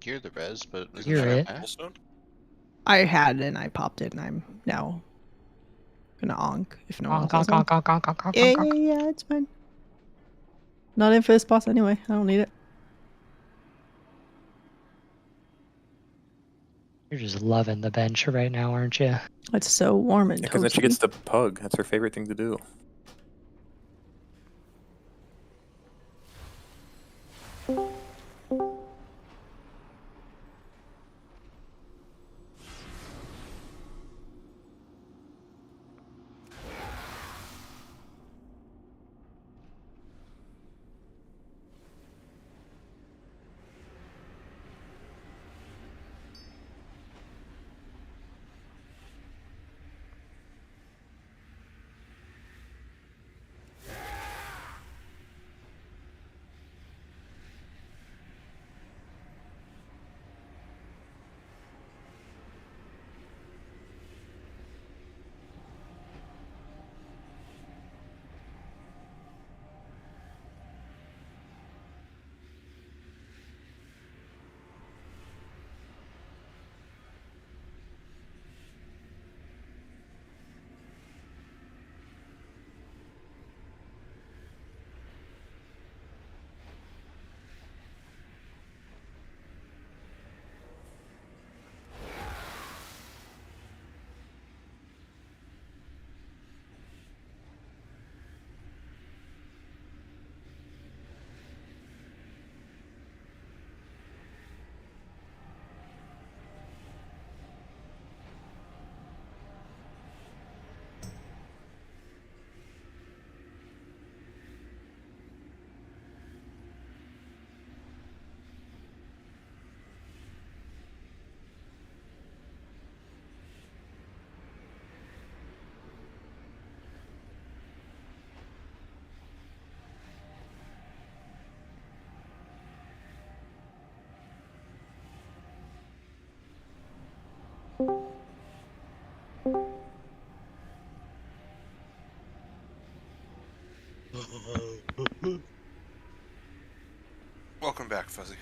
hear the res, but Isn't that a it. millstone? I had and I popped it, and I'm now gonna onk if no one else has Honk, one. honk, honk, honk, honk, honk, Yeah, honk. yeah, it's fine. Not in for this boss anyway. I don't need it. You're just loving the bench right now, aren't you? It's so warm and Because then she toasty. gets the pug. That's her favorite thing to do. Welcome back, Fuzzy.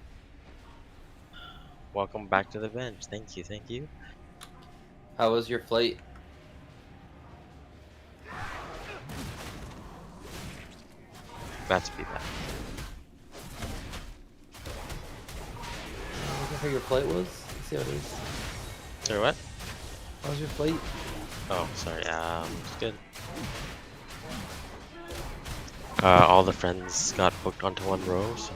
Welcome back to the bench. Thank you, thank you. How was your flight? About to be back. Looking how your flight was? Let's see how it is. Sorry, what? How was your flight? Oh, sorry. It's good. All the friends got booked onto one row, so.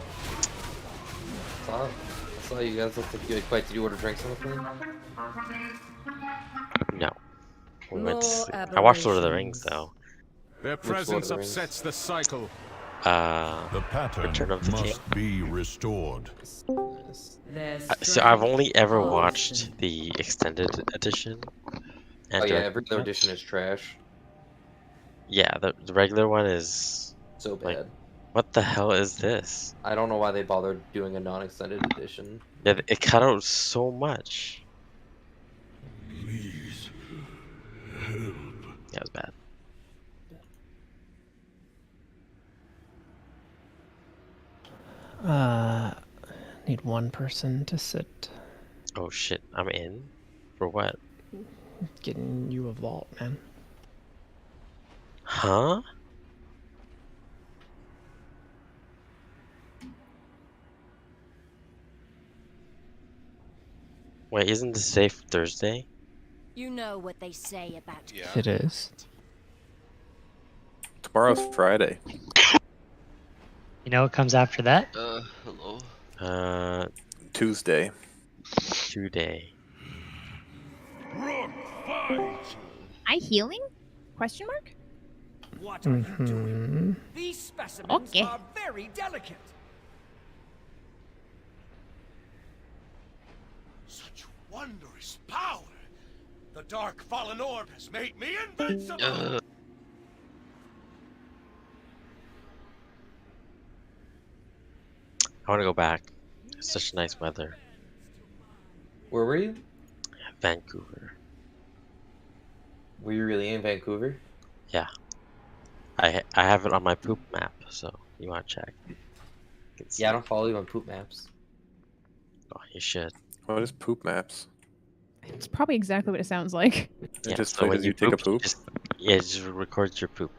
I saw you guys looked like you had quite. Did you order drinks on the plane? No. We went to More sleep. I watched Lord of the Rings, aberrations. though. Their Which Lord of presence the Rings? upsets the cycle. The pattern Return of the King. must be restored. Their So I've strength only ever constant. watched the extended edition. And Oh yeah, director's every other cut. edition is trash. Yeah, the regular one is. So bad. Like, what the hell is this? I don't know why they bothered doing a non-extended edition. Yeah, it cut out so much. Please help. Yeah, it was bad. Need one person to sit. Oh shit, I'm in? For what? Getting you a vault, man. Huh? Wait, isn't this today Thursday? You know what they say about Yeah. It is. Tomorrow's Friday. You know what comes after that? Hello. Tuesday. Today. Run, fight! I healing? Question mark? What are you doing? These specimens Okay. are very delicate. Such wondrous power. The dark fallen orb has made me invincible. I want to go back. It's such nice weather. Where were you? Vancouver. Were you really in Vancouver? Yeah. I have it on my poop map, so you want to check. Yeah, I don't follow you on poop maps. Oh, you should. What is poop maps? It's probably exactly what it sounds like. It just so plays when as you take a poop? It just records your poop.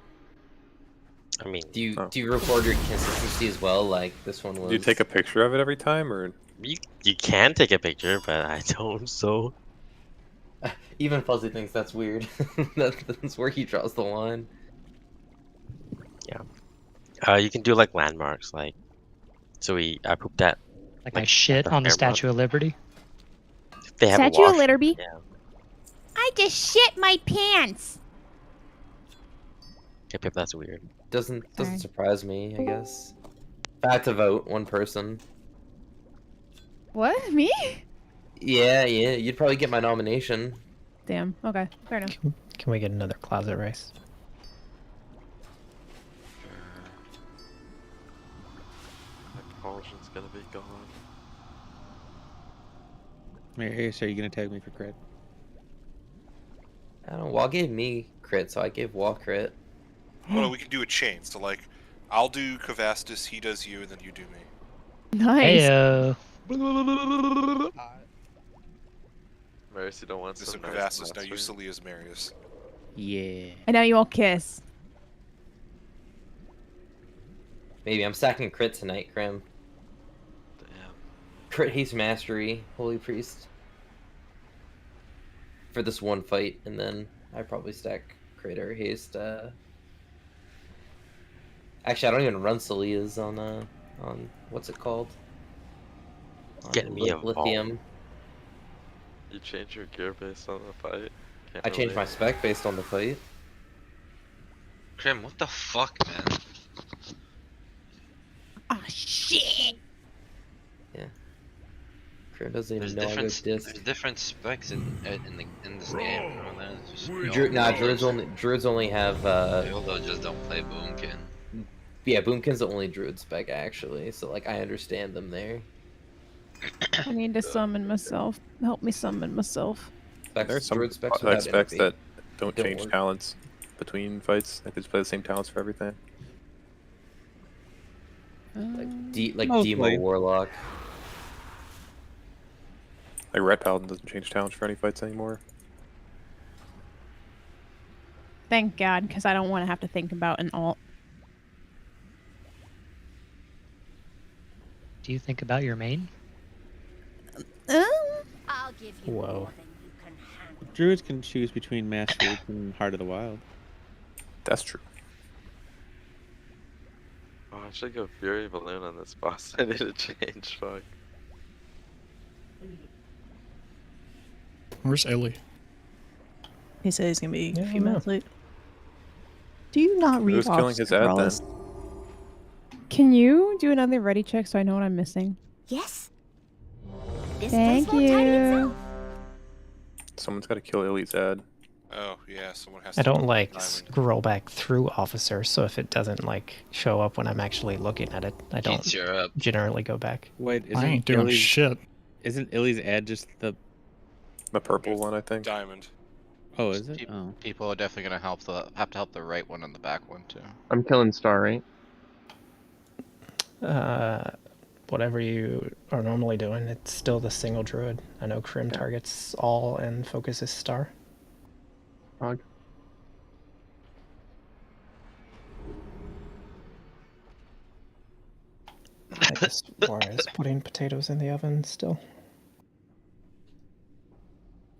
I mean, Do you Oh. do you record your consistency as well? Like this one was. Do you take a picture of it every time, or you can take a picture, but I don't. So Even Fuzzy thinks that's weird. That's where he draws the line. you can do like landmarks, like so I pooped at Like, Like, I shit at on the Fairmont. Statue of Liberty. if they have Statue a of wash. Liberty. Yeah. I just shit my pants. Okay, Pip, that's weird. Doesn't Sorry. surprise me. I guess. If I had to vote one person. What? Me? Yeah, you'd probably get my nomination. Damn. Okay. Fair enough. Can we get another closet race? Propulsion's gonna be gone. Hey, so are you gonna tag me for crit? I don't know. Wall gave me crit, so I gave Wall crit. Well, we can do a chain. So like, I'll do Kavastus, he does you, and then you do me. Nice. Heyo. Marius, you don't want This is some Kavastus. Now you Celia's Marius. Yeah. And now you all kiss. Maybe I'm stacking crit tonight, Krim. Damn. Crit haste mastery, holy priest. For this one fight, and then I probably stack crit or haste. Actually, I don't even run Celia's on what's it called? On Get me a lithium. You change your gear based on the fight. I changed my spec based on the fight. Krim, what the fuck, man? Oh shit. Krim doesn't even There's know I go different, disc. there's different specs in this game. You know, there's just, Druids only have They all just don't play Boomkin. yeah, Boomkin's the only druid spec actually, so like I understand them there. I need to summon myself. Help me summon myself. there's some druid specs like without specs NFB. that don't Don't change work. talents between fights? They just play the same talents for everything. Like Mostly. Demo Warlock. Like Red Paladin doesn't change talents for any fights anymore. Thank God, because I don't want to have to think about an alt. Do you think about your main? I'll give you Whoa. more than you can handle. Druids can choose between Mastery and Heart of the Wild. That's true. Oh, I should go Fury Balloon on this boss. I need to change. Fuck. Where's Ellie? He said he's gonna be Yeah, a I few know. minutes late. Do you not read Who's killing his ad then? Can you do another ready check so I know what I'm missing? Yes. This Thank place won't tidy you. itself. Someone's got to kill Elite's ad. Oh yeah, someone has I to. don't like Diamond. scroll back through officer, so if it doesn't like show up when I'm actually looking at it, I don't Keats, you're up. generally go back. Wait, I ain't doing shit. Isn't Illy's ad just the? The purple one, I think. Diamond. Oh, is it? Oh. People are definitely gonna have to help the right one and the back one too. I'm killing Star, right? Whatever you are normally doing, it's still the single druid. I know Krim targets all and focuses star. Hog. I guess War is putting potatoes in the oven still.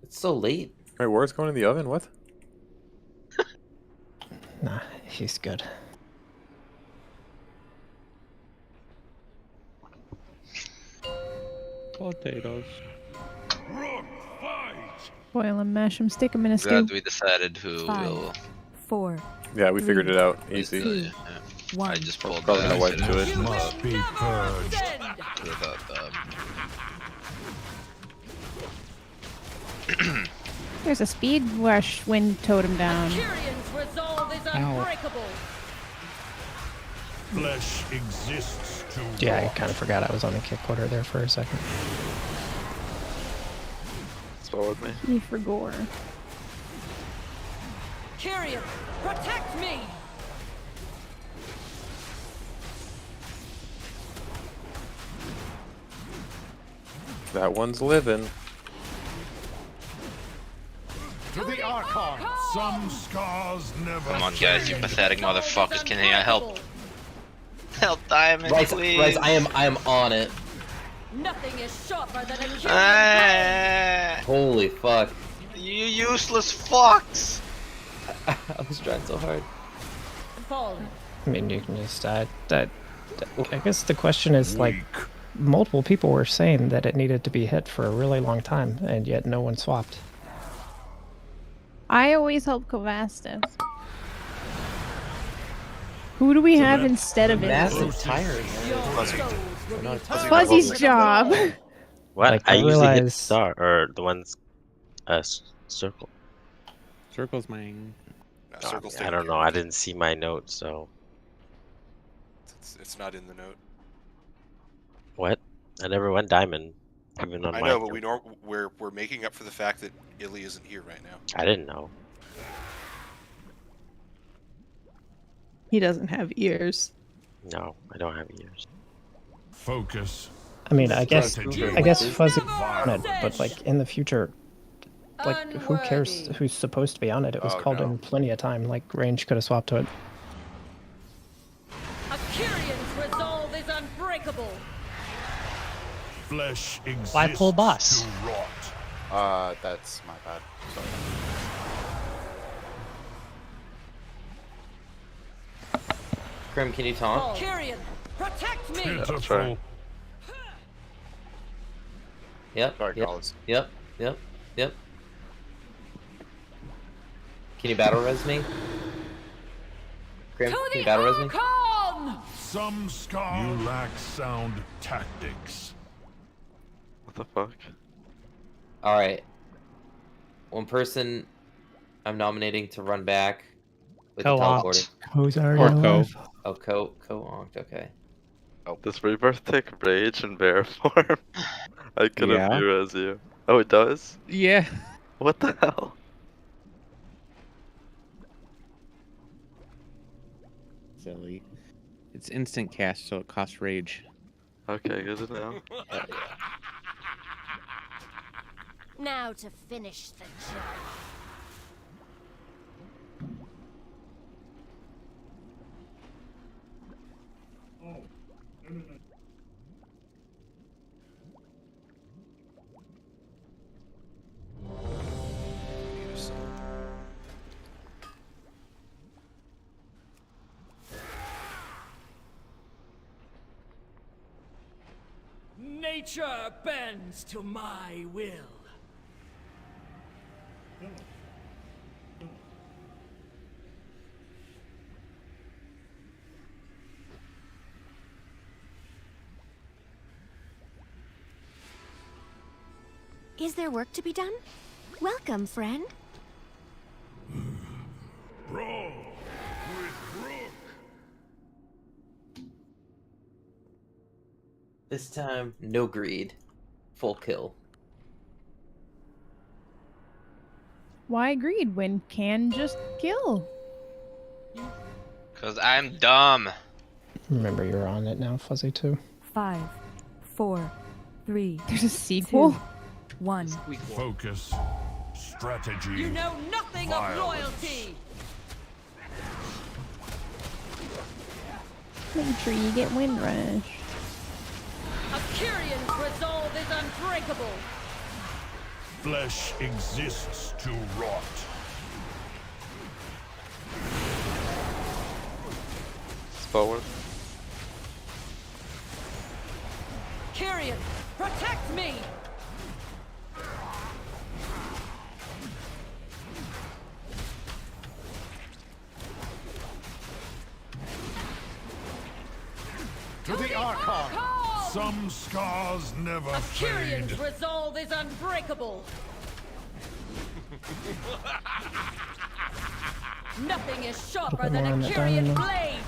It's so late. Wait, War's going in the oven? What? Nah, he's good. Potatoes. Boil and mash them, stick them in a stew. Glad we decided who 5, will. 4, Yeah, we figured it out. Easy. Yeah. I 1. just pulled Probably that. gonna wipe to it. It must be purged. Without There's a speed rush wind totem down. Tyrion's resolve is unbreakable. Flesh exists to Yeah, I rot. kind of forgot I was on the kick order there for a second. Spell with me. E for gore. Tyrion, protect me. That one's living. To the Archon, some scars never Come on, guys, you fade. pathetic motherfuckers. Can I help? Help Diamond, Rice, please. Rice, I am on it. Nothing is sharper than a Curian blade. Ah, Holy fuck. you useless fucks. I was trying so hard. Fallen. I mean, you can just I guess the question is like, multiple people were saying that it needed to be hit for a really long time, and yet no one swapped. I always help Kovastis. Who do we have instead of it? Massive tires. Fuzzy's job. What? Like, I I usually hit realize- star or the one's circle. Circle's mine. Circle's I taken don't care know. of. I didn't see my note, so It's not in the note. what? I never went diamond, even on I my. know, but we're making up for the fact that Illy isn't here right now. I didn't know. He doesn't have ears. No, I don't have ears. Focus. I mean, I guess Strategy. Fuzzy on it, but like in the future, like who cares Unworthy. who's supposed to be on it? It was Oh, called no. in plenty of time. Like range could have swapped to it. A Curian's resolve is unbreakable. Flesh exists Why pull boss? to rot. That's my bad. Sorry. Grim, can you taunt? Curian, protect me. Pitiful. Yep. Sorry, Yep. Carlos. Yep. Yep. Yep. Can you battle res me? Grim, To can you the battle res me? Archon! Some scars. You lack sound tactics. What the fuck? Alright. One person I'm nominating to run back with the Co-opt. teleporter. Who's already Or alive? Oh, co-onked, okay. Does Rebirth take Rage and Bear form? I couldn't Yeah. view as you. Oh, it does? Yeah. What the hell? Silly. It's instant cast, so it costs rage. Okay, good to know. Now to finish the job. Nature bends to my will. Is there work to be done? Welcome, friend. Brawl with Brook. This time, no greed. Full kill. Why greed when can just kill? Cause I'm dumb. Remember, you're on it now, Fuzzy too. 5, 4, 3, There's a sequel. 1. Focus. Strategy. You know nothing Violence. of loyalty. Make sure you get Windrush. A Curian's resolve is unbreakable. Flesh exists to rot. Forward. Curian, protect me. To the Archon. Some scars never A fade. Curian's resolve is unbreakable. Nothing is sharper bit than more a on that Curian diamond. blade.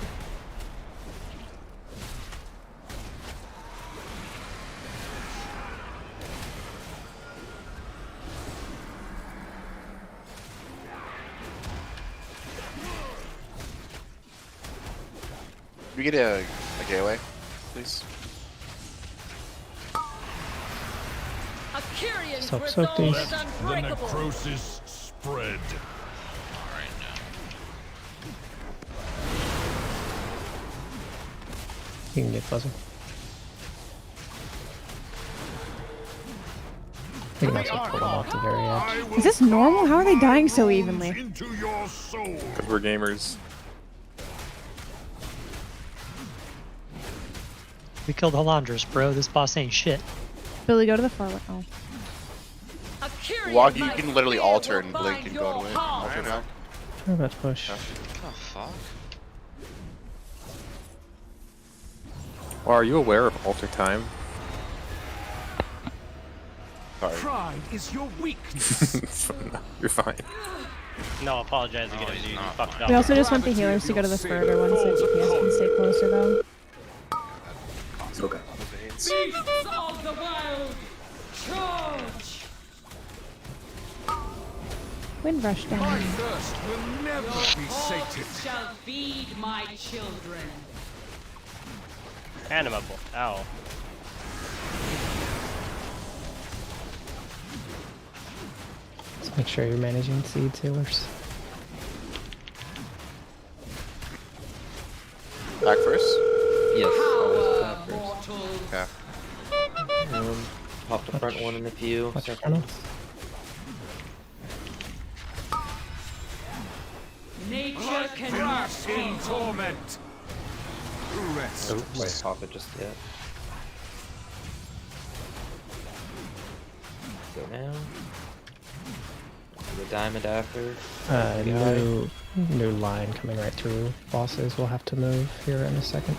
Can we get a gateway, please? Soak these. Let the necrosis spread. Alright now. You can get fuzzy. You can also pull them off the very edge. Is this normal? How are they dying so evenly? Because we're gamers. We killed Halandras, bro. This boss ain't shit. Billy, go to the far one. Oh. Walk, you can literally alter and blink and go to it. Alter now. Try about to push. What the fuck? Well, are you aware of alter time? Sorry. Pride is your weakness. No, you're fine. No, apologize again. You fucked up. We also just want the healers to go to the further one so DPS can stay closer though. Okay. Beasts of the wild, charge! Wind rush down. My thirst will never be sated. Shall feed my children. Animable. Ow. Let's make sure you're managing seed healers. Back first? Yes, always back first. Okay. Pop the front one in a few Watch seconds. Nature cannot in torment. Rest. Oh, wait, pop it just yet. Go now. The diamond after. New line coming right through. Bosses will have to move here in a second.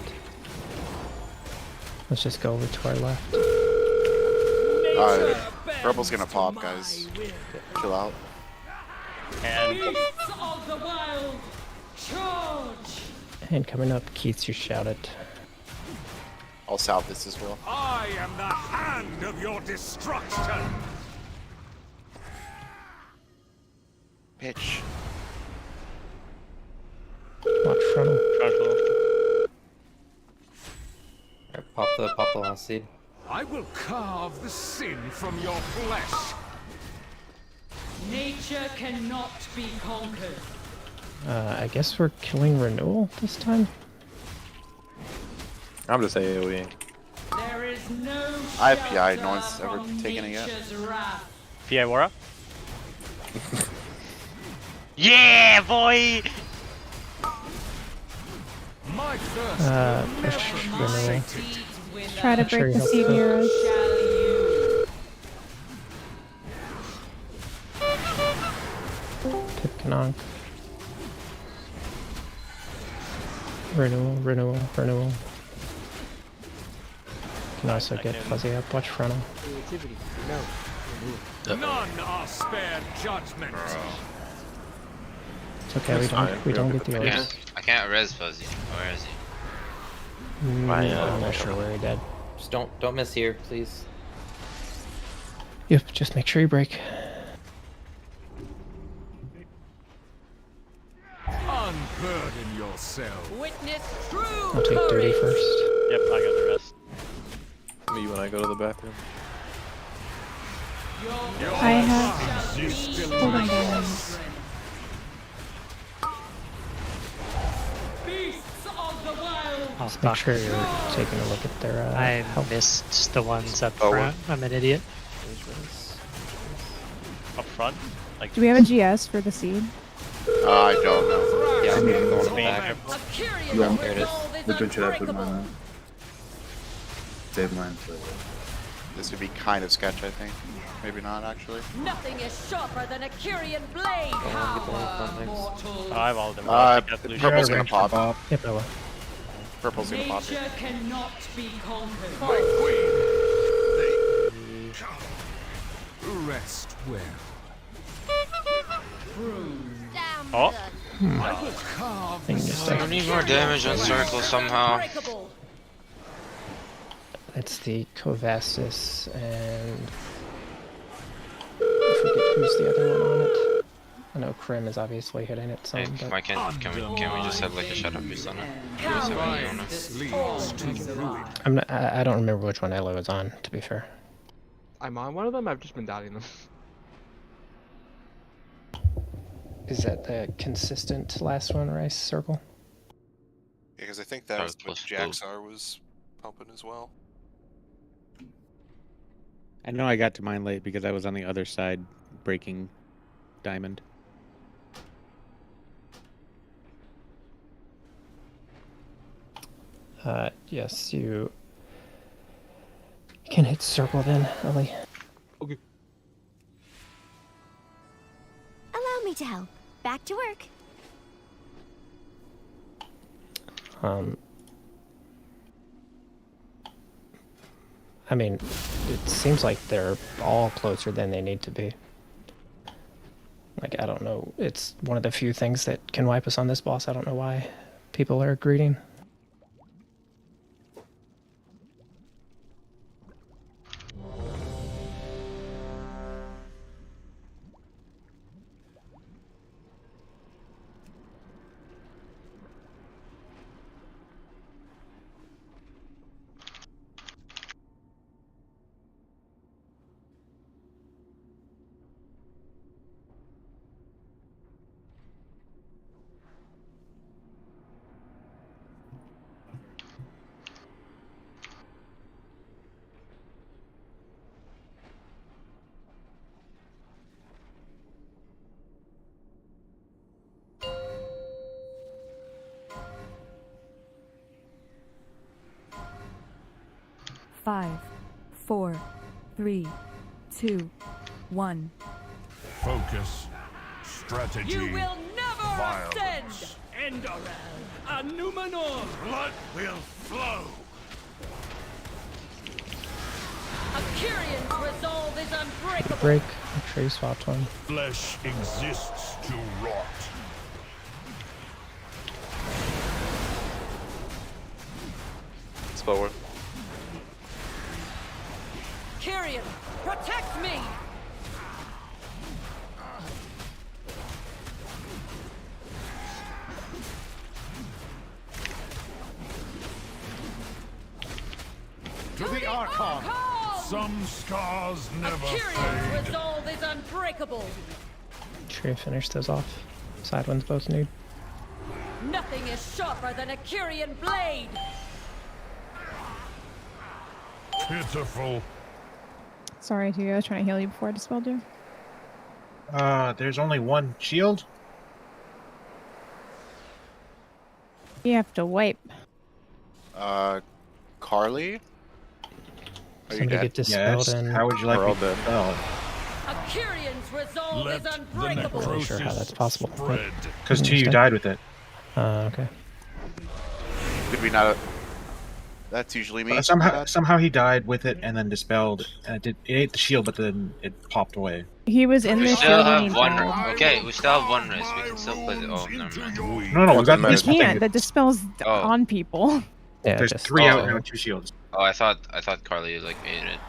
Let's just go over to our left. Purple's gonna pop, guys. Chill out. And Beasts of the wild, charge! And coming up, Keith, you shout it. I'll south this as well. I am the hand of your destruction. Pitch. Watch frontal. Alright, pop the last seed. I will carve the sin from your flesh. Nature cannot be conquered. I guess we're killing renewal this time. I'm just AoE. There is no I have PI, no shelter one's ever from taken it yet. nature's wrath. PI Wara? Yeah, boy! My thirst Push will never renewal. be sated. Try to Make sure break you the help seed them. heroes. Tip Kanong. Renewal. Can also get fuzzy up. Watch frontal. None are spared judgment. It's okay. We don't get the orders. I can't res Fuzzy. Where is he? I'm not sure where he dead. Just don't miss here, please. Yep. Just make sure you break. Unburden yourself. Witness true I'll take dirty first. Yep, I got the rest. Me when I go to the bathroom. I have. Hold on, guys. Beasts of the wild. I'll Make stock. sure you're taking a look at their I health. missed the ones up Oh, front. I'm an idiot. Up front? Like, Do we have a GS for the seed? I don't know. Yeah, I'm going me. back. Yeah, There it is. which one should I put mine on? Save mine. This would be kind of sketch, I think. Maybe not, actually. Nothing is sharper than a Kyrian blade. Get the one front next. Oh, I have all of them. I'll take that blue Purple's shard. gonna pop. Yep, I will. Purple's gonna pop Nature it. cannot be conquered. My queen. Rest well. Oh, I will carve Thing just I need more damage on circle somehow. It's the Covastus and I forget who's the other one on it. I know Krim is obviously hitting it some, Hey, but why can we just have like a shadow piece on it? Do you guys have any on it? leads to ruin. I don't remember which one Elo is on, to be fair. I'm on one of them. I've just been dotting them. Is that the consistent last one, Rice Circle? Yeah, because I think that was what Jaxar was pumping as well. I know I got to mine late because I was on the other side breaking diamond. Yes, you can hit circle then, Ellie. Okay. Allow me to help. Back to work. I mean, it seems like they're all closer than they need to be. Like, I don't know. It's one of the few things that can wipe us on this boss. I don't know why people are greeting. Five, 4, 3, 2, 1. Focus. Strategy. You will never violence. ascend! Endoral, a Numenor! Blood will flow! Akirian's resolve is unbreakable! Break. Make sure you swapped one. Flesh exists to rot. Spell word. Kyrian, protect me! To the Archon! Some scars never Akirian's fade. resolve is unbreakable! Sure you finish those off. Side ones both need. Nothing is sharper than a Kyrian blade! Pitiful. Sorry, Hugo. I was trying to heal you before I dispelled you. There's only one shield. You have to wipe. Carly? Are you Somebody dead? get dispelled Yes. and... How would you like We're me all to dead. dispel? Akirian's resolve Let is the unbreakable! I'm not sure how that's possible. but- spread. Because two of you died with it. Okay. Did we not? That's usually me. Somehow he died with it and then dispelled. And it ate the shield, but then it popped away. He was in We the still shield when have he one. died. Okay, we still have one race. We can still play the. Oh, never mind. No, we got You this can't. thing. That dispels Oh. on people. Yeah, There's just... 3 out now, 2 shields. Oh, I thought Carly like ate it.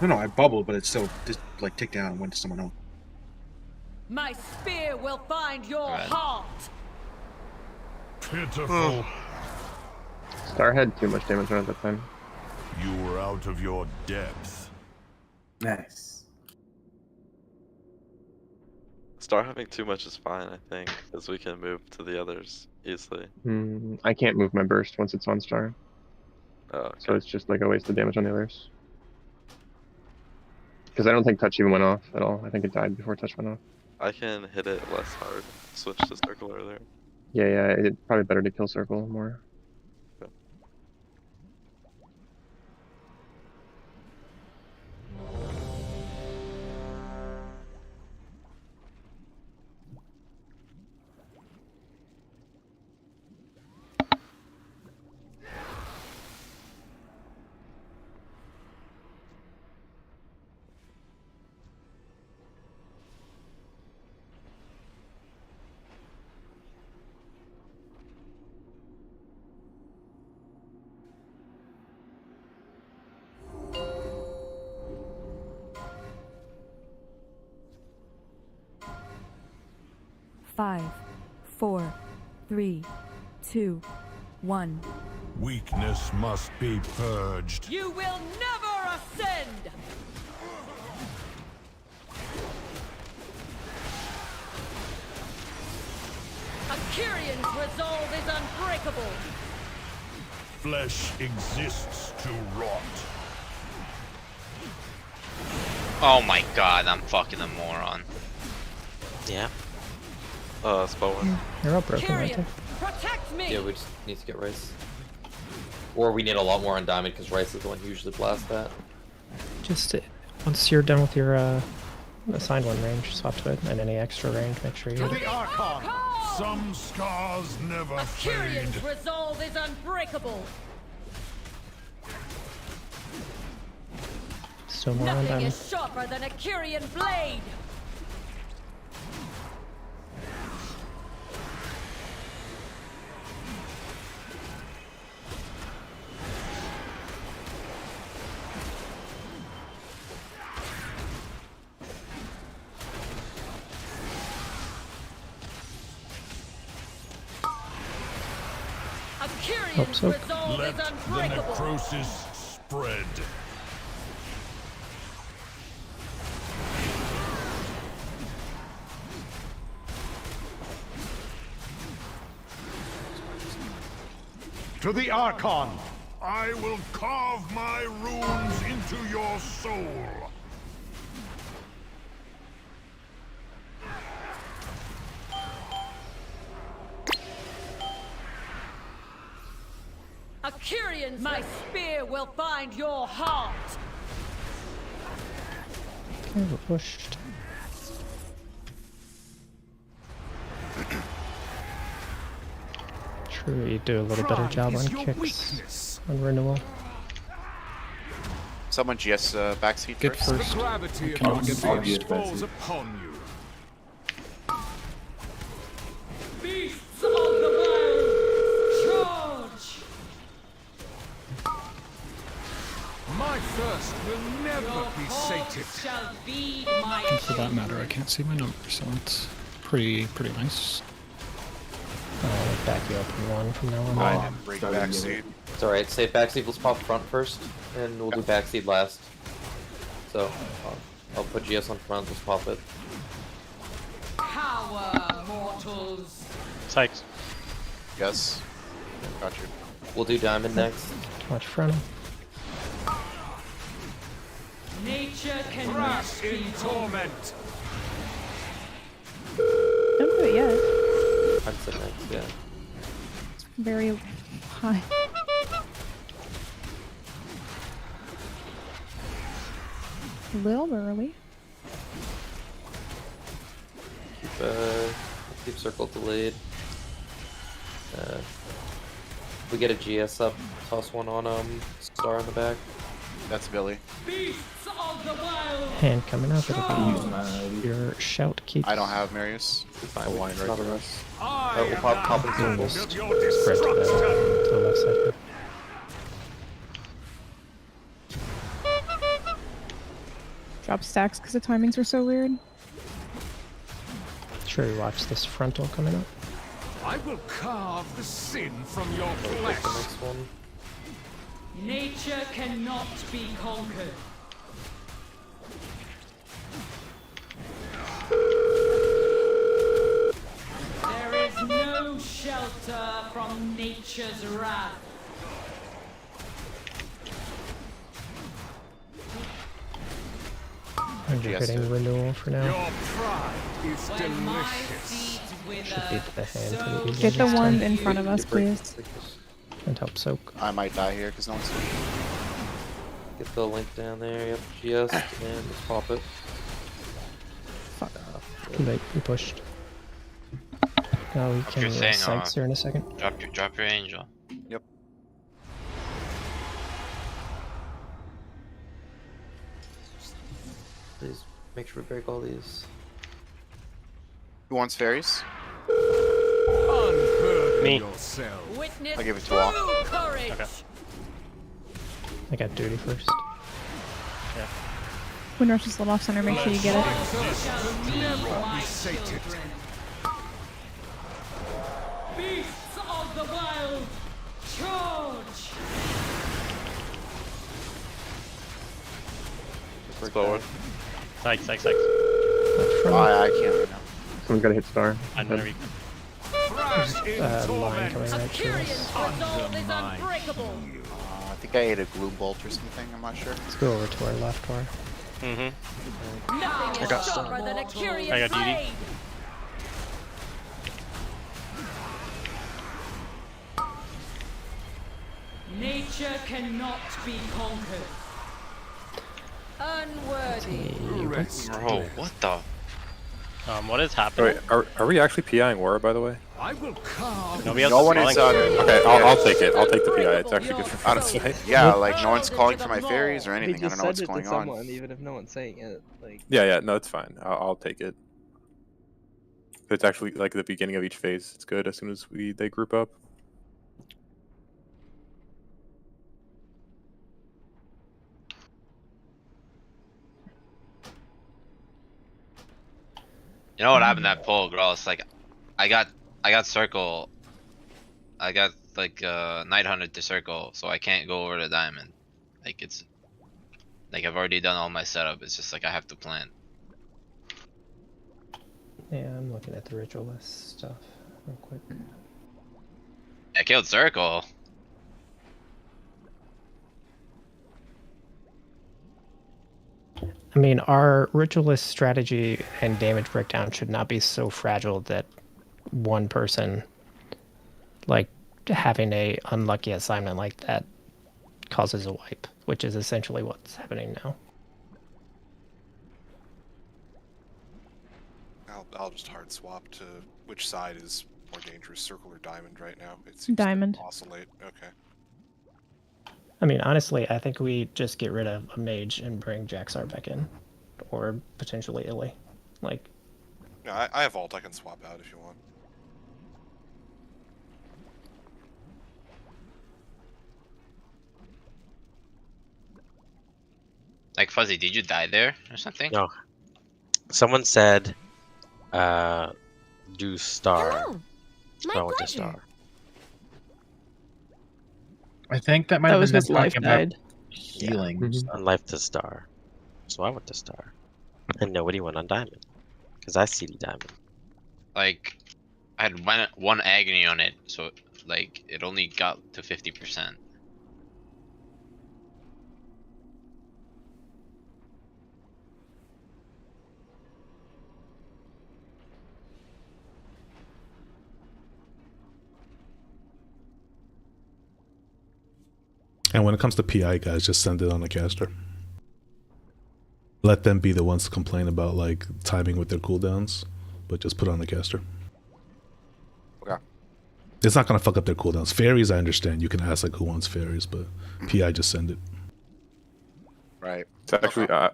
No, I bubbled, but it still just like ticked down and went to someone else. My spear will find your Right. heart! Pitiful. Star had too much damage on it at that time. You were out of your depth. Nice. Star having too much is fine, I think, because we can move to the others easily. I can't move my burst once it's on Star. Oh, okay. So it's just like a waste of damage on the others. Because I don't think touch even went off at all. I think it died before touch went off. I can hit it less hard. Switch to circle earlier. Yeah, it's probably better to kill circle more. Okay. Five, 4, 3, 2, 1. Weakness must be purged. You will never ascend! Kyrion's resolve is unbreakable. Flesh exists to rot. Oh my god, I'm fucking a moron. Yeah. Spell one. You're all broken right there. Protect me. Yeah, we just need to get Rice. Or we need a lot more on Diamond because Rice is the one who usually blasts that. Just once you're done with your assigned one range, swap to it, and any extra range, make sure you. To the Archon! Some scars never fade. Kyrion's resolve is unbreakable. Still more on Nothing Diamond. is sharper than a Kyrian blade. A Kyrion's so. resolve Let is the unbreakable. necrosis spread. To the Archon! I will carve my runes into your soul. A Kyrion's my spear will find your heart. Okay, we're pushed. Sure, we do a little better job on kicks on renewal. Someone GS backseat Get first. The gravity of I'll your get fist backseat. falls upon you. Beasts of the wild, charge! My thirst will never be sated. Shall be my And for that matter, I can't see my numbers, so it's pretty nice. I'll back you up in one from now on. I didn't break backseat. It's alright, save backseat, let's pop front first, and we'll do backseat last. So, I'll put GS on front, let's pop it. power, mortals. Sykes. Yes. Got you. We'll do Diamond next. Watch front. Nature cannot Crash be in torment. Don't do it yet. I'd say next, yeah. It's very high. A little early. Keep circle delayed. We get a GS up, toss one on Star in the back. That's Billy. Beasts of the wild. Hand coming up. It'll be your shout keeps. I don't have Marius. My wine right there. I We'll pop in circles. of your Spread to the left side here. Drop stacks because the timings were so weird. Sure, you watch this frontal coming up. I will carve the sin from your Take the flesh. next one. Nature cannot be conquered. There is no shelter from nature's wrath. And you're hitting renewal for now. Your pride is When my delicious. seeds Should wither, beat the hand so pretty easily Get the this one time. in front of us, please. And help soak. I might die here because no one's. Get the link down there, yep, GS, and just pop it. Fuck off. Too late, we pushed. Now we Drop can your thing, Sykes here in a second. Drop your angel. Yep. Please make sure we break all these. Who wants fairies? Unburden Me. yourself. witness I'll give it to all. true courage. Okay. I got duty first. When Rush is little off center, make sure you get it. Will never be sated. Beasts of the wild, charge! Forward. Sykes. I can't right now. Someone's gotta hit Star. I'm gonna be. line coming right to us. I think I ate a glue bolt or something. I'm not sure. Let's go over to our left, or. I got stunned. I got DD. Nature cannot be conquered. Unworthy. Bro, what the? What is happening? Wait, are we actually PIing War, by the way? I will carve. Nobody else No is one calling is. Okay, I'll take it. I'll take the PI. It's actually good for honestly. Yeah, like no one's calling for my fairies or anything. I don't know what's going on. Even if no one's saying it, like. Yeah, no, it's fine. I'll take it. It's actually like the beginning of each phase. It's good as soon as they group up. You know what happened to that poll, girl? It's like, I got circle. I got like Night Hunter to circle, so I can't go over to diamond. Like it's, like I've already done all my setup. It's just like I have to plan. Yeah, I'm looking at the ritualist stuff real quick. I killed circle. I mean, our ritualist strategy and damage breakdown should not be so fragile that one person, like, having a unlucky assignment like that causes a wipe, which is essentially what's happening now. I'll just hard swap to which side is more dangerous, circle or diamond right now. It seems Diamond. to oscillate. Okay. I mean, honestly, I think we just get rid of a mage and bring Jaxar back in, or potentially Illy. Like, Yeah, I have ult. I can swap out if you want. Like Fuzzy, did you die there or something? No. Someone said, do star. Hello. So I went to star. I think that might That have was been his them life talking about died. healing. On life to star. So I went to star. And nobody went on diamond. Because I CD diamond. Like, I had one agony on it, so like it only got to 50%. And when it comes to PI, guys, just send it on the caster. Let them be the ones to complain about like timing with their cooldowns, but just put it on the caster. Okay. It's not gonna fuck up their cooldowns. Fairies, I understand. You can ask like who wants fairies, but PI, just send it. Right. It's actually I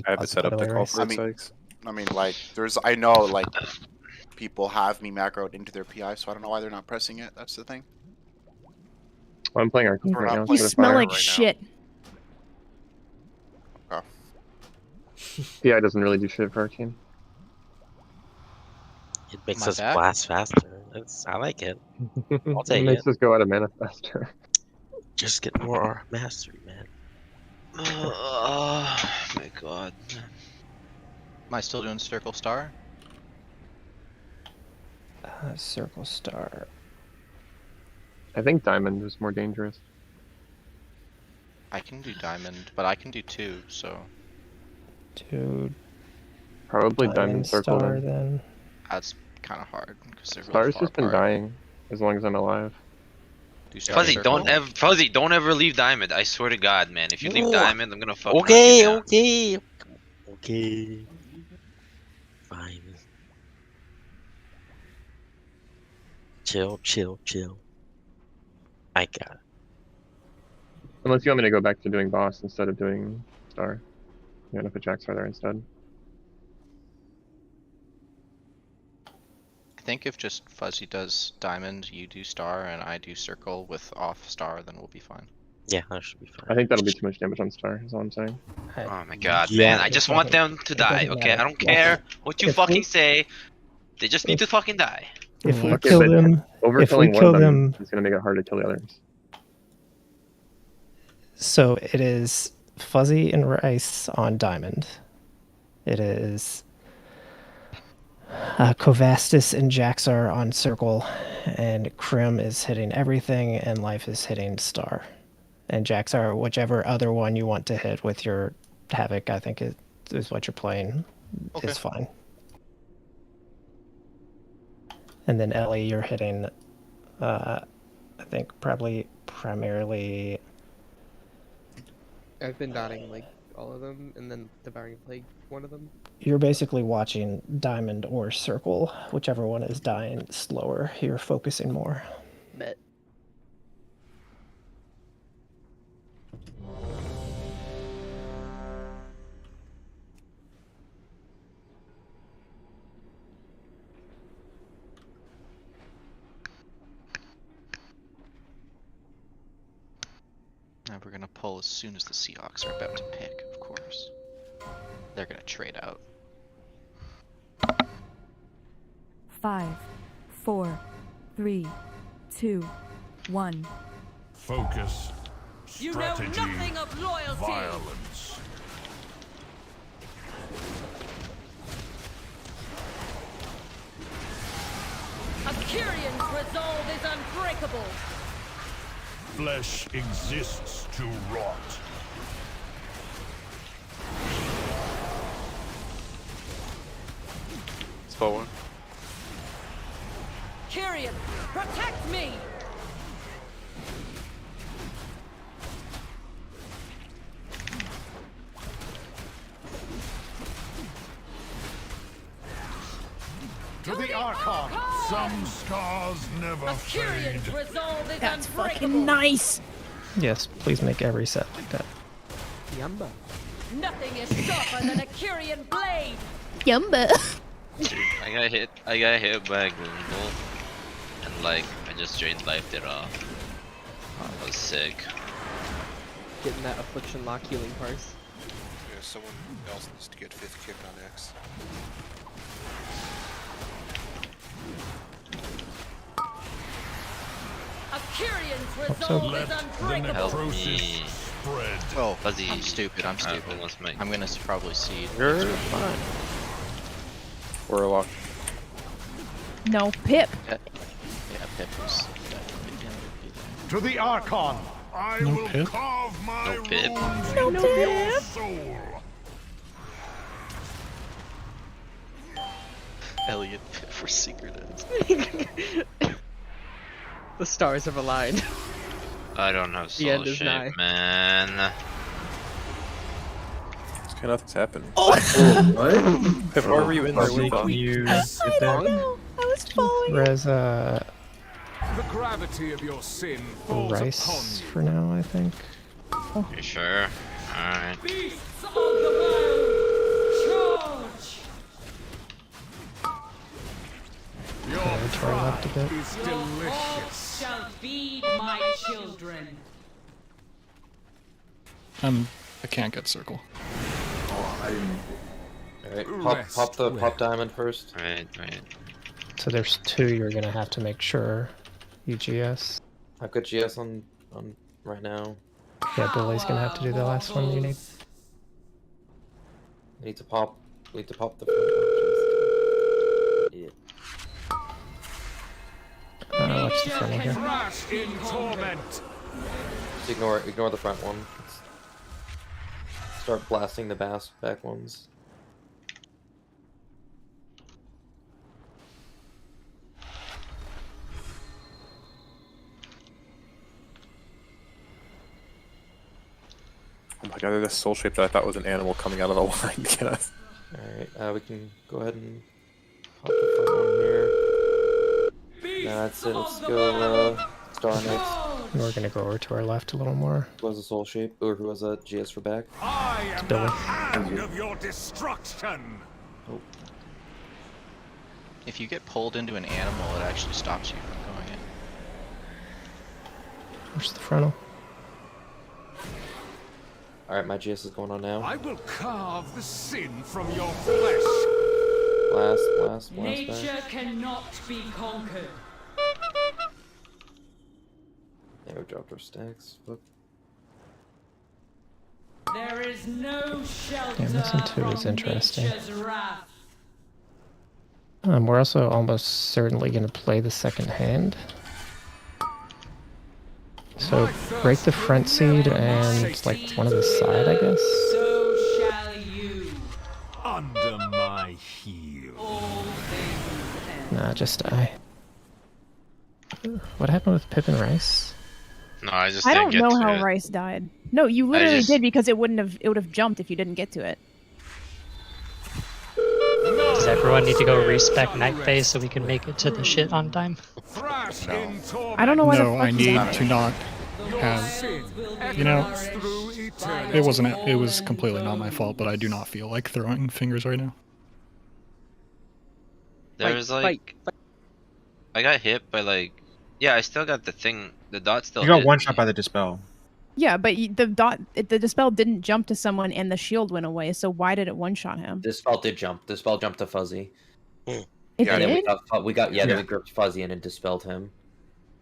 have it set up to call for it. I mean, like I know like people have me macroed into their PI, so I don't know why they're not pressing it. That's the thing. Well, I'm playing Arcane right now. You smell like shit. PI doesn't really do shit for Arcane. It makes us blast faster. I like it. I'll take It makes it. us go out of mana faster. Just get more mastery, man. Oh my god. Am I still doing circle star? Circle star. I think diamond is more dangerous. I can do diamond, but I can do two, so. Two. Probably diamond circle star then. That's kind of hard because they're really Star's far just been apart. dying as long as I'm alive. Do star Fuzzy, circle? don't ever leave diamond. I swear to God, man. If you leave Ooh. diamond, I'm gonna fucking Okay, knock you down. okay. Fine. Chill. I got it. Unless you want me to go back to doing boss instead of doing star. You want to put Jaxar there instead. I think if just Fuzzy does diamond, you do star, and I do circle with off star, then we'll be fine. Yeah, that should be fine. I think that'll be too much damage on star, is all I'm saying. Oh my god, Yeah. man. I just want them to die, okay? I don't care what you fucking say. They just need to fucking die. If we Okay, kill but them, overkilling one of them is going to make it hard to kill the others. So it is Fuzzy and Rice on diamond. It is Kovastis and Jax are on circle, and Krim is hitting everything, and Life is hitting star. And Jax are whichever other one you want to hit with your Havoc, I think is what you're playing, is fine. And then Ellie, you're hitting, I think probably primarily. I've been dotting like all of them, and then Devouring Plague, one of them. You're basically watching Diamond or Circle, whichever one is dying slower. You're focusing more. Bet. Now we're gonna pull as soon as the Seahawks are about to pick, of course. They're gonna trade out. 5, 4, 3, 2, 1. Focus. You know Strategy. nothing of loyalty. Violence. Akirian's resolve is unbreakable. Flesh exists to rot. It's forward. Kyrian, protect me! To the Archon. Some scars never fade. Akirian's resolve is That's unbreakable. fucking nice. Yes, please make every set like that. Yumba. Nothing is sharper than a Kyrian blade. Yumba. Dude, I got hit by a Gloom Bolt, and like I just drained life there off. That was sick. Getting that affliction lock healing parse. Yeah, someone else needs to get 5th kick on X. Akirian's resolve is unbreakable. Help me. Oh, Fuzzy. I'm stupid. I'm stupid. Almost make. I'm gonna probably seed. You're It's really fine. Warlock. No, Pip. Yeah, Pip was. To the Archon. I No will Pip? carve my No Pip. runes No into Pip. your soul. Elliot Pip for secretives. The stars have aligned. I don't have The soul end is shape, nigh. man. It's kind of nothing's happening. Oh, Pip, why were you in there with us? I don't know. I was following. Reza The gravity of your sin falls upon Rice you. for now, I think. You sure? Alright. Beasts of the wild, charge! Your Territory left a pride bit. is Your delicious. hawks shall feed my children. I can't get circle. Alright, pop diamond first. Right. So there's 2 you're gonna have to make sure you GS. I've got GS on right now. Yeah, Billy's gonna have to do the last one you need. I need to pop the front one. Yeah. Watch the front one here. Crash in torment. Just ignore the front one. Start blasting the back ones. Oh my god, there's a soul shape that I thought was an animal coming out of the line. Get us. Alright, we can go ahead and pop the front one here. That's it, let's go star next. And we're gonna go over to our left a little more. Who has a soul shape? Or who has a GS for back? I am Billy. the hand of your destruction. Oh. If you get pulled into an animal, it actually stops you from going in. Where's the frontal? Alright, my GS is going on now. I will carve the sin from your flesh. Blast Nature back. cannot be conquered. Yeah, we dropped our stacks. Look. There is no shelter Yeah, missing 2 is from interesting. nature's wrath. We're also almost certainly going to play the second hand. So break the front seed and like one of the side, I guess. So shall you. Under my heel. Nah, just die. What happened with Pip and Rice? No, I just I didn't don't get know to how it. Rice died. No, you literally just- did because it would have jumped if you didn't get to it. Does everyone need to go respec night phase so we can make it to the shit on time? I don't know why the No, fuck I you need got to it. not have. You know, it wasn't. It was completely not my fault, but I do not feel like throwing fingers right now. There was like, I got hit by like, yeah, I still got the thing. The dot still. You got hit one me. shot by the dispel. Yeah, but the dispel didn't jump to someone and the shield went away. So why did it one shot him? Dispel did jump. Dispel jumped to Fuzzy. It and then did? then we gripped Fuzzy and it dispelled him.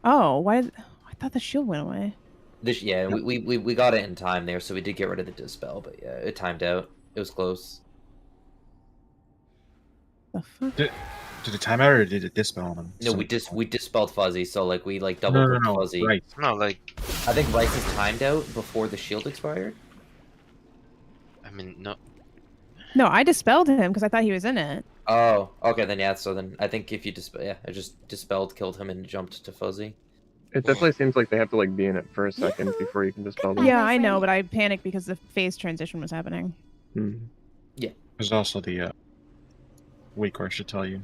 Oh, why? I thought the shield went away. We got it in time there, so we did get rid of the dispel, but yeah, it timed out. It was close. Did it time out or did it dispel them? No, we dispelled Fuzzy, so like we like double gripped Fuzzy. Right. No, like I think Rice is timed out before the shield expired. I mean, no. No, I dispelled him because I thought he was in it. Oh, okay, then yeah. So then I think if you I just dispelled, killed him, and jumped to Fuzzy. It definitely seems like they have to like be in it for a second before you can dispel them. Yeah, I know, but I panicked because the phase transition was happening. Yeah. There's also the weak course should tell you.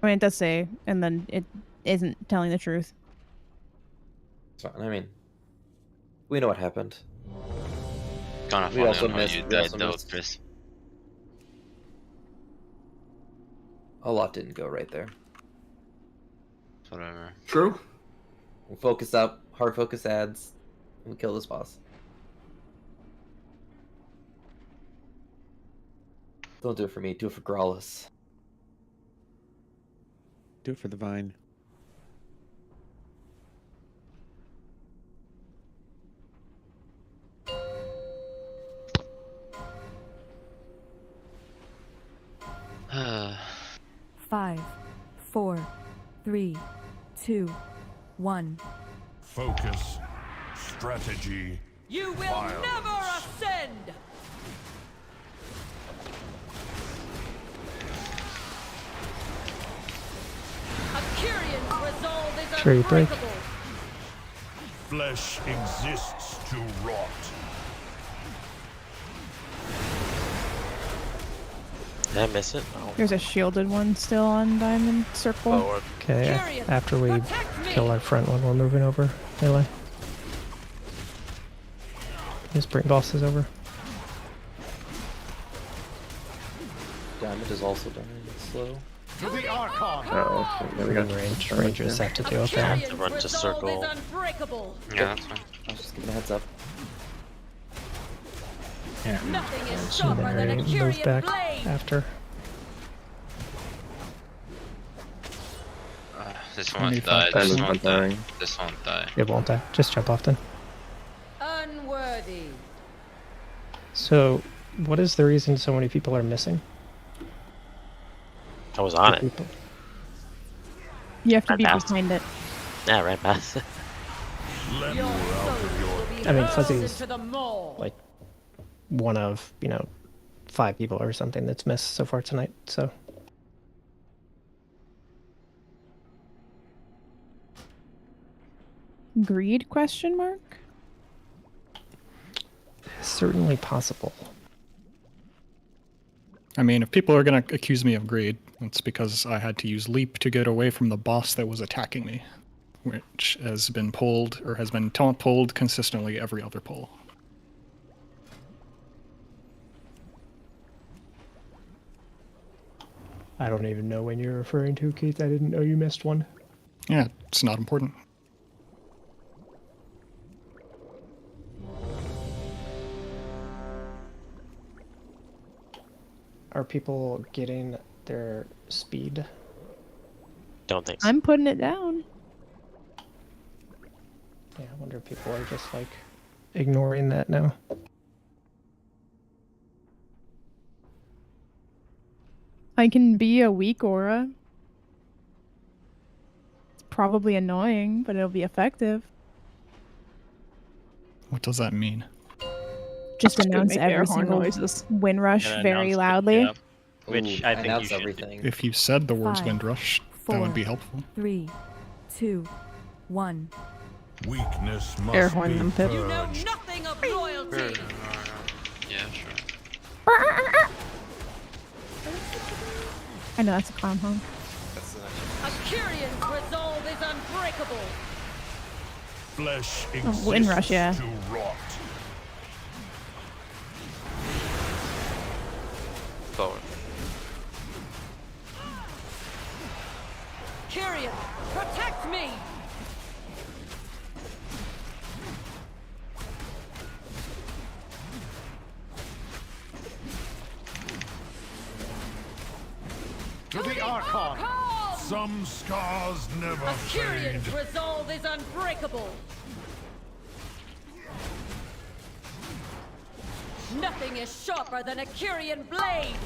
I mean, it does say, and then it isn't telling the truth. So, I mean, we know what happened. Kind of We funny also on how missed- you we died also though, missed- Chris. A lot didn't go right there. Whatever. True. We'll focus up, hard focus ads, and we kill this boss. Don't do it for me, do it for Growlus. Do it for the vine. Five, 4, 3, 2, 1. Focus. Strategy. You will Violence. never ascend! Akirian's resolve is Tree break. unbreakable. Flesh exists to rot. Did I miss it? No. There's a shielded one still on Diamond Circle. Okay, after we kill our front one, we're moving over. Melee. Just bring bosses over. Diamond is also dying slow. To the Archon. Oh, there we go. Rangers have to deal with that. Run to circle. Unbreakable. Yeah, that's fine. I was just giving a heads up. Yeah. Nothing is And sharper than then a move Kyrian back blade. after. This won't 25. die. This Diamond's won't not die. dying. This won't die. It won't die. Just jump off then. Unworthy. So, what is the reason so many people are missing? I was on it. People. You have to Right be past. behind it. Yeah, right past it. Let war out of your I mean, Hurled Fuzzy's into the maw. like one of, 5 people or something that's missed so far tonight, so. Greed? Question mark. Certainly possible. I mean, if people are going to accuse me of greed, it's because I had to use leap to get away from the boss that was attacking me, which has been pulled or has been pulled consistently every other pull. I don't even know when you're referring to, Keith. I didn't know you missed one. Yeah, it's not important. Are people getting their speed? Don't think so. I'm putting it down. Yeah, I wonder if people are just ignoring that now. I can be a weak aura. It's probably annoying, but it'll be effective. What does that mean? Just Just gonna announce make air every horn single noises. wind rush And very announce it, loudly. yeah. Which I think you announce should everything. If you said the words 5, wind rush, that would be helpful. 3, 2, 1. Weakness must Air horn be them, Pip. You know purged. nothing of loyalty. Yeah, sure. I know that's a clown honk. That's the next A Kyrian's resolve is unbreakable. Flesh Oh, wind rush, yeah. exists to rot. Forward. Kyrian, protect me. To the Archon. Archon! Some scars never A fade. Kyrian's resolve is unbreakable. Nothing is sharper than a Kyrian blade.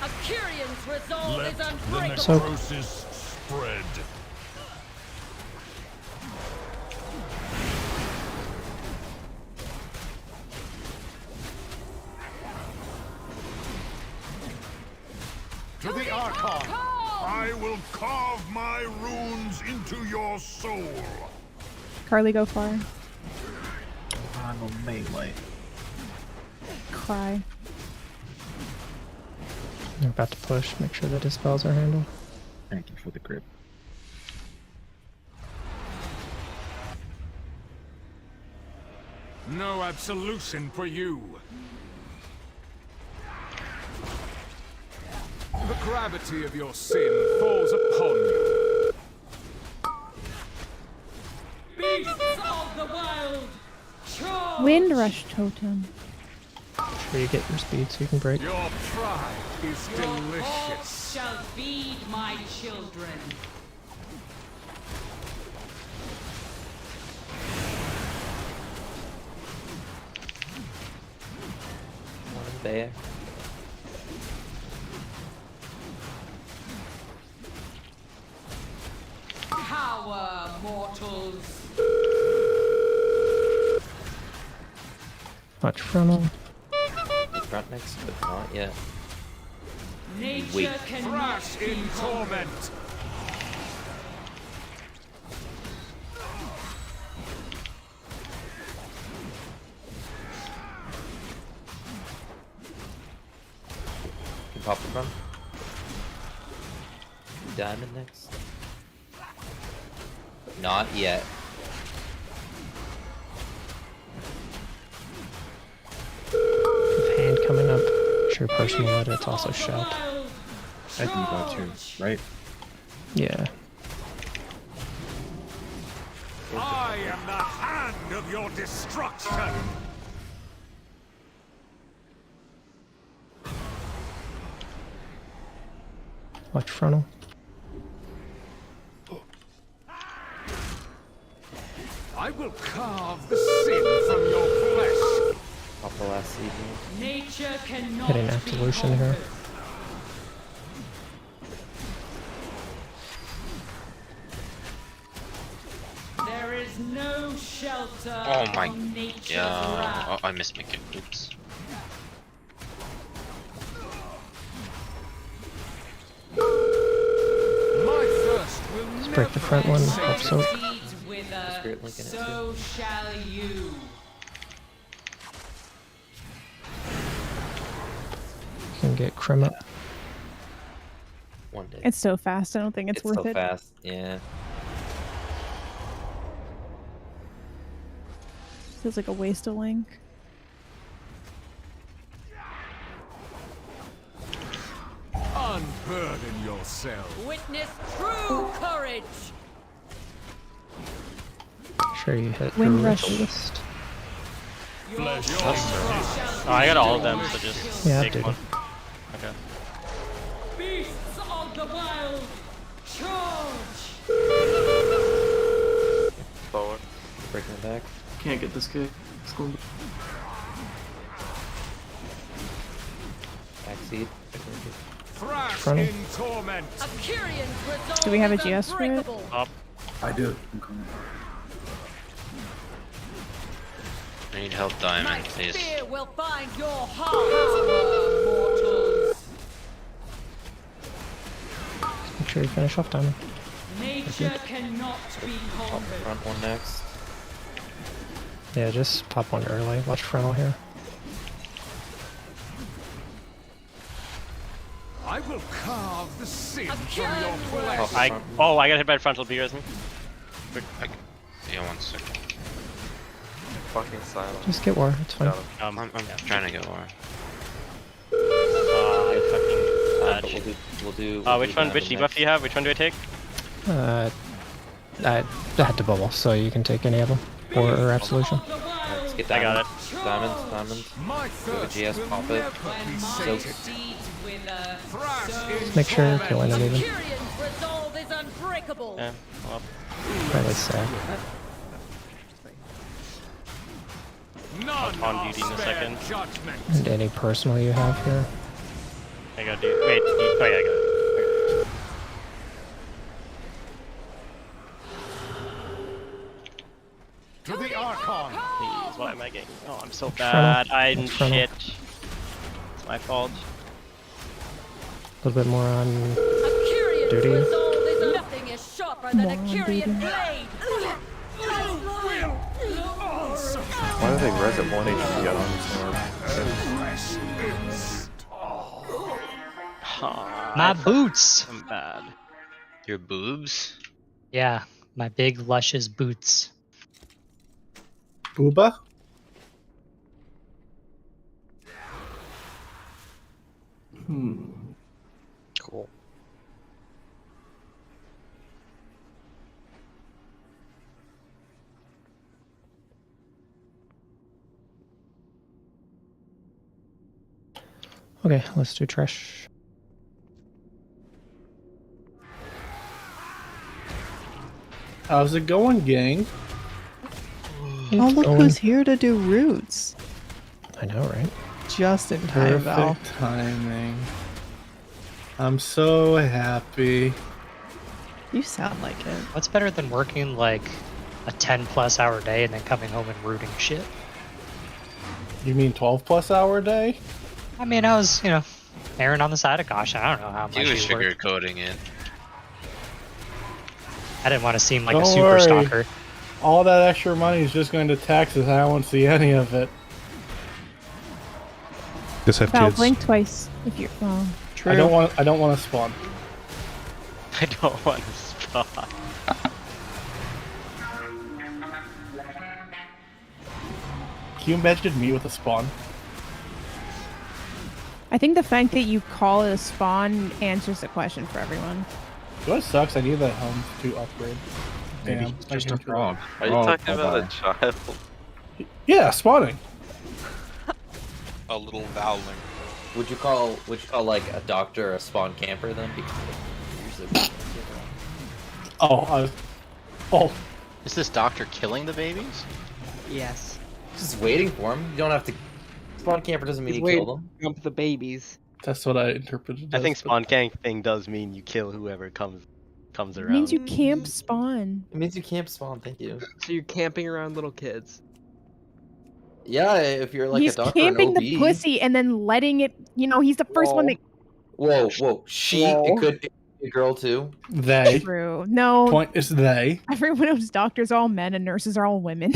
A Kyrian's resolve Let is the unbreakable. necrosis spread. To the Archon. I will carve my runes into your soul. Carly, go far. I'm a melee. Cry. They're about to push. Make sure the dispels are handled. Thank you for the grip. No absolution for you. The gravity of your sin falls upon you. Beasts of the wild. Charge. Wind rush totem. Sure you get your speed so you can break. Your pride is Your delicious. corpse shall feed my children. One there. Power, mortals. Watch frontal. Front next, but not yet. Nature Wait. cannot Thrash be in conquered. torment. Can pop the front. Diamond next. Not yet. With hand coming up. Sure personal that it's also shout. I can go too, right? Yeah. I am the hand of your destruction. Watch frontal. I will carve the sin from your flesh. Pop the last seed. Nature cannot Hitting be absolution here. conquered. There is no shelter Oh my. from nature's Yeah. wrath. Oh, I missed my kick. Oops. My thirst will Let's never break the front one. be Hope sated. so. Seeds wither, Spirit Link in it so shall you. Can get Crim up. One day. It's so fast. I don't think it's worth so it. fast. Yeah. Feels like a waste of link. Unburden yourself. Witness true courage. Sure you hit Wind your rush. list. Oh, I got all of them, so just Yeah, take dude. one. Okay. Beasts of the wild, charge! Forward. Breaking it back. Can't get this guy. It's going Backseat. Thrash Front. in torment. Do we have a GS for it? Up. I do. I need help, Diamond, please. Spear will find your heart, mortals. Make sure you finish off Diamond. Nature cannot be conquered. Front one next. Yeah, just pop one early. Watch frontal here. I will carve the sin from your flesh. I got hit by the frontal. Do you guys me? Yeah, 1 second. Fucking silent. Just get war. It's fine. I'm trying to get war. I fucking dodge. We'll do. Which one? Which debuff do you have? Which one do I take? I had to bubble, so you can take any of them. Or Absolution. Let's get I got diamond. Diamond. Do a GS, pop it. Soak. Just make sure you're killing it even. Resolve is unbreakable. Yeah. Well, Probably sad. I'll on duty in a second. And any personal you have here. I gotta do. Wait. Oh yeah, I got it. To the Archon. Please, why am I getting? Oh, I'm so bad. I'm shit. It's my fault. A little bit more on duty. Nothing is sharper than a Kyrian blade. Why do they res at 1 HP? I don't understand. My boots. I'm bad. Your boobs? Yeah, my big luscious boots. Booba? Cool. Okay, let's do trash. How's it going, gang? Oh, look who's here to do roots. I know, right? Just in time, Val. Perfect timing. I'm so happy. You sound like it. What's better than working like a 10+ hour day and then coming home and rooting shit? You mean 12+ hour day? I mean, I was, erring on the side of caution. I don't know how much He was you work. sugarcoating it. I didn't want to seem like Don't a super worry. stalker. All that extra money is just going to taxes. I won't see any of it. Just have Val, blink twice if you're. True. I don't want to spawn. I don't want to spot. Can you imagine me with a spawn? I think the fact that you call it a spawn answers the question for everyone. You know what sucks? I need that helm to upgrade. Maybe Damn, he's just I a can- frog. Are you talking about a child? Yeah, spawning. A little Vowling. Would you call like a doctor a spawn camper then? Because usually. Oh. Is this doctor killing the babies? Yes. Just waiting for him. You don't have to. Spawn camper doesn't mean He's you waiting kill them. to jump the babies. That's what I interpreted. I think as, spawn thing does mean you kill whoever comes It around. means you camp spawn. It means you can't spawn. Thank you. So you're camping around little kids. Yeah, if you're like He's a doctor. camping an the OB. pussy and then letting it. He's the first one that. Whoa. She. It could be a girl too. They. True. No. Point is they. Everyone knows doctors are all men and nurses are all women.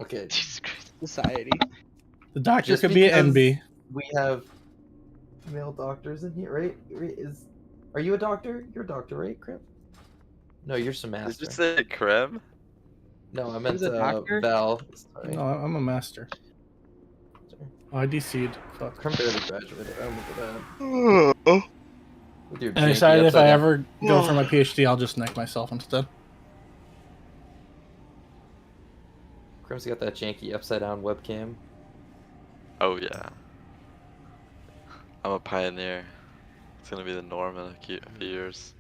Okay. Jesus Christ. Society. The doctor Just could be an because NB. We have male doctors in here, right? Are you a doctor? You're a doctor, right, Crib? No, you're some Did master. you say Kreb? No, I meant Who's a doctor? Val. Sorry. No, I'm a master. I DC'd. Fuck. Crib barely graduated. I remember that. With your And I janky decided if I upside down- ever go for my PhD, I'll just neck myself instead. Grim's got that janky upside down webcam. Oh yeah. I'm a pioneer. It's gonna be the norm in a few years.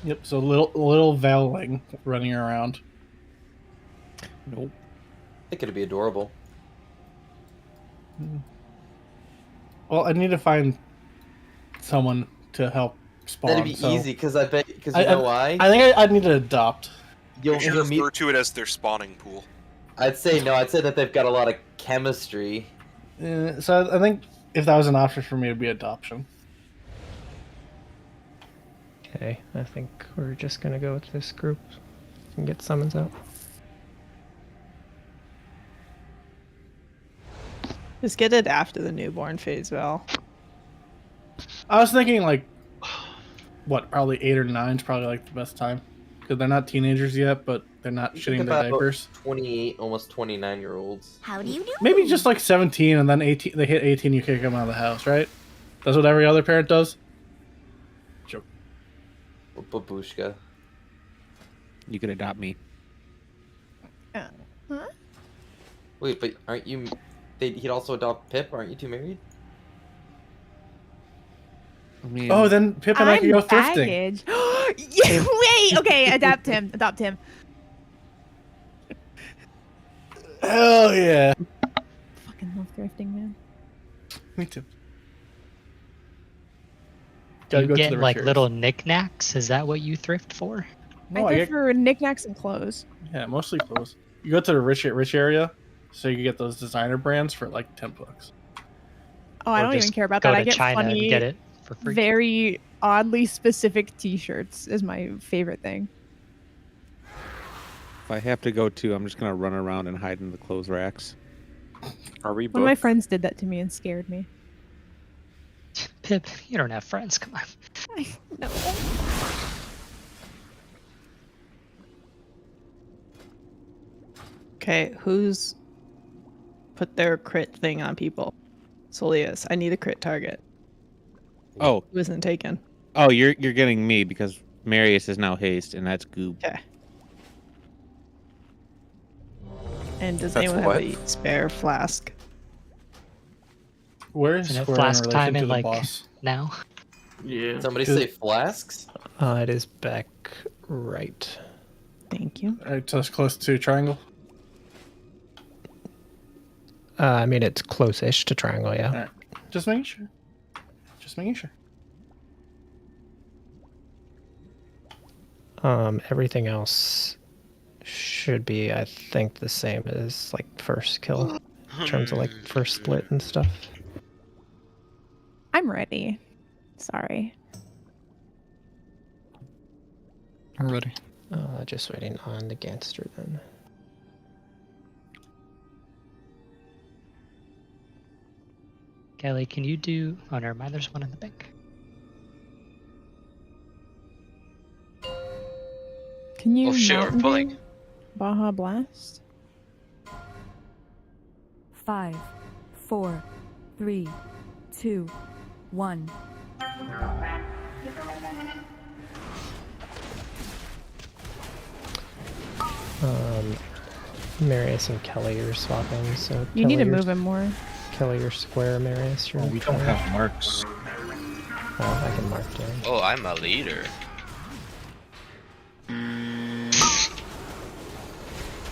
Yep. So little Velling running around. Nope. I think it'd be adorable. Well, I need to find someone to help spawn. That'd be so easy, because I bet, because you know why? I think I'd need to adopt. You should refer to it as their spawning pool. I'd say that they've got a lot of chemistry. So I think if that was an option for me, it'd be adoption. Okay, I think we're just gonna go with this group and get summons out. Just get it after the newborn phase, Val. I was thinking like, what, probably 8 or 9 is probably like the best time, because they're not teenagers yet, but they're not shitting their diapers. 28, almost 29-year-olds. How do you do? Maybe just like 17, and then 18. They hit 18, you kick them out of the house, right? That's what every other parent does. Joke. Babushka. You can adopt me. Huh? Wait, but aren't you? He'd also adopt Pip. Aren't you two married? I mean, Oh, then Pip and I can go thrifting. Yeah, wait. Okay, adopt him. Adopt him. Hell yeah. Fucking love thrifting, man. Me too. Do you Gotta go to get the like rich little knickknacks? Is that what you thrift for? No, I thrift for knickknacks and clothes. Yeah, mostly clothes. You go to the rich area, so you get those designer brands for like $10. Oh, I Or don't even just care about go that. to I get China and funny, get it for free. very oddly specific T-shirts is my favorite thing. if I have to go too, I'm just gonna run around and hide in the clothes racks. Are we One of my friends did that to me and scared me. Pip, you don't have friends. Come on. I know. Okay, who's put their crit thing on people? Solius, I need a crit target. Oh, Who isn't taken? oh, you're getting me because Marius is now haste, and that's Goob. Okay. And does That's anyone what? have a spare flask? Where is Isn't it Square flask in time relation in to the like boss? now? Yeah. Somebody say flasks? It is back right. Thank you. Alright, so it's close to triangle. I mean, it's close-ish to triangle, yeah. Alright. Just making sure. Just making sure. Everything else should be, I think, the same as like first kill in terms of like first split and stuff. I'm ready. Sorry. I'm ready. Just waiting on the gangster then. Kelly, can you do... Oh, never mind. There's one in the bank. Can you Oh shit, we're mountain pulling. beam Baja Blast? 5, 4, 3, 2, 1. Marius and Kelly are swapping, so You need to Kelly, move him more. Kelly, you're square, Marius, you're Oh, we don't have marks. Oh, I can mark down. Oh, I'm a leader.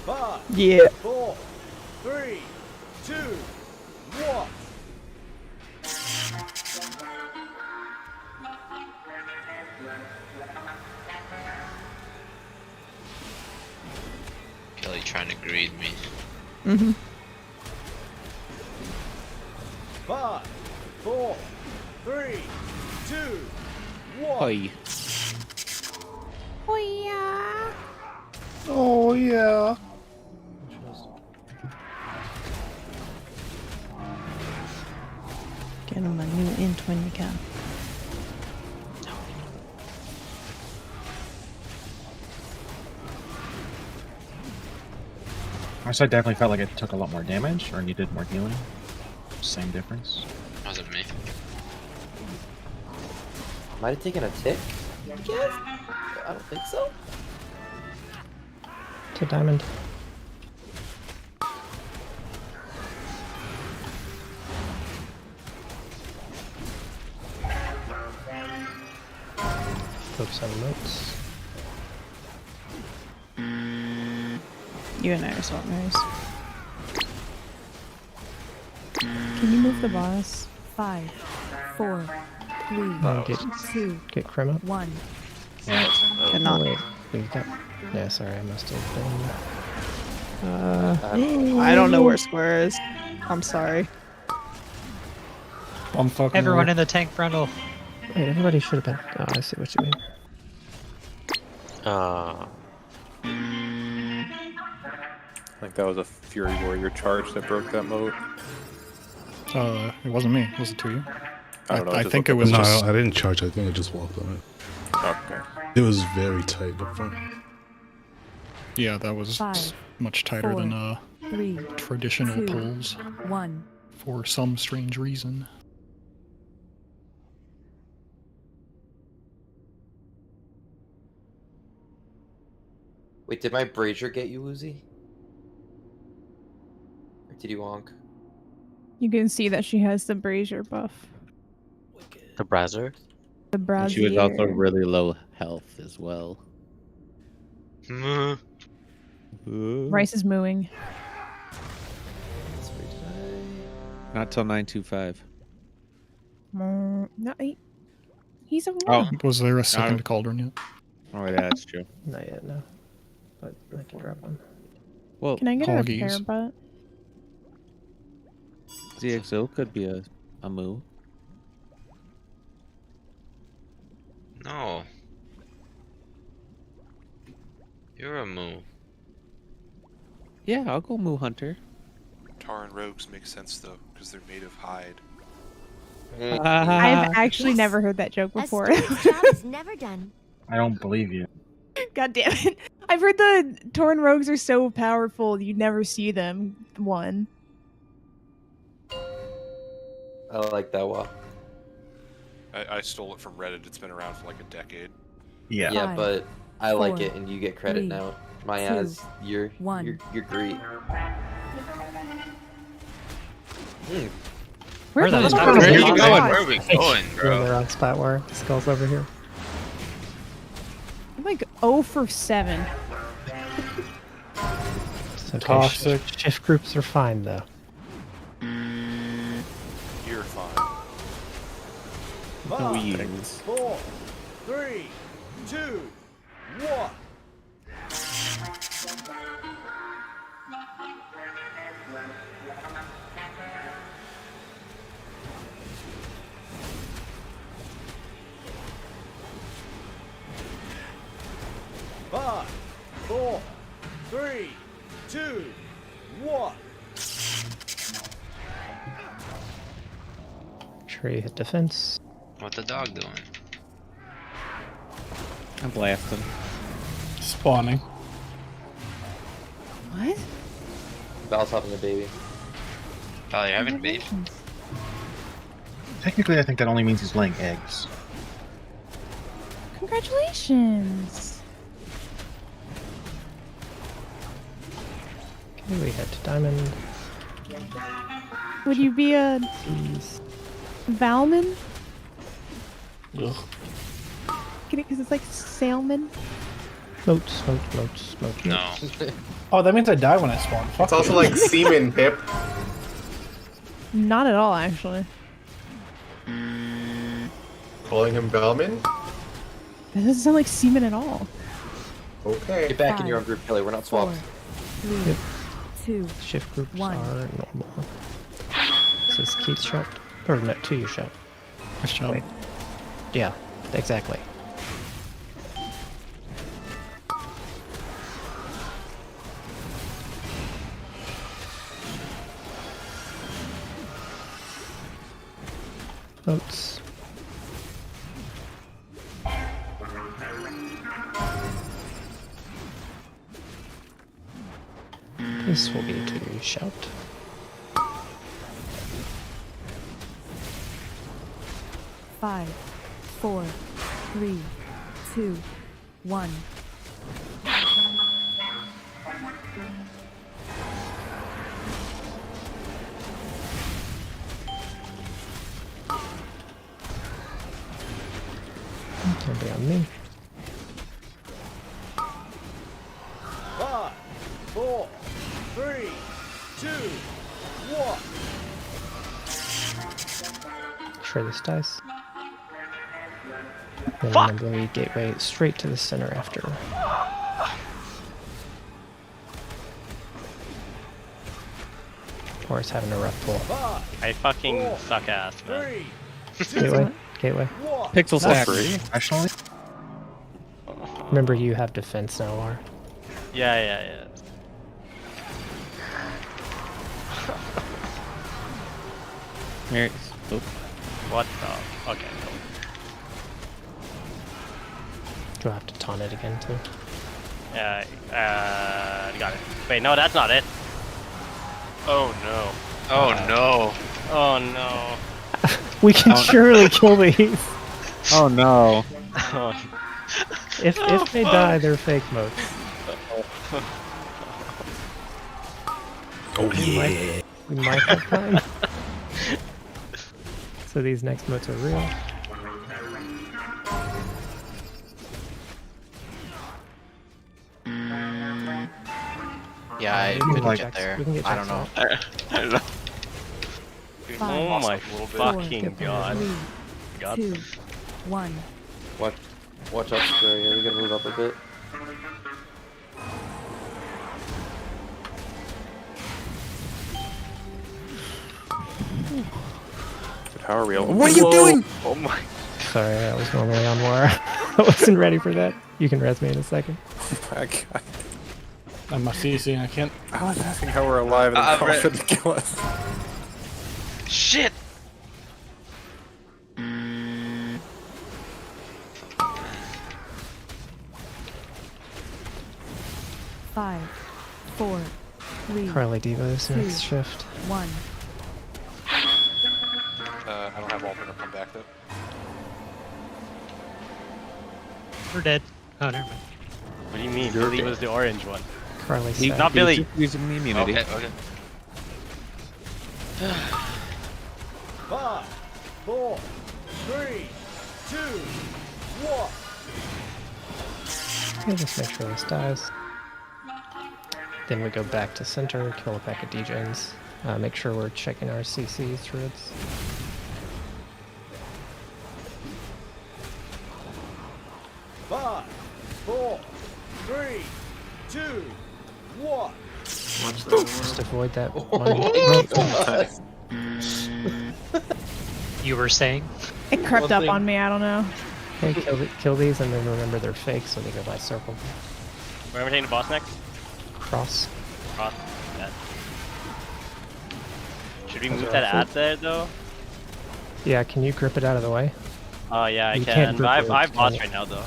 5, Yeah. 4, 3, 2, 1. Kelly trying to greed me. Mm-hmm. 5, 4, 3, 2, 1. Oi. Oh yeah. Oh yeah. Get him a new int when you can. I definitely felt like it took a lot more damage or needed more healing. Same difference. Wasn't me. Might have taken a tick. I guess. I don't think so. To diamond. Focus on notes. You and I are swap mirrors. Can you move the boss? 5, 4, 3, Get Crim up. 1. Cannot. Wait, we got. Yeah, sorry, I must have I don't know where square is. I'm sorry. I'm fucking. Everyone in the tank frontal. Wait, everybody should have been. Oh, I see what you mean. I think that was a Fury Warrior charge that broke that moat. It wasn't me. Was it to you? I don't know. I think it was No, just. I didn't charge. I think I just walked on it. Okay. It was very tight up front. Yeah, that was 5, much tighter 4, than 3, traditional 2, pulls 1. for some strange reason. Wait, did my brazier get you, Uzi? Or did you wonk? You can see that she has the brazier buff. The Brazier? The And brazier. she was also really low health as well. Rice is mooing. Not till 925. No, he's a Oh, one. was there a second cauldron yet? Oh yeah, that's true. Not yet, no. But I can grab one. Well, Can I get a Hoggies. repair butt? ZXO could be a move. No. You're a moo. Yeah, I'll go Moo Hunter. Tauren rogues make sense though, because they're made of hide. I've actually never heard that joke before. job is never done. I don't believe you. God damn it. I've heard the Tauren rogues are so powerful you never see them. One. I like that one. I stole it from Reddit. It's been around for like a decade. Yeah. Yeah, 5, but I like 4, it, and you get credit 3, now. My 2, ass, you're 1. you're great. Where the the fuck fuck is are he we going? going? Where are we going, You're in the bro? wrong spot where the skull's over here. I'm like 0 for 7. It's okay. Toxic. Shift groups are fine though. You're fine. 5, 4, 3, 2, 1. Five, 4, 3, 2, 1. Tree hit defense. What the dog doing? I'm blasting. Spawning. What? Val's having a baby. Oh, you're having a baby? Technically, I think that only means he's laying eggs. Congratulations. Okay, we head to diamond. Would you be a Valman? Ugh. Get it? Because it's like salmon. Moats. No. Oh, that means I die when I spawn. Fuck It's also you. like semen, Pip. Not at all, actually. Calling him Bellman? That doesn't sound like semen at all. Okay. Get back in 5, your own group, Kelly. We're not swapped. 4, 3, Yep. 2, Shift groups 1. are normal. This is Keith's shot. Or no, to your shot. Nice job. Wait. Yeah, exactly. Votes. This will be to shout. Five, four, three, two, one. It'll be on me. 5, 4, 3, 2, 1. Try this dice. Then I'm going to gateway straight to the center after. Or it's having a rough pull. I fucking suck ass, man. Gateway, gateway. Pixel stack. Actually, Remember, you have defense now, Lar. Yeah. Mary. Oop. What the? Okay, cool. Do I have to taunt it again, too? Got it. Wait, no, that's not it. Oh no. Oh no. Oh no. We can surely kill these. Oh no. If they die, they're fake modes. Oh yeah. We might have time. So these next modes are real. Yeah, I We can couldn't get get there. we can get I don't know. I don't know. Oh my fucking Skip god. Three, God. 2, 1. Watch out, Spray. Yeah, we gotta move up a bit. How are we all? What are you doing? Oh my. Sorry, I was normally on war. I wasn't ready for that. You can res me in a second. My God. I'm a CC. I can't. I was asking how we're alive and how should kill us. Shit. Five, four, three, Carly Diva's two, next shift. 1. I don't have Alpine to come back though. We're dead. Oh, never mind. What do you mean? Billy was the orange one. Carly He- said. Not Billy. he's using the immunity. Okay. 5, 4, 3, 2, 1. Okay, just make sure this dies. Then we go back to center, kill a pack of DJs. Make sure we're checking our CC threads. Five, 4, 3, 2, 1. Watch that. Just avoid that Oh, one. You were saying? It crept up on me. I don't know. Okay, kill these and then remember they're fake, so they go by circle. Where am I taking the boss next? Cross. Cross. That. Should we Those move are that all ad there though? Yeah, can you grip it out of the way? Oh yeah, I You can. can't But grip I it, have boss can you? right now though.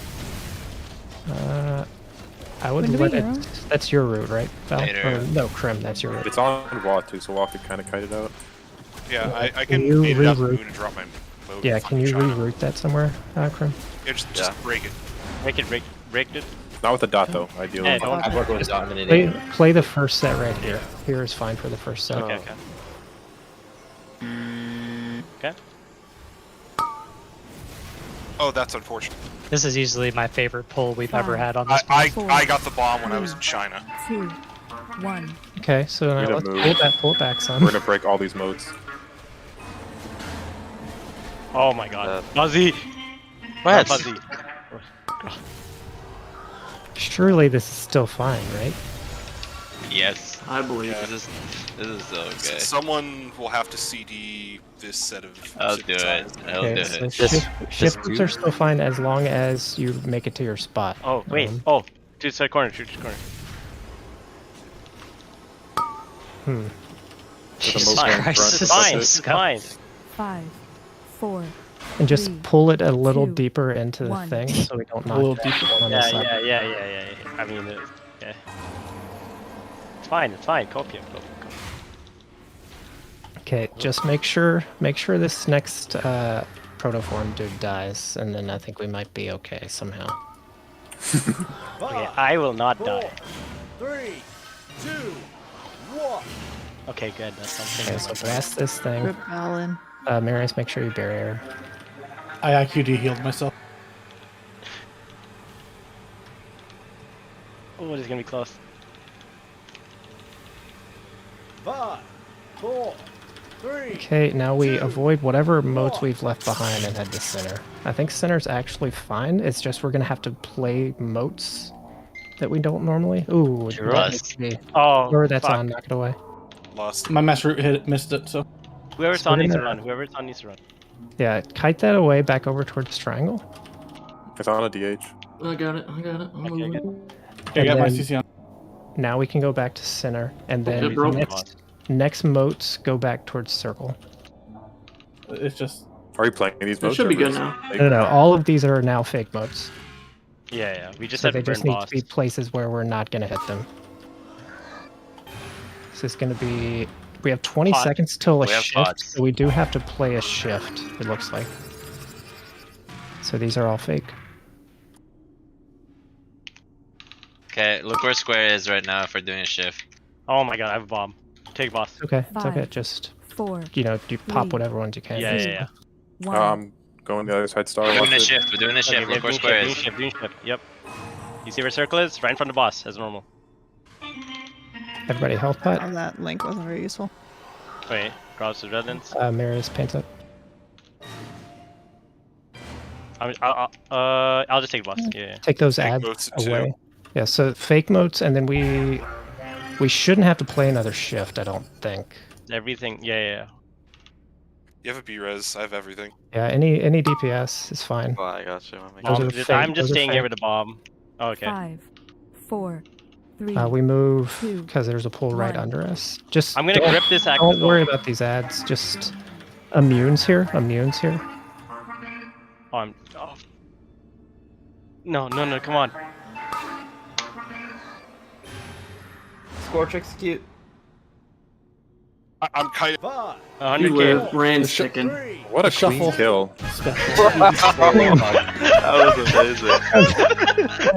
I would When do let we it. go? That's your route, right, Val? Later. Or, no, Krim, that's your route. It's on Raw too, so we'll have to kind of kite it out. Yeah, I Can can you bait it out the reroute? moon and drop my boat. Yeah, in can you fucking China. reroute that somewhere, Krim? Yeah, just break it. Break it. Not with the dot though, ideally. Yeah, don't. I'm working with Dominant. Play the first set right here. Here is fine for the first set. Okay. Okay. Oh, that's unfortunate. This is easily my favorite pull we've ever had on I, this. I got the bomb when I was in China. 2, 1. Okay, so now Need to let's move. pull it back some. We're gonna break all these modes. Oh my god. Fuzzy. What? Fuzzy. Surely this is still fine, right? Yes. I believe This is okay. Someone will have to CD this set of. I'll do it. I'll do Okay, so it. shifts are still fine as long as you make it to your spot. Oh wait. Oh, to the corner. Shoot to the corner. Jesus most Christ, this Fine. is Fine. 5, 4, And just 3, pull it a little 2, deeper into the 1. thing so we don't knock little that deeper. one on the side. Yeah. I mean, okay. It's fine. It's fine. Copium. Okay, just make sure this next protoform dude dies, and then I think we might be okay somehow. Okay, I will not die. 3, 2, 1. Okay, good. That's something. Okay, so blast this thing. Rip Alan. Marius, make sure you barrier. I IQD healed myself. Oh, it's gonna be close. 5, 4, 3. Okay, now we avoid whatever moats we've left behind and head to center. I think center's actually fine. It's just we're gonna have to play moats that we don't normally. Ooh, Trust. Oh, or that's fuck. on. Knock it away. Lost. My mass root missed it, so. Whoever's So we're on needs to gonna- run. Whoever's on needs to run. Yeah, kite that away back over towards triangle. It's on a DH. I got it. I'm moving. Yeah, I got my then- CC on. Now we can go back to center, and then Okay, bro. next moats go back towards circle. It's just. Are you playing these It modes? should be or good is- now. No, all of these are now fake moats. Yeah. We just So had they to burn just need boss. to be places where we're not gonna hit them. This is gonna be. We have 20 Pot. seconds till a We have shift, pots. so we do have to play a shift. It looks like. So these are all fake. Okay, look where square is right now if we're doing a shift. Oh my god, I have a bomb. Take boss. Okay, it's okay. 5, Just 4, you pop 3, whatever ones you can. Yeah. 1. I'm going the other side star. We're doing watch a it. shift. We're doing a shift. Okay, Look where square is. doing shift. Yep. You see where circle is? Right in front of the boss, as normal. Everybody health pot. Oh, that link wasn't very useful. Wait, cross the redlands. Marius paints up. I'll just take boss. Yeah. Take those Fake ads moats too. away. Yeah, so fake moats, and then we shouldn't have to play another shift. I don't think. Everything. Yeah. You have a B-res. I have everything. Yeah, any DPS is fine. Oh, I got you. Those are fake- I'm just those are staying here fake. with the bomb. Oh, okay. 5, 4, 3. We move 2, because there's a pool right 1. under us. Just I'm gonna don't- grip this act. Don't worry about these ads. Just immunes here. Immunes here. Oh. No, come on. Scorch execute. I'm kind of. 5, 100k. live. Rand's chicken. 3. What a Shuffle. clean kill. That was amazing. I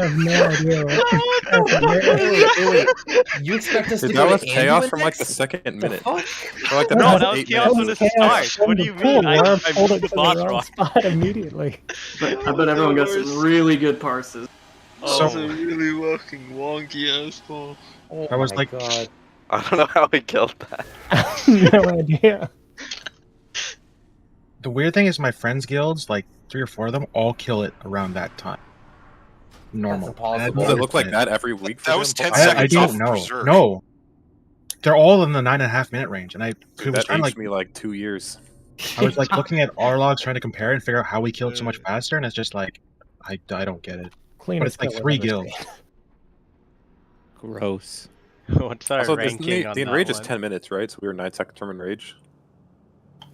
have no idea. Wait. You expect us to Dude, go that was to chaos Anduin from like the next? second minute. fuck? For like the No, past that was 8 chaos minutes. from the start. What do you mean? I pulled it moved the to the boss wrong wrong. spot immediately. But I bet everyone got some really good parses. Oh, so really fucking wonky ass ball. Oh I was my like- God. I don't know how we killed that. No idea. The weird thing is my friends' guilds, like 3 or 4 of them, all kill it around that time. Normal. impossible. Does it look like that every week? For That was them? 10 seconds. I off don't know. Berserk. No. They're all in the 9.5 minute range, and I Dude, was that trying aged to, me like 2 years. I was like looking at our logs trying to compare and figure out how we killed so much faster, and it's just like I don't get it. Cleanest But it's like kill 3 I've ever guilds. seen. Gross. What's our Also, this, ranking on the that enrage is one? 10 minutes, right? So we were 9-second term enrage.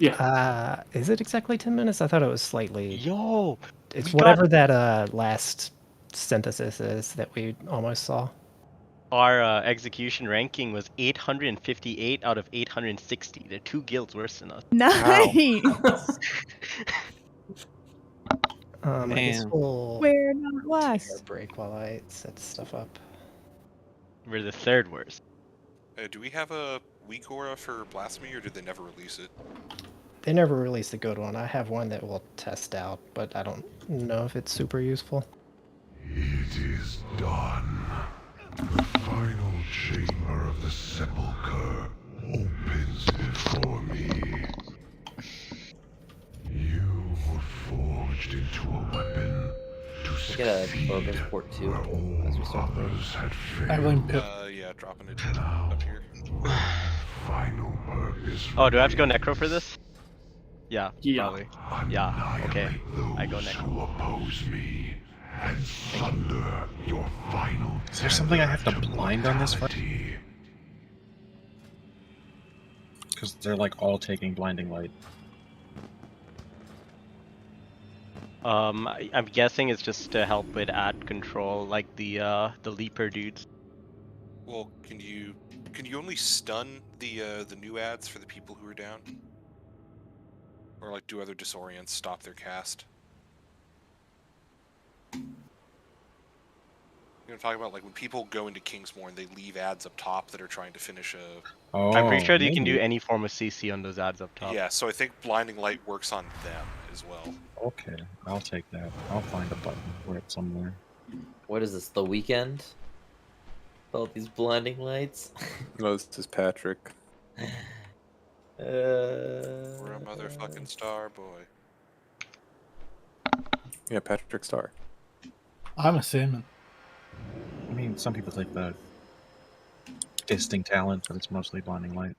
Is it exactly 10 minutes? I thought it was slightly. Yo, It's we got- whatever that last synthesis is that we almost saw. Our execution ranking was 858 out of 860. They're 2 guilds worse than us. Nice. I guess Damn. we'll We're not take a less. break while I set stuff up. We're the 3rd worst. Do we have a weak aura for blasphemy, or did they never release it? They never released a good one. I have one that we'll test out, but I don't know if it's super useful. It is done. The final chamber of the Sepulcher opens before me. You were forged into a weapon to Get a succeed bogus port too where all as we start playing. others had I blame failed. Pip. Yeah, dropping it up here. Final purpose. Oh, do I have to go necro for this? Yeah, Yeah. probably. Yeah, okay. I go Those necro. who oppose me and sunder your final. Is there something I have to blind on this fight? mortality. Because they're like all taking blinding light. I'm guessing it's just to help with ad control, like the leaper dudes. Well, can you only stun the new ads for the people who are down? Or like do other disorients stop their cast? You know what I'm talking about? Like when people go into Kingsmorn, they leave ads up top that are trying to finish a... I'm pretty sure that you maybe. can do any form of CC on those ads up top. Yeah, so I think Blinding Light works on them as well. Okay, I'll take that. I'll find a button for it somewhere. What is this? The weekend? All these blinding lights. No, this is Patrick. We're a motherfucking star boy. Yeah, Patrick Star. I'm a salmon. I mean, some people take the distinct talent, but it's mostly blinding light.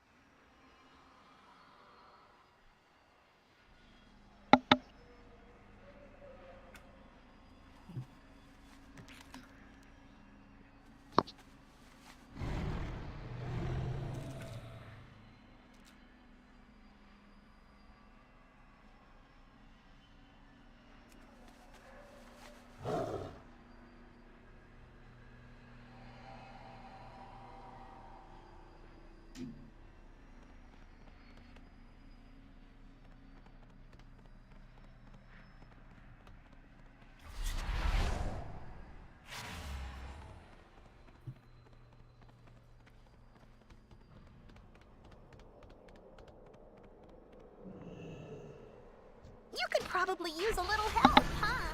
You could probably use a little help, huh?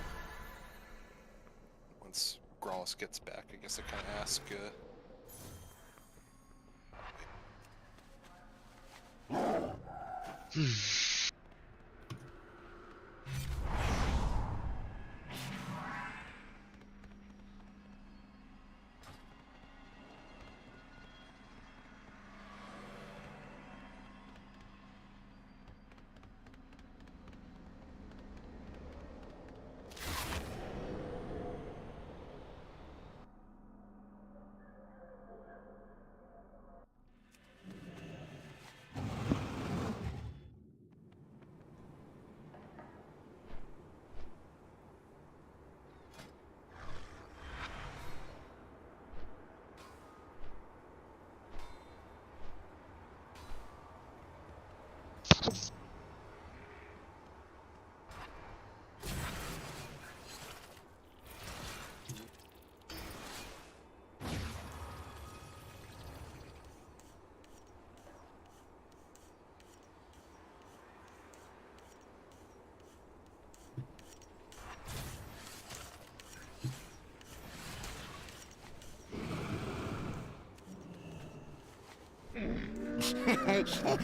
Once Grawlus gets back, I guess I kind of ask...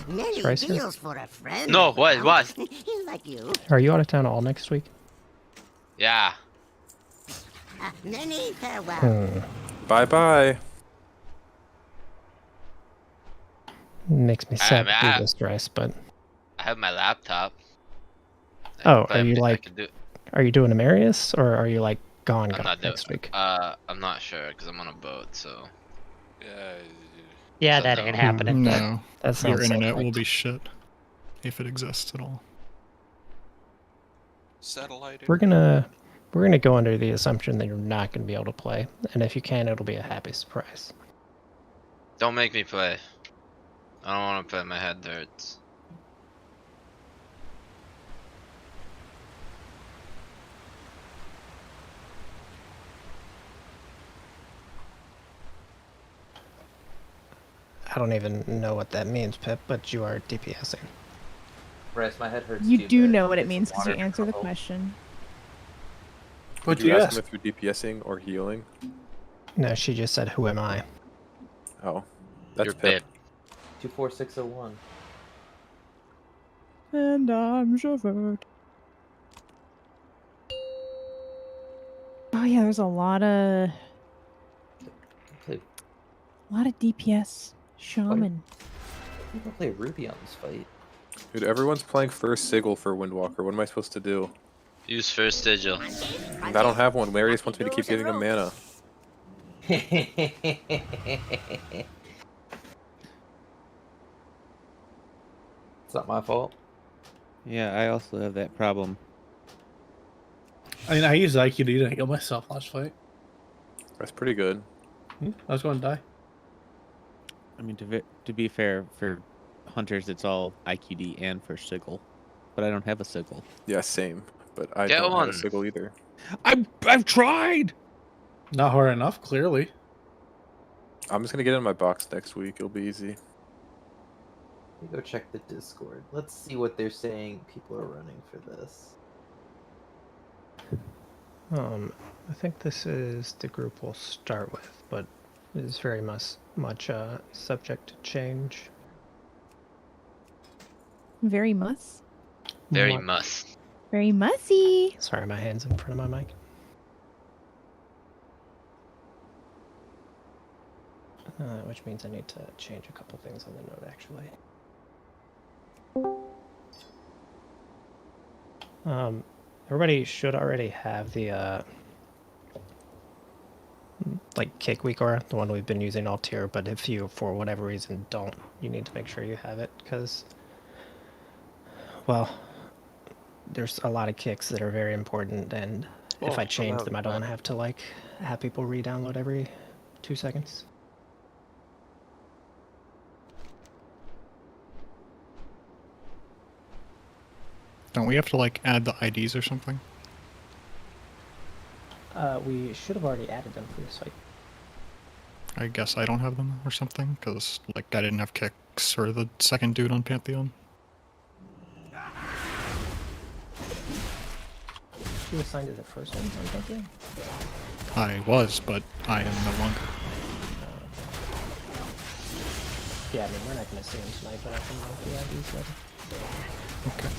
Many Trace here? deals for a friend. No, what? Like you. Are you out of town all next week? Yeah. Many farewell. Bye-bye. Makes me sad I to mean, do this, Dress, but... I have my laptop. Oh, But are you I like... could do... Are you doing Amarius, or are you like gone I'm not doing... next week? I'm not sure, because I'm on a boat, so... Yeah, that ain't happening. No, That your sounds internet will suspect. be shit if it exists at all. Satellite. We're gonna go under the assumption that you're not gonna be able to play, and if you can, it'll be a happy surprise. Don't make me play. I don't want to play, my head hurts. I don't even know what that means, Pip, but you are DPSing. Bryce, my head hurts. You too do bad. know what it Get means some because you water. answer the question. Did you ask him if you're DPSing or healing? No, she just said, "Who am I?" Oh, that's You're Pip. 24601. And I'm Javert. Oh yeah, there's a lot of DPS shaman. People play Ruby on this fight. Dude, everyone's playing first sigil for Windwalker. What am I supposed to do? Use first sigil. I don't have one. Marius wants me to keep giving him mana. It's not my fault. Yeah, I also have that problem. I mean, I used IQD to heal myself last fight. That's pretty good. I was going to die. I mean, to be fair, for hunters, it's all IQD and for sigil, but I don't have a sigil. Yeah, same. But I Get don't have one. a sigil either. I've tried. Not hard enough, clearly. I'm just gonna get it in my box next week. It'll be easy. Let me go check the Discord. Let's see what they're saying people are running for this. I think this is the group we'll start with, but it is very much subject to change. Very muss. Very Mu- must. Very mussy. Sorry, my hand's in front of my mic. Which means I need to change a couple things on the note, actually. Everybody should already have the like Cake Weekor, the one we've been using all tier, but if you, for whatever reason, don't, you need to make sure you have it, because, well, there's a lot of kicks that are very important, and if I change them, I don't want to have to, like, have people re-download every 2 seconds. Don't we have to like add the IDs or something? We should have already added them for this fight. I guess I don't have them or something, because like I didn't have kicks for the second dude on Pantheon. You assigned to the first one on Pantheon? I was, but I am no longer. Yeah, I mean, we're not going to see him tonight, but I can mark the IDs later. Okay.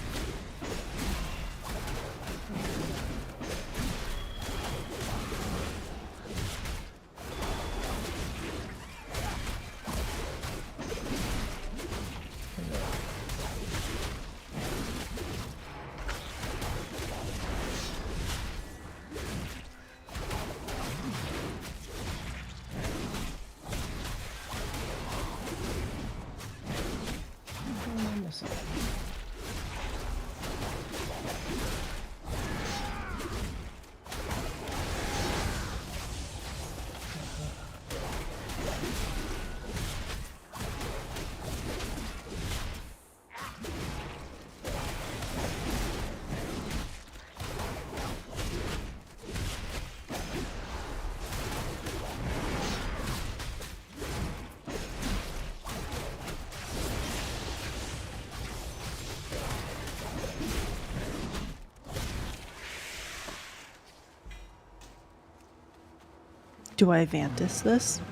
Do I Vantis this?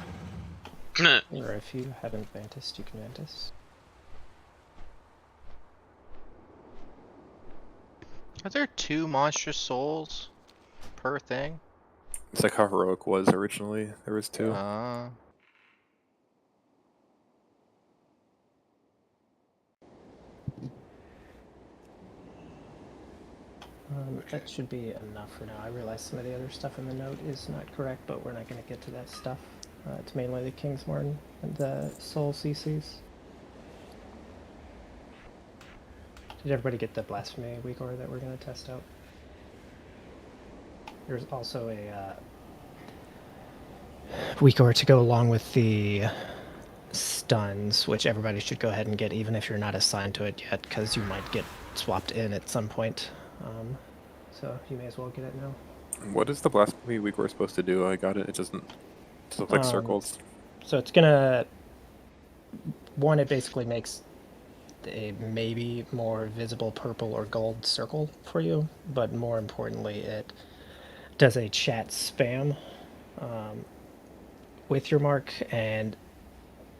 Or if you haven't Vantis, you can Vantis. Are there 2 monstrous souls per thing? It's like how heroic was originally. There was 2. That should be enough for now. I realize some of the other stuff in the note is not correct, but we're not going to get to that stuff. It's mainly the Kingsmorn and the Soul CCs. Did everybody get the Blasphemy Weekor that we're going to test out? There's also a Weekor to go along with the stuns, which everybody should go ahead and get, even if you're not assigned to it yet, because you might get swapped in at some point. So you may as well get it now. What is the Blasphemy Weekor supposed to do? I got it. It doesn't look like circles. So it's gonna... One, it basically makes a maybe more visible purple or gold circle for you, but more importantly, it does a chat spam with your mark, and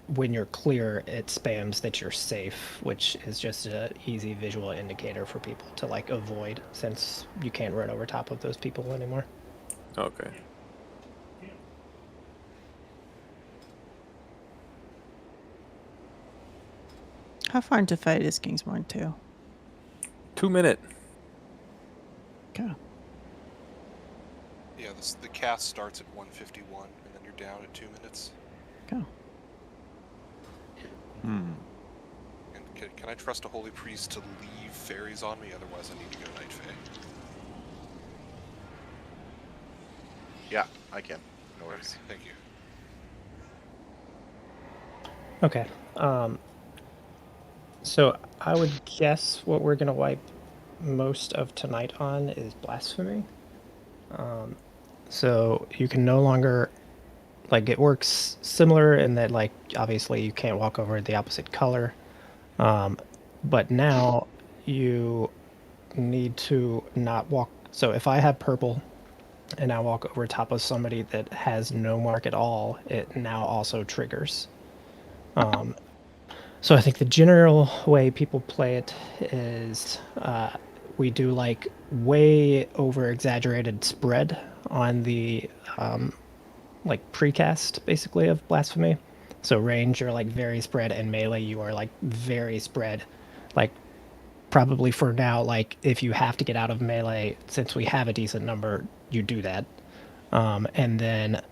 when you're clear, it spams that you're safe, which is just an easy visual indicator for people to like avoid, since you can't run over top of those people anymore. Okay. How far into fight is Kingsmorn 2? 2 minute. Okay. Yeah, the cast starts at 1:51, and then you're down at 2 minutes. Okay. And can I trust a holy priest to leave fairies on me? Otherwise, I need to go Night Fae. Yeah, I can. No worries. Thank you. Okay. So I would guess what we're gonna wipe most of tonight on is blasphemy. So you can no longer, like, it works similar in that, like, obviously you can't walk over the opposite color, but now you need to not walk. So if I have purple and I walk over top of somebody that has no mark at all, it now also triggers. So I think the general way people play it is we do like way over exaggerated spread on the like precast basically of blasphemy. So range you're like very spread, and melee you are like very spread. Like probably for now, like if you have to get out of melee, since we have a decent number, you do that. And then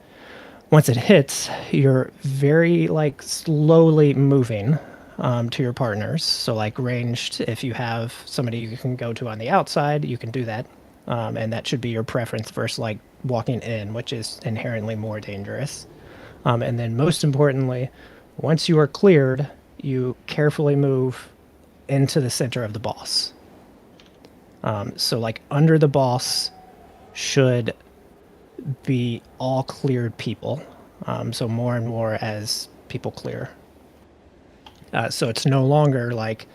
once it hits, you're very like slowly moving to your partners. So like ranged, if you have somebody you can go to on the outside, you can do that. And that should be your preference versus like walking in, which is inherently more dangerous. And then most importantly, once you are cleared, you carefully move into the center of the boss. So like under the boss should be all cleared people. So more and more as people clear. So it's no longer like,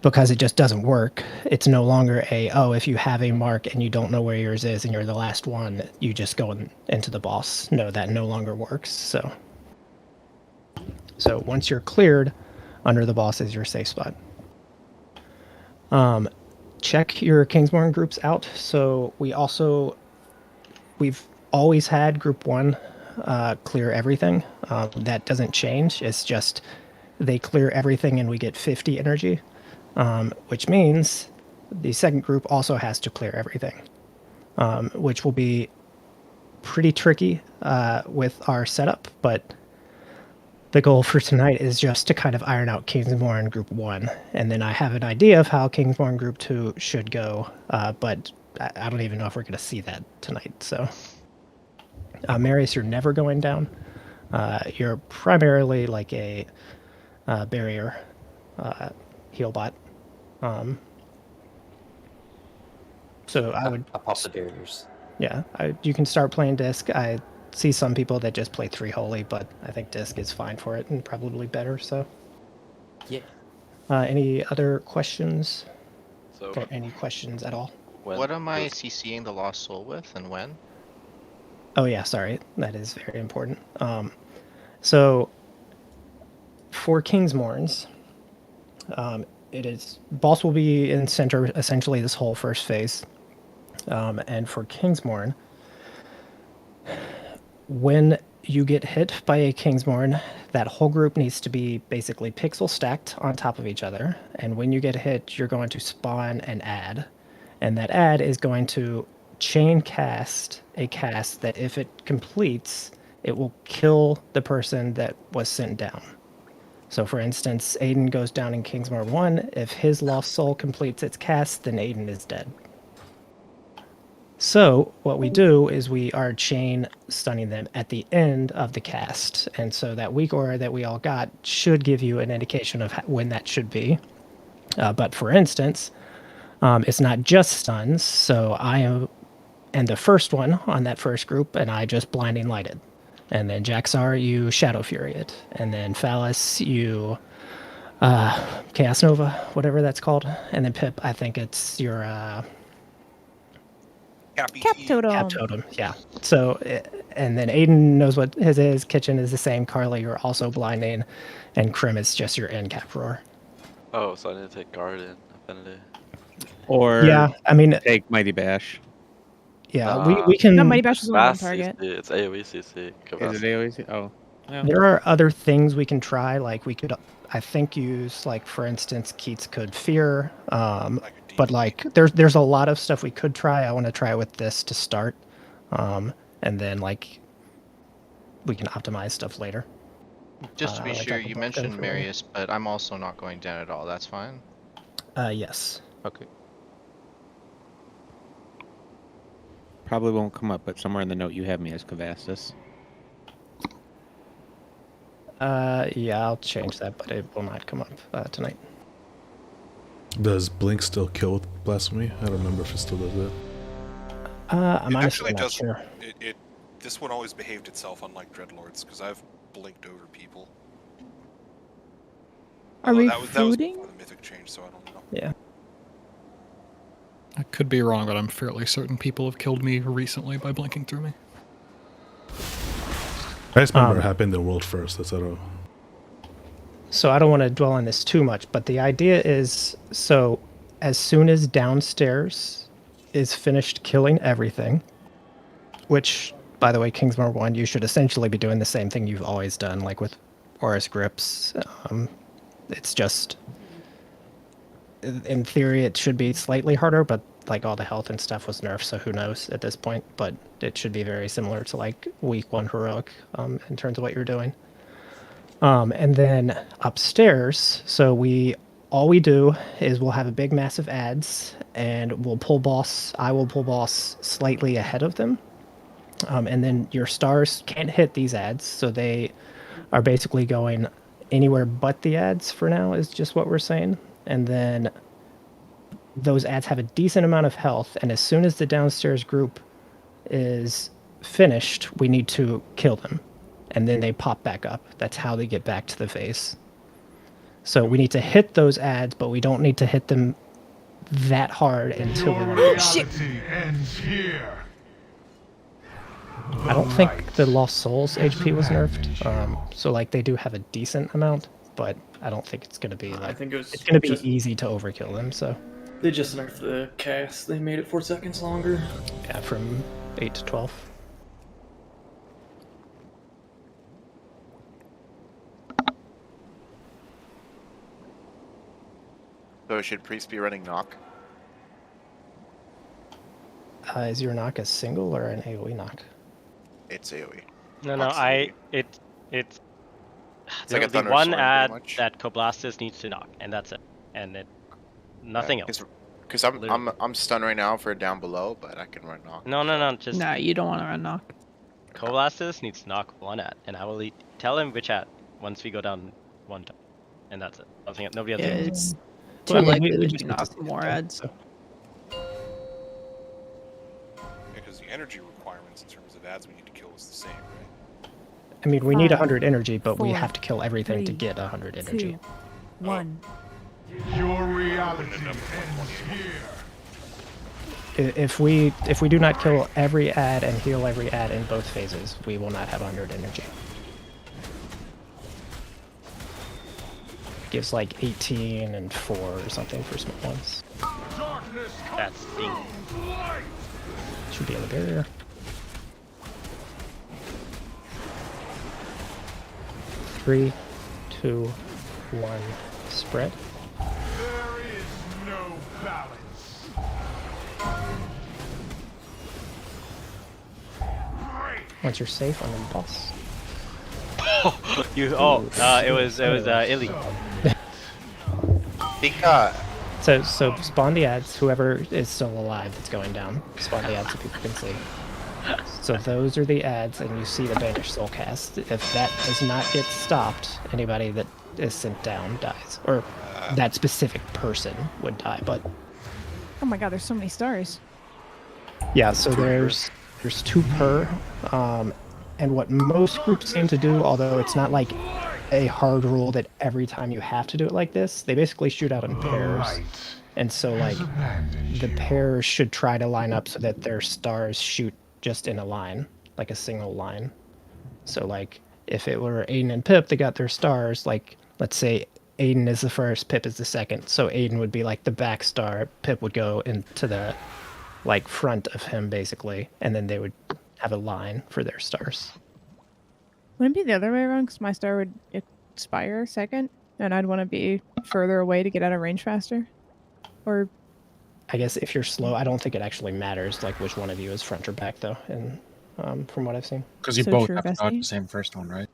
because it just doesn't work, it's no longer if you have a mark and you don't know where yours is and you're the last one, you just go into the boss. No, that no longer works. So once you're cleared, under the boss is your safe spot. Check your Kingsborn groups out. So we've always had group 1 clear everything. That doesn't change. It's just they clear everything and we get 50 energy, which means the second group also has to clear everything, which will be pretty tricky with our setup, but the goal for tonight is just to kind of iron out Kingsborn Group 1, and then I have an idea of how Kingsborn Group 2 should go, but I don't even know if we're going to see that tonight. So, Marius, you're never going down. You're primarily like a barrier heal bot. So I would... I'll pop the barriers. Yeah, you can start playing Disc. I see some people that just play 3 Holy, but I think Disc is fine for it and probably better, so... Yeah. Any other questions? So, Or any questions at all? what am I CCing the Lost Soul with, and when? Oh yeah, sorry. That is very important. So, for Kingsmourns, it is... Boss will be in center essentially this whole first phase. And for Kingsmourn, when you get hit by a Kingsmourn, that whole group needs to be basically pixel stacked on top of each other. And when you get hit, you're going to spawn an ad. And that ad is going to chain cast a cast that if it completes, it will kill the person that was sent down. So for instance, Aiden goes down in Kingsmourn 1. If his Lost Soul completes its cast, then Aiden is dead. So what we do is we are chain stunning them at the end of the cast. And so that weak aura that we all got should give you an indication of when that should be. But for instance, it's not just stuns. So I am the first one on that first group, and I just blinding lighted. And then Jaxar, you Shadow Fury it. And then Phallus, you Chaos Nova, whatever that's called. And then Pip, I think it's your... Cap Totem. Cap Totem, yeah. So, and then Aiden knows what his is. Kitchen is the same. Carly, you're also blinding. And Krim is just your end cap roar. Oh, so I need to take guard in Affinity. Or yeah, I mean, take Mighty Bash. Yeah, we can... No, Mighty Bash is only one target. CC. It's AoE CC. Is it AoE CC? Oh. Yeah. There are other things we can try. Like we could, I think, use, like, for instance, Keats could fear. But like there's a lot of stuff we could try. I want to try with this to start. And then like we can optimize stuff later. Just to be sure, you mentioned Marius, but I'm also not going down at all. That's fine. Yes. Okay. Probably won't come up, but somewhere in the note you have me as Cavastus. Yeah, I'll change that, but it will not come up tonight. Does Blink still kill with Blasphemy? I don't remember if it still does that. I'm It honestly actually not does. sure. This one always behaved itself, unlike Dreadlords, because I've blinked over people. Are we that was fooding? before the Mythic change, so I don't know. Yeah. I could be wrong, but I'm fairly certain people have killed me recently by blinking through me. I just remember it happened in World First. That's all. So I don't want to dwell on this too much, but the idea is, so as soon as downstairs is finished killing everything, which, by the way, Kingsmore 1, you should essentially be doing the same thing you've always done, like with Aurus Grips. It's just, in theory, it should be slightly harder, but like all the health and stuff was nerfed, so who knows at this point, but it should be very similar to like week 1 heroic in terms of what you're doing. And then upstairs, so all we do is we'll have a big massive ads, and we'll pull boss. I will pull boss slightly ahead of them, and then your stars can't hit these ads, so they are basically going anywhere but the ads for now. Is just what we're saying, and then those ads have a decent amount of health, and as soon as the downstairs group is finished, we need to kill them. And then they pop back up. That's how they get back to the face. So we need to hit those ads, but we don't need to hit them that hard until we run out. Shit. Ends here. I don't think the Lost Souls HP was nerfed. So like they do have a decent amount, but I don't think it's gonna be like I think it's gonna be easy to overkill them. So They just nerfed the cast. They made it 4 seconds longer. yeah, from 8 to 12. So should Priest be running knock? Is your knock a single or an AoE knock? It's AoE. No, Knock's it's It's like a the Thunder one Sword, pretty ad much. that Koblastis needs to knock, and that's it. And it nothing else. Because I'm stunned right now for down below, but I can run knock. No, just Nah, you don't want to run knock. Koblastis needs to knock one ad, and I will tell him which ad once we go down one time, and that's it. Nothing, nobody else. Yeah, knows. it's Well, too we likely that just you need to knock see more it, ads. so. Because the energy requirements in terms of ads we need to kill is the same, right? I mean, we need 5, 100 energy, but we 4, have to kill everything to 3, get 100 energy. 2, 1. Your reality ends here. If we do not kill every ad and heal every ad in both phases, we will not have 100 energy. Gives like 18 and 4 or something for small ones. That's ding. Should be in the barrier. Three, 2, 1, spread. There is no balance. Once you're safe, I'm in the boss. It was Illy. So spawn the ads. Whoever is still alive that's going down, spawn the ads so people can see. So those are the ads, and you see the banished soul cast. If that does not get stopped, anybody that is sent down dies, or that specific person would die. But Oh my god, there's so many stars. yeah, so there's 2 per, and what most groups seem to do, although it's not like a hard rule that every time you have to do it like this, they basically shoot out in pairs. And so like the pairs should try to line up so that their stars shoot just in a line, like a single line. So like if it were Aiden and Pip, they got their stars, like let's say Aiden is the first, Pip is the second. So Aiden would be like the back star, Pip would go into the like front of him basically, and then they would have a line for their stars. Wouldn't it be the other way around? Because my star would expire second, and I'd want to be further away to get out of range faster? Or I guess if you're slow, I don't think it actually matters like which one of you is front or back though, and from what I've seen. Because you So both true, have to Bessie. dodge the same first one, right?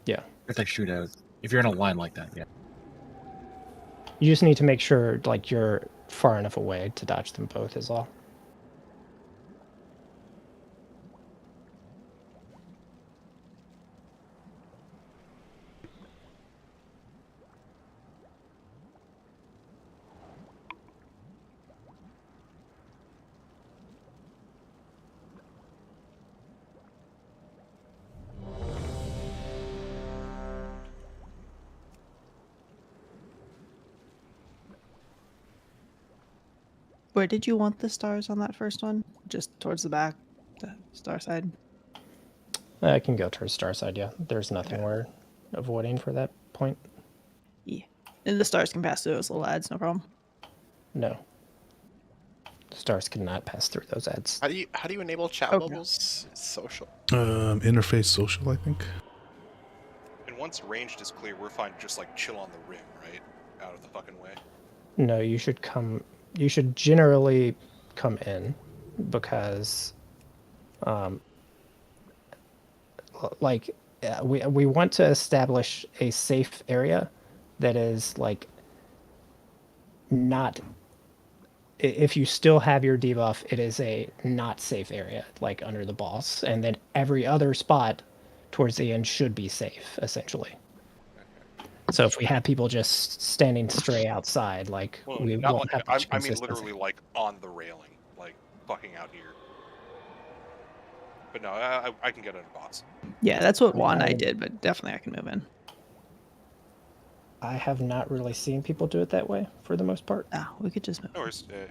Yeah. If they shoot out. If you're in a line like that, yeah. You just need to make sure like you're far enough away to dodge them both is all. Where did you want the stars on that first one? Just towards the back, the star side. I can go towards star side. Yeah, there's nothing we're avoiding for that point. Yeah, and the stars can pass through those little ads, no problem. No. Stars cannot pass through those ads. How do you enable chat bubbles? It's social. Interface social, I think. And once ranged is clear, we're fine to just like chill on the rim, right? Out of the fucking way. No, you should come. You should generally come in because, we want to establish a safe area that is like not. If you still have your debuff, it is a not safe area, like under the boss, and then every other spot towards the end should be safe, essentially. So if we have people just standing straight outside, like we not won't like, have much I mean consistency. literally like on the railing, like fucking out here. But no, I can get under boss. Yeah, that's what Juan I did, but definitely I can move in. I have not really seen people do it that way for the most part. Ah, we could just move. No worries. Yeah.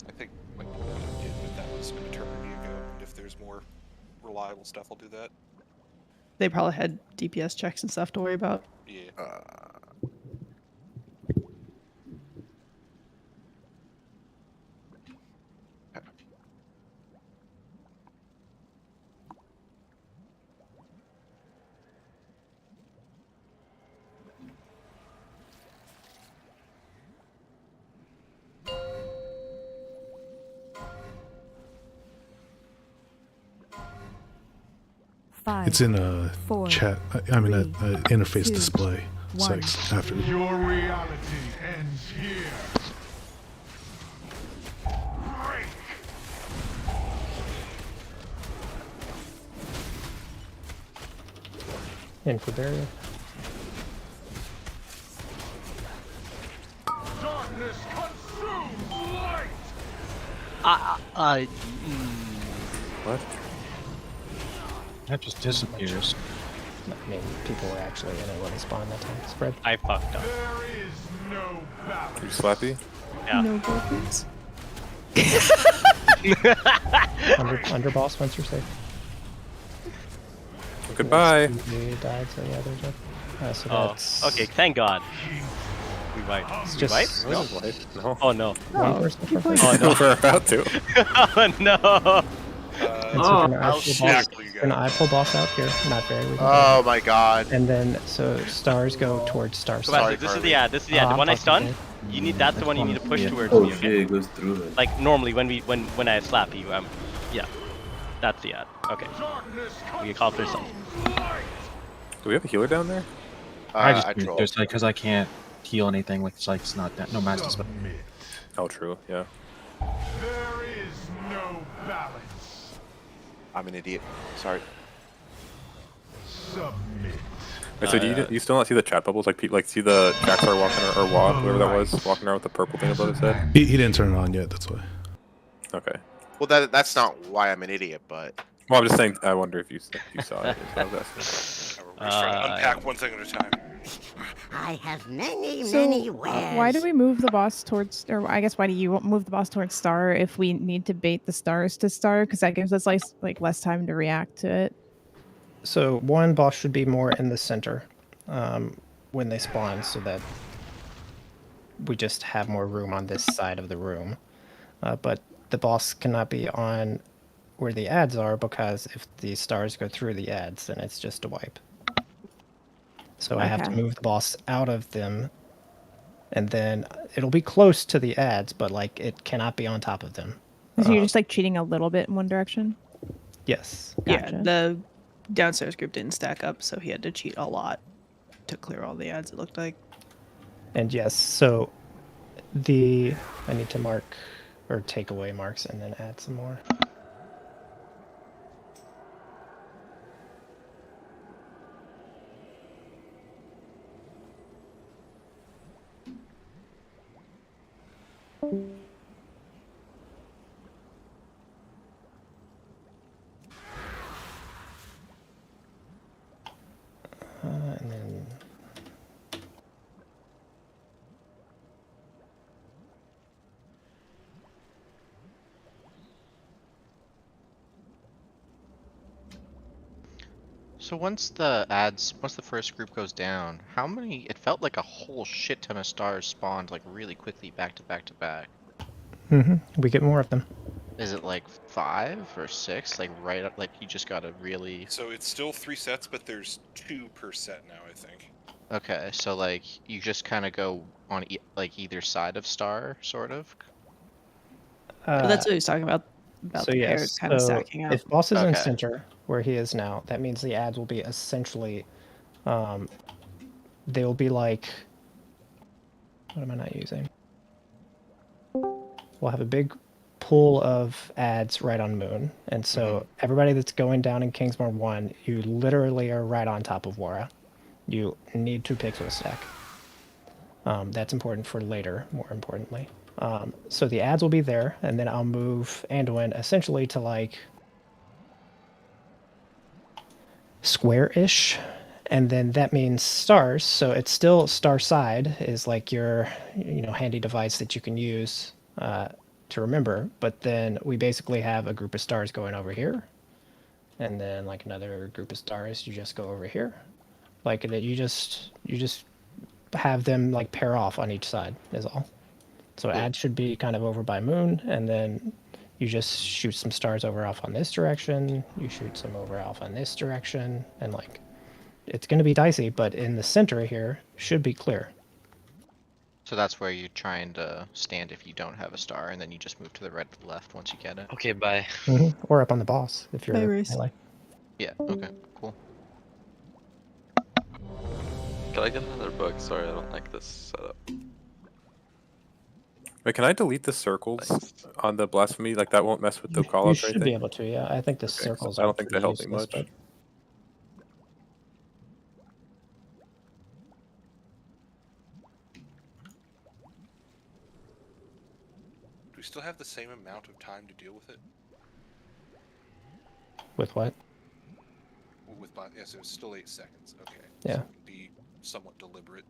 I think like I did, but that was an eternity ago. And if there's more reliable stuff, I'll do that. They probably had DPS checks and stuff to worry about. Yeah. It's in a chat. I mean, a interface 2, display. It's 1. like after. Your reality ends here. In for barrier. Darkness consumes light. What? That just disappears. I mean, people were actually in it when it spawned that time. Spread. I fucked up. There is no balance. You slappy? Yeah. No burpees. Under boss once you're safe. Goodbye. You died, so yeah, there's a. So Oh, that's okay. Thank God. We wiped. It's We just- wiped? No. No. Oh no. one person per person. Oh no. We're about to. Oh no. And so can I pull boss out here? Not very. we can Oh go. my god. And then so stars go towards star Go back. side. This is the ad. This is the ad. The I'm one I fucking stunned. You need. That's the one you need to push towards Oh me. shit, Okay. it goes through it. Like normally when I slap you, yeah. That's the ad. Okay. We can call for something. Do we have a healer down there? I just troll. just like because I can't heal anything with like it's not that no master spell. Oh, true. Yeah. There is no balance. I'm an idiot. Sorry. Submit. Wait, so do you still not see the chat bubbles? Like see the Jaxar walking or Wad, whoever that was, walking around with the purple thing above his head? He didn't turn it on yet. That's why. Okay. Well, that's not why I'm an idiot, but. Well, I'm just saying. I wonder if you saw it. I was asking. We're just trying to unpack one thing at a time. I have many So, wares. why do we move the boss towards, or I guess why do you move the boss towards star if we need to bait the stars to star? Because that gives us like less time to react to it. So one boss should be more in the center when they spawn, so that we just have more room on this side of the room. But the boss cannot be on where the ads are, because if the stars go through the ads, then it's just a wipe. So I have to Okay. move the boss out of them, and then it'll be close to the ads, but like it cannot be on top of them. So you're just like cheating a little bit in one direction. Yes. Yeah, Gotcha. the downstairs group didn't stack up, so he had to cheat a lot to clear all the ads. It looked like. And yes, so I need to mark or take away marks and then add some more. And then So once the first group goes down, how many? It felt like a whole shit ton of stars spawned like really quickly back to back to back. We get more of them. Is it like 5 or 6? Like right up, like you just gotta really. So it's still 3 sets, but there's 2 per set now, I think. Okay, so like you just kind of go on like either side of star, sort of. That's what he's talking about. So the yes, pairs kind of so stacking up. if boss is in Okay. center, where he is now, that means the ads will be essentially, they will be like, what am I not using? We'll have a big pool of ads right on Moon, and so everybody that's going down in Kingsmore 1, you literally are right on top of Wara. You need to pixel stack. That's important for later, more importantly. So the ads will be there, and then I'll move Anduin essentially to like square-ish, and then that means stars. So it's still star side is like your handy device that you can use to remember. But then we basically have a group of stars going over here, and then like another group of stars. You just go over here, like that. You just have them like pair off on each side is all. So ads should be kind of over by Moon, and then you just shoot some stars over off on this direction. You shoot some over off on this direction, and like it's going to be dicey, but in the center here should be clear. So that's where you're trying to stand if you don't have a star, and then you just move to the right or the left once you get it. Okay, bye. Or up on the boss if you're melee. Yeah. Okay. Cool. Can I get another book? Sorry, I don't like this setup. Wait, can I delete the circles on the blasphemy? Like that won't mess with the You callouts or anything? should be able to, yeah. I think the circles. I are don't think they pretty help me useless, much. but- Do we still have the same amount of time to deal with it? With what? Well, with yes, it was still 8 seconds. Okay. Yeah. So it can be somewhat deliberate.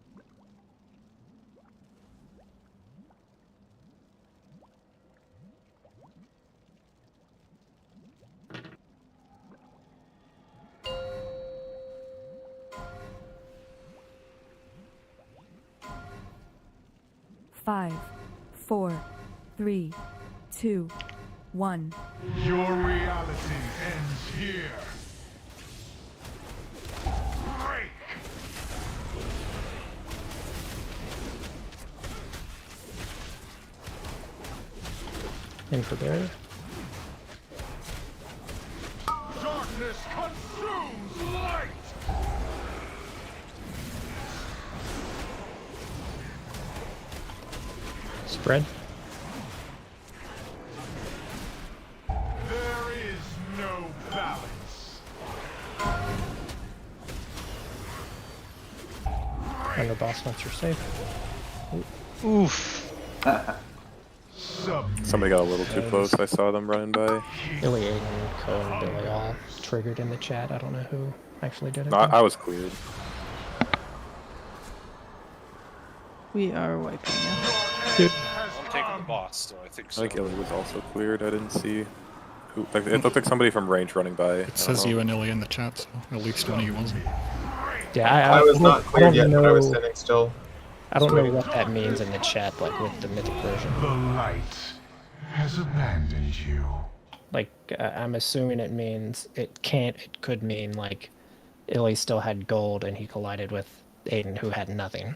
Five, 4, 3, 2, 1. Your reality ends here. Break! In for barrier. Darkness consumes light! Spread. There is no balance. Under boss once you're safe. Oof. Somebody got a little too close. I saw them running by. Billy, Aiden, Co, and Billy all triggered in the chat. I don't know who actually did it. No, I was cleared. We are wiping now. I'm taking the boss, so I think I so. think Illy was also cleared. I didn't see who. Like, it looked like somebody from range running by. It says you and Illy in the chat, so at least one of you wasn't. Yeah, I was not I cleared don't yet, but I was know- sitting still. I don't know what that means in the chat, like with the mythic version. The light has abandoned you. Like, I'm assuming it means it could mean like Illy still had gold and he collided with Aiden who had nothing.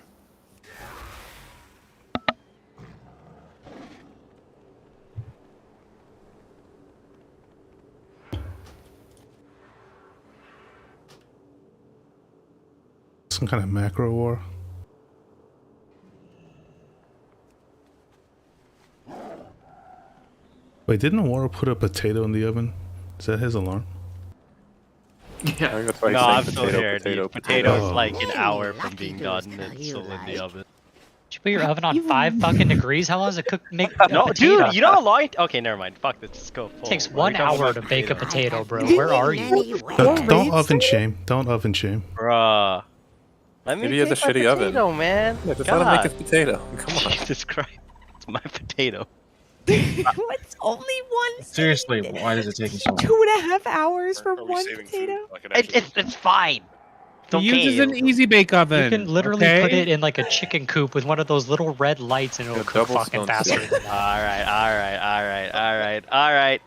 Some kind of macro war. Wait, didn't Aurora put a potato in the oven? Is that his alarm? I think that's why he's No, saying I'm still potato, here. potato, The potato. potato's like an Hey, hour from lucky being those done. got It's you still in the like. oven. You put your oven on 5 fucking degrees? How long does it make No, a potato? dude, you know how long? Okay, never mind. Fuck this. Just go full. It takes We're 1 going hour with to bake a potato, bro. Many, Where are many you? ways. Don't oven shame. Don't oven shame. Bruh. Let me Maybe he has a take my shitty oven. potato, man. Yeah, just God. let him make his potato. Come on. Jesus Christ. It's my potato. What's only one? Seriously, why does it take you so long? 2.5 hours for Are we one saving potato? food? Like it actually It's fine. It's He uses okay. an easy bake oven. You can literally okay? put it in like a chicken coop with one of those little red lights, and it'll Yeah, cook double fucking stone faster soup. than that. All right.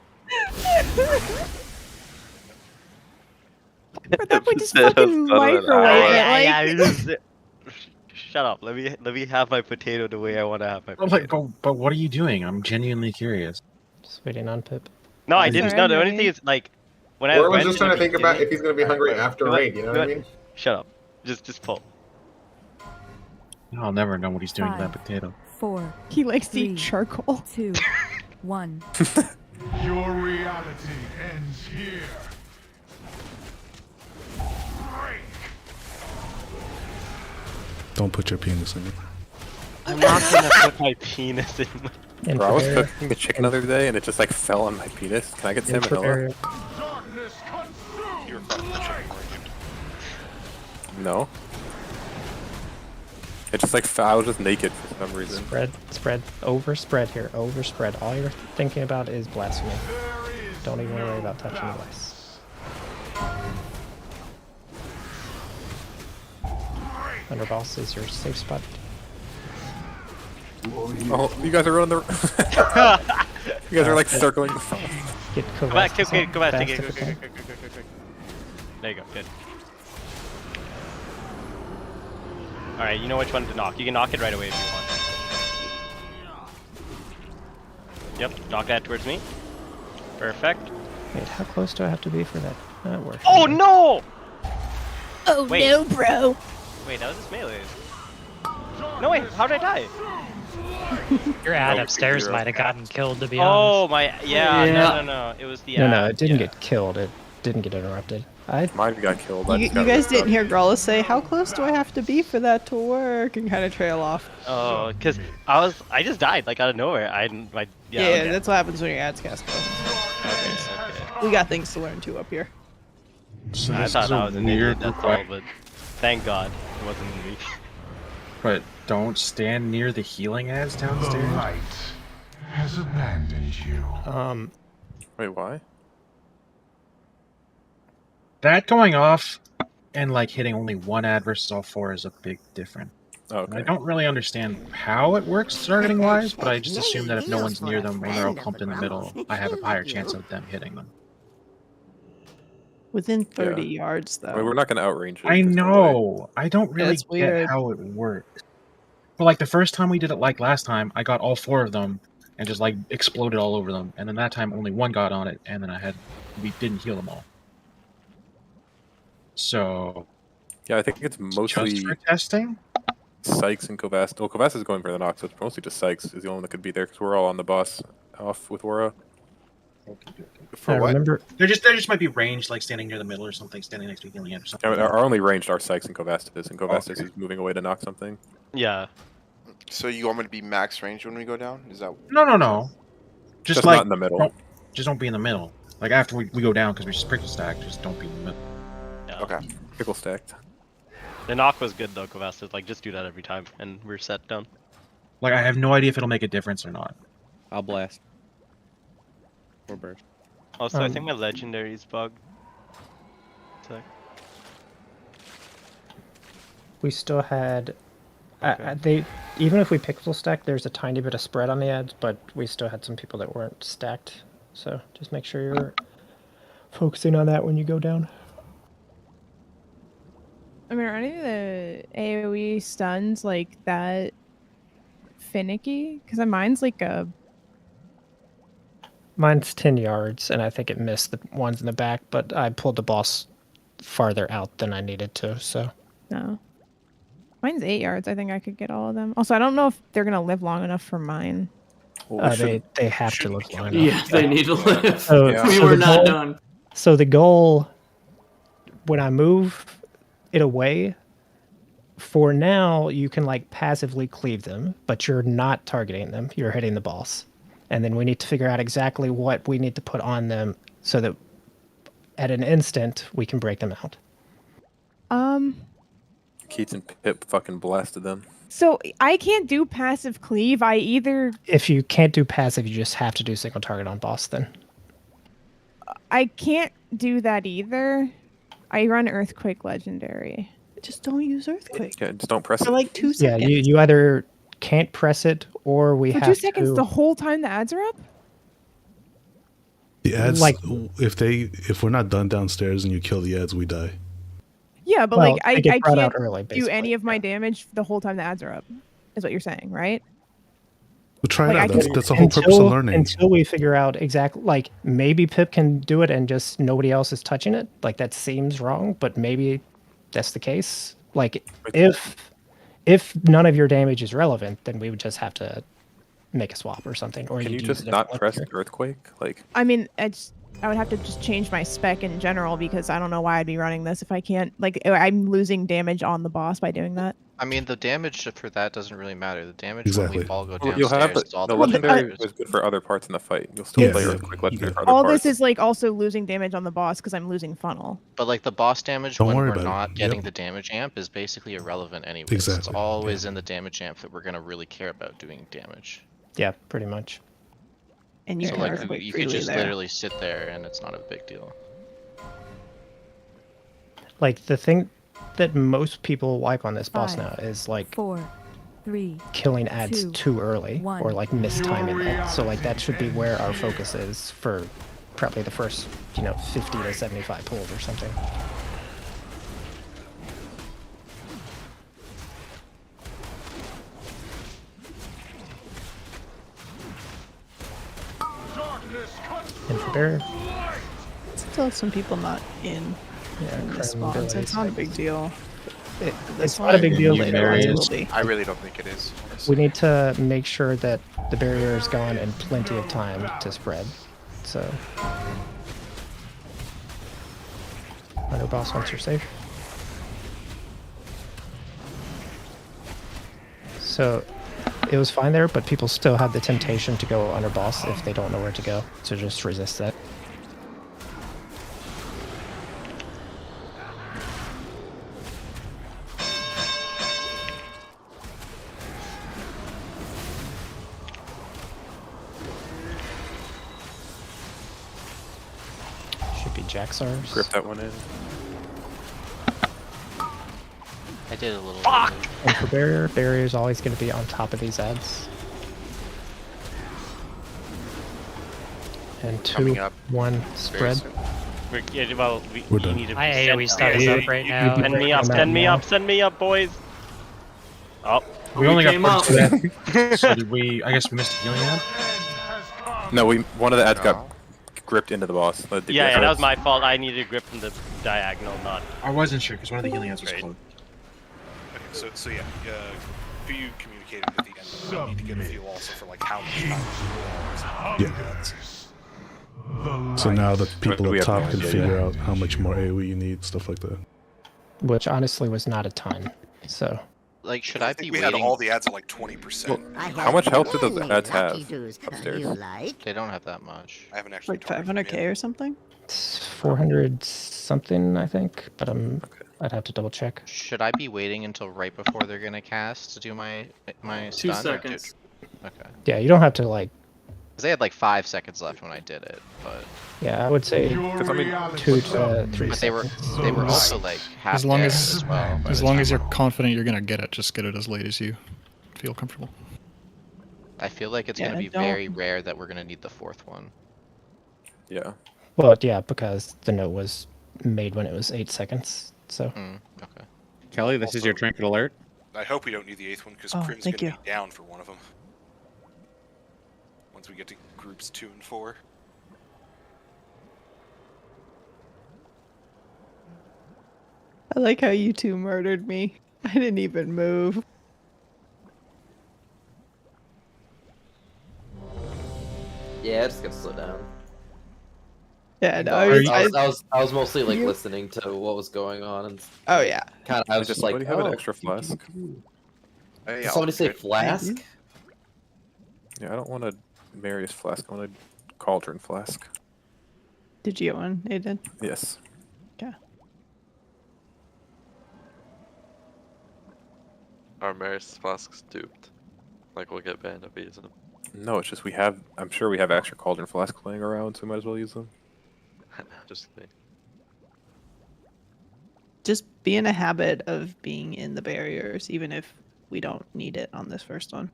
But that would just Instead of fucking butter and microwave hour. it. Yeah, Like, you just shut up. Let me have my potato the way I want to have my I'm potato. like, but what are you doing? I'm genuinely curious. Just waiting on Pip. No, I I'm didn't. sorry, No, I'm the only ready. thing is like when I Orla's went just in trying the to think about beginning- if he's gonna be hungry Alright, after raid. You know what I mean? Shut up. Just pull. I'll never know what he's doing to that 5, potato. 4, he likes to 3, eat charcoal. 2, 1. Your reality ends here. Don't put your penis in it. I'm not gonna put my penis in my... And Bro, I was prepare- cooking the chicken the other day and it just like fell on my penis. Can I get and salmonella? You were fucking the chicken, weren't you? No. It just like fell. I was just naked for some reason. Spread, overspread here, overspread. All you're thinking about is blasphemy. Don't even worry about touching the dice. Under boss is your safe spot. Oh, you guys are running the. You guys are like circling the phone. Get Come back, Kovastus come on back, fast take it. if you can. Quick. There you go, good. Alright, you know which one to knock. You can knock it right away if you want. Yep, knock that towards me. Perfect. Wait, how close do I have to be for that? That works. Oh no! Oh Wait. no, bro. Wait, that was just melee. No, wait, how did I die? Your ad No, upstairs zero. might have gotten killed, to be Oh honest. my, yeah, no. It was the No, ad, it didn't yeah. get killed. It didn't get interrupted. Mine got killed. I You, just you got guys ripped didn't up. hear Gralla say, "How close do I have to be for that to work?" and kind of trail off. Oh, because I just died like out of nowhere. Yeah, okay. that's what happens when your ads cast go. Okay. We got things to learn too up here. So I this thought is a I was an weird idiot, that's all, request, but thank God it wasn't me. but don't stand near the healing ads The downstairs. light has abandoned you. Wait, why? That going off and like hitting only one ad versus all four is a big difference. Oh, And I okay. don't really understand how it works targeting wise, but I just assume that if no one's near them when they're all clumped in the middle, I have a higher chance of them hitting them. Within 30 Yeah. yards, though. I mean, we're not gonna outrange it. I there's no way. know. I don't really That's get weird. how it works. But like the first time we did it like last time, I got all four of them and just like exploded all over them. And then that time only one got on it, and then we didn't heal them all. So Yeah, I think it's mostly just for testing. Sykes and Kovastus. Well, Kovastus is going for the knock, so it's mostly just Sykes is the only one that could be there because we're all on the boss off with Wara. For what? Remember, There just might be ranged, like standing near the middle or something, standing next to a healing ant or I something. mean, our only ranged are Sykes and Kovastus, and Kovastus Okay. is moving away to knock something. Yeah. So you want me to be max range when we go down? Is that? No. Just like not in the middle. Don't be in the middle. Like after we go down because we just prickle stack, just don't be in the middle. Yeah. Okay. Pickle stacked. The knock was good though, Kovastus. Like just do that every time, and we're set down. Like I have no idea if it'll make a difference or not. I'll blast. Or burst. Also, I think my legendary is bugged. Sec. we still had. They even if we pixel stacked, there's a tiny bit of spread on the edge, but we still had some people that weren't stacked. So just make sure you're focusing on that when you go down. I mean, are any of the AoE stuns like that finicky? Because mine's like a. Mine's 10 yards, and I think it missed the ones in the back, but I pulled the boss farther out than I needed to, so. No. Mine's 8 yards. I think I could get all of them. Also, I don't know if they're going to live long enough for mine. Well, They have to live long enough. Yeah, they need to live. So, We so were the not goal- done. So the goal, when I move it away, for now, you can like passively cleave them, but you're not targeting them. You're hitting the boss. And then we need to figure out exactly what we need to put on them so that at an instant we can break them out. Keats and Pip fucking blasted them. So I can't do passive cleave. I either If you can't do passive, you just have to do single target on boss then. I can't do that either. I run Earthquake Legendary. Just don't use Earthquake. Yeah, just don't press For it. like 2 Yeah, seconds. you either can't press it or we For have 2 seconds to... the whole time the ads are up? The ads, Like- if we're not done downstairs and you kill the ads, we die. Yeah, but Well, like they I get brought out can't early, do basically, any of my damage the whole time the ads are up. Is what you're saying, right? We'll try Like, it I out. That's, can- that's the whole purpose of learning. Until we figure out exactly, like, maybe Pip can do it and just nobody else is touching it. Like, that seems wrong, but maybe that's the case. Like, if none of your damage is relevant, then we would just have to make a swap or something. Or Can you you'd just use it not as a press legendary. Earthquake? Like, I mean, I would have to just change my spec in general because I don't know why I'd be running this if I can't. Like, I'm losing damage on the boss by doing that. I mean, the damage for that doesn't really matter. The damage when Exactly. we all go well, downstairs you'll have is all the that legendary matters. is good for other parts in the fight. You'll still Yeah, play yeah. Earthquake legendary for other All parts. this is like also losing damage on the boss because I'm losing funnel. But like the boss damage Don't when worry we're about it. not getting Yep. the damage amp is basically irrelevant anyways. Exactly, It's always in the damage amp that we're gonna really care about doing damage. Yeah, pretty much. And you So can like Earthquake you could freely just there. literally sit there and it's not a big deal. Like, the thing that most people wipe on this boss 5, now is, like, 4, 3, killing ads 2, too early 1. or like mistiming it. So like that should be where our focus is for probably the first 50 to 75 pulls or something. And for bear, Still have some people not in yeah, the crime spawns. It's not a big deal. it's not a big deal. Later on, it will But be. I really don't think it is. honestly. we need to make sure that the barrier is gone and plenty of time to spread. So, I know boss once you're safe. So, it was fine there, but people still have the temptation to go under boss if they don't know where to go. So just resist that. Should be Jaxar's. Grip that one in. I did a little. Fuck! And for barrier is always going to be on top of these ads. And 2, Coming up 1, very spread. soon. We're done. Need to My send- AoE stun is up right now. Send me up, send me up, send me up, boys. Oh, We only got came up. 42. So did we? I guess we missed the healing ad. No, one of the ads No. got gripped into the boss. yeah, that was my fault. I needed to grip from the diagonal, not. I wasn't sure because one of the healing ads was Right. closed. Okay, so yeah, who you communicated at the end, you need to get a feel also for like how much time Yeah. So now the people we up have no top can idea figure yet. out how much more AoE you need, stuff like that. Which honestly was not a ton. So, Like, should I be we had waiting? all the ads at like 20%. How much health do those ads have Upstairs. upstairs? You like? They don't have that much. I haven't actually Like 500k or something? it's 400 something, I think. But I'd have to double check. Should I be waiting until right before they're gonna cast to do my 2 stun? seconds. Okay. Yeah, you don't have to like. Because they had like 5 seconds left when I did it, but. Yeah, I would say 2 to 3 But they were seconds. also like half As long dead as well. by as the long time as you're confident you're gonna get it, just get it as late as you feel comfortable. I feel like it's Yeah, gonna be don't- very rare that we're gonna need the 4th one. Yeah. Well, yeah, because the note was made when it was 8 seconds. So. Okay. Kelly, this is your trinket alert. I hope we don't need the 8th one because Oh, Crim's thank gonna you. be down for one of them. Once we get to groups 2 and 4. I like how you two murdered me. I didn't even move. Yeah, it's gonna slow down. Yeah, no, I was mostly like you- listening to what was going on and. Oh yeah. Kind of, I was Does just like, somebody have oh. an extra flask? Did somebody say flask? Yeah, I don't want a Marius flask. I want a cauldron flask. Did you get one, Aiden? Yes. Okay. Our Maris Flask's duped. Like, we'll get banned if we use them. No, it's just we have. I'm sure we have extra cauldron flasks laying around, so we might as well use them. Just kidding. Just be in a habit of being in the barriers, even if we don't need it on this first one.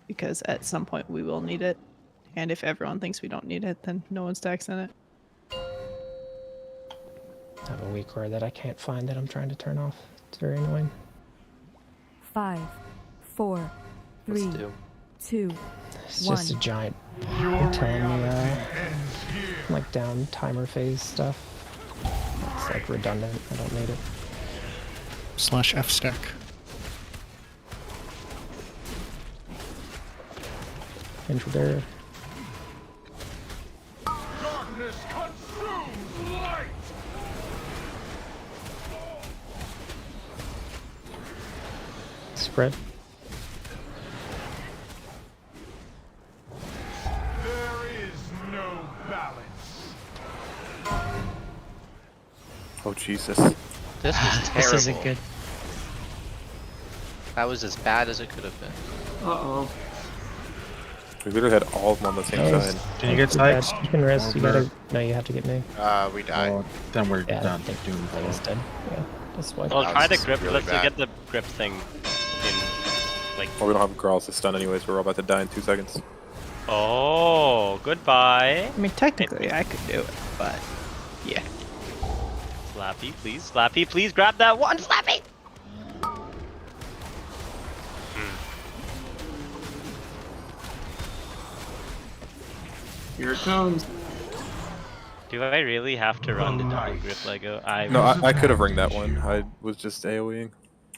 Because at some point we will need it. And if everyone thinks we don't need it, then no one stacks in it. I have a weak core that I can't find that I'm trying to turn off. It's very annoying. 5, 4, 3, 2, It's 1. just a giant telling me like down timer phase stuff. It's like redundant. I don't need it. /F stack. Intro there. Darkness consumes light. Spread. There is no balance. Oh Jesus! This was terrible. This isn't good. That was as bad as it could have been. Uh-oh. We literally had all of them on the same That was- side. Can you get Yeah, sides? you can rest. You gotta. No, you have to get me. We died. Oh, then we're Yeah, done. I think Doom. I was dead. Yeah, that's why. Well, That try the was grip. really Let's bad. get the grip thing in, like... Well, we don't have Growls to stun anyways. We're all about to die in 2 seconds. Oh, goodbye. I mean, technically I could do it, but yeah. Slappy, please. Slappy, please grab that one. Slappy! Here it comes. Do I really have to run the double grip Lego? No, I could have ringed that one. I was just AoEing,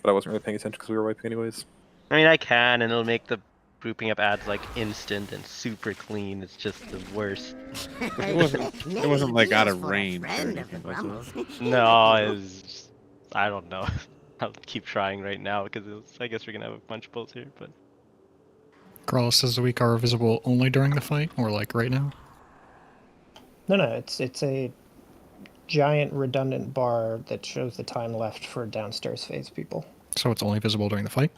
but I wasn't really paying attention because we were wiping anyways. I mean, I can, and it'll make the grouping up ads like instant and super clean. It's just the worst. It wasn't like out of range or anything like that. No, it was just, I don't know. I'll keep trying right now because I guess we're gonna have a bunch of pulls here, but Growlithe says the weak are visible only during the fight, or like right now? No, it's a giant redundant bar that shows the time left for downstairs phase people. So it's only visible during the fight?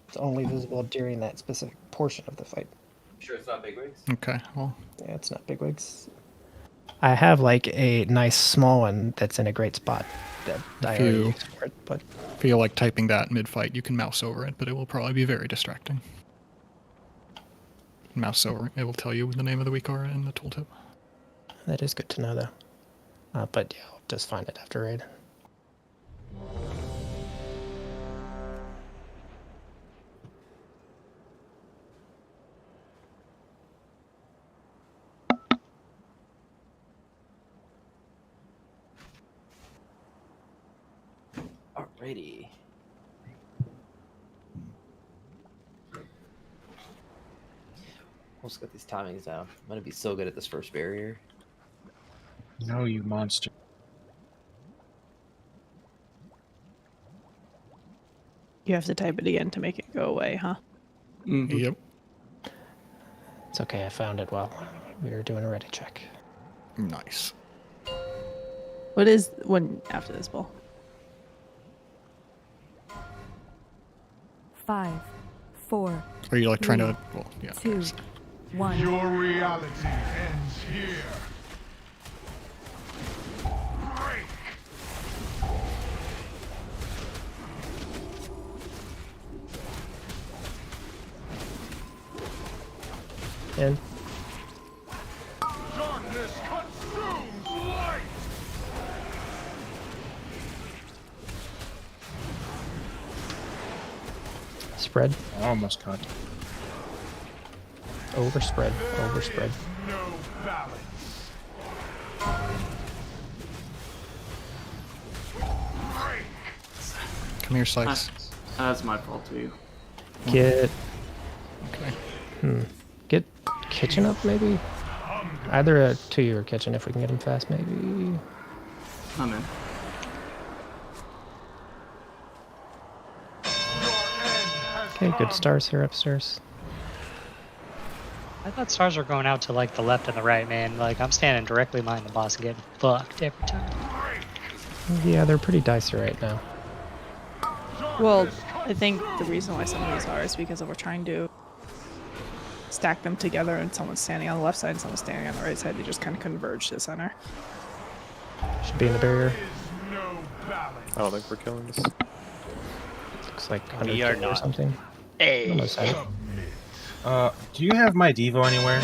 It's only visible during that specific portion of the fight. Sure it's not bigwigs? Okay, well. Yeah, it's not bigwigs. I have like a nice small one that's in a great spot that I If already you used for it, but feel like typing that mid-fight, you can mouse over it, but it will probably be very distracting. Mouse over it, it will tell you the name of the weak aura in the tooltip. that is good to know though. But yeah, I'll just find it after raid. Alrighty. Let's get these timings down. I'm gonna be so good at this first barrier. No, you monster. You have to type it again to make it go away, huh? Mm-hmm. Yep. It's okay, I found it while we were doing a ready check. Nice. What is one after this ball? 5, 4, Are you like trying to? 3, Well, yeah. 2, 1. Your reality ends here. In. Darkness consumes light. Spread. I almost caught. Overspread. Overspread. No balance. Come here, Sykes. That's my fault too. Get. Okay. Get kitchen up maybe? Either to your kitchen if we can get him fast maybe. I'm in. Okay, good stars here upstairs. I thought stars were going out to like the left and the right, man. Like I'm standing directly behind the boss and getting fucked every time. Yeah, they're pretty dicey right now. Well, I think the reason why some of these are is because we're trying to stack them together and someone's standing on the left side and someone's standing on the right side. They just kind of converge to the center. Should be in the barrier. I don't think we're killing this. Looks like We 100 are or not. something. Hey. Almost had it. Do you have my Devo anywhere?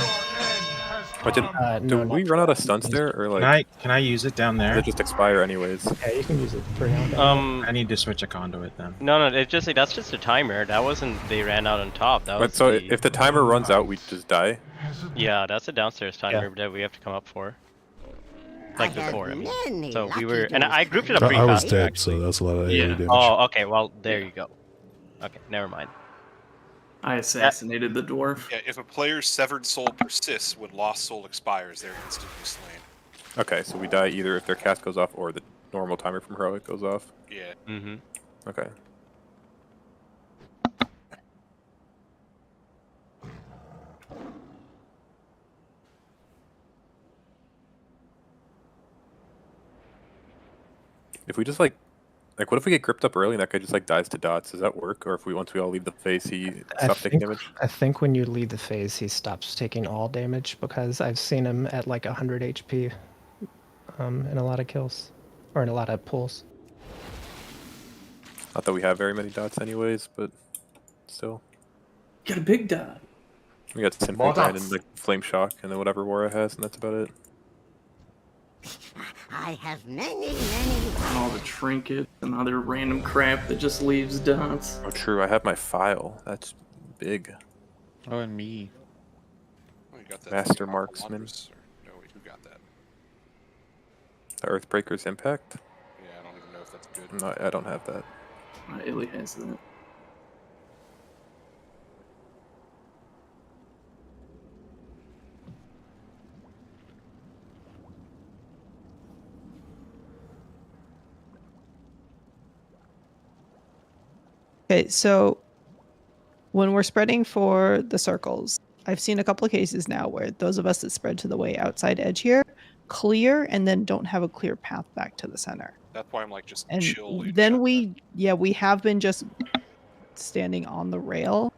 But did no, we run out of stunts there, or like? Can I use it down there? Does it just expire anyways? Yeah, you can use it for now. I need to switch a conduit then. No, it's just like that's just a timer. That wasn't they ran out on top. That was But so the, if the timer runs out, we just die. yeah, that's a downstairs timer that we have to come up for. Like before, I mean. So we were, and I grouped it up pretty I was fast. dead, so that's a lot of AoE damage. Oh, okay. Well, there you go. Okay, never mind. I assassinated the dwarf. Yeah, if a player's severed soul persists when lost soul expires, they're instantly slain. Okay, so we die either if their cast goes off or the normal timer from heroic goes off. Yeah. Mm-hmm. Okay. If we just like what if we get gripped up early and that guy just like dies to dots? Does that work? Or if once we all leave the phase, he stops taking damage? I think when you leave the phase, he stops taking all damage because I've seen him at like 100 HP in a lot of kills or in a lot of pulls. Not that we have very many dots anyways, but still. Got a big dot. We got Synth More Grind dots. and like Flame Shock and then whatever Wara has, and that's about it. I have many. And all the trinkets and other random crap that just leaves dots. Oh, true. I have my file. That's big. Oh, and me. Oh, you got that Master Marksman. No, wait, who got that? The Earthbreaker's Impact? Yeah, I don't even know if that's good. No, I don't have that. Illy has that. Okay, so when we're spreading for the circles, I've seen a couple of cases now where those of us that spread to the way outside edge here clear and then don't have a clear path back to the center. That's why I'm like just And chill. then we have been just standing on the rail.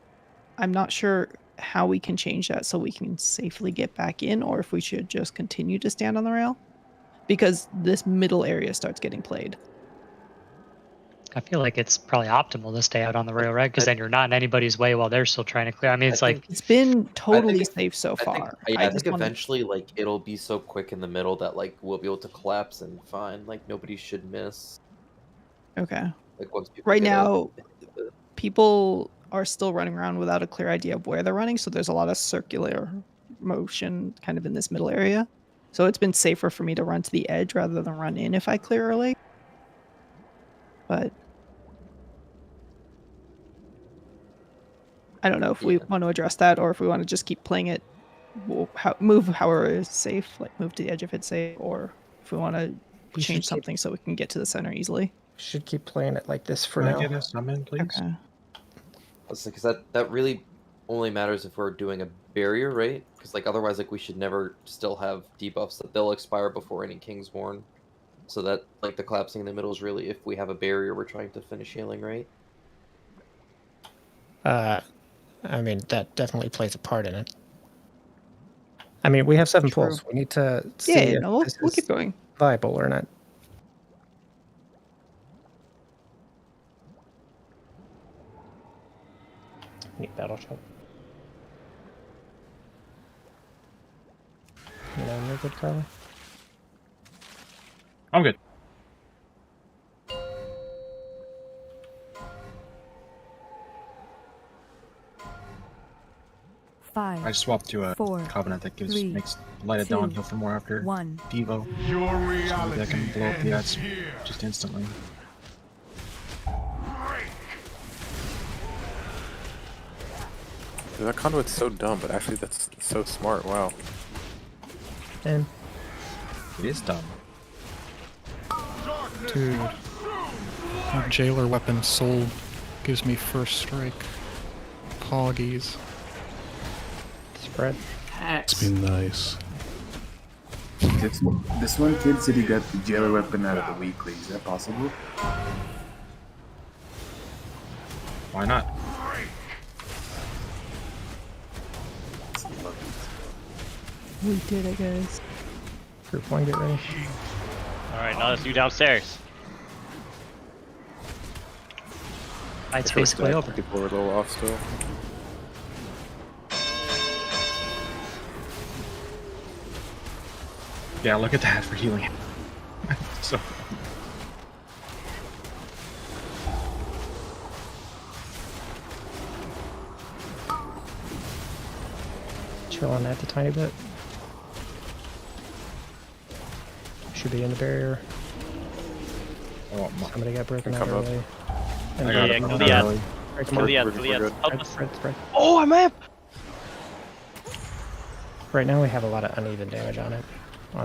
I'm not sure how we can change that so we can safely get back in, or if we should just continue to stand on the rail, because this middle area starts getting played. I feel like it's probably optimal to stay out on the rail, right? Because then you're not in anybody's way while they're still trying to clear. I mean, it's like It's been totally safe so far. I just think wanna- eventually, like, it'll be so quick in the middle that, like, we'll be able to collapse and fine. Like, nobody should miss. Okay. Like, once people Right get now, people are still running around without a clear idea of where they're running, so there's a lot of circular motion kind of in this middle area. So it's been safer for me to run to the edge rather than run in if I clear early. But I don't know if we want to address that or if we want to just keep playing it, move however is safe, like move to the edge if it's safe, or if we want to change something so we can get to the center easily. Should keep playing it like this for Can now. I get a summon, please? Okay. Because that really only matters if we're doing a barrier, right? Because like otherwise, like we should never still have debuffs that they'll expire before any Kingsborn. So that like the collapsing in the middle is really if we have a barrier we're trying to finish healing, right? I mean, that definitely plays a part in it. I mean, we have 7 True. pulls. We need to see Yeah, if no, we'll this keep is going. viable or not. Need battle shot. You know, you're good, Carly. I'm good. Five. I swapped to a 4, covenant that three, makes Light of Dawn 2, heal for more after 1. Devo. Your So reality maybe I can blow up the ads here. just instantly. Dude, that conduit's so dumb, but actually that's so smart. Wow. And it is dumb. Dude. My jailer weapon soul gives me first strike. Poggies. Spread. It's been nice. This one kid said he got the jailer weapon out of the weekly. Is that possible? Why not? We did it, guys. Group 1, get ready. Alright, now let's do downstairs. Fight's Sure, basically that over. People are a little off still. Yeah, look at that for healing. So Chill on that a tiny bit. Should be in the barrier. oh, Somebody got broken out Come up. early. I got it. Kill the ads. Break Kill them the up. ads. Kill the ads. Help us. Spread. Oh, I'm up! Right now we have a lot of uneven damage on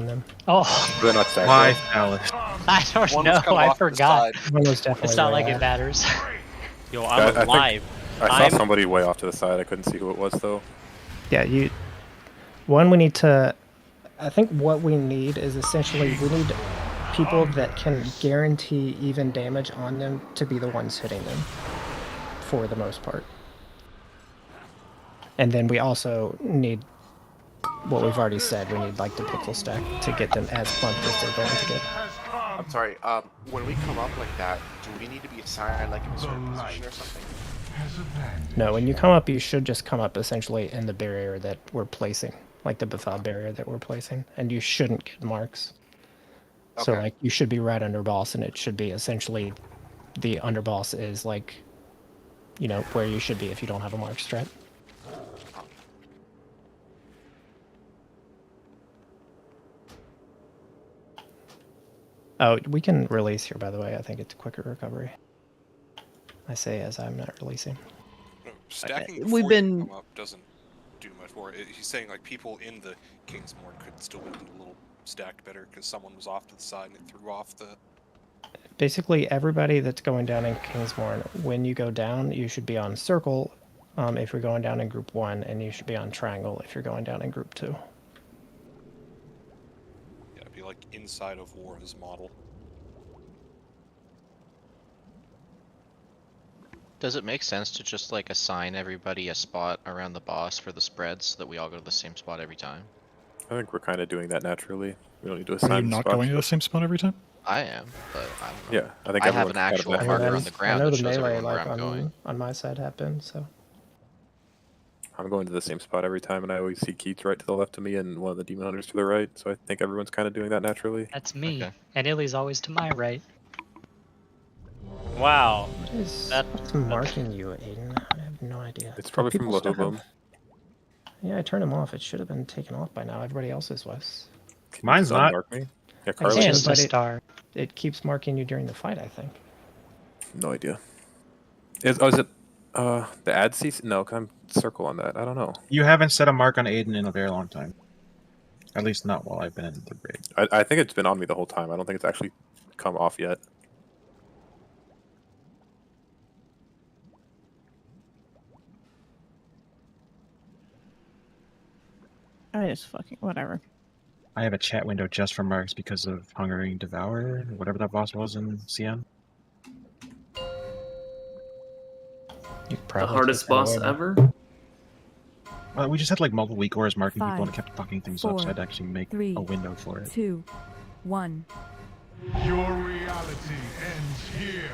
them. Oh, They're not stacked. Why, though. Alice? I don't One was know. coming I off the forgot. side. One was definitely It's not way like it off. matters. Yo, Yeah, I'm I think- alive. I saw I'm- somebody way off to the side. I couldn't see who it was though. Yeah, we need to. I think what we need is essentially we need people that can guarantee even damage on them to be the ones hitting them, for the most part. And then we also need what we've already said. We need like the pixel stack to get them as bumped as they're going to get. I'm sorry. When we come up like that, do we need to be assigned like in a certain position or something? No, when you come up, you should just come up essentially in the barrier that we're placing, like the Bethod barrier that we're placing, and you shouldn't get marks. So Okay. like you should be right under boss, and it should be essentially the under boss is like, you know, where you should be if you don't have a mark strat. Oh, we can release here, by the way. I think it's quicker recovery. I say as I'm not releasing. No, stacking We've before you been- come up doesn't do much more. He's saying like people in the Kingsmorn could still be a little stacked better because someone was off to the side and it threw off the. Basically, everybody that's going down in Kingsmorn, when you go down, you should be on circle if you're going down in group 1, and you should be on triangle if you're going down in group 2. Yeah, it'd be like inside of War's model. Does it make sense to just like assign everybody a spot around the boss for the spreads so that we all go to the same spot every time? I think we're kind of doing that naturally. We don't need to Are assign you not spots. going to the same spot every time? I am, but I don't know. Yeah, I think I have everyone's an kind of actual that marker way. on the ground I know that the shows melee everyone where like I'm going. on my side have been, so. I'm going to the same spot every time, and I always see Keats right to the left of me and one of the demon hunters to the right. So I think everyone's kind of doing that naturally. That's me. Okay. And Illy's always to my right. Wow. What's marking you, Aiden? I have no idea. It's probably from People still Lothar. have- Yeah, I turned him off. It should have been taken off by now. Everybody else's was. Mine's not. Mark me. Yeah, I Carly. can, just a but star. it keeps marking you during the fight, I think. No idea. Is it the ad cease? No, 'cause I'm circle on that. I don't know. You haven't set a mark on Aiden in a very long time. At least not while I've been in the raid. I think it's been on me the whole time. I don't think it's actually come off yet. I just fucking whatever. I have a chat window just for marks because of Hungering Devourer, whatever that boss was in CN. You The probably hardest take that boss away, but- ever? Well, we just had like multiple weak auras marking people and it 5, kept fucking things up, so I 4, had to actually make 3, a window for it. 2, 1. Your reality ends here.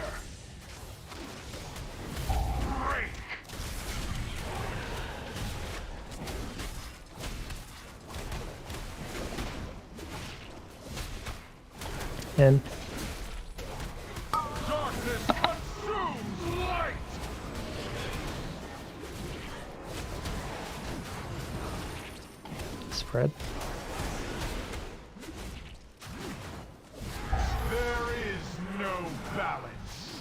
And Darkness consumes light. spread. There is no balance.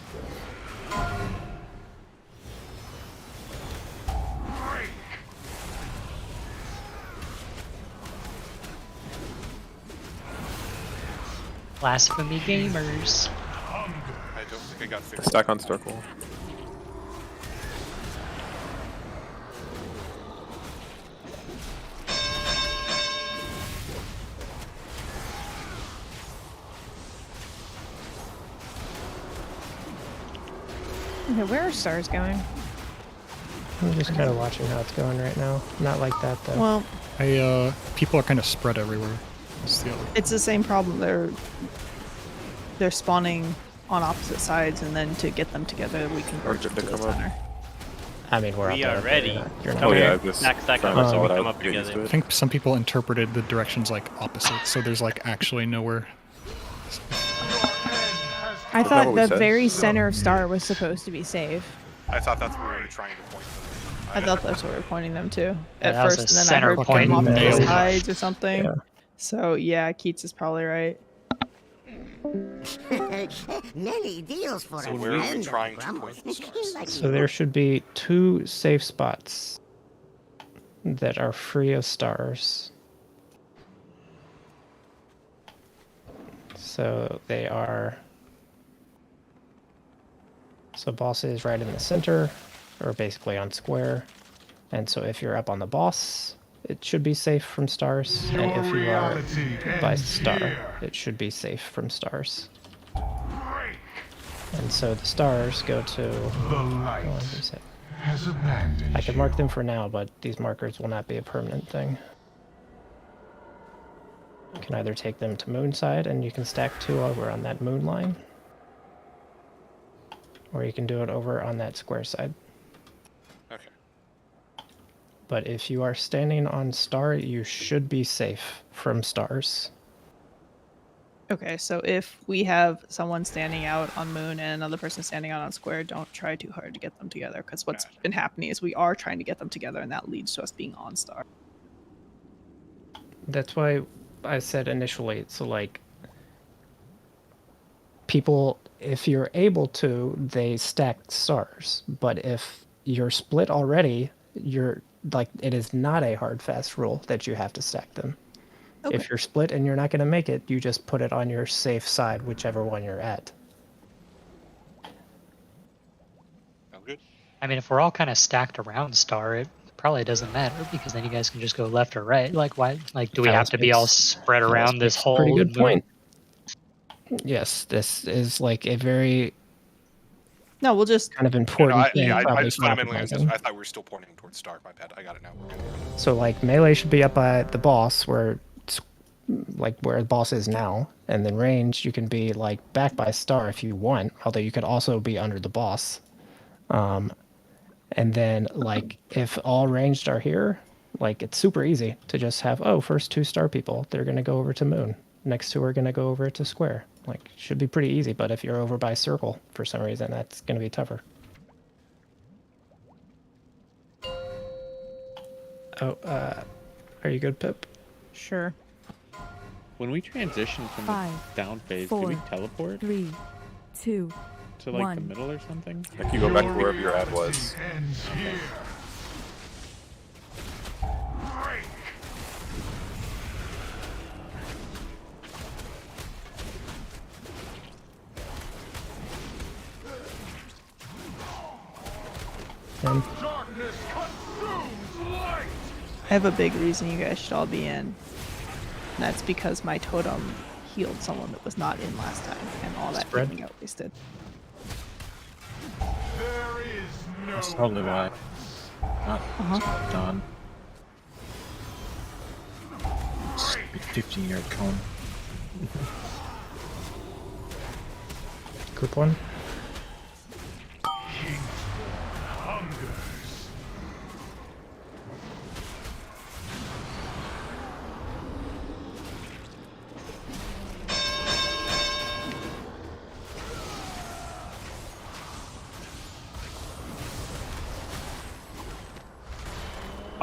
Blasphemy gamers. I don't think I got A fixed. stack on circle. Okay, where are stars going? I'm just kind of watching how it's going right now. Not like that though. Well, people are kind of spread everywhere. That's the other. it's the same problem. They're spawning on opposite sides, and then to get them together, we converge them to the center. I mean, we're We up are there, ready. You're not Come here. just Stack up so we come up together. I think some people interpreted the directions like opposite, so there's like actually nowhere. I thought the very center of star was supposed to be safe. I thought that's where we were trying to point them. I thought that's where we were pointing them to Yeah, at that was first, a and then I center heard point them off to the nailed. sides or something. Yeah. So yeah, Keats is probably right. Many deals for So a where are we friend of trying to Grumbles. point the stars? So there should be 2 safe spots that are free of stars. So they are. So boss is right in the center, or basically on square. And so if you're up on the boss, it should be safe from stars. And if you are by star, it should be safe from stars. And so the stars go to. The light has abandoned I can mark them for now, but these markers will not be a permanent thing. You can either take them to moon side, and you can stack 2 over on that moon line, or you can do it over on that square side. Okay. But if you are standing on star, you should be safe from stars. Okay, so if we have someone standing out on moon and another person standing out on square, don't try too hard to get them together, because what's been happening is we are trying to get them together, and that leads to us being on star. That's why I said initially, so like, people, if you're able to, they stack stars. But if you're split already, you're like, it is not a hard fast rule that you have to stack them. Okay. If you're split and you're not going to make it, you just put it on your safe side, whichever one you're at. Sound good? I mean, if we're all kind of stacked around star, it probably doesn't matter because then you guys can just go left or right. Like, why? Like, do we have to be all spread around this whole? Pretty good point. Yes, this is like a very No, we'll just kind of important thing. I probably just for fundamentally, optimizing. I thought we were still pointing towards star. My bad. I got it now. We're good. So like melee should be up by the boss where the boss is now, and then range you can be like back by star if you want, although you could also be under the boss. And then like if all ranged are here, like it's super easy to just have first 2 star people, they're gonna go over to moon. Next 2 are gonna go over to square. Like should be pretty easy, but if you're over by circle for some reason, that's gonna be tougher. Are you good, Pip? Sure. When we transition from 5, the down phase, 4, do we teleport 3, 2, to like 1. the middle or something? Like you go back to wherever your ad was. I have a big reason you guys should all be in. And that's because my totem healed someone that was not in last time, and all that healing got wasted. That's totally why. Not done. 15-yard cone. Group 1.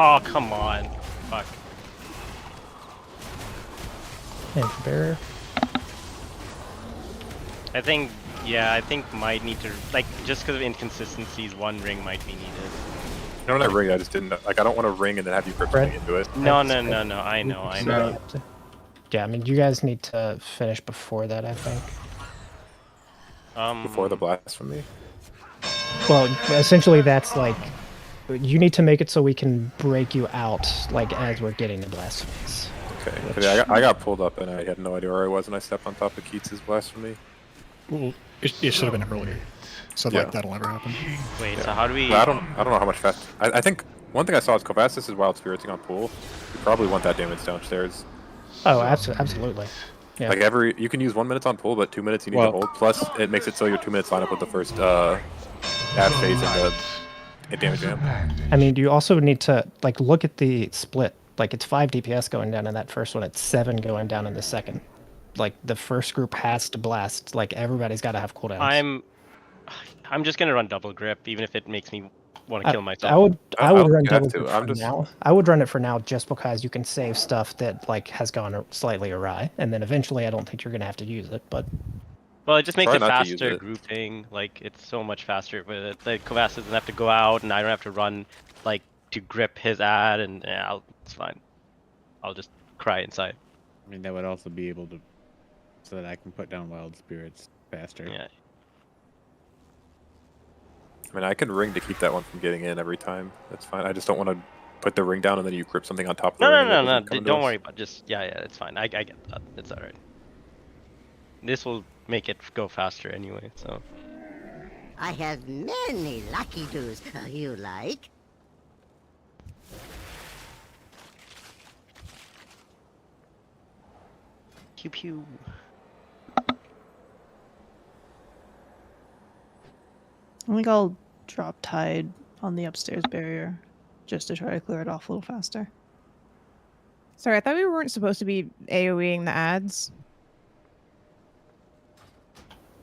Oh, come on. Fuck. And for barrier. I think might need to, like, just because of inconsistencies, 1 ring might be needed. You know, when I ring, I just didn't. Like, I don't want to ring and then have you grip me into it. No. I know. Yeah, I mean, you guys need to finish before that, I think. Before the blasphemy. Well, essentially, that's like you need to make it so we can break you out, like as we're getting the blasphemies. Okay. Which... I got pulled up and I had no idea where I was, and I stepped on top of Keats' blasphemy. Well, it should have been earlier. So like that'll never happen. Wait, so how do we? Well, I don't know how much fast. I think one thing I saw is Covastus is wild spiriting on pool. You probably want that damage downstairs. Oh, absolutely. Yeah. Like you can use 1 minute on pool, but 2 minutes you need to hold. Plus, it makes it so your 2 minutes line up with the first ad phase and the damage amp. I mean, you also need to like look at the split. Like it's 5 DPS going down in that first one. It's 7 going down in the second. Like the first group has to blast. Like everybody's got to have cooldowns. I'm just gonna run double grip, even if it makes me want to kill myself. I would run double grip for now. I would run it for now just because you can save stuff that like has gone slightly awry, and then eventually I don't think you're gonna have to use it. But well, it just makes it faster grouping. Like it's so much faster with it. Like Kovas doesn't have to go out, and I don't have to run like to grip his ad, and it's fine. I'll just cry inside. I mean, that would also be able to, so that I can put down wild spirits faster. Yeah. I mean, I can ring to keep that one from getting in every time. That's fine. I just don't want to put the ring down and then you grip something on top of the ring. No. Don't worry about it. Yeah, it's fine. I get that. It's alright. This will make it go faster anyway, so. I have many lucky doos. You like? Pew pew. I think I'll drop Tide on the upstairs barrier just to try to clear it off a little faster. Sorry, I thought we weren't supposed to be AoEing the ads.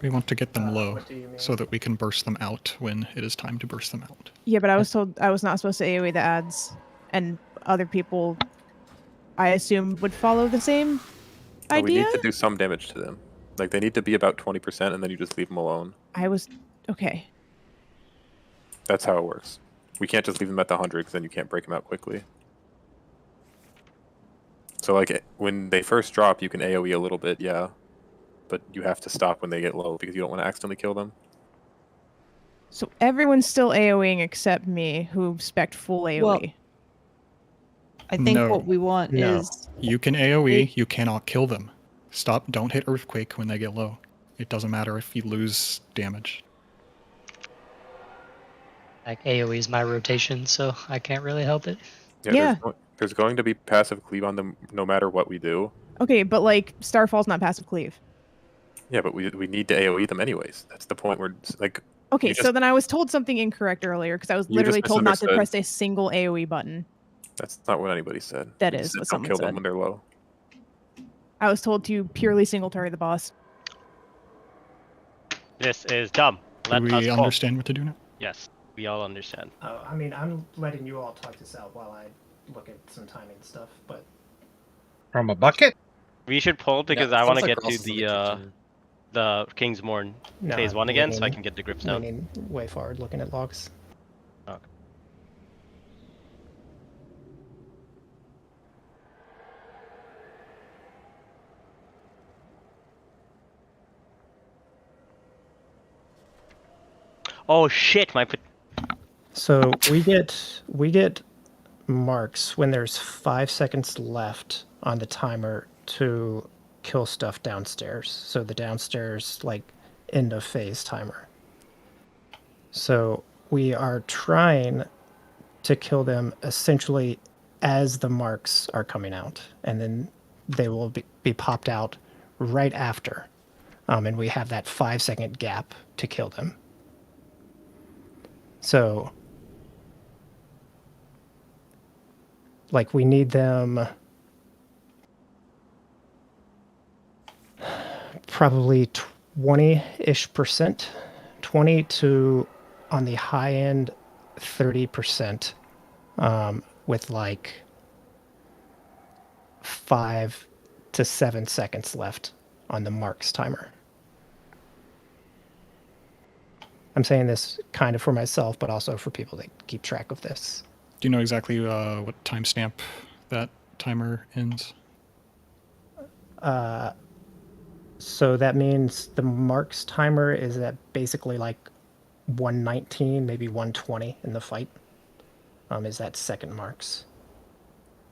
We want to get them low so that we can burst them out when it is time to burst them out. Yeah, but I was told I was not supposed to AoE the ads, and other people, I assume, would follow the same idea? We need to do some damage to them. Like, they need to be about 20%, and then you just leave them alone. Okay. That's how it works. We can't just leave them at the 100, because then you can't break them out quickly. So, like, when they first drop, you can AoE a little bit, yeah. But you have to stop when they get low, because you don't want to accidentally kill them. So everyone's still AoEing except me, who spec'd full AoE. Well, I think what we want is... You can AoE, you cannot kill them. Don't hit Earthquake when they get low. It doesn't matter if you lose damage. Like AoE is my rotation, so I can't really help it. Yeah. There's going to be passive cleave on them no matter what we do. Okay, but like Starfall's not passive cleave. Yeah, but we need to AoE them anyways. That's the point where it's like. Okay, so then I was told something incorrect earlier because I was literally told not to press a single AoE button. That's not what anybody said. That is what someone said. Don't kill said. them when they're low. I was told to purely single target the boss. This is dumb. Do we understand what to do now? Yes, we all understand. I mean, I'm letting you all talk this out while I look at some timing stuff, but... From a bucket? We should pull because I want to get to the Kingsmorn phase 1 again, so I can get the grips down. Leaning way forward, looking at logs. Okay. Oh shit! So we get marks when there's 5 seconds left on the timer to kill stuff downstairs. So the downstairs like end of phase timer. So we are trying to kill them essentially as the marks are coming out, and then they will be popped out right after, and we have that 5-second gap to kill them. So, like, we need them probably 20-ish%, 20 to, on the high end, 30%, with like 5 to 7 seconds left on the marks timer. I'm saying this kind of for myself, but also for people that keep track of this. Do you know exactly what timestamp that timer ends? So that means the marks timer is at basically like 119, maybe 120 in the fight. Is that second marks.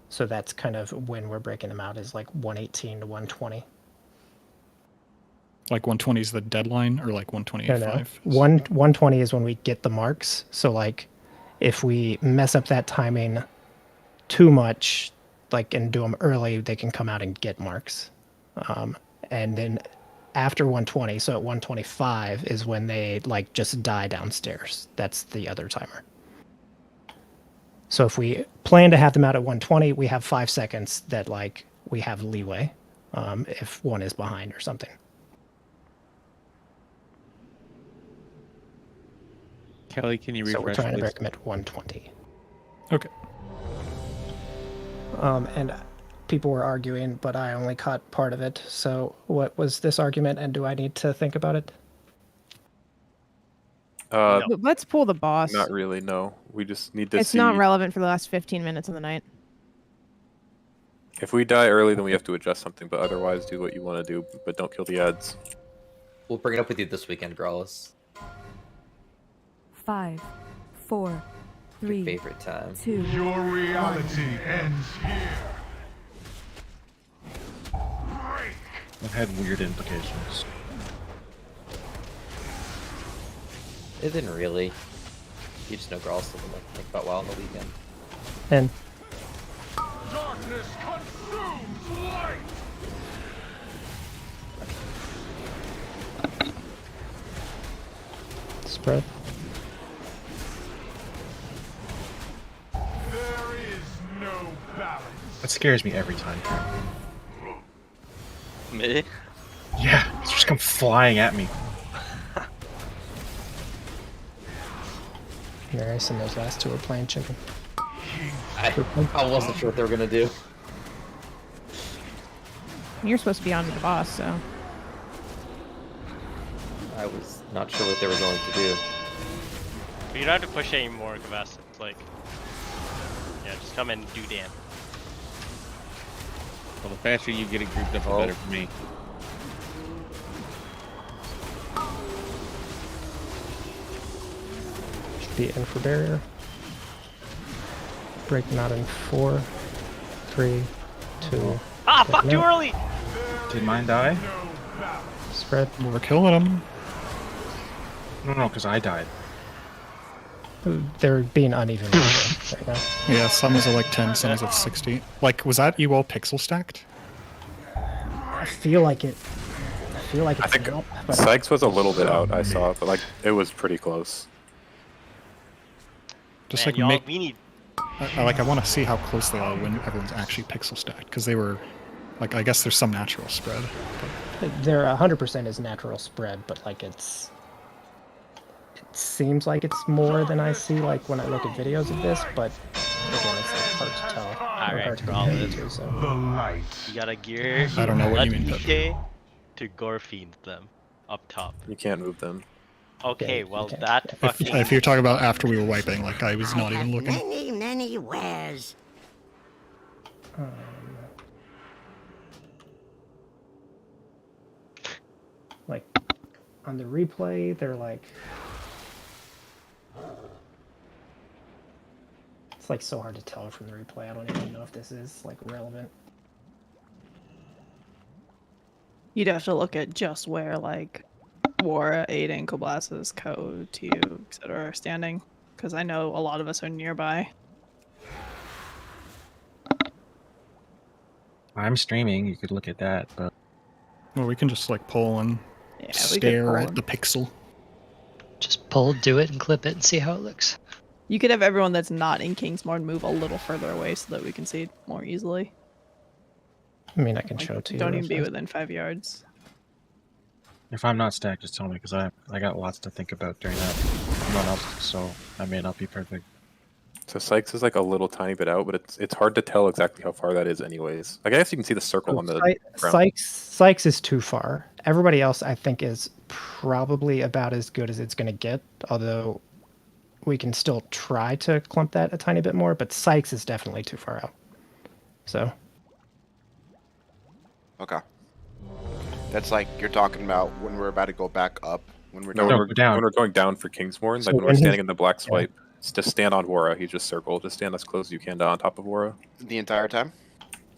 So that's kind of when we're breaking them out, is like 118 to 120. Like 120 is the deadline, or like 125? No. 120 is when we get the marks. So like, if we mess up that timing too much, like and do them early, they can come out and get marks. And then after 120, so at 125 is when they like just die downstairs. That's the other timer. So if we plan to have them out at 120, we have 5 seconds that like we have leeway if one is behind or something. Kelly, can you refresh? So we're trying please? to recommend 120. Okay. And people were arguing, but I only caught part of it. So what was this argument, and do I need to think about it? Let's pull the boss. Not really, no. We just need to It's see... not relevant for the last 15 minutes of the night. If we die early, then we have to adjust something, but otherwise do what you want to do, but don't kill the ads. We'll bring it up with you this weekend, Growlus. 5, 4, 3, favorite time. 2, Your reality ends here. It had weird implications. It didn't really. You just know Growlus doesn't think about WoW on the weekend. And Darkness consumes light. spread. There is no balance. That scares me every time. Me? Yeah, it's just come flying at me. Maris and those last two are playing chicken. I wasn't sure what they were gonna do. You're supposed to be on to the boss, so. I was not sure what they were going to do. But you don't have to push anymore, Kavas. It's like, yeah, just come and do damn. Well, the faster you get it grouped up, the better for me. Should be in for barrier. Breaking out in 4, 3, 2. Ah, fuck, too early! Did mine die? Spread. We're killing them. No, because I died. They're being uneven right now. Yeah, some is at like 10, some is at 60. Like, was that you all pixel stacked? I feel like it. I think Sykes was a little bit out, I saw, but like it was pretty close. Just Man, like y'all, make. we need... I want to see how close they are when everyone's actually pixel stacked, because they were, like, I guess there's some natural spread. They're 100% is natural spread, but like it seems like it's more than I see like when I look at videos of this, but again, it's like hard to tell. Alright, problem. The light. You gotta gear... I don't know what you mean, DK to gore fiend them up top. You can't move them. Okay, well that fucking... If you're talking about after we were wiping, like I was not even looking. Many wares. Like on the replay, they're like it's like so hard to tell from the replay. I don't even know if this is like relevant. You'd have to look at just where like Wara, Aiden, Koblas's, Ko, Tiu, etc. are standing, because I know a lot of us are nearby. I'm streaming. You could look at that, but Well, we can just like pull and stare at the pixel. Just pull, do it, and clip it and see how it looks. You could have everyone that's not in Kingsmorn move a little further away so that we can see it more easily. I mean, I can show it to you. Don't real even be fast. within 5 yards. if I'm not stacked, just tell me, because I got lots to think about during that run up, so I may not be perfect. So Sykes is like a little tiny bit out, but it's hard to tell exactly how far that is anyways. Like, I guess you can see the circle on the ground. Sykes is too far. Everybody else, I think, is probably about as good as it's going to get, although we can still try to clump that a tiny bit more, but Sykes is definitely too far out. So. Okay. That's like you're talking about when we're about to go back up. When we're No, down. when we're going down for Kingsmorn, So like when we're when standing he's- in the black swipe, just stand on Wara. He just circle. Just stand as close as you can to on top of Wara. The entire time?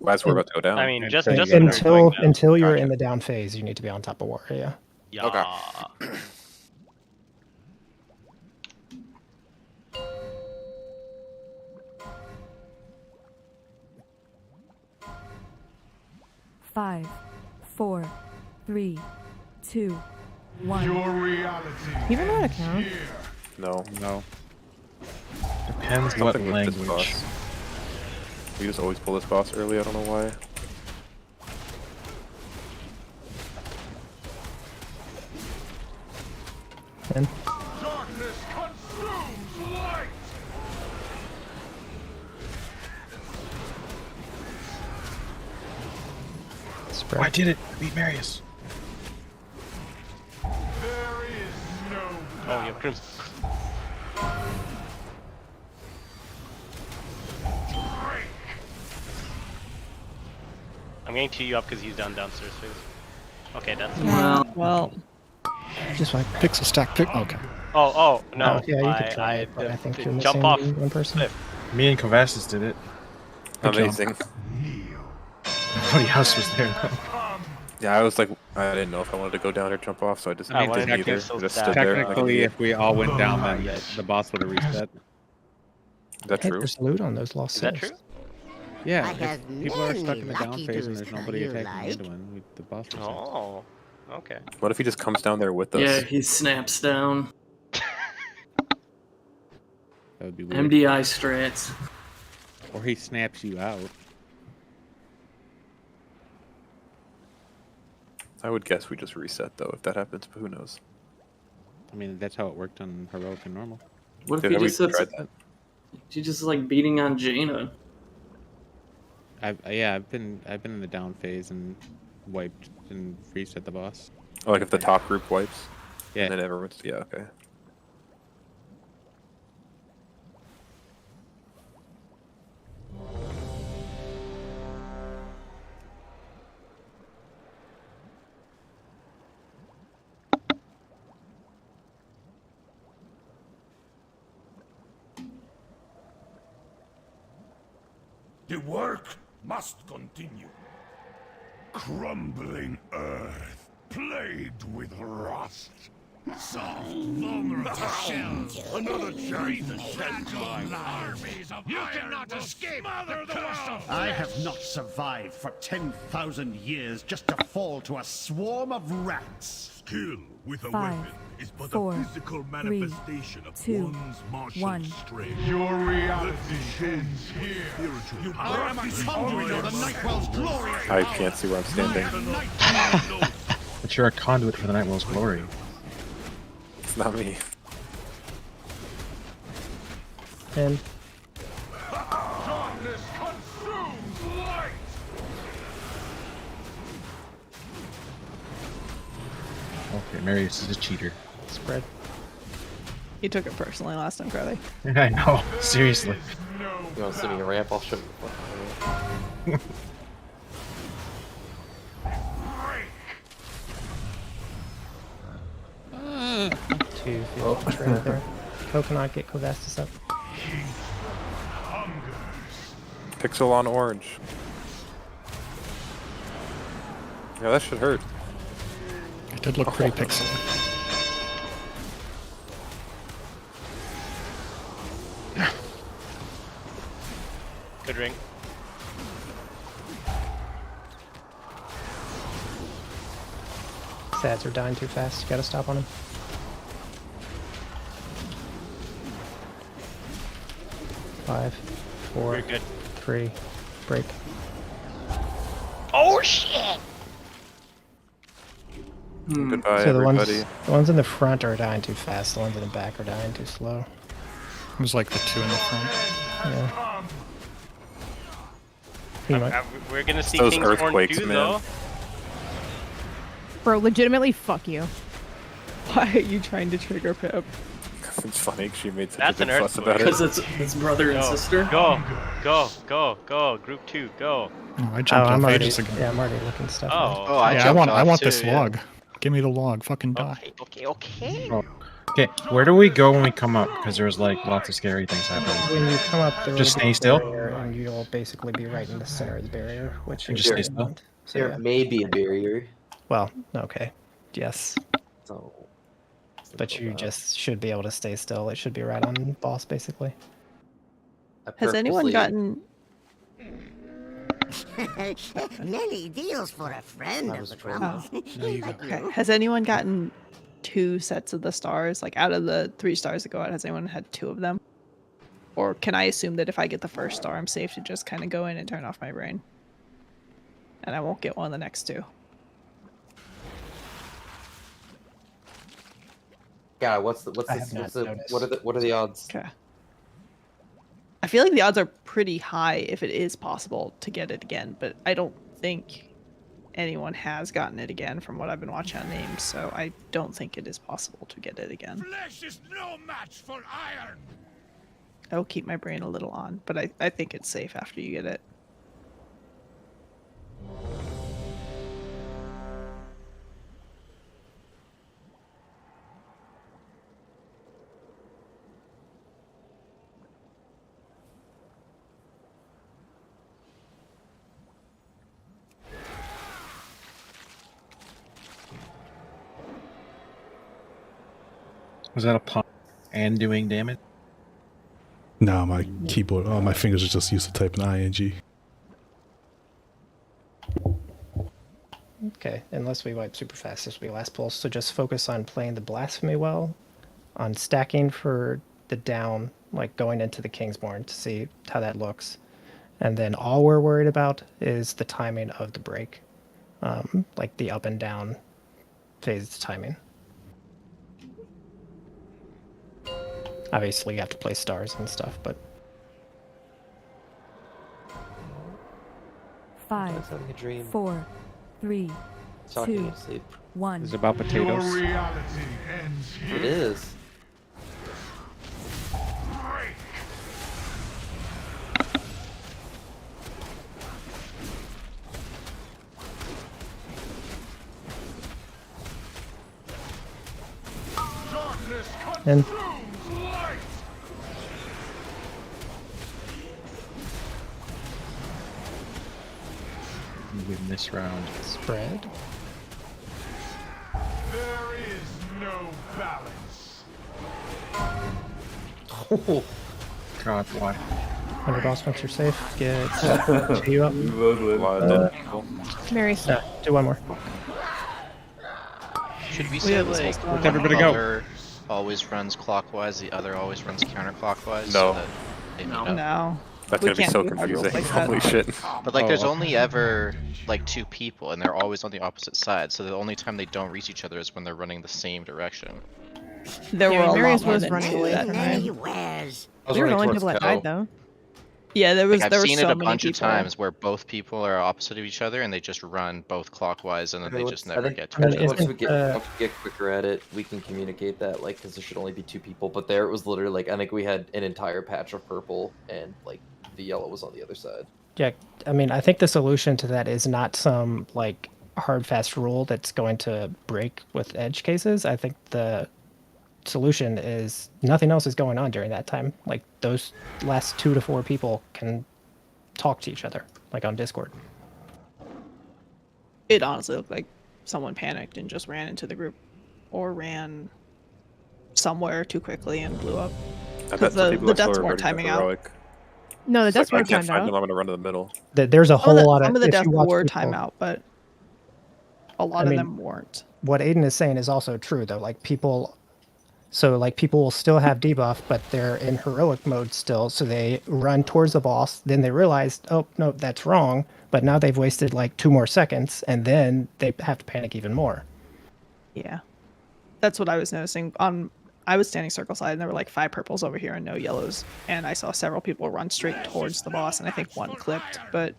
As we're about to go down. I mean, just until you're in the down phase, you need to be on top of Warrior. Yeah. Okay. Five, 4, 3, 2, 1. Your reality. You don't know how to count. No. No. Depends Something what with this language. boss. We just always pull this boss early, I don't know why. And Darkness consumes light. spread. I did it. Beat Marius. There is no Oh, you have Crimson. I'm going to tee you up because he's downstairs phase. Okay, that's Well, Just like Pixel stack. Okay. Oh, no. yeah, you could try it, but I think you're jump missing off. one person. Me and Kavassis did it. Amazing. Nobody else was there though. Yeah, I was like, I didn't know if I wanted to go down or jump off, so I just I mean, didn't either. technically, I just stood there. Like, technically if we all went down, then the boss would have reset. is that Hey, true? there's loot on those lost Is that souls. true? Yeah, I if have people are stuck many in the down lucky phase and dues, there's nobody you attacking like. Anduin, the boss resets. Oh, okay. What if he just comes down there with us? Yeah, he snaps down. That would be weird. MDI strats. Or he snaps you out. I would guess we just reset though if that happens, but who knows? I mean, that's how it worked on heroic and normal. What if Dude, he have we just sits, tried that? he just like beating on Jaina? I've been in the down phase and wiped and reset the boss. Oh, like if the top group wipes? Yeah. And then everyone's, yeah, okay. The work must continue. Crumbling earth, plagued with rust. Soft, vulnerable shells. Another giant armies of you cannot escape the curse. I have not survived for 10,000 years just to fall to a swarm of rats. Skill with a 5, weapon is but 4, a physical 3, manifestation of 2, one's martial 1. strength. Your reality ends here. You I am conduit of the Nightwell's glory. I can't see where I'm standing. But you're a conduit for the Nightwell's glory. It's not me. And Darkness consumes light. Okay, Marius is a cheater. spread. you took it personally last time, Crowley. I know, seriously. You want to send me a ramp? I'll show you. Two field right there. Coconut, get Covastus up. Pixel on orange. Yeah, that should hurt. It did look pretty pixely. Good ring. Sads are dying too fast. You gotta stop on him. Five, four, Very good. 3, break. Oh shit! Goodbye, So everybody. the ones in the front are dying too fast. The ones in the back are dying too slow. It was like the two in the front. Yeah. Pretty much. We're gonna see Those Kingsborn earthquakes, do man. though. Bro, legitimately, fuck you. Why are you trying to trigger Pip? It's funny, she made such That's a big an fuss about it. Because it's brother and Go, sister. go. Group 2, go. Oh, I jumped I'm off already, ages ago. yeah, I'm already looking stuff. Oh. Oh, I Yeah, jumped I off want too, this yeah. log. Give me the log. Fucking die. Okay. Oh, Okay, where do we go when we come up? Because there's like lots of scary things happening. When you come up, there Just will stay be a still? barrier, and you'll basically be right in the center of the barrier, which And you just stay don't still? want. So, There yeah. may be a barrier. Well, okay. Yes. So, But you just should be able to stay still. It should be right on boss, basically. Has anyone gotten? Many deals for a friend of the promise. Okay. Has anyone gotten 2 sets of the stars? Like out of the 3 stars that go out, has anyone had 2 of them? Or can I assume that if I get the first star, I'm safe to just kind of go in and turn off my brain? And I won't get one of the next 2. Yeah, what are the odds? Okay. I feel like the odds are pretty high if it is possible to get it again, but I don't think anyone has gotten it again from what I've been watching on names, so I don't think it is possible to get it again. Flesh is no match for iron. I'll keep my brain a little on, but I think it's safe after you get it. Was that a pun? And doing damage? Nah, my keyboard, my fingers are just used to typing ing. Okay, unless we wipe super fast, this will be last pulse. So just focus on playing the Blasphemy well, on stacking for the down, like going into the Kingsborn to see how that looks. And then all we're worried about is the timing of the break, like the up and down phase timing. Obviously, you have to play stars and stuff, but 5, having a dream. 4, 3, Talking 2, asleep. 1. It's about potatoes. Your reality ends here. It is. and We win this round. Spread. There is no balance. God, why? 100 boss once you're safe. Get you up. Mary, No, do one more. Should we We say have, like like, one everybody go. color always runs clockwise, the other always runs counterclockwise? No. So that they meet up? No. That's We gonna be can't so do hard rules confusing. like that. Holy shit. But like, there's Oh. only ever like 2 people, and they're always on the opposite side. So the only time they don't reach each other is when they're running the same direction. There Yeah, were a Marius lot more was than running 2 away that from time. Anywheres. we were the only people that died, though. Yeah, there was Like, there I've were seen so it a many bunch of people. times where both people are opposite of each other, and they just run both clockwise, and then they just never get to I each think other. once we get quicker at it, we can communicate that, like, because there should only be 2 people. But there, it was literally like, I think we had an entire patch of purple, and like the yellow was on the other side. Yeah, I mean, I think the solution to that is not some like hard fast rule that's going to break with edge cases. I think the solution is nothing else is going on during that time. Like those last 2 to 4 people can talk to each other, like on Discord. It honestly looked like someone panicked and just ran into the group, or ran somewhere too quickly and blew up. I bet Because some the people are deaths still weren't already timing out. heroic. No, the It's like, deaths weren't I can't timed find out. them, I'm gonna run to the middle. There's a whole lot Some of the if deaths you watch were people- timeout, but a lot I of mean, them weren't. What Aiden is saying is also true though. Like people will still have debuff, but they're in heroic mode still, so they run towards the boss, then they realize, oh no, that's wrong, but now they've wasted like 2 more seconds, and then they have to panic even more. Yeah, that's what I was noticing. I was standing circle side, and there were like 5 purples over here and no yellows, and I saw several people run straight towards the boss, and I think 1 clipped, but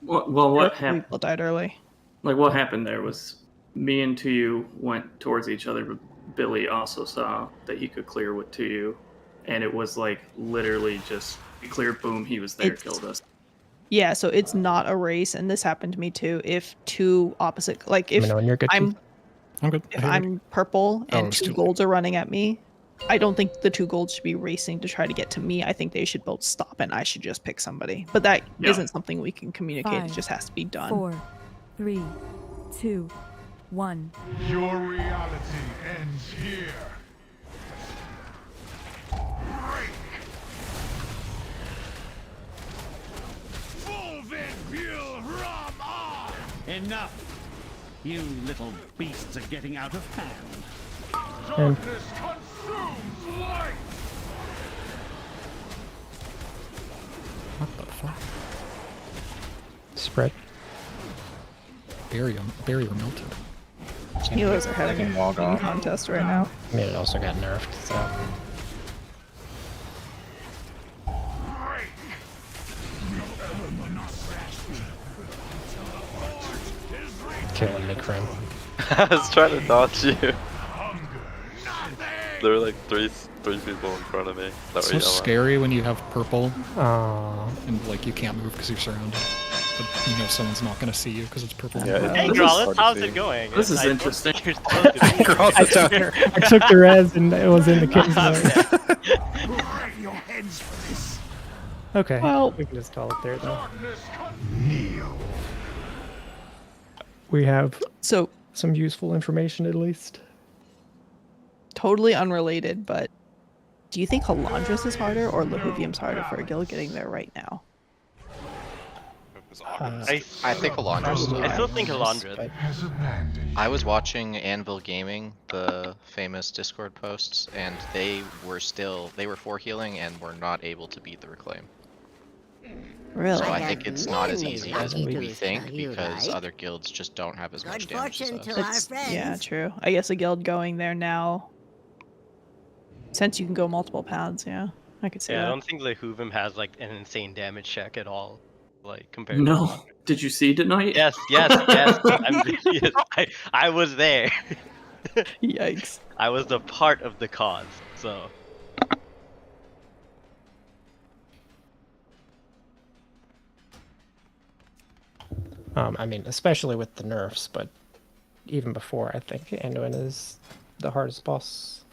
Well, a what couple happened? people died early. Like, what happened there was me and Tuyu went towards each other, but Billy also saw that he could clear with Tuyu, and it was like literally just clear, boom, he was there, It's- killed us. Yeah, so it's not a race, and this happened to me too. If 2 opposite, like if Let me know when you're good, I'm, I'm good. If I'm purple and it's 2 too golds are running at me, I don't think the 2 golds should be racing to try to get to me. I think they should both stop and I should just pick somebody. But that not something we can communicate. It 5, just has to be done. 4, 3, 2, 1. Your reality ends here. Enough! You little beasts are getting out of hand. Darkness consumes light. What the fuck? Spread. Barrier melted. Healers are having a log fucking off. contest right now. I mean, it also got nerfed, so. Killing me, Krim. I was trying to dodge you. There were like three people in front of me. That So were yelling. scary when you have purple Aww. and like you can't move because you're surrounded. But you know someone's not gonna see you because it's purple. Yeah, Hey, this is Growlithe, hard to how's see. it going? This is I don't interesting. think you're supposed to be- Growlithe's down here. I took the res and it was in the king's Break your heads for this. Okay, Well- we can just call it there, though. Darkness kneel. We have So, some useful information, at least. totally unrelated, but do you think Halandris is harder or Lahuvium's harder for a guild getting there right now? I think Halandris. I still think Halandris. I was watching Anvil Gaming, the famous Discord posts, and they were for healing and were not able to beat the Reclaim. Really? So I think it's not as many easy as lucky we dudes, think how you because like. other guilds just don't have as much Good damage as fortune us. to our friends. Yeah, true. I guess a guild going there now, since you can go multiple paths, yeah, I could say Yeah, I that. don't think Lehuvim has like an insane damage check at all, like compared to No. Halandris. Did you see tonight? Yes. I was there. Yikes. I was a part of the cause, so. I mean, especially with the nerfs, but even before, I think Anduin is the hardest boss,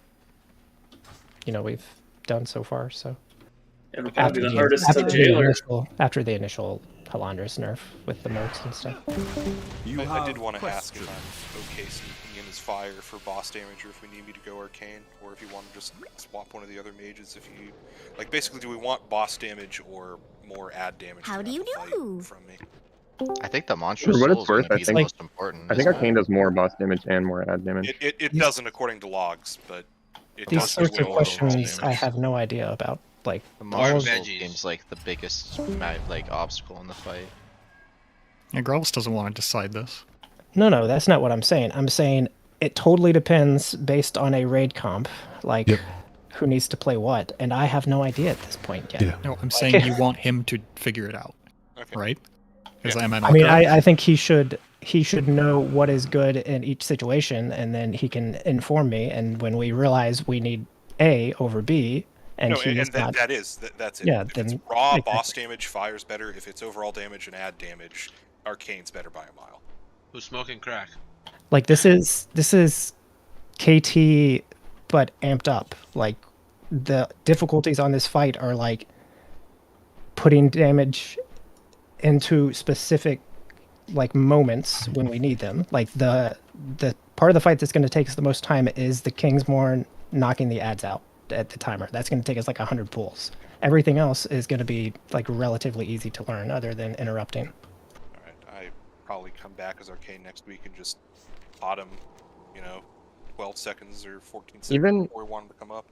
we've done so far, so. It'll probably be the hardest jailer. After the initial Halandris nerf with the mercs and stuff. I did want to ask if I'm okay sneaking in as fire for boss damage, or if we need me to go arcane, or if you want to just swap one of the other mages. If you like, basically, do we want boss damage or more ad damage? How do you do? From me. I think the monstrous For what soul it's is going worth, to I be the think- most important. I think isn't Arcane it? does more boss damage and more ad damage. It doesn't according to logs, but it These does sorts do of well questions overall I damage. have no idea about. Like, The all monstrous of soul seems like the biggest obstacle in the fight. Yeah, Growls doesn't want to decide this. No, that's not what I'm saying. I'm saying it totally depends based on a raid comp, like who needs to play what, and I have no idea at this point yet. Yeah. No, I'm saying you want him to figure it out, right? Is am I not I mean, correct? I think he should know what is good in each situation, and then he can inform me. And when we realize we need A over B, and No, he and is not, that's it. Yeah, if then it's raw, exactly. boss damage, fire's better. If it's overall damage and ad damage, arcane's better by a mile. Who's smoking crack? Like this is KT, but amped up. Like the difficulties on this fight are like putting damage into specific like moments when we need them. Like the part of the fight that's going to take us the most time is the Kingsmorn knocking the ads out at the timer. That's going to take us like 100 pulls. Everything else is going to be like relatively easy to learn, other than interrupting. I probably come back as arcane next week and just autumn, 12 seconds or 14 seconds Even- before we want them to come up.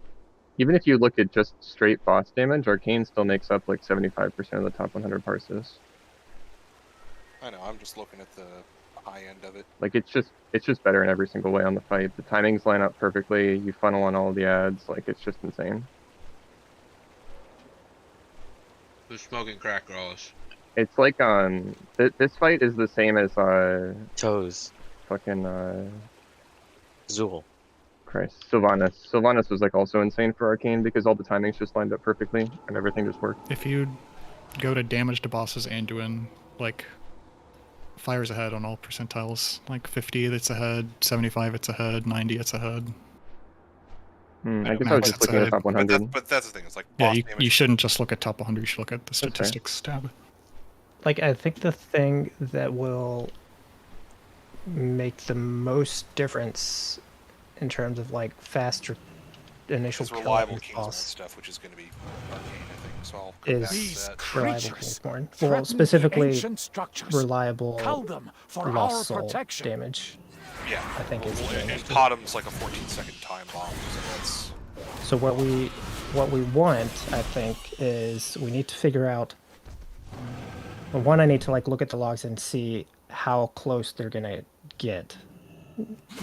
Even if you look at just straight boss damage, Arcane still makes up like 75% of the top 100 parses. I know. I'm just looking at the high end of it. Like it's just better in every single way on the fight. The timings line up perfectly. You funnel on all the ads. Like it's just insane. Who's smoking crack, Growls? It's like this fight is the same as Toes. Fucking Zool. Christ, Sylvanas. Sylvanas was like also insane for Arcane because all the timings just lined up perfectly and everything just worked. If you go to damage to bosses Anduin, like fire's ahead on all percentiles. Like 50, it's ahead. 75, it's ahead. 90, it's ahead. I guess I was just looking at the top 100. But that's the thing. It's like Yeah, boss you damage. shouldn't just look at top 100. You should look at the statistics tab. Like, I think the thing that will make the most difference in terms of like faster initial Is kill reliable on Kingsborn boss stuff, which is going to be arcane, I think. So I'll come back to is that. reliable Kingsborn. Well, specifically reliable lost soul damage. Yeah, I think is and Totem's like a 14-second time bomb, so that's. So what we want, I think, is we need to figure out. Well, one, I need to like look at the logs and see how close they're gonna get.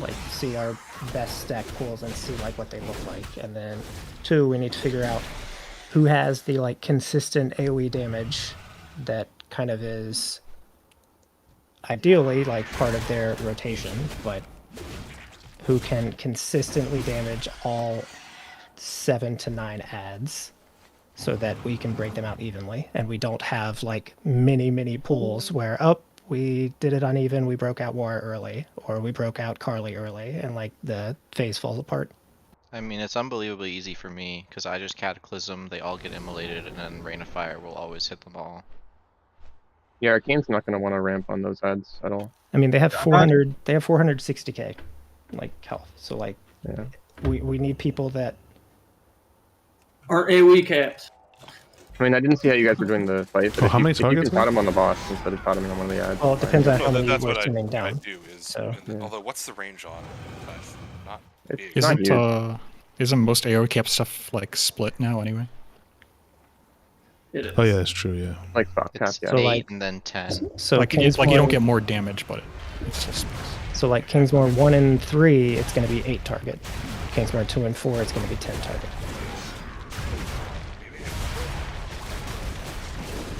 Like see our best stack pools and see like what they look like, and then two, we need to figure out who has the like consistent AoE damage that kind of is ideally like part of their rotation, but who can consistently damage all 7 to 9 adds so that we can break them out evenly and we don't have like many pools where we did it uneven, we broke out War early, or we broke out Carly early, and like the phase falls apart. I mean, it's unbelievably easy for me, because I just Cataclysm, they all get immolated, and then Rain of Fire will always hit them all. Yeah, Arcane's not going to want to ramp on those ads at all. I mean, they have 460k, like, health, so like, yeah. we need people that... Are AoE capped. I mean, I didn't see how you guys were doing the fight, but how many if you targets can totem on the boss instead of toteming on one of the ads. Well, it depends on how many that's we're what sending I down. do is, So. although what's the range on not big. Isn't most AoE cap stuff like split now anyway? It is. Oh yeah, that's true. Yeah. Like soft cap, It's yeah. So, 8 like- and then 10. So like you don't get more damage, but it's still space. So like Kingsborn 1 and 3, it's going to be 8 target. Kingsborn 2 and 4, it's going to be 10 target.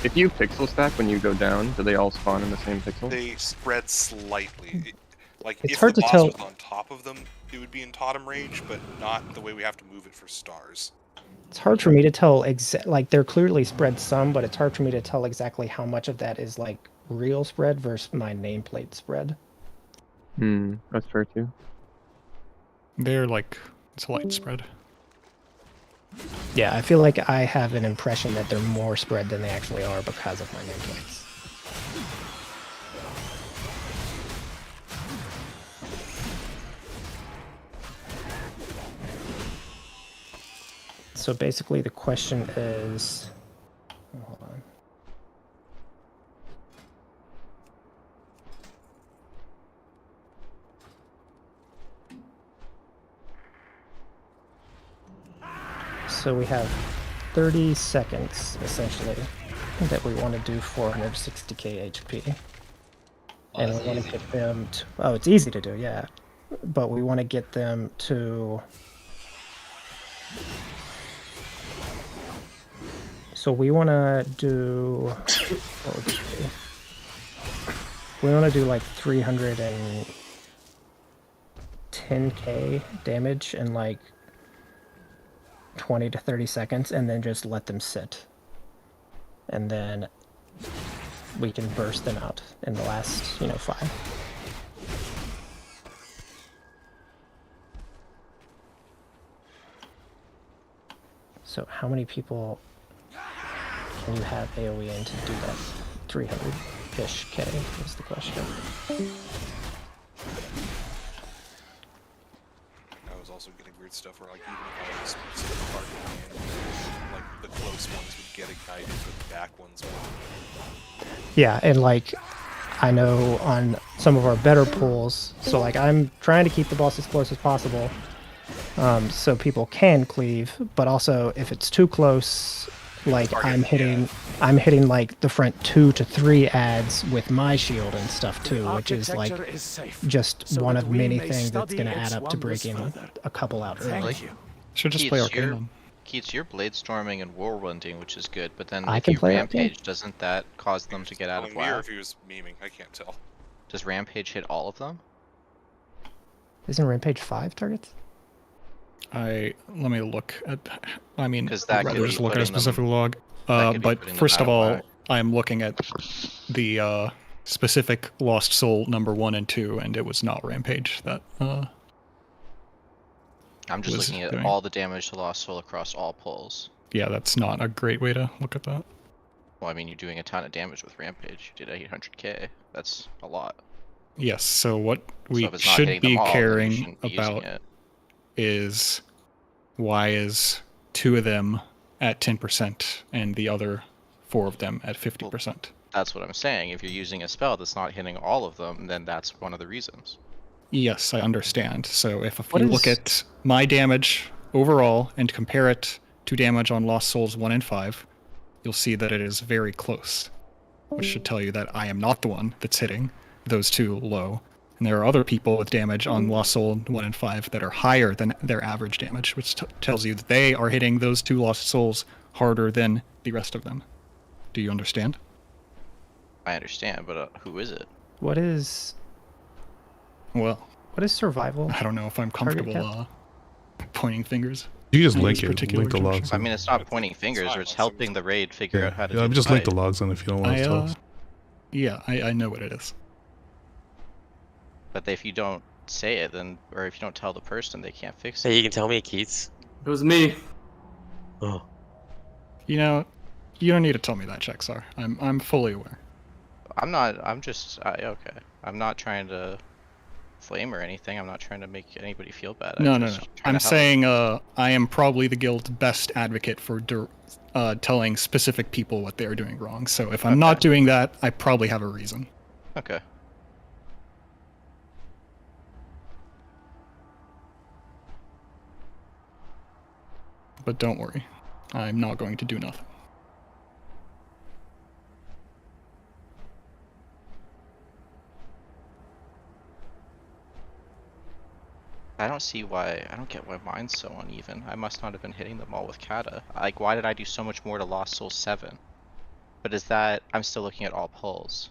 If you pixel stack when you go down, do they all spawn in the same pixel? They spread slightly. Like It's if hard the to boss tell- was on top of them, it would be in totem range, but not the way we have to move it for stars. It's hard for me to tell like they're clearly spread some, but it's hard for me to tell exactly how much of that is like real spread versus my nameplate spread. That's fair too. They're like, it's a light spread. Yeah, I feel like I have an impression that they're more spread than they actually are because of my nameplates. So basically the question is, hold on. So we have 30 seconds, essentially, that we want to do 460k HP. And we want to get them to... Oh, it's easy to do, yeah. But we want to get them to... So we want to do... What would it be? We want to do like 310k damage in like 20 to 30 seconds, and then just let them sit. And then we can burst them out in the last, 5. So how many people can you have AoE in to do that 300-ish K is the question. I was also getting weird stuff where, like, even if I was sitting apart and like the close ones would get ignited, but the back ones would. Yeah, and like I know on some of our better pools, so like I'm trying to keep the boss as close as possible, so people can cleave, but also if it's too close, like I'm hitting like the front 2 to 3 adds with my shield and stuff too, which is like just one of many things that's going to add up to breaking a couple out early. Should just play Arcane. Keats, you're blade storming and whirlwinding, which is good, but then I if can you play rampage, Arcane. doesn't that cause them to get out of Telling me or WoW? if he was memeing, I can't tell. Does rampage hit all of them? Isn't Rampage 5 targets? Let me look at. I mean, 'Cause that I'd rather could be just look at a putting them- specific log. that could be But putting them first out of of all, whack. I'm looking at the specific Lost Soul number 1 and 2, and it was not Rampage that I'm just was looking at doing. all the damage to Lost Soul across all pulls. Yeah, that's not a great way to look at that. Well, I mean, you're doing a ton of damage with Rampage. You did 800k. That's a lot. Yes, so what we if it's not should hitting be them all, then you caring shouldn't be using about it. is why is 2 of them at 10% and the other 4 of them at 50%? That's what I'm saying. If you're using a spell that's not hitting all of them, then that's one of the reasons. Yes, I understand. So if What you look is- at my damage overall and compare it to damage on Lost Souls 1 and 5, you'll see that it is very close, which should tell you that I am not the one that's hitting those 2 low. And there are other people with damage on Lost Soul 1 and 5 that are higher than their average damage, which tells you that they are hitting those 2 Lost Souls harder than the rest of them. Do you understand? I understand, but who is it? What is Well, what is survival? I don't know if I'm Target comfortable pointing fingers. You just at link this it. particular Link the junction. logs. I mean, it's not pointing fingers, or it's helping the raid figure out how to Yeah, do just the link the fight. logs in if you don't want us to tell us. Yeah, I know what it is. But if you don't say it, then, or if you don't tell the person, they can't fix it. Hey, you can tell me, Keats. It was me. Oh. You know, you don't need to tell me that, Checksar. I'm fully aware. I'm not. I'm just. Okay. I'm not trying to flame or anything. I'm not trying to make anybody feel bad. No. trying to I'm help. saying I am probably the guild's best advocate for telling specific people what they are doing wrong. So if I'm not doing that, I probably have a reason. Okay. But don't worry, I'm not going to do nothing. I don't see why. I don't get why mine's so uneven. I must not have been hitting them all with Kata. Like, why did I do so much more to Lost Soul 7? But is that... I'm still looking at all pulls.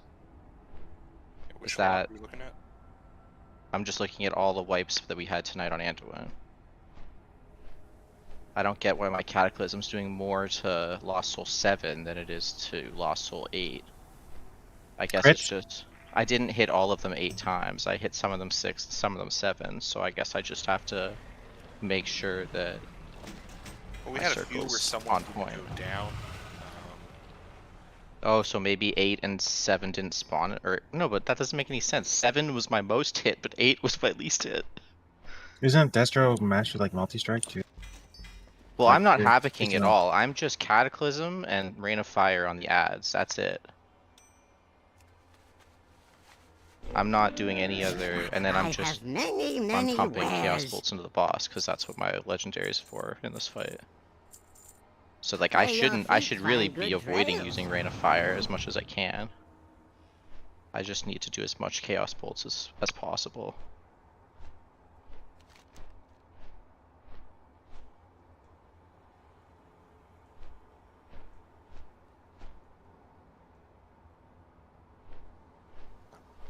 Which Is that... one are we looking at? I'm just looking at all the wipes that we had tonight on Anduin. I don't get why my Cataclysm's doing more to Lost Soul 7 than it is to Lost Soul 8. I guess it's just... I didn't hit all of them 8 times. I hit some of them 6, some of them 7, so I guess I just have to make sure that Well, we my had a few where circle's someone on didn't point. go down. Oh, so maybe 8 and 7 didn't spawn, or no, but that doesn't make any sense. 7 was my most hit, but 8 was my least hit. Isn't Destro matched with like multi-strike too? Well, Like, I'm not you're havocing picking at up- all. I'm just Cataclysm and Rain of Fire on the ads. That's it. I'm not doing any other, and then I'm I just have many, I'm many pumping Chaos wares. Bolts into the boss because that's what my legendary is for in this fight. So like I May your shouldn't, I feet should really find be good avoiding trails. using Rain of Fire as much as I can. I just need to do as much Chaos Bolts as possible.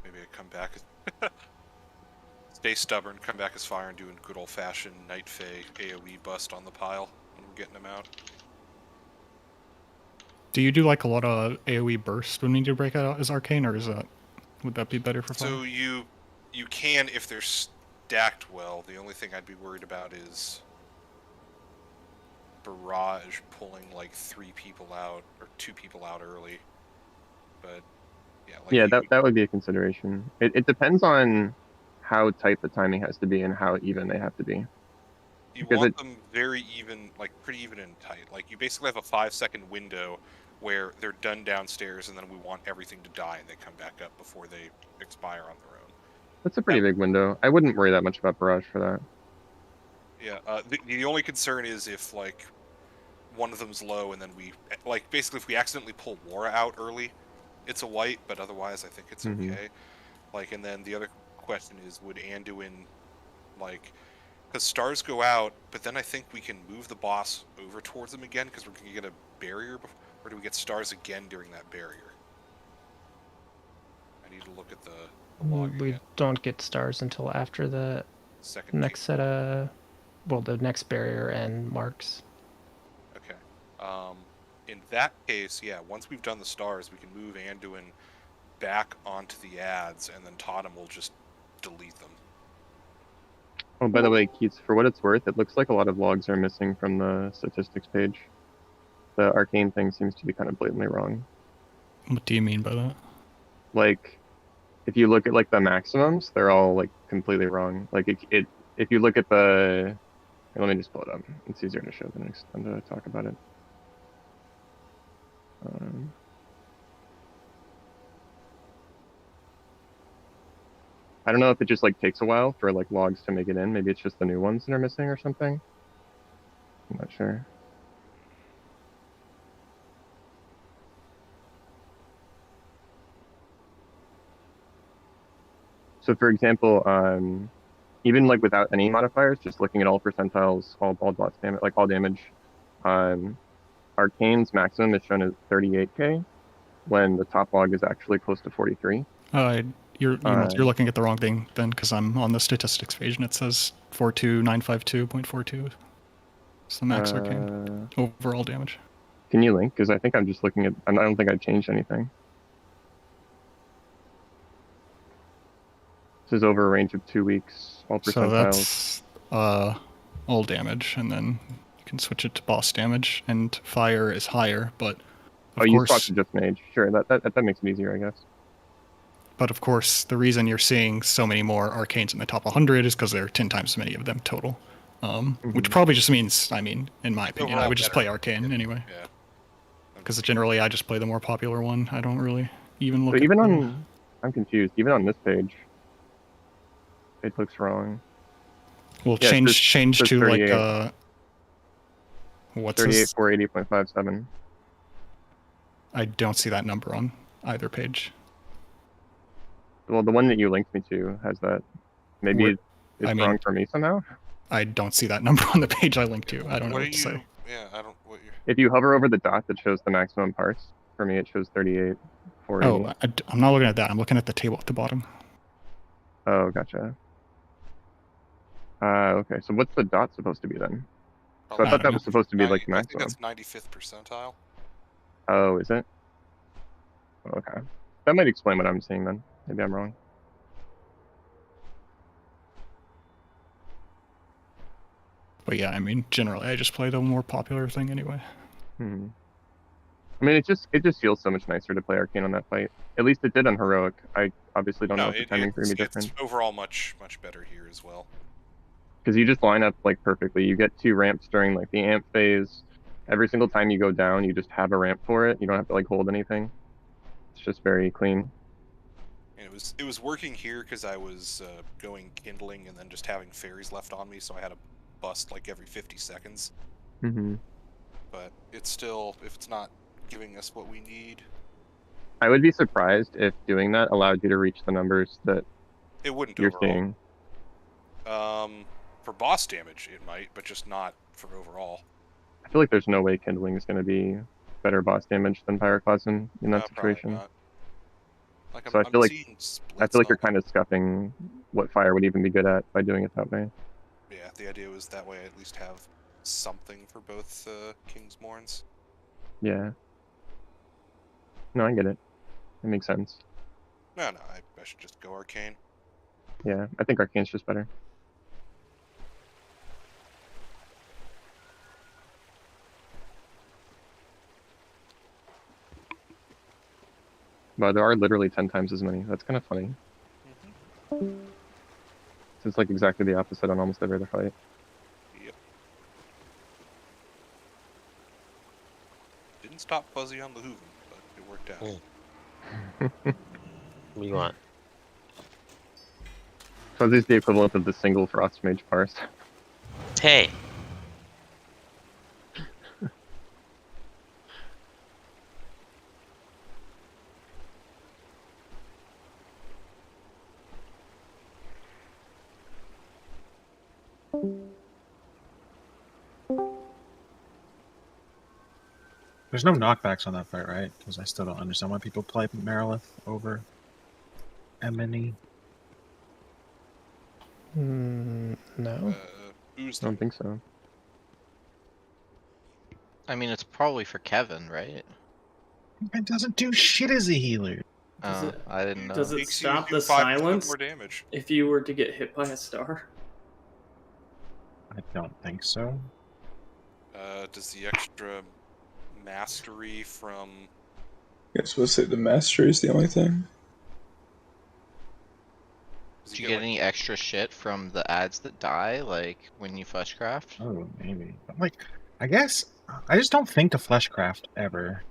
Maybe I come back. Stay stubborn, come back as fire, and do a good old-fashioned Night Fae AoE bust on the pile when we're getting them out. Do you do like a lot of AoE burst when you do break out as arcane, or is that would that be better for fire? So you can if they're stacked well. The only thing I'd be worried about is Barrage pulling like 3 people out or 2 people out early. But yeah, like Yeah, you, that would be a consideration. It depends on how tight the timing has to be and how even they have to be. you because want them very even, like pretty even and tight. Like you basically have a 5-second window where they're done downstairs, and then we want everything to die and they come back up before they expire on their own. That's a pretty big window. I wouldn't worry that much about Barrage for that. Yeah, the only concern is if like one of them's low and then we like basically if we accidentally pull Wara out early, it's a wipe, but otherwise I think it's okay. Like, and then the other question is, would Anduin like, because stars go out, but then I think we can move the boss over towards them again because we're gonna get a barrier, or do we get stars again during that barrier? I need to look at the log We again. don't get stars until after the Second next set of, well, the next barrier and marks. Okay. In that case, yeah, once we've done the stars, we can move Anduin back onto the ads, and then Totem will just delete them. Oh, by the way, Keats, for what it's worth, it looks like a lot of logs are missing from the statistics page. The arcane thing seems to be kind of blatantly wrong. What do you mean by that? Like, if you look at like the maximums, they're all like completely wrong. Like if you look at the, here, let me just pull it up. It's easier to show than to talk about it. I don't know if it just like takes a while for like logs to make it in. Maybe it's just the new ones that are missing or something. I'm not sure. So for example, even like without any modifiers, just looking at all percentiles, all dots damage, like all damage, Arcane's maximum is shown as 38k, when the top log is actually close to 43. You're looking at the wrong thing then, because I'm on the statistics page and it says 42952.42. It's the max arcane overall damage. Can you link? Because I think I'm just looking at. I don't think I changed anything. This is over a range of 2 weeks. All percentiles. So that's all damage, and then you can switch it to boss damage, and fire is higher, but of you course, swapped to just mage. Sure, that makes it easier, I guess. But of course, the reason you're seeing so many more arcanes in the top 100 is because there are 10 times as many of them total. Which probably just means, I mean, in my opinion, I would just play arcane anyway. Yeah. Because generally, I just play the more popular one. I don't really even look. So even on, I'm confused. Even on this page, it looks wrong. Well, change to like what's 38,480.57. I don't see that number on either page. Well, the one that you linked me to has that. Maybe it's wrong for me somehow. I don't see that number on the page I linked to. I don't know what to say. Yeah, I don't. What you're... If you hover over the dot that shows the maximum parts, for me it shows 38,480. Oh, I'm not looking at that. I'm looking at the table at the bottom. Oh, gotcha. Okay, so what's the dot supposed to be then? So I thought that was supposed to be like maximum. I think that's 95th percentile. Oh, is it? Okay. That might explain what I'm seeing then. Maybe I'm wrong. But yeah, I mean, generally, I just play the more popular thing anyway. I mean, it just feels so much nicer to play arcane on that fight. At least it did on heroic. I obviously don't know if the timing's gonna be different. It's overall much better here as well. Because you just line up like perfectly. You get 2 ramps during like the amp phase. Every single time you go down, you just have a ramp for it. You don't have to like hold anything. It's just very clean. And it was working here because I was going kindling and then just having fairies left on me, so I had to bust like every 50 seconds. But it's still, if it's not giving us what we need. I would be surprised if doing that allowed you to reach the numbers that it wouldn't you're overall. seeing. For boss damage, it might, but just not for overall. I feel like there's no way kindling is going to be better boss damage than pyroclasm in that situation. Like, so I feel like you're kind of scuffing what fire would even be good at by doing it that way. Yeah, the idea was that way I at least have something for both Kingsmourns. Yeah. No, I get it. It makes sense. No, I should just go arcane. Yeah, I think arcane's just better. But there are literally 10 times as many. That's kind of funny. So it's like exactly the opposite on almost every other fight. Yep. Didn't stop Fuzzy on the Hooven, but it worked out. What do you want? Fuzzy's the equivalent of the single Frost Mage parse. Hey! There's no knockbacks on that fight, right? Because I still don't understand why people play Marilith over Emini. No. I don't think so. I mean, it's probably for Kevin, right? It doesn't do shit as a healer. I didn't know. Does it Makes you stop do the 5% silence more damage. if you were to get hit by a star? I don't think so. Does the extra mastery from... You're supposed to say the mastery is the only thing. Did you get any extra shit from the ads that die, like when you fleshcraft? Oh, maybe. But like, I guess I just don't think to fleshcraft ever.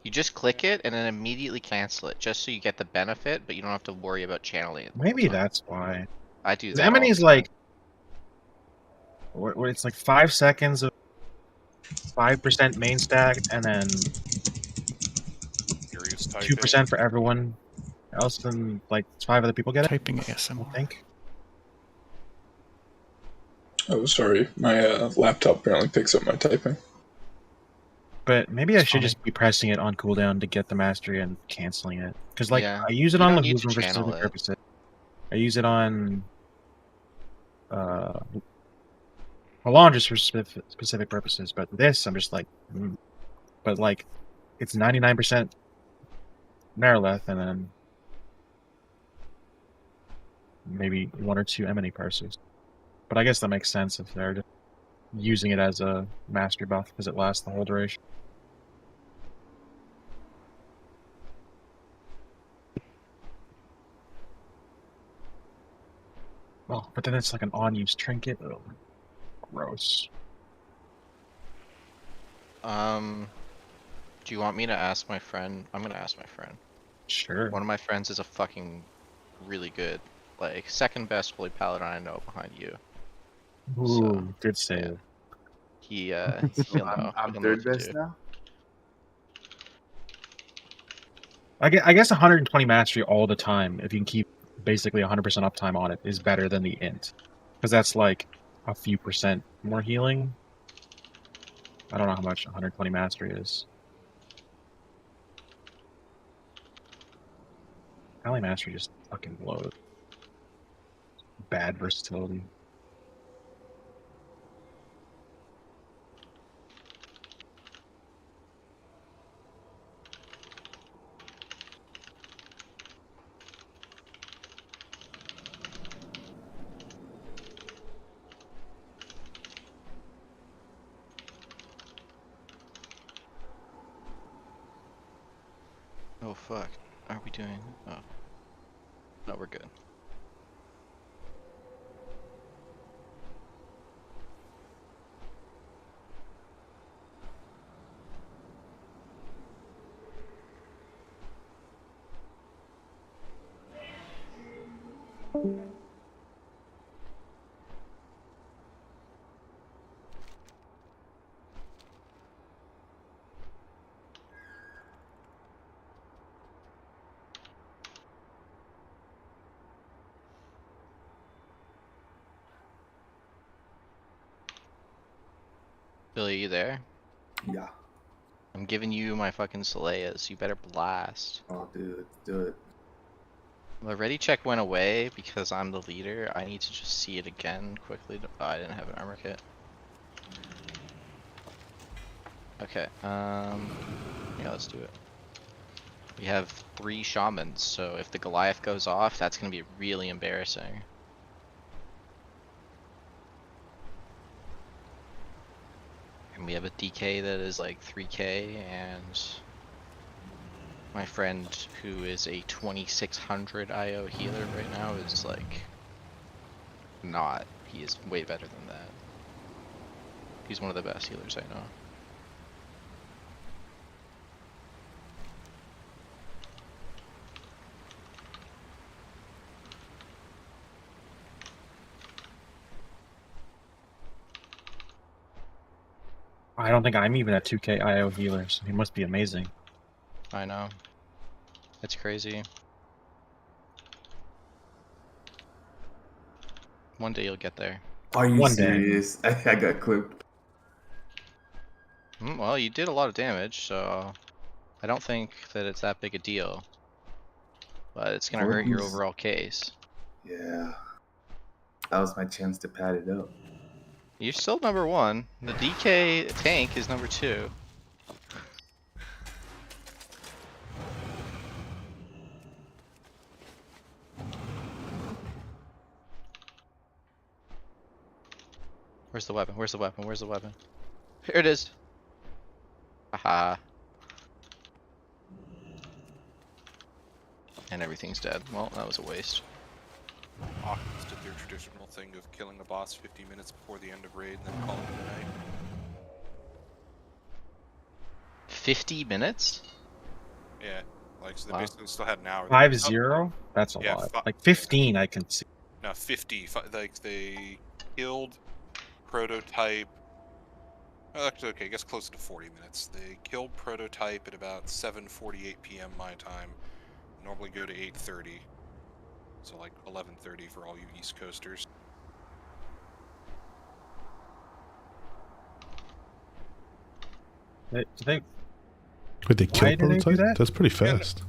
You just click it and then immediately cancel it, just so you get the benefit, but you don't have to worry about channeling it. Maybe that's why. I do The that. Emily is like, what? It's like 5 seconds of 5% main stack, and then 2% for everyone else, and like 5 other people get it. Typing ASMR. I think. Oh, sorry. My laptop apparently picks up my typing. But maybe I should just be pressing it on cooldown to get the mastery and canceling it. Because like Yeah, I use it you on don't need to Lagoon for channel specific it. purposes. I use it on Melandris for specific purposes, but this I'm just like, but like it's 99% Marileth and then maybe 1 or 2 Emily parsers. But I guess that makes sense if they're just using it as a mastery buff because it lasts the whole duration. Oh, but then it's like an on-use trinket. Oh, gross. Do you want me to ask my friend? I'm gonna ask my friend. Sure. One of my friends is a fucking really good, like, second best holy paladin I know behind you. Ooh, good save. He, he'll know. I'm He'll know third what to best do. now. I guess 120 mastery all the time, if you can keep basically 100% uptime on it, is better than the int. Because that's like a few percent more healing. I don't know how much 120 mastery is. Ally mastery just fucking blows. Bad versatility. Oh fuck. Are we doing? Oh. No, we're good. Billy, you there? Yeah. I'm giving you my fucking Soleas. You better blast. Oh, dude, do it. The ready check went away because I'm the leader. I need to just see it again quickly. Oh, I didn't have an armor kit. Okay, yeah, let's do it. We have 3 shamans, so if the Goliath goes off, that's gonna be really embarrassing. And we have a DK that is like 3k, and my friend who is a 2600 IO healer right now is like not. He is way better than that. He's one of the best healers I know. I don't think I'm even at 2k IO healer, so he must be amazing. I know. It's crazy. One day you'll get there. Are you One serious? I got clipped. Well, you did a lot of damage, so I don't think that it's that big a deal. But it's gonna hurt your overall case. Yeah. That was my chance to pad it up. You're still number 1. The DK tank is number 2. Where's the weapon? Where's the weapon? Where's the weapon? Here it is. Haha. And everything's dead. Well, that was a waste. Hawkins did their traditional thing of killing the boss 50 minutes before the end of raid and then calling it a night. 50 minutes? Yeah, like so they Wow. basically still had an hour. 5-0? That's a lot. Like 15, I can see. No, 50. Like they killed Prototype. Actually, okay, I guess close to 40 minutes. They killed Prototype at about 7:48 p.m. my time. Normally go to 8:30, so like 11:30 for all you East Coasters. They Wait, they killed Prototype? That's pretty fast.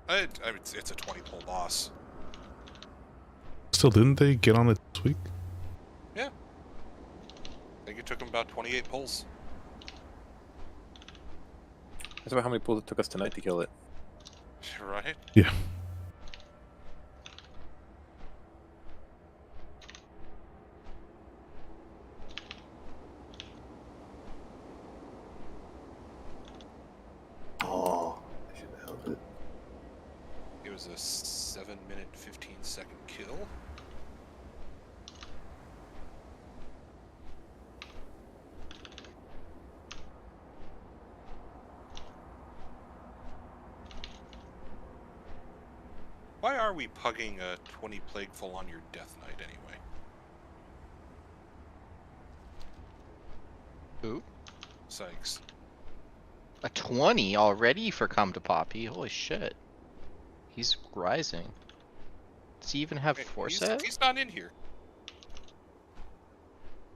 I mean, it's a 20-pull boss. Still, didn't they get on it this week? Yeah. I think it took them about 28 pulls. That's about how many pulls it took us tonight to kill it. Right? Yeah. Oh, I should have held it. It was a 7-minute, 15-second kill. Why are we pugging a 20 Plagueful on your Death Knight anyway? Who? Sykes. A 20 already for Come to Poppy? Holy shit. He's rising. Does he even have foresight? He's not in here.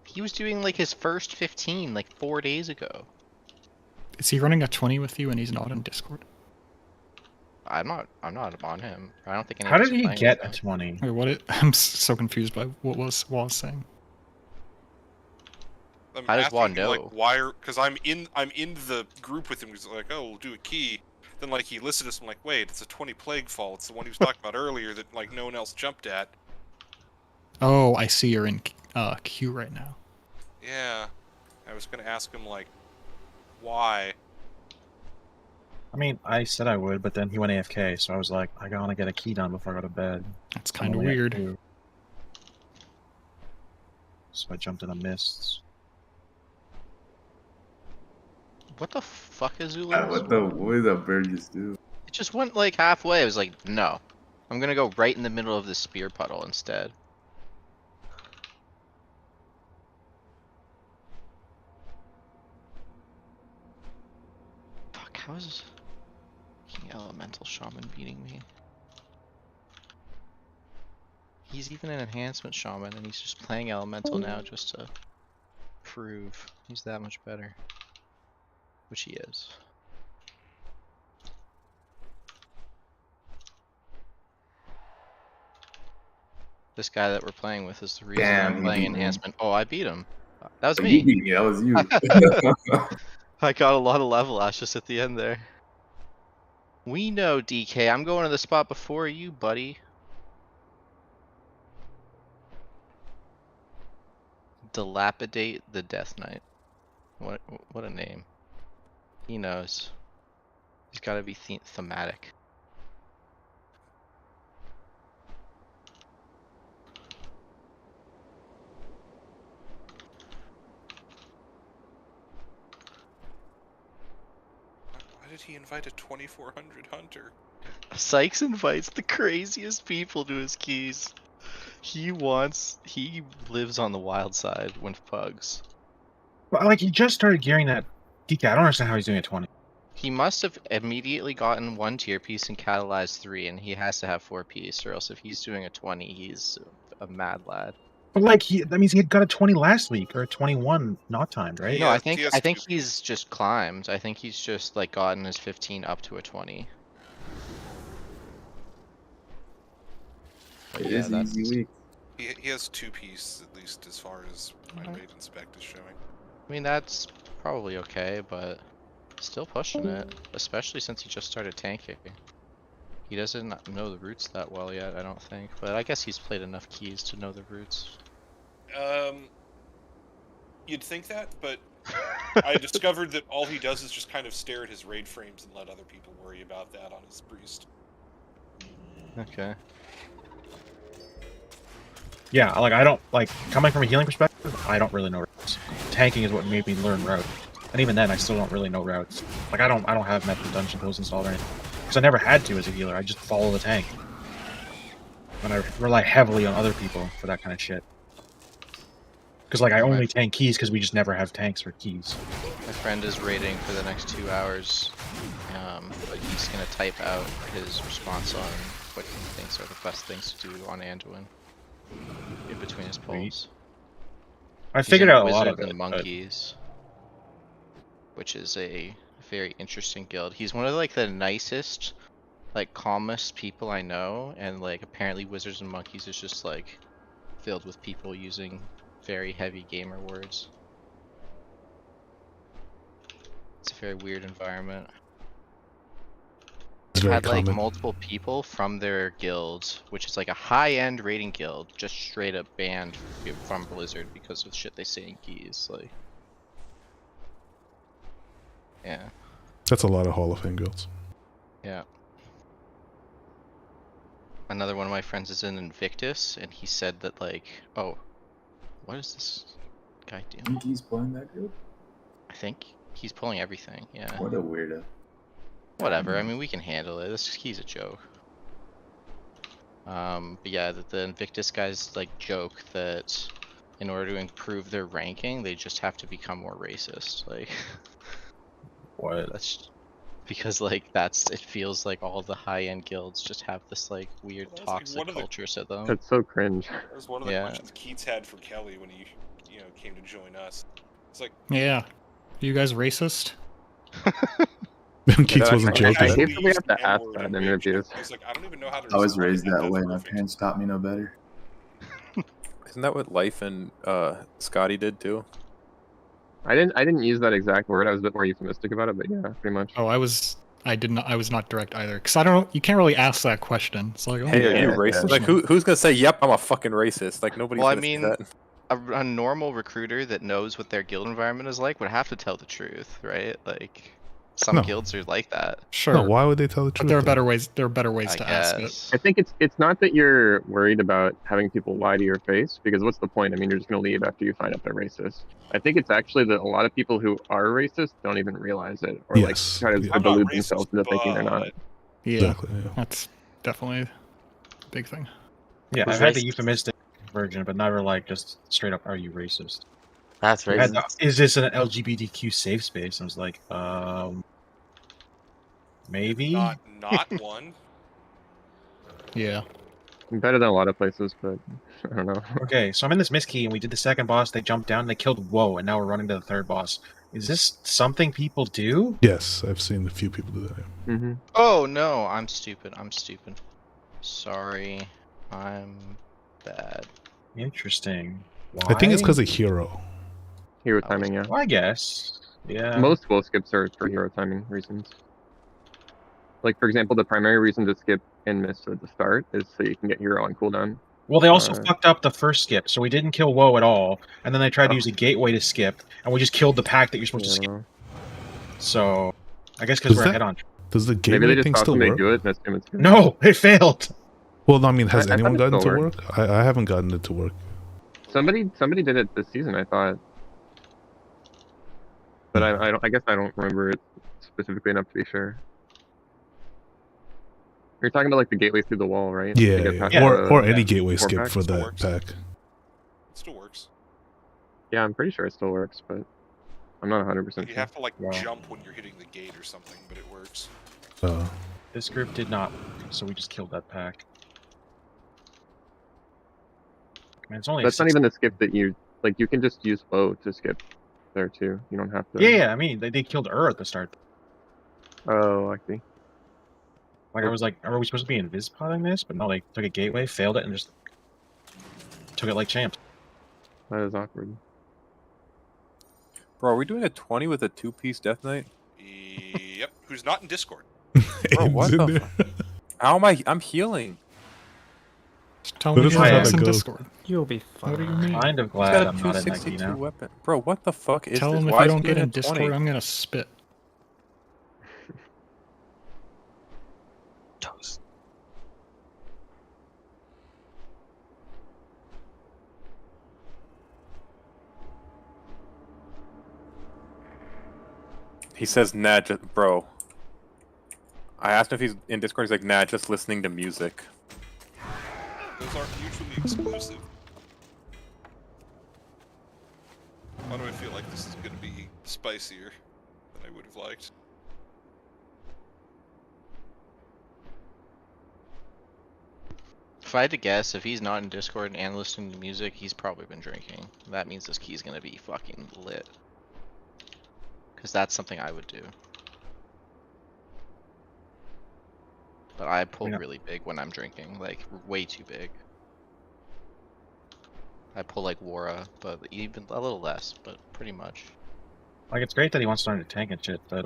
He was doing like his first 15 like 4 days ago. Is he running a 20 with you and he's not on Discord? I'm not on him. I don't think any How of us did are he playing get with a him. 20? Wait, what? I'm so confused by what was saying. I'm How does asking Juan him, know? like, why are... Because I'm in the group with him. He's like, oh, we'll do a key. Then, like, he listed us. I'm like, wait, it's a 20 Plaguefall. It's the one he was talking about earlier that, like, no one else jumped at. Oh, I see you're in queue right now. Yeah. I was going to ask him, like, why? I mean, I said I would, but then he went AFK, so I was like, I gotta get a key done before I go to bed. That's I'm kind of only at weird. 2. So I jumped in the mists. What the fuck is Zulu? What did that bird just do? It just went like halfway. I was like, no. I'm gonna go right in the middle of this spear puddle instead. Fuck, how is King Elemental Shaman beating me? He's even an enhancement shaman and he's just playing Elemental now just to prove he's that much better. Which he is. This guy that we're playing with is the reason Damn, I'm he playing beat me. enhancement. Oh, I beat him. That was You me. beat me, that was you. I got a lot of level ash just at the end there. We know, DK. I'm going to the spot before you, buddy. Dilapidate the Death Knight. What a name. He knows. He's got to be thematic. Why did he invite a 2400 hunter? Sykes invites the craziest people to his keys. He lives on the wild side with pugs. But like, he just started gearing that DK. I don't understand how he's doing a 20. He must have immediately gotten 1 tier piece and catalyzed 3, and he has to have 4 piece, or else if he's doing a 20, he's a mad lad. But like, that means he got a 20 last week, or a 21 not timed, right? No, I think he's just climbed. I think he's just like gotten his 15 up to a 20. But It yeah, is that's... easy week. He has 2 piece, at least as far as my raid inspect is showing. I mean, that's probably okay, but still pushing it, especially since he just started tanking. He doesn't know the roots that well yet, I don't think, but I guess he's played enough keys to know the roots. You'd think that, but I discovered that all he does is just kind of stare at his raid frames and let other people worry about that on his priest. Okay. Yeah, like I don't like coming from a healing perspective. I don't really know routes. Tanking is what made me learn route, and even then, I still don't really know routes. Like I don't have method dungeon tools installed or anything because I never had to as a healer. I just follow the tank, and I rely heavily on other people for that kind of shit. Because like I only tank keys because we just never have tanks for keys. My friend is raiding for the next 2 hours, but he's gonna type out his response on what he thinks are the best things to do on Anduin in between his polls. I figured out a lot Wizards of it. and Monkeys, which is a very interesting guild. He's one of like the nicest, like calmest people I know, and like apparently Wizards and Monkeys is just like filled with people using very heavy gamer words. It's a very weird environment. It's They've very had like common. multiple people from their guild, which is like a high-end raiding guild, just straight up banned from Blizzard because of shit they say in keys. Like, yeah, That's a lot of Hall of Fame guilds. yeah. Another one of my friends is in Invictus, and he said that like, oh, what is this guy doing? He's pulling that group? I think he's pulling everything. Yeah. What a weirdo. Whatever. I mean, we can handle it. He's a joke. But yeah, the Invictus guys like joke that in order to improve their ranking, they just have to become more racist. Like, what? That's because like it feels like all the high-end guilds just have this like weird toxic culture to them. That's so cringe. That was one of the questions Keats had for Kelly when he, came to join us. It's like, Yeah. Are you guys racist? Keats wasn't joking. I hate that we have to ask that in interviews. He's like, I don't even know how to. I was raised that way. My parents taught me no better. Isn't that what Life and Scotty did too? I didn't use that exact word. I was a bit more euphemistic about it, but yeah, pretty much. Oh, I was not direct either, because I don't know. You can't really ask that question. It's like, oh, Hey, are you racist? Like, who's gonna say, "Yep, I'm a fucking racist"? Like, nobody's Well, I gonna say mean, that. a normal recruiter that knows what their guild environment is like would have to tell the truth, right? Like, some No. guilds are like that. Sure. No, why would they tell the truth? But there are then? better ways. There are better ways I to ask it. guess. I think it's not that you're worried about having people lie to your face, because what's the point? I mean, you're just gonna leave after you find out they're racist. I think it's actually that a lot of people who are racist don't even realize it, or like try to delude themselves into thinking they're not. Yeah, Exactly, yeah. that's definitely a big thing. Yeah, Who's I've had the racist? euphemistic version, but never like just straight up, "Are you racist?" That's I had racist. the, Is this an LGBTQ safe space? I was like, maybe. Not one. Yeah. Better than a lot of places, but I don't know. Okay, so I'm in this miss key, and we did the second boss. They jumped down, and they killed Woe, and now we're running to the third boss. Is this something people do? Yes, I've seen a few people do that. Yeah. Mm-hmm. Oh no, I'm stupid. Sorry, I'm bad. Interesting. I think it's Why? because of hero. Hero timing, yeah. Well, I guess. Yeah. Most will skips are for hero timing reasons. Like, for example, the primary reason to skip in Mist at the start is so you can get hero on cooldown. Well, they also fucked up the first skip, so we didn't kill Woe at all, and then they tried to use a gateway to skip, and we just killed the pack that you're supposed to skip. So, I guess because we're ahead on. Does the Maybe they gateway just thing thought still somebody work? do it and assume it's good. No, it failed. Well, I mean, has I anyone thought it gotten it to still work? I haven't gotten it to work. Somebody did it this season, I thought. But I guess I don't remember it specifically enough to be sure. You're talking about like the gateway through the wall, right? To Yeah, get past or the any gateway four skip pack? for that pack. It still works. Yeah, I'm pretty sure it still works, but I'm not 100% You sure. have to like jump when you're hitting the gate or something, but it works. This group did not, so we just killed that pack. Man, it's only That's not even the skip that you like. You can just use bow to skip there too. You don't have to. Yeah, I mean, they killed at the start. Oh, I see. Like, I was like, are we supposed to be invis-potting this? But no, they took a gateway, failed it, and just took it like champs. That is awkward. Bro, are we doing a 20 with a 2-piece Death Knight? Yep. Who's not in Discord? Bro, what the fuck? How am I'm healing. Tell Let me us his know how ass that in goes. Discord. You'll be fine. What do you mean? Kind of He's glad got a I'm not in that 262 now. weapon. Bro, what the fuck is Tell this? him if Why you is don't he get a in 20? Discord, I'm gonna spit. Toast. He says, nah, just, bro. I asked him if he's in Discord, he's like, nah, just listening to music. Those aren't mutually exclusive. Why do I feel like this is going to be spicier than I would have liked? If I had to guess, if he's not in Discord and listening to music, he's probably been drinking. That means this key's gonna be fucking lit. Because that's something I would do. But I pull really big when I'm drinking, like way too big. I pull like Wara, but even a little less, but pretty much. Like, it's great that he wants to learn to tank and shit, but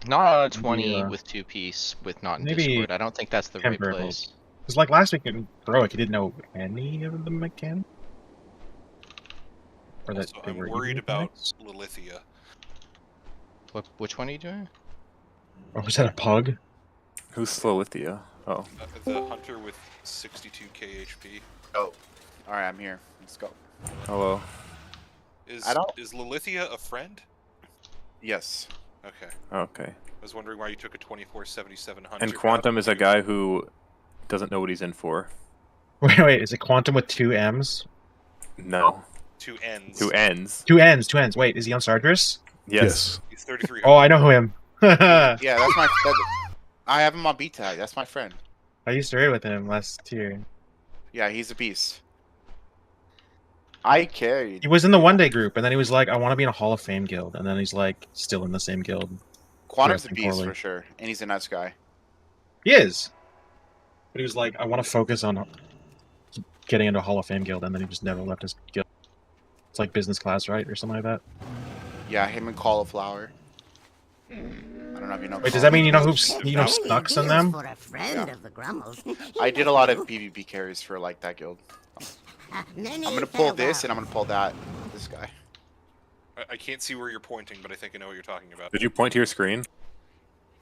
Not on a 20 with 2-piece with not in maybe Discord. I don't think that's the right temper place. Because like last week in Heroic, he didn't know any of the mechanics. Or that Also, they I'm were worried even about mechanics. Lilithia. Which one are you doing? Or was that a pug? Who's Slowithia? Oh. The hunter with 62k HP. Oh. Alright, I'm here. Let's go. Hello. Is I don't- is Lilithia a friend? Yes. Okay. Okay. I was wondering why you took a 2477 hunter. And Quantum is a guy who doesn't know what he's in for. Wait, is it Quantum with 2 M's? No. 2 N's. 2 N's. 2 N's, 2 N's. Wait, is he on Sargeras? Yes. He's 33. Oh, I know him. Yeah, that's my. I have him on B tag. That's my friend. I used to raid with him last year. Yeah, he's a beast. I carried. He was in the one day group, and then he was like, I want to be in a Hall of Fame guild. And then he's like, still in the same guild. Quantum's a Dressing beast poorly. for sure, and he's a nice guy. He is. But he was like, I want to focus on getting into a Hall of Fame guild, and then he just never left his guild. It's like business class, right? Or something like that. Yeah, him and Cauliflower. I don't know if you know. Wait, does that mean you know Snucks in them? For a friend of the Grummels. I did a lot of PvP carries for like that guild. I'm gonna pull this and I'm gonna pull that. This guy. I can't see where you're pointing, but I think I know what you're talking about. Did you point to your screen?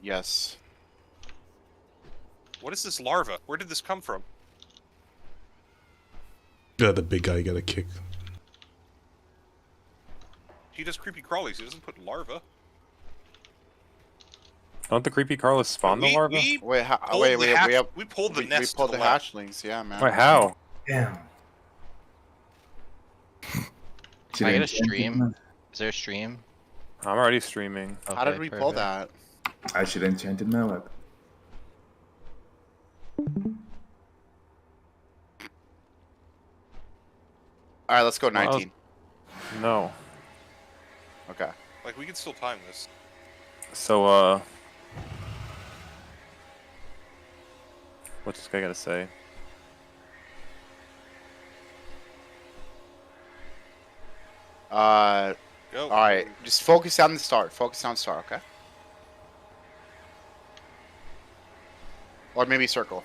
Yes. What is this larva? Where did this come from? Yeah, the big guy got a kick. He does creepy crawlies. He doesn't put larva. Don't the creepy Carlos spawn the larva? Wait, We pulled the nest. We pulled to the left. hatchlings. Yeah, man. Wait, how? Damn. Can I get a stream? Is there a stream? I'm already streaming. How did we pull that? I should have enchanted my weapon. All right, let's go 19. No. Okay. Like, we can still time this. So, what's this guy gotta say? Go. Alright, just focus on the start. Focus on start, okay? Or maybe circle.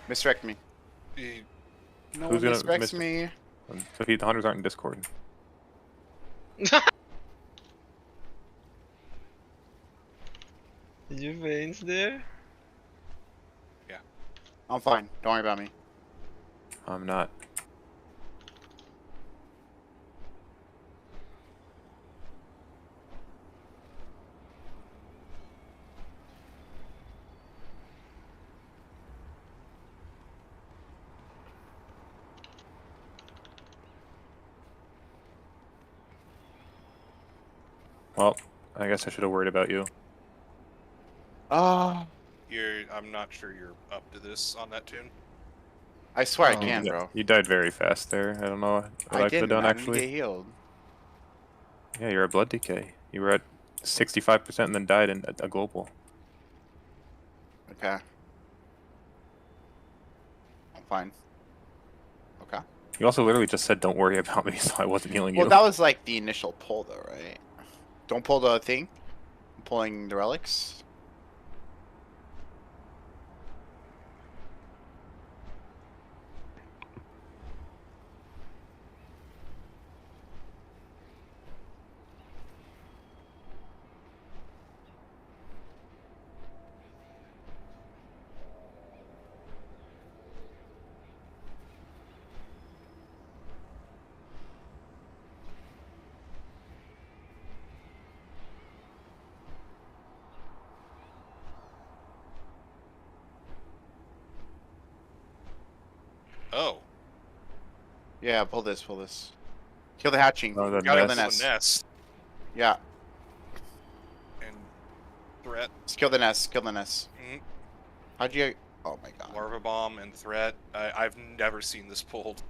Misdirect me. No one misdirects me. So the hunters aren't in Discord. Did your veins there? Yeah. I'm fine. Don't worry about me. I'm not. Well, I guess I should have worried about you. I'm not sure you're up to this on that tune. I swear I can, bro. You died very fast there. I don't know what I could have done actually. Get healed. Yeah, you're a blood decay. You were at 65% and then died in a global. Okay. I'm fine. Okay. You also literally just said don't worry about me, so I wasn't healing you. Well, that was like the initial pull, though, right? Don't pull the thing. pulling the relics. Oh. Yeah, pull this, pull this. Kill the hatching. Oh, the Kill nest. the nest. Yeah. And threat. Just kill the nest. Kill the nest. Mhm. How'd you? Oh my god. Larva bomb and threat. I've never seen this pulled.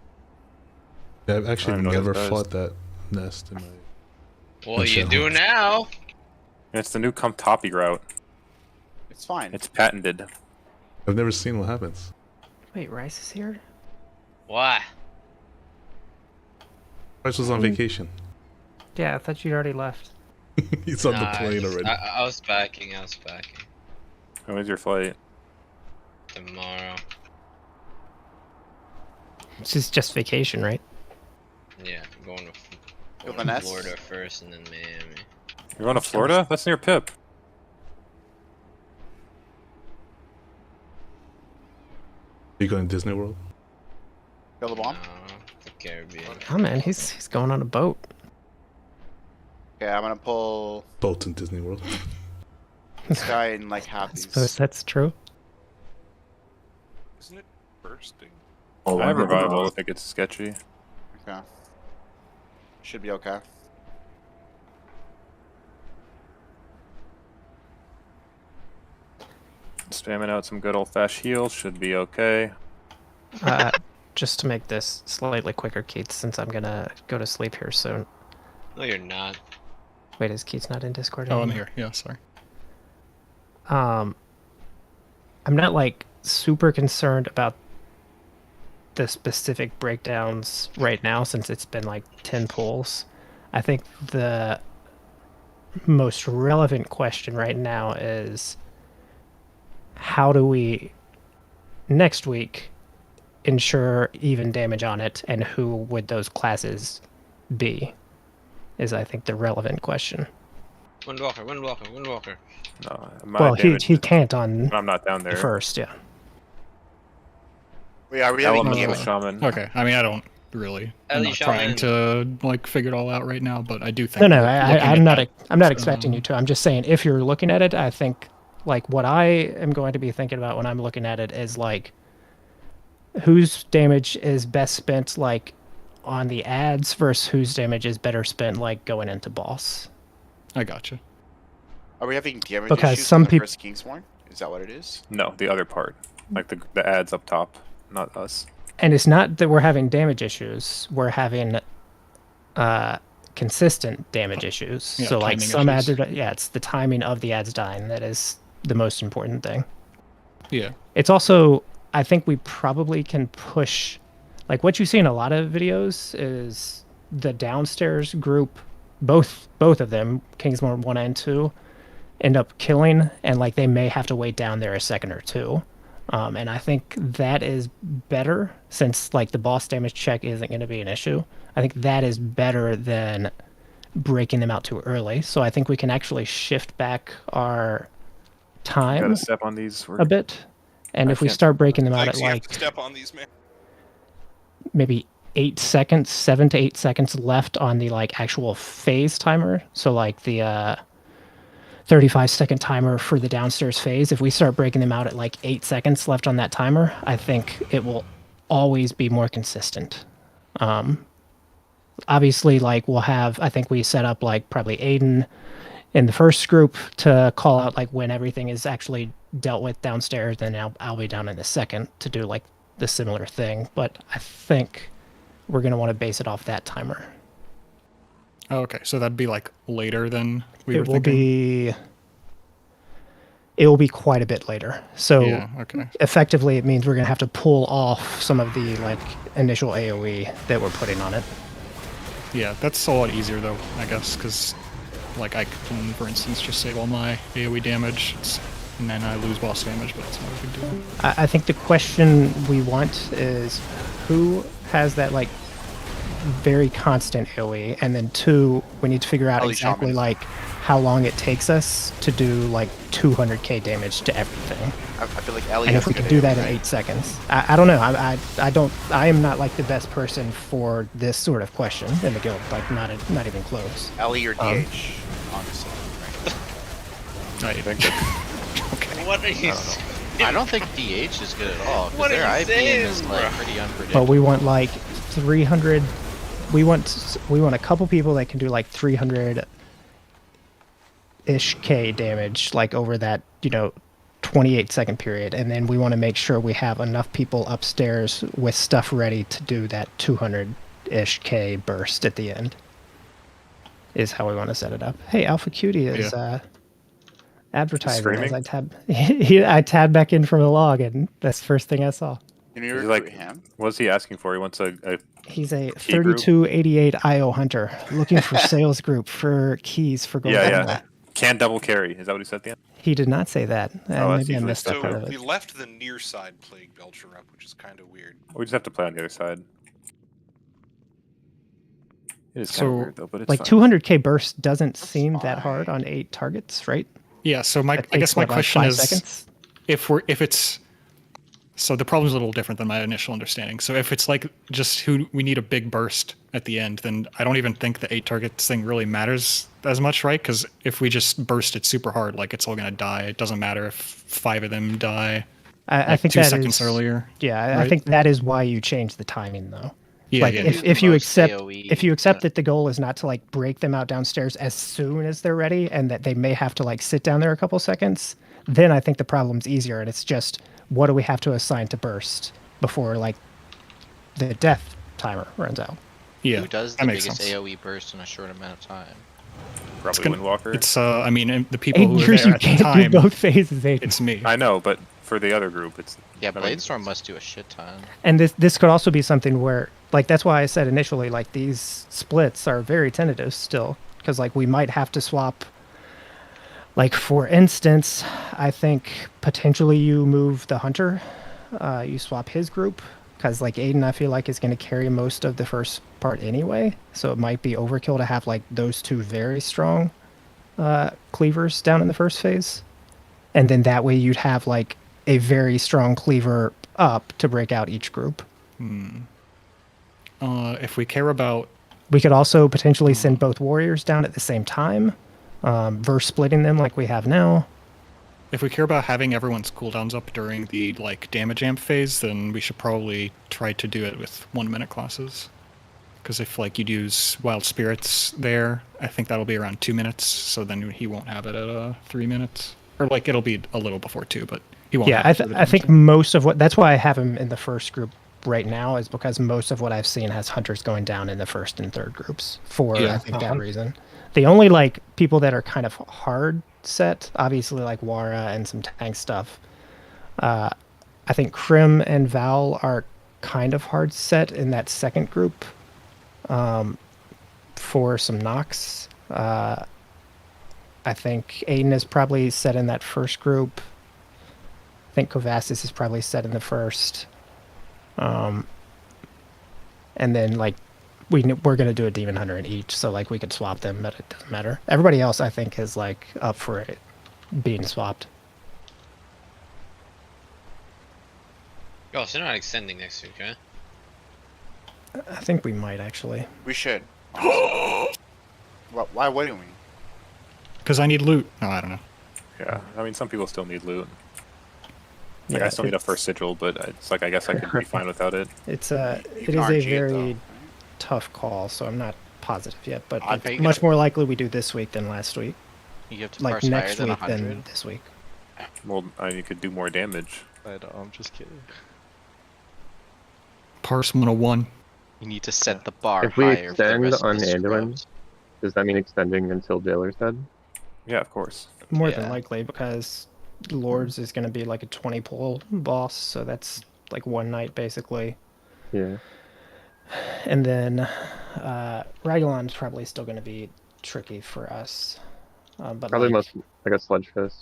Yeah, I've actually I don't know never what it does. fought that nest in my. Well, you do now. It's the new come toppy route. It's fine. It's patented. I've never seen what happens. Wait, Rice is here? Why? Rice was on vacation. Yeah, I thought you'd already left. He's on the Nah, plane already. I was backing. When was your flight? Tomorrow. This is just vacation, right? Yeah, I'm going Kill the to nest. Florida first and then Miami. You're going to Florida? That's near Pip. Are you going to Disney World? Kill the bomb. The Caribbean. Oh man, he's going on a boat. Okay, I'm gonna pull Boats in Disney World. this guy in like half I these. suppose that's true. Isn't it bursting? Oh, I have revival if it gets sketchy. Okay. Should be okay. Spamming out some good old-fashioned heals should be okay. Just to make this slightly quicker, Keith, since I'm gonna go to sleep here soon. No, you're not. Wait, is Keith not in Discord Oh, I'm anymore? here. Yeah, sorry. I'm not like super concerned about the specific breakdowns right now since it's been like 10 pulls. I think the most relevant question right now is how do we next week ensure even damage on it, and who would those classes be is I think the relevant question. Windwalker, Windwalker, Windwalker. No, Well, he can't on I'm not down there. first, yeah. Yeah, are we having Elemental Shaman. Okay, I mean, I don't really. I'm Ellie not trying to like figure it all out right now, but I do think. No, looking I'm at not. that, I'm not expecting you to. I'm just saying, if you're looking at it, I think like what I am going to be thinking about when I'm looking at it is like whose damage is best spent like on the ads versus whose damage is better spent like going into boss. I gotcha. Are we having damage Because issues some on the peop- first Kingsmorn? Is that what it is? No, the other part. Like the ads up top, not us. And it's not that we're having damage issues. We're having consistent damage issues. Yeah, so like timing some ads issues. are, yeah, it's the timing of the ads dying that is the most important thing. Yeah. It's also, I think we probably can push, like what you see in a lot of videos is the downstairs group, both of them, Kingsmore 1 and 2, end up killing, and like they may have to wait down there a second or two. And I think that is better since like the boss damage check isn't going to be an issue. I think that is better than breaking them out too early. So I think we can actually shift back our time Gotta step on these. a bit. And if we start breaking them out at You have like to step on these, man. maybe 8 seconds, 7 to 8 seconds left on the like actual phase timer. So like the 35-second timer for the downstairs phase. If we start breaking them out at like 8 seconds left on that timer, I think it will always be more consistent. Obviously, like we'll have, I think we set up like probably Aiden in the first group to call out like when everything is actually dealt with downstairs, then I'll be down in the second to do like the similar thing. But I think we're going to want to base it off that timer. Oh, okay, so that'd be like later than we were It will thinking. it will be quite a bit later. So Yeah, okay. effectively it means we're going to have to pull off some of the like initial AoE that we're putting on it. Yeah, that's a lot easier though, I guess, because Like I can, for instance, just save all my AoE damage, and then I lose boss damage, but it's not a big deal. I think the question we want is who has that like very constant AoE, and then 2, we need to figure out exactly like how long it takes us to do like 200k damage to everything. I feel like Ellie And has if we can do that in 8 seconds. I don't know. I am not like the best person for this sort of question in the guild. Like not even close. Ellie or DH, honestly. Right? Okay. What are you saying? I don't think DH is good at all. What Their are you IPM saying, is like bro? pretty unpredictable. But we want like 300. We want a couple people that can do like 300 ish K damage like over that 28-second period, and then we want to make sure we have enough people upstairs with stuff ready to do that 200-ish K burst at the end. Is how we want to set it up. Hey, Alpha Cutie is advertising as I tab. I tabbed back in from the log, and that's the first thing I saw. What's he asking for? He wants a He's a key group? 3288 IO hunter looking for sales group for keys for gold. Yeah. Can double carry. Is that what he said at the end? He did not say that. Maybe I missed that part So of we it. left the near side Plague Belcher up, which is kind of weird. We just have to play on the other side. It is kind So, of weird though, but it's like fine. 200k burst doesn't seem that hard on 8 targets, right? Yeah. So I That guess takes, my what, like, question 5 is, seconds? if it's so the problem's a little different than my initial understanding. So if it's like just we need a big burst at the end, then I don't even think the 8 targets thing really matters as much, right? Because if we just burst it super hard, like it's all gonna die. It doesn't matter if 5 of them die. I think 2 that seconds is, earlier. Yeah, I right? think that is why you change the timing, though. Yeah, like yeah. if you accept AoE, if you accept that the goal is not to like break them out downstairs as soon as they're ready, and that they may have to like sit down there a couple seconds, then I think the problem's easier, and it's just what do we have to assign to burst before like the death timer runs out. Yeah, Who does that the makes biggest sense. AoE burst in a short amount of time? Probably Windwalker. It's I mean the people who are Yours, there you at the can't do time. both phases, Aiden. It's me. I know, but for the other group, it's Yeah, Bladestorm must do a shit ton. And this could also be something where, like, that's why I said initially, like, these splits are very tentative still, because like we might have to swap. Like, for instance, I think potentially you move the hunter, you swap his group, because like Aiden, I feel like is going to carry most of the first part anyway, so it might be overkill to have like those 2 very strong cleavers down in the first phase, and then that way you'd have like a very strong cleaver up to break out each group. If we care about, We could also potentially send both warriors down at the same time, versus splitting them like we have now. if we care about having everyone's cooldowns up during the like damage amp phase, then we should probably try to do it with 1-minute classes. Because if like you'd use Wild Spirits there, I think that'll be around 2 minutes. So then he won't have it at 3 minutes, or like it'll be a little before 2, but he won't. Yeah, have it I think most of what, that's why I have him in the first group right now, is because most of what I've seen has hunters going down in the first and third groups for I think that reason. The only like people that are kind of hard set, obviously like Wara and some tank stuff. I think Krim and Val are kind of hard set in that second group. For some knocks, I think Aiden is probably set in that first group. I think Kovasis is probably set in the first. And then like we're going to do a demon hunter in each, so like we could swap them, but it doesn't matter. Everybody else I think is like up for it being swapped. Oh, so they're not extending next week, huh? I think we might actually. We should. Why wouldn't we? Because I need loot. No, I don't know. Yeah, I mean, some people still need loot. Like, Yeah, I still need a first sigil, but it's like I guess I could be fine without it. It is a RNG it, very tough call, so I'm not positive yet, but I it's think much more likely we do this week than last week. You have to Like parse higher next than week 100. than this week. Well, I mean, you could do more damage. I'm just kidding. Parse 101. You need to set the bar If we higher for the extend rest on of the Anduin, scrubs. does that mean extending until Jailer's dead? Yeah, of course. More than likely, because Lords is going to be like a 20 pull boss, so that's like one night basically. Yeah. And then Ragulon's probably still going to be tricky for us. But Probably like, like a sludge fist,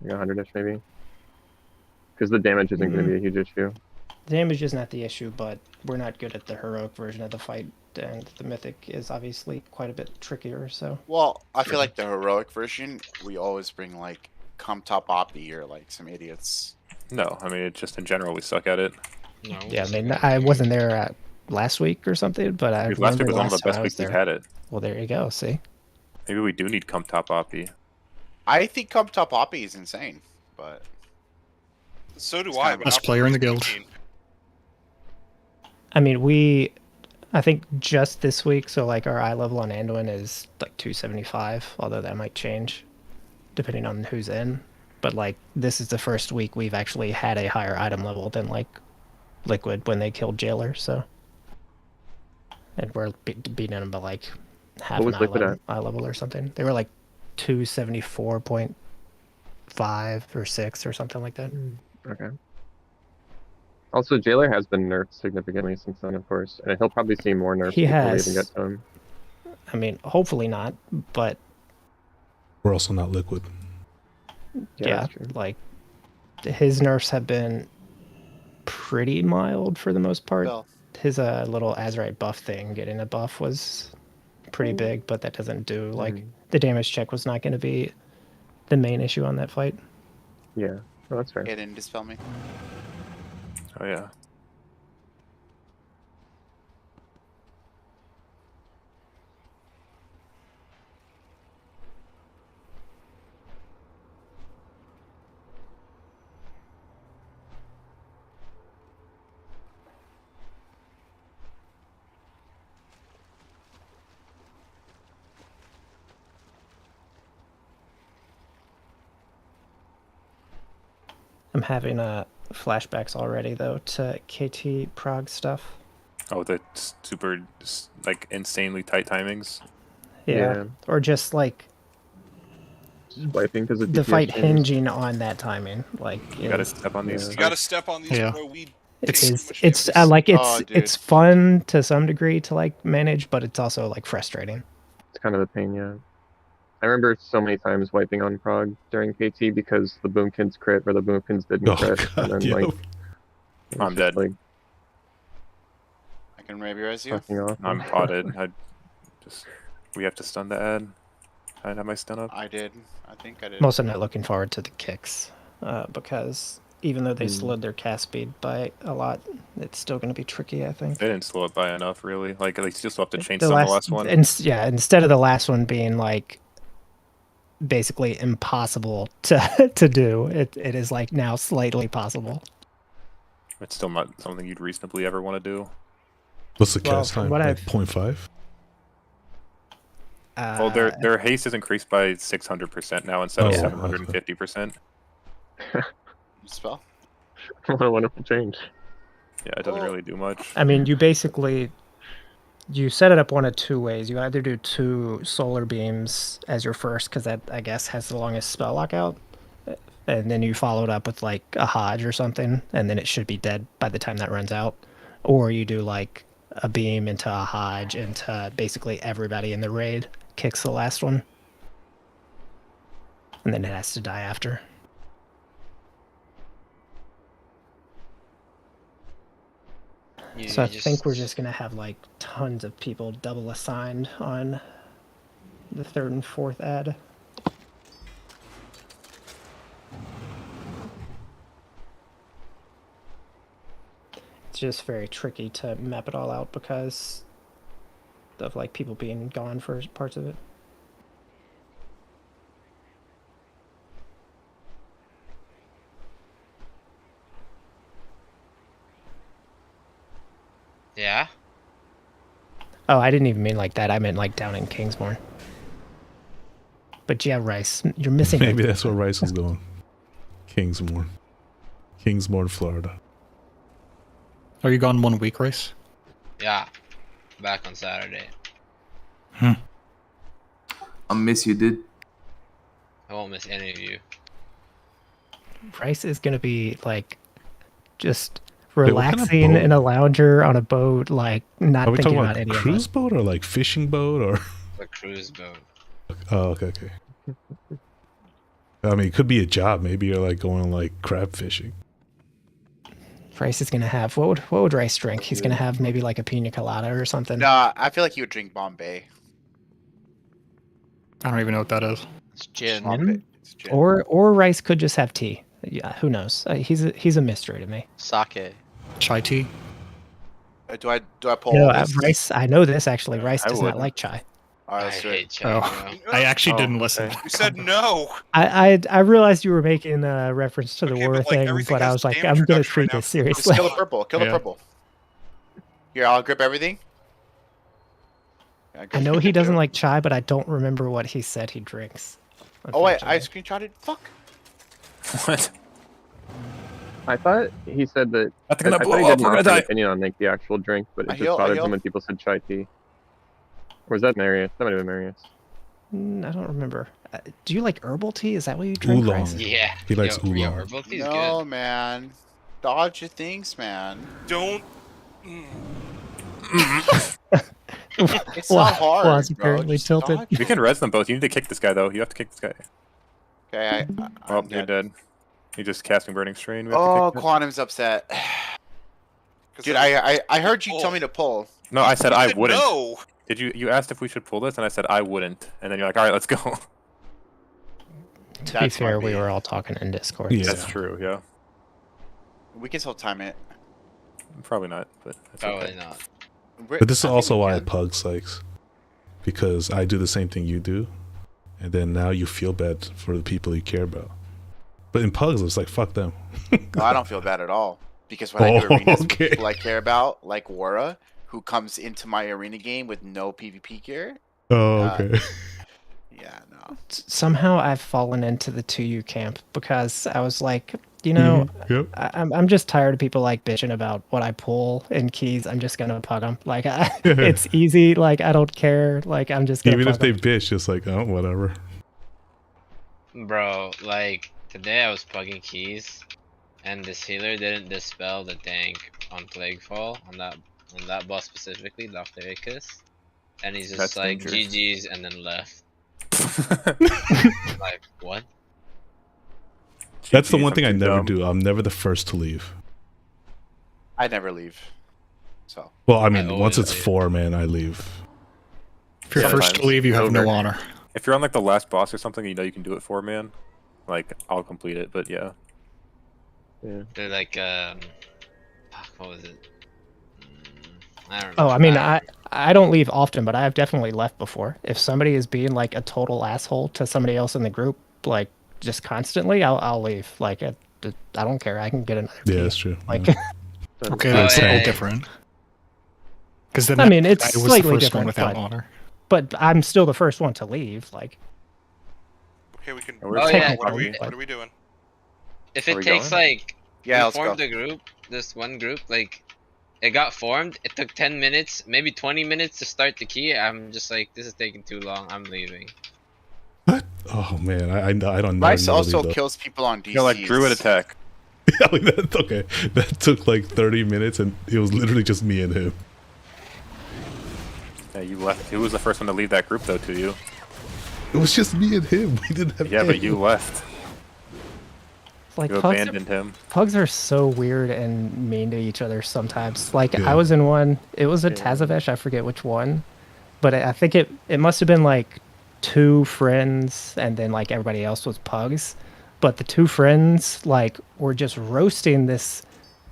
like 100ish maybe, because the damage isn't going to be a huge issue. the damage is not the issue, but we're not good at the heroic version of the fight, and the mythic is obviously quite a bit trickier. So. Well, I feel like the heroic version, we always bring like come top Oppie or like some idiots. No, I mean it just in general we suck at it. No, Yeah, I mean, I wasn't there last week or something, but I Because last week remember was one of the time best I was weeks we've there. had it. Well, there you go. See. Maybe we do need come top Oppie. I think come top Oppie is insane, but So do It's I. kind of but Best not player in the for guild. 15. I mean, I think just this week, so like our eye level on Anduin is like 275, although that might change depending on who's in. But like this is the first week we've actually had a higher item level than like Liquid when they killed Jailer, so. And we're beating them by like half What was an Liquid eye level or something. They were like 274.5 or 6 or something like that. Okay. Also, Jailer has been nerfed significantly since then, of course, and he'll probably see more nerfs He before we has. even get to him. I mean, hopefully not, but We're also not Liquid. yeah, that's true. like his nerfs have been pretty mild for the most part. Well. His little Azerite buff thing, getting a buff was pretty big, but that doesn't do like the damage check was not going to be the main issue on that fight. Yeah, well, that's fair. it didn't dispel me. Oh yeah. I'm having flashbacks already though to KT Prague stuff. Oh, the super like insanely tight timings. Yeah. Or just like Wiping because of the DPS fight changes. hinging on that timing. Like You gotta step on these. You gotta step on these, Yeah. bro. We it's like Oh, dude. it's fun to some degree to like manage, but it's also like frustrating. It's kind of a pain, yeah. I remember so many times wiping on Prague during KT because the Boomkins crit or the Boomkins didn't Oh, crit, God, and then yep. like it was I'm just, dead. Like I can maybe res you. fucking off. I'm potted. We have to stun the ad. I have my stun up. I did. I think I did. I'm also not looking forward to the kicks because even though they slowed their cast speed by a lot, it's still going to be tricky, I think. They didn't slow it by enough, really. Like, at least you still have to chain stun the last one. Instead of the last one being like basically impossible to do, it is like now slightly possible. It's still not something you'd reasonably ever want to do. What's the Well, cast from time? what Like I've- 0.5? Well, their haste has increased by 600% now instead of Oh, 750%. Spell. What a wonderful change. Yeah, it doesn't really do much. I mean, you basically you set it up one of two ways. You either do 2 solar beams as your first, because that I guess has the longest spell lockout, and then you follow it up with like a Hodge or something, and then it should be dead by the time that runs out. Or you do like a beam into a Hodge into basically everybody in the raid kicks the last one, and then it has to die after. So I think we're just gonna have like tons of people double assigned on the 3rd and 4th ad. It's just very tricky to map it all out because of like people being gone for parts of it. Yeah? Oh, I didn't even mean like that. I meant like down in Kingsmore. But yeah, Rice, you're missing. Maybe that's where Rice is going. Kingsmore, Florida. Are you gone 1 week, Rice? Yeah. Back on Saturday. I'll miss you, dude. I won't miss any of you. Rice is gonna be like just Wait, what kind of relaxing boat? in a lounger on a boat, like not Are we thinking talking about about any a of cruise it. boat or like fishing boat or? A cruise boat. Oh, okay. I mean, it could be a job. Maybe you're like going like crab fishing. Rice is gonna have what would Rice drink? He's gonna have maybe like a pina colada or something. Nah, I feel like he would drink Bombay. I don't even know what that is. It's gin. Bombay. It's gin. Or Rice could just have tea. Yeah, who knows? He's a mystery to me. Sake. Chai tea. Do I pull You know, all this? Rice. I know this actually. Rice I does not wouldn't. like chai. All right, I let's do it. hate chai. Oh, I actually didn't listen. You said no. I realized you were making a reference to the Okay, war but, like, thing, everything but I has was like, damage I'm gonna reduction treat right now. this Just seriously. kill the purple. Kill the Yeah. purple. Here, I'll grip everything. I know he doesn't like chai, but I don't remember what he said he drinks. Oh wait, I unfortunately. screenshotted. Fuck. What? I thought he said that. I think I'm I gonna thought he blow up. didn't We're offer gonna an die. opinion on like the actual drink, but it I just heal, I bothered heal. him when people said chai tea. Or was that Marius? That might have been Marius. I don't remember. Do you like herbal tea? Is that what you drink, Oolong. Rice? Yeah. He likes yo, oolong. herbal tea's No, good. man. Dodge your things, man. Don't. It's not hard, Was bro. apparently Just tilted. dodge. We can res them both. You need to kick this guy though. You have to kick this guy. Okay, Oh, I'm you're dead. dead. You're just casting Burning Strain. We have Oh, to kick that. Quantum's upset. 'Cause Dude, then- I heard you tell me to pull. No, I said You I said wouldn't. no. Did you asked if we should pull this, and I said I wouldn't, and then you're like, all right, let's go. To be That's fair, my we bad. were all talking in Discord. Yeah. That's true. Yeah, We can still time it. probably not, but that's Probably okay. not. But this is I think also we why can. Pugs likes, because I do the same thing you do, and then now you feel bad for the people you care about. But in Pugs, it's like fuck them. No, I don't feel bad at all. Because when I do Oh, arenas with okay. people I care about, like Wara, who comes into my arena game with no PvP gear. Oh, okay. Yeah, no. Somehow I've fallen into the 2U camp because I was like, you know, Yep. I'm just tired of people like bitching about what I pull in keys. I'm just gonna pug them. Like it's easy. Like I don't care. Like I'm just gonna Even if pug 'em. they bitch, just like oh whatever. Bro, like today I was plugging keys, and this healer didn't dispel the tank on Plaguefall on that boss specifically, Dr. Ickes, and he's just That's like dangerous. GG's and then left. Like what? That's the GGs, one thing I I'm too never dumb. do. I'm never the first to leave. I never leave. So. Well, I mean, I once always it's leave. 4 man, I leave. If you're first to Sometimes. leave, you have no Over. honor. If you're on like the last boss or something, you know you can do it 4-man. Like I'll complete it, but yeah. Yeah. They're like fuck, what was it? I don't Oh, remember. I mean, I don't leave often, but I have definitely left before. If somebody is being like a total asshole to somebody else in the group, like just constantly, I'll leave. Like I don't care. I can get another key. Yeah, that's true. Like Yeah. Okay, Oh, that's a yeah, little yeah. different. Because then I mean, it's guy was the slightly first different, one without but- honor. but I'm still the first one to leave. Like Okay, we can. We're Oh, yeah. What are we? Like- What are we doing? If Are it we takes going? like Yeah, we let's formed go. a group, this one group, like it got formed, it took 10 minutes, maybe 20 minutes to start the key. I'm just like, this is taking too long, I'm leaving. What? Oh man, I don't know. Rice also kills people on DCs. You're like Druid attack. Okay, that took like 30 minutes, and it was literally just me and him. Yeah, you left. Who was the first one to leave that group though? To you? It was just me and him. We didn't have. Yeah, but anyone. you left. like You pugs, abandoned him. pugs are so weird and mean to each other sometimes. Like Yeah. I was in one. It was a Tazavesh. I forget which one, but I think it must have been like 2 friends, and then like everybody else was pugs. But the 2 friends like were just roasting this.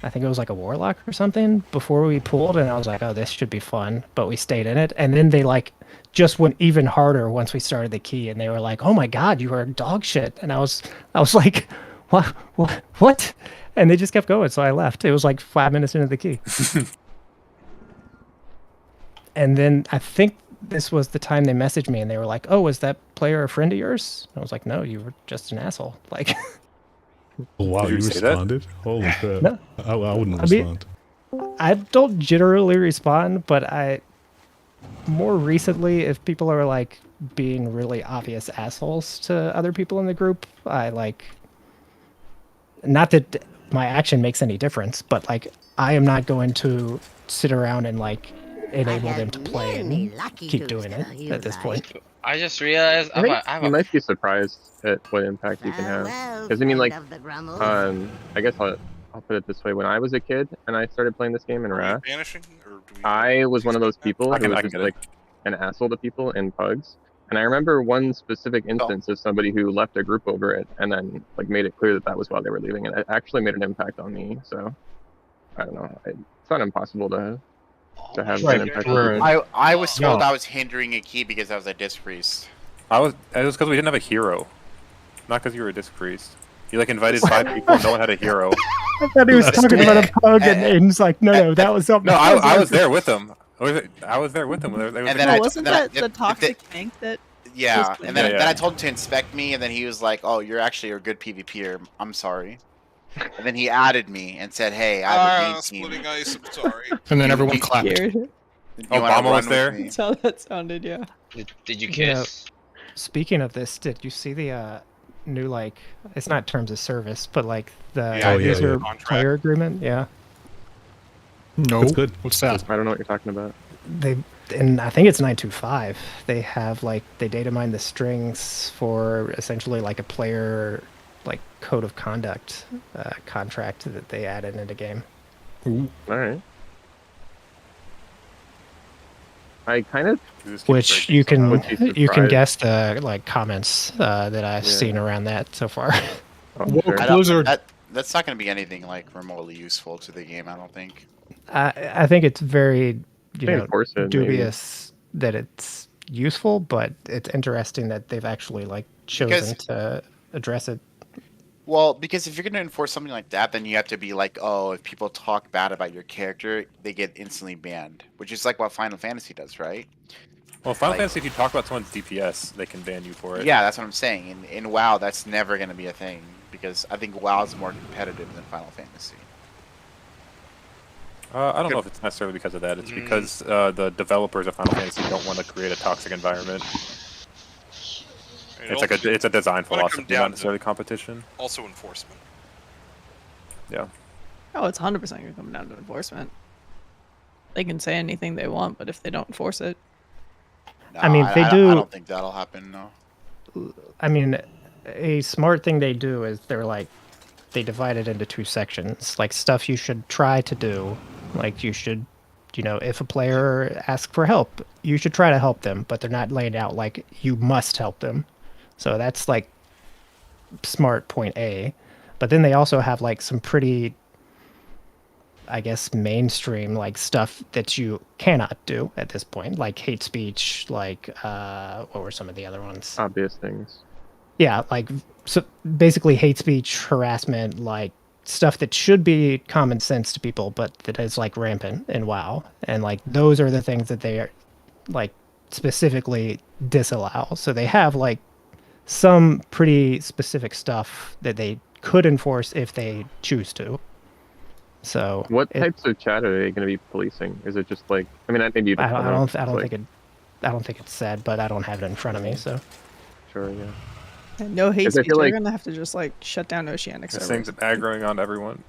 I think it was like a warlock or something before we pulled, and I was like, "Oh, this should be fun." But we stayed in it, and then they like just went even harder once we started the key, and they were like, "Oh my god, you are dog shit!" And I was like, "What?" And they just kept going, so I left. It was like 5 minutes into the key, and then I think this was the time they messaged me, and they were like, "Oh, was that player a friend of yours?" And I was like, "No, you were just an asshole." Like. Oh, wow, Did you you say that? responded? Holy crap! No. I wouldn't I mean- respond. I don't generally respond, but I more recently, if people are like being really obvious assholes to other people in the group, I like not that my action makes any difference, but like I am not going to sit around and like enable them to play and keep doing it at this point. I just realized I think you might be surprised at what impact you can have. Because I mean, like, I guess I'll put it this way: when I was a kid and I started playing this game in Wrath, Banishing, or do we I was one of those people I who was can just get it. like an asshole to people in pugs. And I remember one specific instance of somebody who left a group over it and then like made it clear that that was why they were leaving, and it actually made an impact on me. So I don't know. It's not impossible to have an impact. I was told I was hindering a key because I was a disc priest. It was because we didn't have a hero, not because you were a disc priest. You like invited 5 people and no one had a hero. I thought he was talking about a pug, and he's like, no, that was something. No, I was there with him. I was there with them. And then wasn't that the toxic tank that? Yeah, and then I told him to inspect me, and then he was like, "Oh, you're actually a good PvPer. I'm sorry." And then he added me and said, "Hey, I have a main team." Splitting ice. I'm sorry. And then everyone clapped. Obama was there. That's how that sounded. Yeah. Did you kiss? Speaking of this, did you see the new, like, it's not terms of service, but like the user player agreement? Yeah. No. That's good. What's that? I don't know what you're talking about. And I think it's 925. They have like they data mine the strings for essentially like a player like code of conduct contract that they added into game. Ooh. All right. I kind of which you can guess the like comments that I've seen around that so far. That's not going to be anything like remotely useful to the game, I don't think. I think it's very dubious maybe. that it's useful, but it's interesting that they've actually like chosen to address it. Well, because if you're going to enforce something like that, then you have to be like, oh, if people talk bad about your character, they get instantly banned, which is like what Final Fantasy does, right? Well, Final Fantasy, if you talk about someone's DPS, they can ban you for it. Yeah, that's what I'm saying. In WoW, that's never going to be a thing, because I think WoW is more competitive than Final Fantasy. I don't know if it's necessarily because of that. It's because the developers of Final Fantasy don't want to create a toxic environment. It's a design philosophy, not necessarily competition. Also enforcement. Yeah. Oh, it's 100% going to come down to enforcement. They can say anything they want, but if they don't enforce it, no, I mean, I don't think that'll happen. No. I mean, a smart thing they do is they divide it into 2 sections, like stuff you should try to do. Like you should, if a player asks for help, you should try to help them, but they're not laying out like you must help them. So that's like smart point A. But then they also have like some pretty, I guess, mainstream like stuff that you cannot do at this point, like hate speech, like what were some of the other ones? Obvious things. Yeah, like so basically hate speech, harassment, like stuff that should be common sense to people, but that is like rampant in WoW. And like those are the things that they are like specifically disallow. So they have like some pretty specific stuff that they could enforce if they choose to. So what types of chat are they going to be policing? Is it just like, I mean, maybe you I don't think it's said, but I don't have it in front of me. So sure, yeah. And no hate speech. They're gonna have to just like shut down Oceanic servers. Things aggroing on everyone.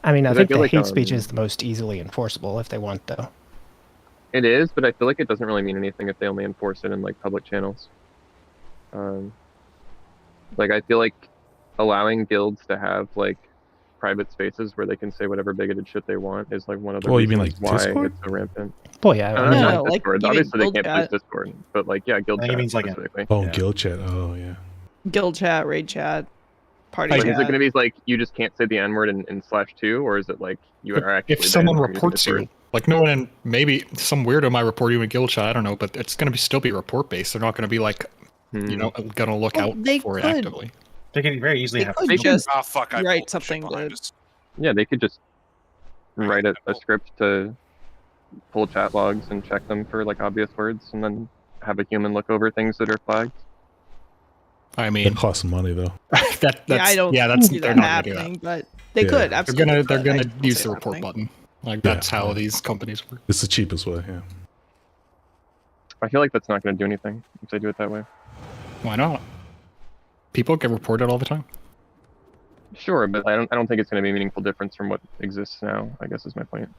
I mean, I think the hate speech is the most easily enforceable if they want, though. It is, but I feel like it doesn't really mean anything if they only enforce it in like public channels. Like I feel like allowing guilds to have like private spaces where they can say whatever bigoted shit they want is like one of the you mean reasons like why Discord? it's so rampant. Well, yeah, I mean, no, like Discord. Obviously they can't use Discord, but like guild chat means like specifically. Guild chat. Oh yeah. Guild chat, raid chat, party Like, chat. is it going to be like you just can't say the N-word in /2, or is it like you are actually? If someone reports you, like no one, maybe some weirdo might report you in guild chat. I don't know, but it's going to still be report based. They're not going to be like, going to look out for it actively. They can very easily have. They just I write something to. Yeah, they could just write a script to pull chat logs and check them for like obvious words, and then have a human look over things that are flagged. I mean, it costs money though. I don't see that happening, but they could. Absolutely, they're gonna use the report button. Like that's how these companies work. It's the cheapest way. Yeah. I feel like that's not going to do anything if they do it that way. Why not? People get reported all the time. Sure, but I don't think it's going to be a meaningful difference from what exists now, I guess is my point.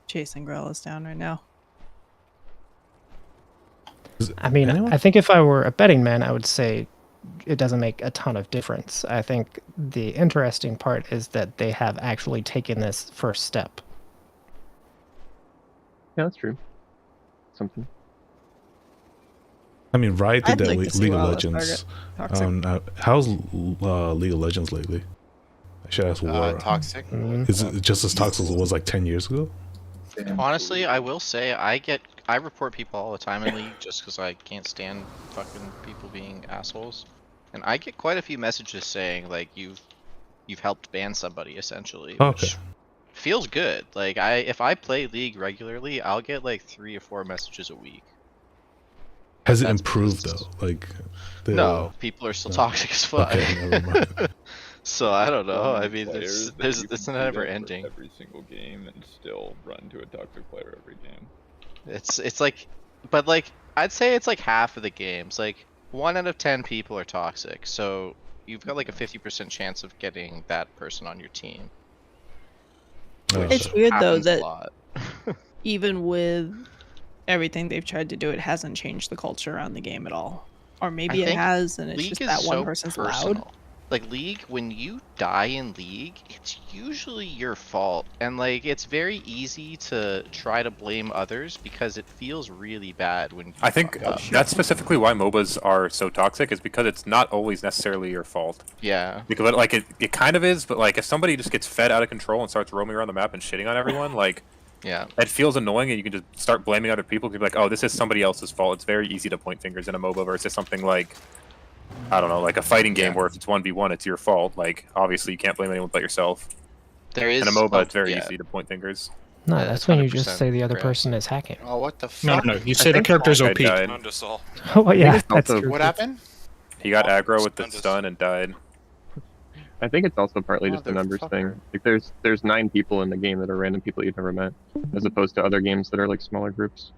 Chasing Grella's down right now. I mean, I think if I were a betting man, I would say it doesn't make a ton of difference. I think the interesting part is that they have actually taken this first step. Yeah, that's true. Something. I mean, Riot did I'd that like to see League of WoW Legends. Toxic. How's League of Legends lately? I should ask War. Toxic. Is it just as toxic as it was like 10 years ago? Honestly, I will say I report people all the time in League just because I can't stand fucking people being assholes, and I get quite a few messages saying like you've helped ban somebody essentially, which feels good. Like if I play League regularly, I'll get like 3 or 4 messages a week. Has it improved though? Like, no, people are still toxic as fuck. Okay, never mind. So I don't know. I mean, Players that there's you it's can never beat up for ending. every single game and still run into a toxic player every game. It's like, but like I'd say it's like half of the games. Like 1 out of 10 people are toxic, so you've got like a 50% chance of getting that person on your team. It's weird though happens a that lot. even with everything they've tried to do, it hasn't changed the culture around the game at all. Or maybe it think has, and it's League just is that one so person's personal. loud. Like League, when you die in League, it's usually your fault, and like it's very easy to try to blame others because it feels really bad when you I think fuck up. that's specifically why MOBAs are so toxic, is because it's not always necessarily your fault. Yeah. Because like it kind of is, but like if somebody just gets fed out of control and starts roaming around the map and shitting on everyone, like yeah, it feels annoying, and you can just start blaming other people. You'll be like, oh, this is somebody else's fault. It's very easy to point fingers in a MOBA versus something like, I don't know, like a fighting game where if it's 1v1, it's your fault. Like, obviously, you can't blame anyone but yourself. There is in a MOBA, it's very yeah. easy to point fingers. No, that's when you just 100% say the other correct. person is hacking. Oh, what the No, fuck? no, you say the character's OP. Oh, yeah, that's true. What happened? He got aggro with the stun and died. I think it's also partly just a numbers thing. Like there's 9 people in the game that are random people you've never met, as opposed to other games that are like smaller groups.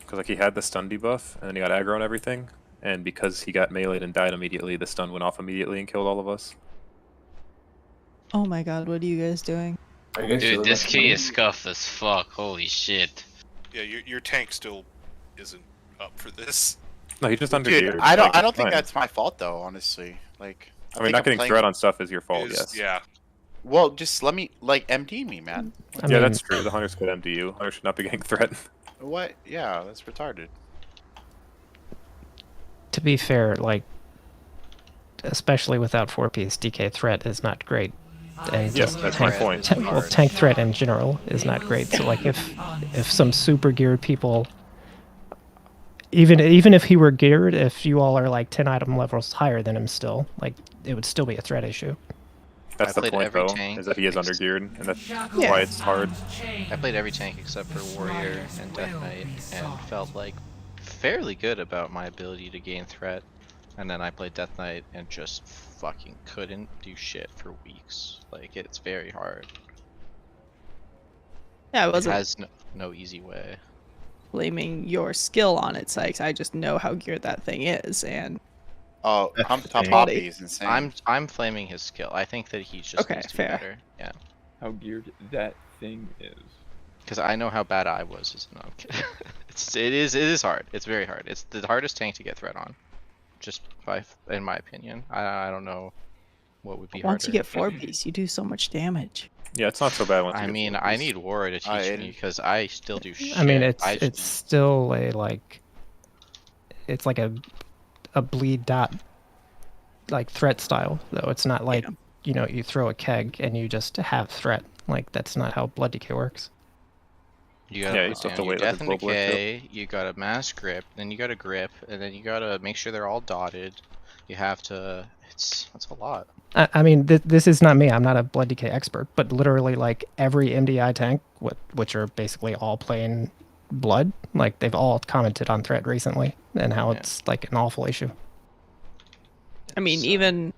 Because like he had the stun debuff, and then he got aggro and everything, and because he got meleeed and died immediately, the stun went off immediately and killed all of us. Oh my god, what are you guys doing? Dude, this key is scuffed as fuck. Holy shit. Yeah, your tank still isn't up for this. No, he just Dude, undergeared. I don't Like, think fine. that's my fault though, honestly. Like, I mean, not getting threat on stuff is your fault, yes. Yeah. Well, just let me MD me, man. Yeah, that's true. The hunters could MD you. Hunters should not be getting threat. What? Yeah, that's retarded. To be fair, like, especially without 4-piece, DK threat is not great. And Yes, that's my point. Well, tank threat in general is not great. So, like, if some super geared people, even if he were geared, if you all are like 10 item levels higher than him still, like, it would still be a threat issue. That's the played point, every though, tank is that he is undergeared, and that's Yeah. why it's hard. I played every tank except for Warrior and Death Knight, and felt like fairly good about my ability to gain threat. And then I played Death Knight and just fucking couldn't do shit for weeks. Like, it's very hard. Yeah, it It wasn't has no easy way. blaming your skill on it, Sykes. I just know how geared that thing is, and Oh, I'm top Body. Poppy is insane. I'm flaming his skill. I think that he just Okay, needs to fair. be better. Yeah. How geared that thing is. Because I know how bad I was. No, I'm kidding. it is hard. It's very hard. It's the hardest tank to get threat on. Just in my opinion. I don't know what would be harder. once you get 4-piece, you do so much damage. Yeah, it's not so bad once you I get mean, four I piece. need Warrior to teach me because I still do shit. I mean, I it's still a like, it's like a bleed dot like threat style though. It's not like you know you throw a keg and you just have threat. Like that's not how Blood Decay works. You gotta you put still have down to your wait like Death a and global hit. Decay, you got a Mass Grip, then you got a Grip, and then you gotta make sure they're all dotted. You have to. That's a lot. I mean, this is not me. I'm not a Blood Decay expert, but literally, like every MDI tank, which are basically all playing Blood, like they've all commented on threat recently and how it's like an awful issue. I mean, even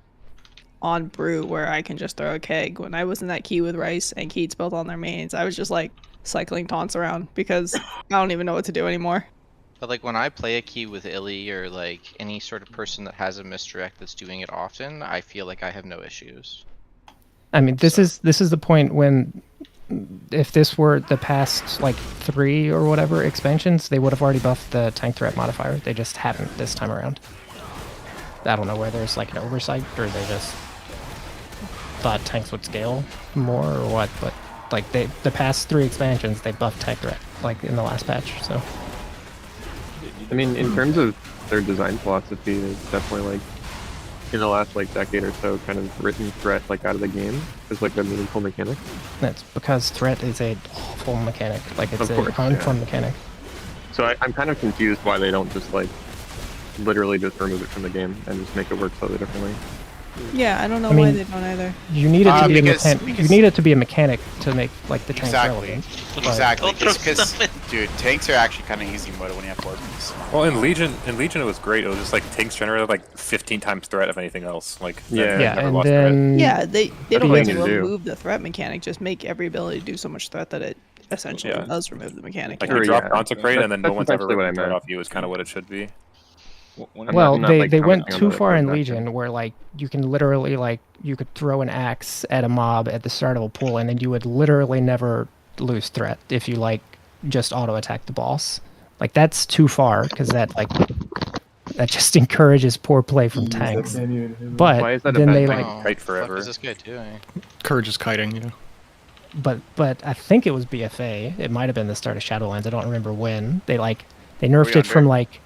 on Brew, where I can just throw a keg, when I was in that queue with Rice and Keats both on their mains, I was just like cycling taunts around because I don't even know what to do anymore. But like when I play a key with Illy or like any sort of person that has a misdirect that's doing it often, I feel like I have no issues. I mean, this is the point when if this were the past like 3 or whatever expansions, they would have already buffed the tank threat modifier. They just haven't this time around. I don't know whether there's like an oversight or they just thought tanks would scale more or what, but like the past 3 expansions they buffed tank threat like in the last patch. So I mean, in terms of their design philosophy, it's definitely like in the last like decade or so, kind of written threat like out of the game as like a meaningful mechanic. that's because threat is a awful mechanic. Like it's Of an course, unfun yeah. mechanic. So I'm kind of confused why they don't just like literally just remove it from the game and just make it work slightly differently. Yeah, I don't know I mean, why they don't either. You need it to be because- a mechanic. You need it to be a mechanic to make like the tank Exactly. relevant. But- Exactly. Because, dude, tanks are actually kind of easy mode when you have 4 piece. Well, in Legion it was great. It was just like tanks generated like 15 times threat of anything else. Like Yeah. Yeah, never and lost then Yeah, they That's don't what need you to need to do. remove the threat mechanic. Just make every ability do so much threat that it essentially Yeah. does remove the mechanic. Like yeah. you drop yeah. consecrate and then no That's one's ever essentially what I ripping threat meant. off you is kind of what it should be. Well, I'm not, they like, went commenting on too the far in transaction. Legion where like you can literally like you could throw an axe at a mob at the start of a pull and then you would literally never lose threat if you like just auto attack the boss. Like that's too far because that just encourages poor play from tanks. But Why is that a then bad they thing? like Kite What forever. is this guy doing? Courage is kiting, you know. but I think it was BFA. It might have been the start of Shadowlands. I don't remember when. They nerfed we it from under? like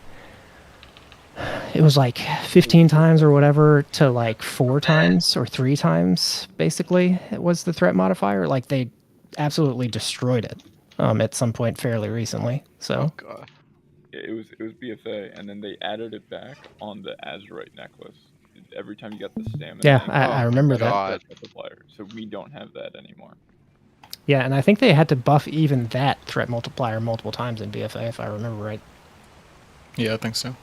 it was like 15 times or whatever to like 4 times or 3 times basically. It was the threat modifier. Like they absolutely destroyed it at some point fairly recently. So God. Yeah, it was BFA, and then they added it back on the Azurite necklace. Every time you got the stamina. Yeah, thing, I remember that. God. multiplier. So we don't have that anymore. yeah, and I think they had to buff even that threat multiplier multiple times in BFA if I remember right. Yeah, I think so.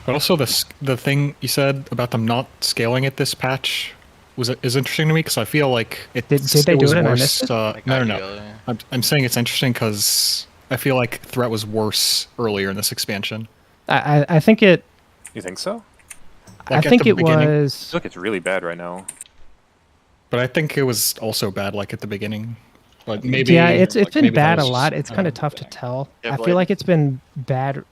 But also the thing you said about them not scaling it this patch is interesting to me because I feel like it Did they do was it and I worse. missed it? No. I'm saying it's interesting because I feel like threat was worse earlier in this expansion. I think it. You think so? Like, I at think the it beginning- I was. feel like it's really bad right now. But I think it was also bad like at the beginning. Like maybe Yeah, it's like, been maybe that bad a was lot. just- It's kind of tough to tell. Yeah, I Blade. feel like it's been bad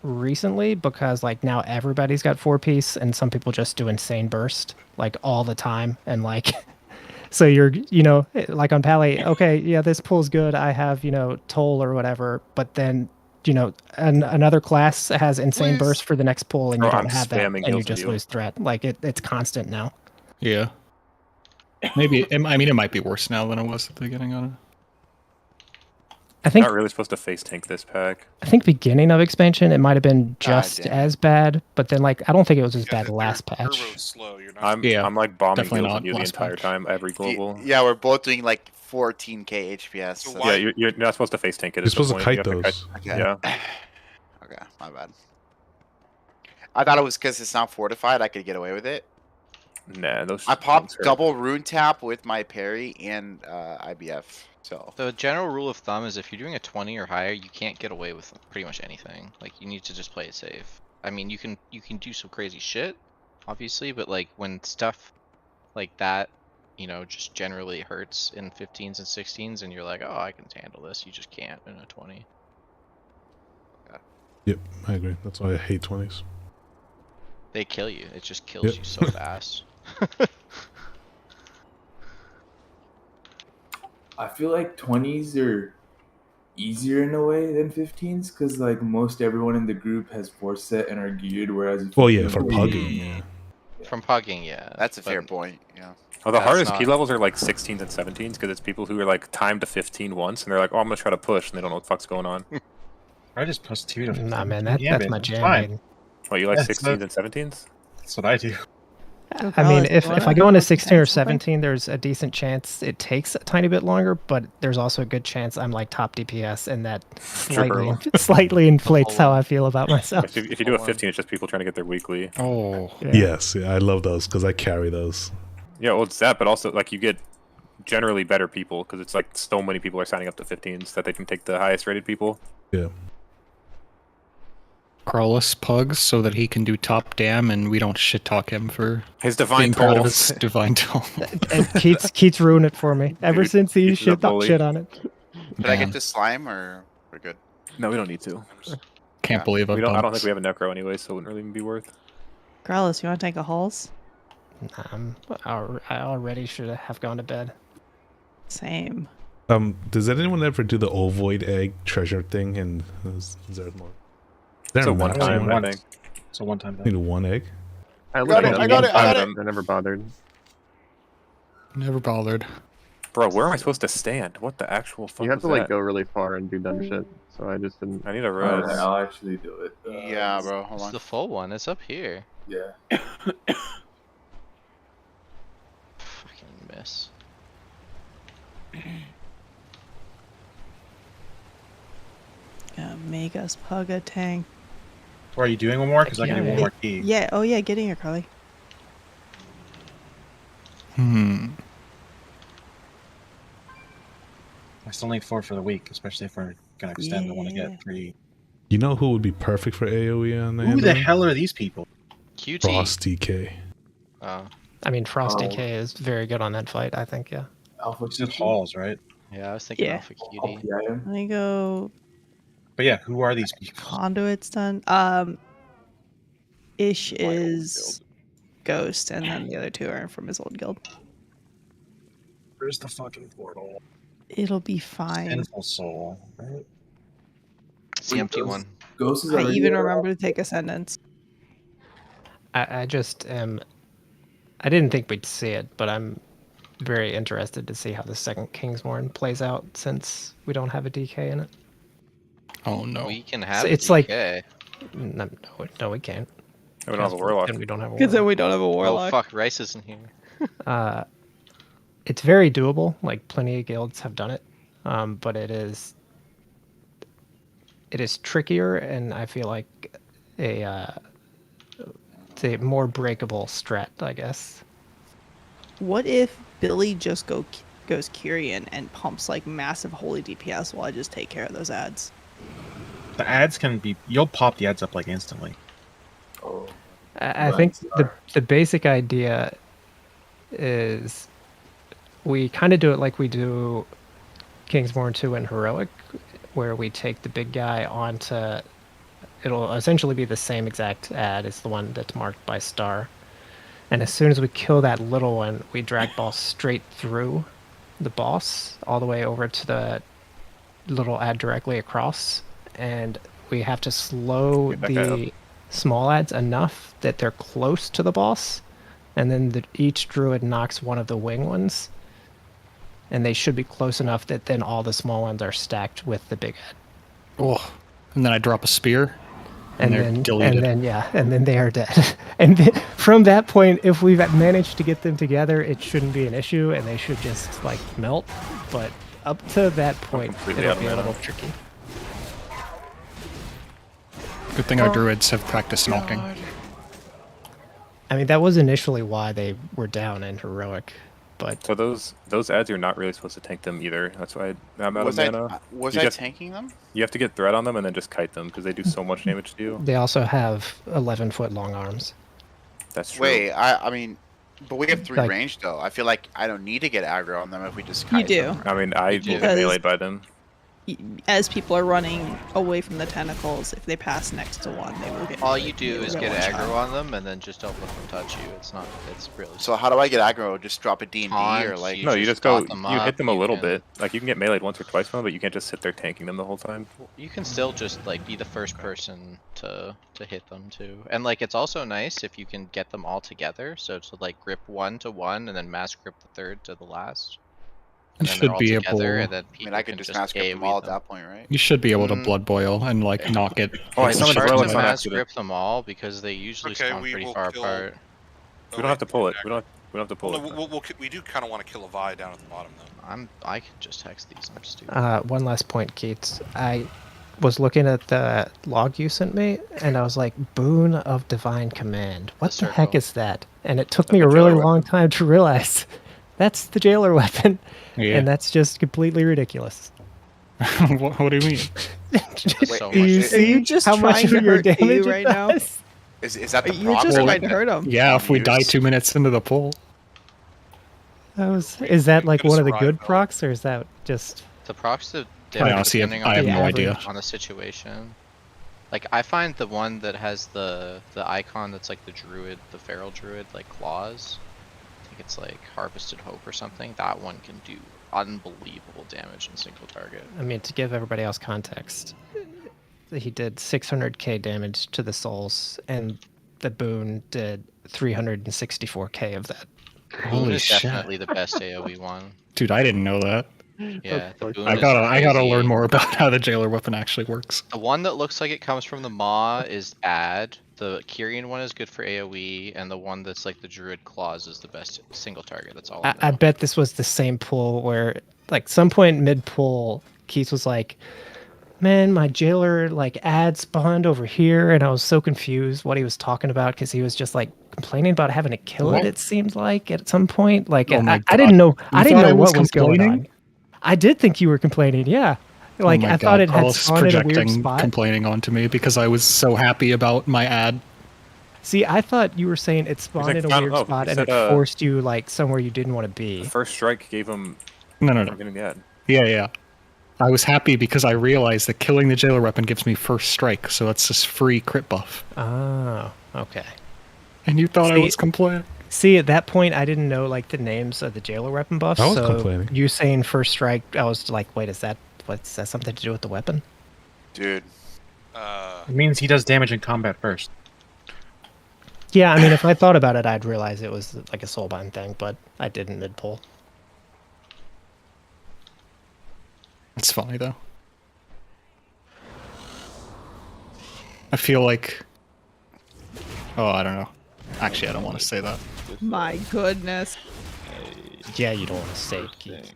recently because like now everybody's got 4-piece and some people just do insane burst like all the time and like so you're like on Pally, okay, yeah, this pull's good. I have toll or whatever, but then another class has insane burst for the next pull and you Oh, don't I'm have that spamming and you heals just with you. lose threat. Like it's constant now. Yeah. Maybe it might be worse now than it was at the beginning on it. I think Not really supposed to face tank this pack. beginning of expansion it might have been God just damn. as bad, but then like I don't think it was as bad the last turbo's patch. slow. You're not. I'm like bombing definitely heals not with you the last entire patch. time, every global. Yeah, we're both doing like 14k HPS. So so why- Yeah, you're not supposed to face tank it. You're is the supposed to point. kite You have those. Okay. Yeah. Okay, my bad. I thought it was because it's not fortified. I could get away with it. Nah, those. I popped things hurt. double rune tap with my parry and IBF. So The general rule of thumb is if you're doing a 20 or higher, you can't get away with pretty much anything. Like you need to just play it safe. I mean, you can do some crazy shit, obviously, but like when stuff like that, just generally hurts in 15s and 16s, and you're like, oh, I can handle this. You just can't in a 20. Yep, I agree. That's why I hate 20s. They kill you. It just kills Yep. you so fast. I feel like 20s are easier in a way than 15s because like most everyone in the group has force set and are geared, whereas if Well, you yeah, do for 20s pugging, yeah. From pugging, yeah. that's a fair but- point. Yeah. Well, the That's hardest key not- levels are like 16s and 17s because it's people who are like timed to 15 once and they're like, oh, I'm gonna try to push, and they don't know what the fuck's going on. I just plus 2 to Nah, man, yeah, that's my it's jam. fine. Man. What, you like Yeah, 16s and 17s? That's what I do. I mean, if I go into 16 or 17, there's a decent chance it takes a tiny bit longer, but there's also a good chance I'm like top DPS, and that slightly inflates how I feel about myself. If you do a 15, it's just people trying to get their weekly. Oh. Yeah. Yes, yeah, I love those because I carry those. Yeah, well, it's that, but also like you get generally better people because it's like so many people are signing up to 15s that they can take the highest rated people. Yeah. Carlos pugs so that he can do top dam and we don't shit talk him for his divine being proud of tolls. his divine toll. And Keats ruined it for me. Ever Dude, since he Keats is a bully. shit on it. Should I get this slime or we're good? No, we don't need to. Can't believe I've we don't. done I don't think this. we have a necro anyway, so it wouldn't really even be worth. Carlos, you want to take a Halls? I already should have gone to bed. Same. Does anyone ever do the ovoid egg treasure thing? And is there more? It's a one-time, I think. It's a one-time Need one egg. I got it. I never bothered. Never bothered. Bro, where am I supposed to stand? What the actual fuck You have was to like that? go really far and do dumb shit. So I just didn't. I need a res. I'll actually do it. Yeah, bro. Hold It's on. the full one. It's up here. Yeah. Fucking miss. Make us pug a tank. So are you doing one more? Because I can do one more key. Yeah. Oh yeah. Get in here, Carly. Hmm. I still need 4 for the week, especially if we're gonna extend. I want to get 3. You know who would be perfect for AoE on the Who the Anduin? hell are these people? QT. Frost DK. Oh. I mean, Frost DK is very good on that fight, I think, yeah. Alpha It's just halls, right? Yeah, I was thinking Yeah. Alpha QT. Let me go. But yeah, who are these people? Conduit's done. Ish is Ghost, and then the other two are from his old guild. Where's the fucking portal? It'll be fine. Sinful Soul, right? It's the empty one. Ghost is I already even there. remember to take Ascendance. I just am. I didn't think we'd see it, but I'm very interested to see how the second Kingsmorn plays out since we don't have a DK in it. Oh no. We can have It's a like DK. no, we can't. We don't have a warlock. And we don't have a Because then warlock. we don't have a warlock. Oh fuck, Rice isn't here. It's very doable. Like plenty of guilds have done it, but it is trickier, and I feel like it's a more breakable strat, I guess. What if Billy just goes Kyrian and pumps like massive holy DPS while I just take care of those ads? The ads can be. You'll pop the ads up like instantly. Oh. I think the basic idea is we kind of do it like we do Kingsmorn 2 and Heroic, where we take the big guy onto. It'll essentially be the same exact ad as the one that's marked by star. And as soon as we kill that little one, we drag ball straight through the boss all the way over to the little ad directly across. And we have to slow Get that guy the small ads enough that they're close to the boss. And then each druid knocks one of the wing ones. And they should be close enough that then all the small ones are stacked with the big ad. Oh, and then I drop a spear, And they're then, deleted. and then they are dead. And then, from that point, if we've managed to get them together, it shouldn't be an issue, and they should just like melt. But up to that point, completely it'll out of be a mana. little tricky. Good thing our druids have practiced knocking. I mean, that was initially why they were down in Heroic, but So those ads, you're not really supposed to tank them either. That's why I'm out Was of I mana. was You I just- tanking them? You have to get threat on them and then just kite them because they do so much damage to you. they also have 11-foot long arms. That's true. Wait, I mean, but we have 3 Like- range though. I feel like I don't need to get aggro on them if we just You kite do. them. I mean, I will get Because- meleeed by them. As people are running away from the tentacles, if they pass next to one, they will get. All you do they will is get get one aggro shot. on them and then just don't let them touch you. It's not. It's really. So how do I get aggro? Just drop a D&D or Taunt, like? No, you just go. dot them You up, hit them a you little can- bit. Like you can get meleeed once or twice from them, but you can't just sit there tanking them the whole time. You can still just like be the first person to hit them too, and like it's also nice if you can get them all together. So to like grip 1 to 1 and then mass grip the third to the last. And You then they're should all be together, able. and then I people mean, I can just mass grip them all at that point, right? You should be able to Mm. blood boil and like knock it. Oh, I with summoned the Hard shit Relics to to on it. mass accident. grip them all because they usually Okay, spawn we pretty will far kill- apart. We don't have to pull it. We don't have to pull No, it. we do kind of want to kill a Vi down at the bottom though. I can just hex these. I'm stupid. One last point, Keats. I was looking at the log you sent me, and I was like, Boon of Divine Command. What the heck circle. is that? And it took me a really long time to realize that's the jailer weapon. Yeah. And that's just completely ridiculous. What do you mean? So Do you much- see Are you just how much trying of to your hurt EU damage right it now? does? Is that the You're proc? just or trying the- to hurt him. Yeah, if we die use? 2 minutes into the poll. Is that like Gonna one of the survive, good though. procs, or is that just The procs to I differ honestly have, depending I have on, no idea. on the situation. Like, I find the one that has the icon that's like the druid, the feral druid, like claws. I think it's like Harvested Hope or something. That one can do unbelievable damage in single target. I mean, to give everybody else context, he did 600k damage to the souls, and the boon did 364k of that. Boon Holy is shit. definitely the best AoE one. Dude, I didn't know that. Yeah, the boon I is gotta crazy. learn more about how the jailer weapon actually works. The one that looks like it comes from the Maw is Ad. The Kyrian one is good for AoE, and the one that's like the Druid Claws is the best single target. That's all I know. I bet this was the same pool where, like, some point mid pool, Keith was like, "Man, my jailer like ad spawned over here," and I was so confused what he was talking about because he was just like complaining about having to kill it. What? It seemed like at some point, like Oh my I didn't know, You I didn't thought I know was what was going complaining? on. I did think you were complaining, yeah. Like Oh my I God, thought it had Carlos is spawned in a weird projecting spot. complaining onto me because I was so happy about my ad. See, I thought you were saying it spawned like, in a "No, weird no," spot he and said, it forced you like somewhere you didn't want to be. The first strike gave him. No. Getting the ad. Yeah. I was happy because I realized that killing the jailer weapon gives me first strike, so it's this free crit buff. Oh, okay. And you thought I was complaining? See, at that point, I didn't know like the names of the jailer weapon buffs. I was so complaining. you saying first strike, I was like, wait, what's that something to do with the weapon? Dude. It means he does damage in combat first. Yeah, I mean, if I thought about it, I'd realize it was like a soulbind thing, but I didn't mid pull. It's funny though. I feel like. Oh, I don't know. Actually, I don't want to say that. My goodness. Yeah, you don't want to say it, Keith.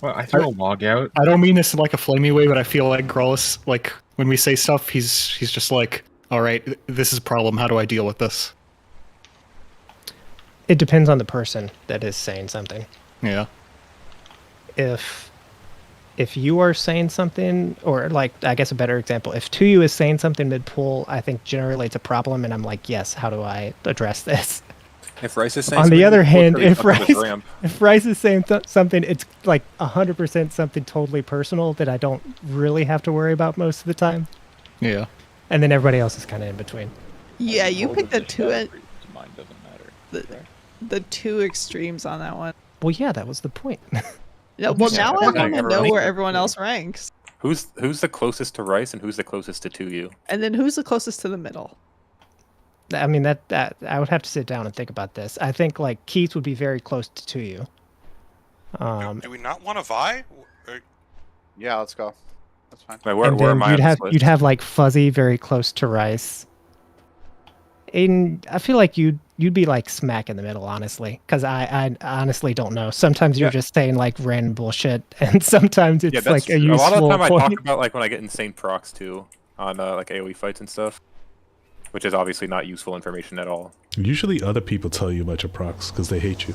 Well, I threw a log out. I don't mean this in like a flamey way, but I feel like Grollis, like when we say stuff, he's just like, all right, this is a problem. How do I deal with this? It depends on the person that is saying something. Yeah. If you are saying something, or like, I guess a better example, if 2U is saying something mid-pull, I think generally it's a problem, and I'm like, yes, how do I address this? If Rice is saying On the something, other we'll hand, put it if up to the Rice, ramp. if Rice is saying something, it's like 100% something totally personal that I don't really have to worry about most of the time. Yeah. And then everybody else is kind of in between. Yeah, you picked the two Mine doesn't matter. the two extremes on that one. Well, yeah, that was the point. Yeah, well, Yeah, now I everyone- want to know everyone- where everyone else ranks. Who's the closest to Rice and who's the closest to 2U? And then who's the closest to the middle? I mean, that I would have to sit down and think about this. I think like Keith would be very close to you. Do we not want to vie? Yeah, let's go. That's fine. Wait, where And am then I on this list? you'd have like Fuzzy very close to Rice. And I feel like you'd be like smack in the middle, honestly, because I honestly don't know. Sometimes you're just saying like random bullshit, and sometimes it's like a useful lot of the time I point. talk about like when I get insane procs too on like AoE fights and stuff, which is obviously not useful information at all. Usually other people tell you about your procs because they hate you.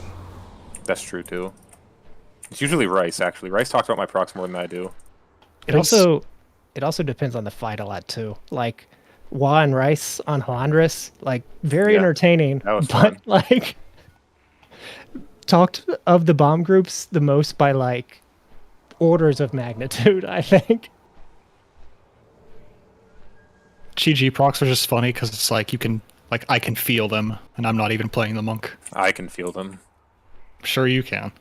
That's true too. It's usually Rice actually. Rice talks about my procs more than I do. It also depends on the fight a lot too. Like Wa and Rice on Halandris, like very Yeah, entertaining, that was but fun. like talked of the bomb groups the most by like orders of magnitude, I think. GG procs are just funny because it's like you can, like, I can feel them, and I'm not even playing the monk. I can feel them. Sure you can.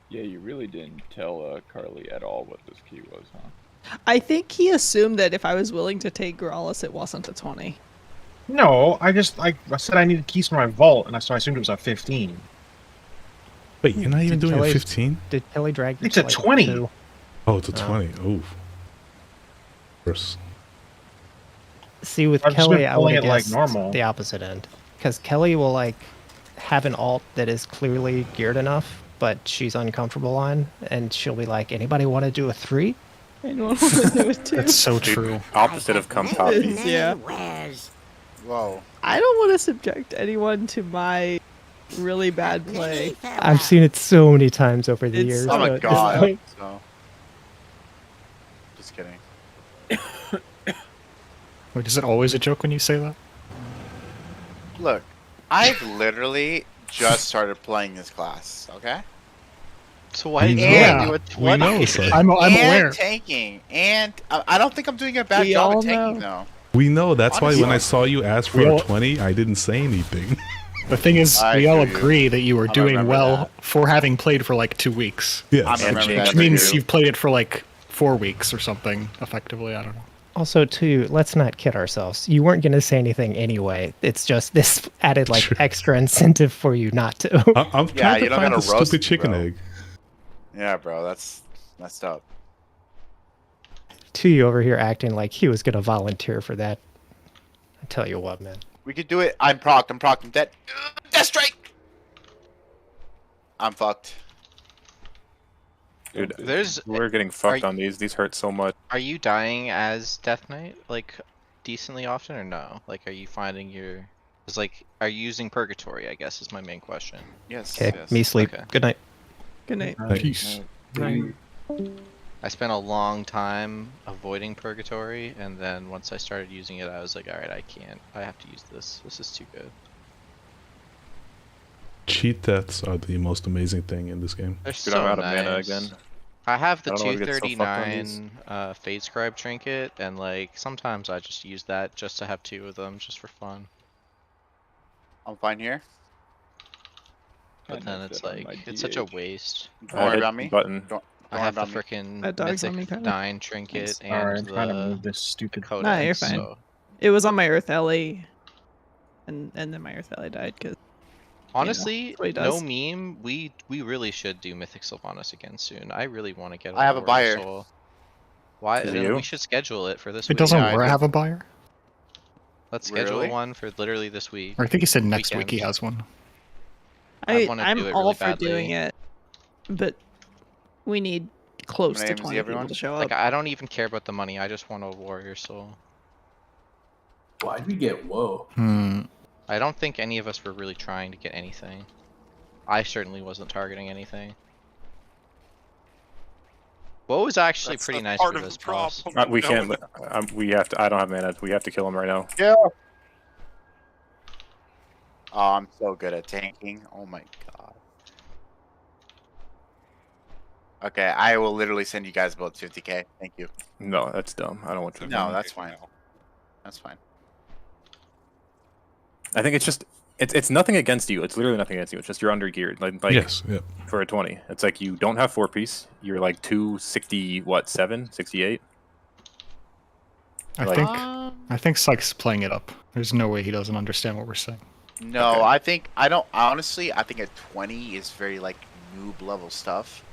Yeah, you really didn't tell Carly at all what this key was, huh? I think he assumed that if I was willing to take Grollis, it wasn't a 20. No, I said I needed keys for my vault, and so I assumed it was a 15. Wait, you're not even doing a 15? Did Kelly drag you It's to, a like, 20. 2? Oh, it's a 20. Oh. Worse. See, with I've just Kelly, been I would pulling have it like guessed normal. the opposite end. Because Kelly will like have an alt that is clearly geared enough, but she's uncomfortable on, and she'll be like, "Anybody want to do a 3?" Anyone want to do it too? That's so true. Opposite of come toppy. Yeah. Whoa. I don't want to subject anyone to my really bad play. I've seen it so many times over the years. Oh my so at this god. point- So, just kidding. Wait, is it always a joke when you say that? Look, I've literally just started playing this class. Okay. So why did you Yeah, do a we 20? know, sir. I'm and aware. tanking, and I don't think I'm doing a bad We job all at tanking know. though. We know. That's why when I Honestly. saw you ask for We a all- 20, I didn't say anything. The thing is, I we all hear you. agree that you were I'm doing remember well that. for having played for like 2 weeks. Yes. I'm remember that Which means too. you've played it for like 4 weeks or something, effectively. I don't know. Also, too, let's not kid ourselves. You weren't going to say anything anyway. It's just this added like extra incentive for you not to. I'm Yeah, trying you to don't find gotta the roast stupid me, chicken bro. egg. Yeah, bro, that's messed up. To you over here acting like he was going to volunteer for that. I tell you what, man. We could do it. I'm procced. I'm dead. Death strike. I'm fucked. Dude, There's- we're getting fucked you- on these. These hurt so much. Are you dying as Death Knight like decently often or no? Like, are you finding your? It's like, are you using Purgatory? I guess is my main question. Yes. Okay, yes. me sleep. Okay. Good night. Good night. Peace. I spent a long time avoiding Purgatory, and then once I started using it, I was like, all right, I can't. I have to use this. This is too good. Cheat deaths are the most amazing thing in this game. They're Dude, so I'm out of nice. mana again. I have the I don't know why we get so fucked on these. 239 Fade Scribe trinket, and like sometimes I just use that just to have 2 of them, just for fun. I'm fine here. But then it's sit on like my it's such a DH. waste. Don't worry hit about me. Button. Don't I worry have the about me. frickin' That dog's on me, Mythic kinda. 9 trinket and Alright, I'm trying to the move this stupid. codex. Nah, you're fine. So It was on my Earth Alley, and then my Earth Alley died because honestly, that's what he no does. meme. We really should do Mythic Sylvanas again soon. I really want to get. I have a Warrior buyer. Soul. Why? Is it Then you? we should schedule it for this It week. doesn't Yeah, I War do. have a buyer? Let's schedule Really? one for literally this week. Or I think he said next week he Weekend. has one. I wanna I'm do it all really for doing badly. it, but we need close How to many names do 20 you have, people everyone? to show up. Like I don't even care about the money. I just want a Warrior Soul. Why'd we get whoa? I don't think any of us were really trying to get anything. I certainly wasn't targeting anything. Woe is actually That's pretty not nice part for of this the boss. problem. We No. can't. We have to. I don't have mana. We have to kill him right now. Yeah. Oh, I'm so good at tanking. Oh my god. Okay, I will literally send you guys both 50k. Thank you. No, that's dumb. I don't want to. No, that's fine. That's fine. I think it's just. It's nothing against you. It's literally nothing against you. It's just you're undergeared. Like Yes, yep. for a 20. It's like you don't have 4-piece. You're like 260, what, 7, 68? Like- I think Sykes is playing it up. There's no way he doesn't understand what we're saying. No, Okay. I think I don't honestly. I think at 20 is very like noob level stuff,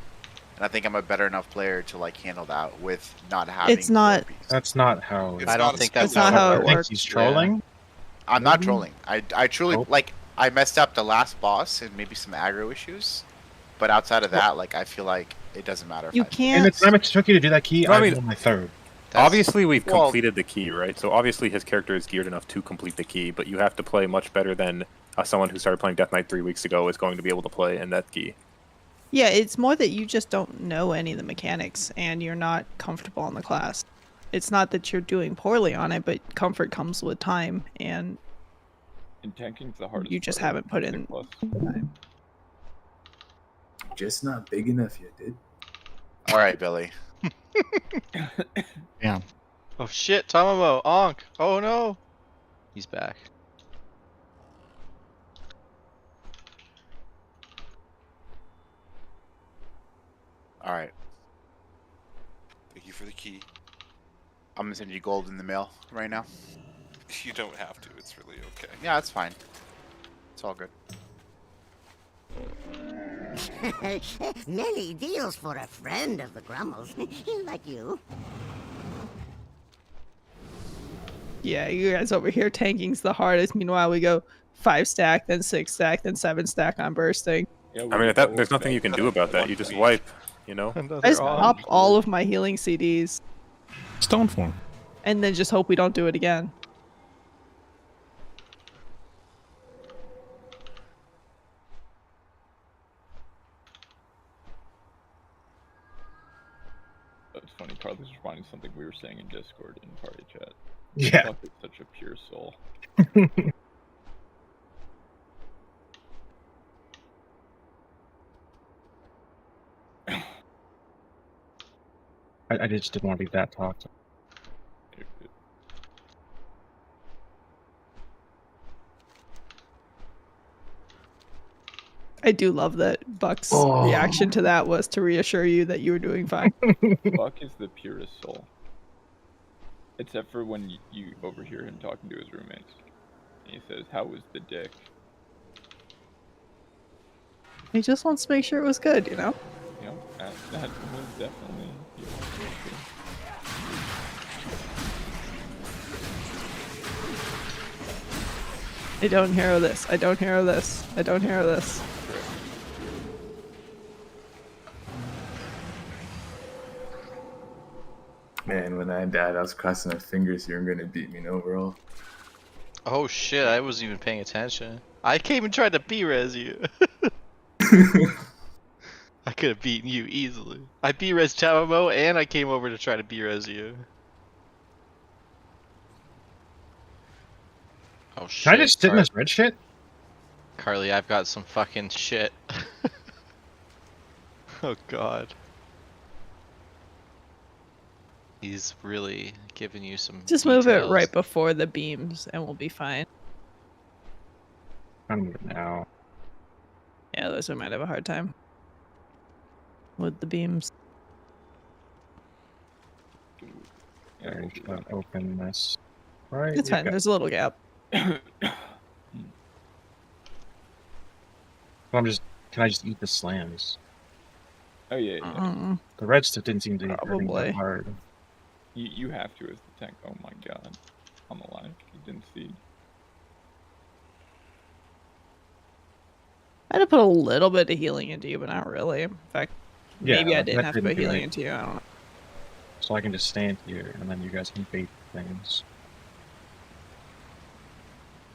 and I think I'm a better enough player to like handle that with not having. It's not. That's not how. It's I not don't a think skill that's not how I it think works. he's trolling. I'm not Maybe? trolling. I truly Nope. like. I messed up the last boss and maybe some aggro issues, but outside of that, like I feel like it doesn't matter. If You I- And can't. the time it took you to do that key, No, I I mean- was on my third. That's- Obviously, we've well- completed the key, right? So obviously his character is geared enough to complete the key, but you have to play much better than someone who started playing Death Knight 3 weeks ago is going to be able to play in that key. Yeah, it's more that you just don't know any of the mechanics and you're not comfortable in the class. It's not that you're doing poorly on it, but comfort comes with time, and And tanking's the hardest. you just part of haven't put in Mythic Plus. time. Just not big enough yet, dude. All right, Billy. Yeah. Oh shit, Tamamo, Onk. Oh no. He's back. All right, Thank you for the key. I'm gonna send you gold in the mail right now. You don't have to. It's really okay. Yeah, that's fine. It's all good. Many deals for a friend of the Grummels, like you. Yeah, you guys over here tanking's the hardest. Meanwhile, we go 5 stack, then 6 stack, then 7 stack on bursting. Yeah, I mean, there's nothing you can do about that. You just wipe, you know? I just pop all of my healing CDs Stone form. and then just hope we don't do it again. It's funny, Carlos was responding to something we were saying in Discord in party chat. Yeah. Buck is such a pure soul. I just didn't want to be that toxic. I do love that Buck's reaction to that was to reassure you that you were doing fine. Buck is the purest soul. Except for when you overhear him talking to his roommates. And he says, "How was the dick?" He just wants to make sure it was good, you know? You know, that was definitely... I don't hero this. I don't hero this. I don't hero this. Man, when I died, I was crossing my fingers you were gonna beat me in overall. Oh shit, I wasn't even paying attention. I came and tried to B-res you. I could have beaten you easily. I B-res Chamamo and I came over to try to B-res you. Oh shit. Can I just sit in this red shit? Carly, I've got some fucking shit. Oh god. He's really giving you some Just move it details. right before the beams and we'll be fine. I'm moving now. Yeah, those might have a hard time with the beams. Yeah, I'm just gonna open this. Right. It's fine. There's a little gap. Can I just eat the slams? Oh yeah. The red stuff didn't seem to be hurting Probably. that hard. You have to as the tank. Oh my god. I'm alive. You didn't see. I'd have put a little bit of healing into you, but not really. In fact, Yeah, maybe I that didn't have to didn't put do healing it. into you. I don't know. So I can just stand here, and then you guys can bait things.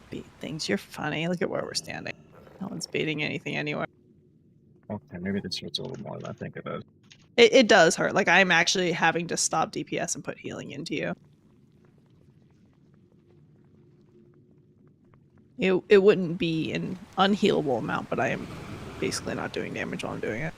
Bait things. You're funny. Look at where we're standing. No one's baiting anything anywhere. Okay, maybe this hurts a little more than I think it does. It does hurt. Like, I'm actually having to stop DPS and put healing into you. It wouldn't be an unhealable amount, but I am basically not doing damage while I'm doing it.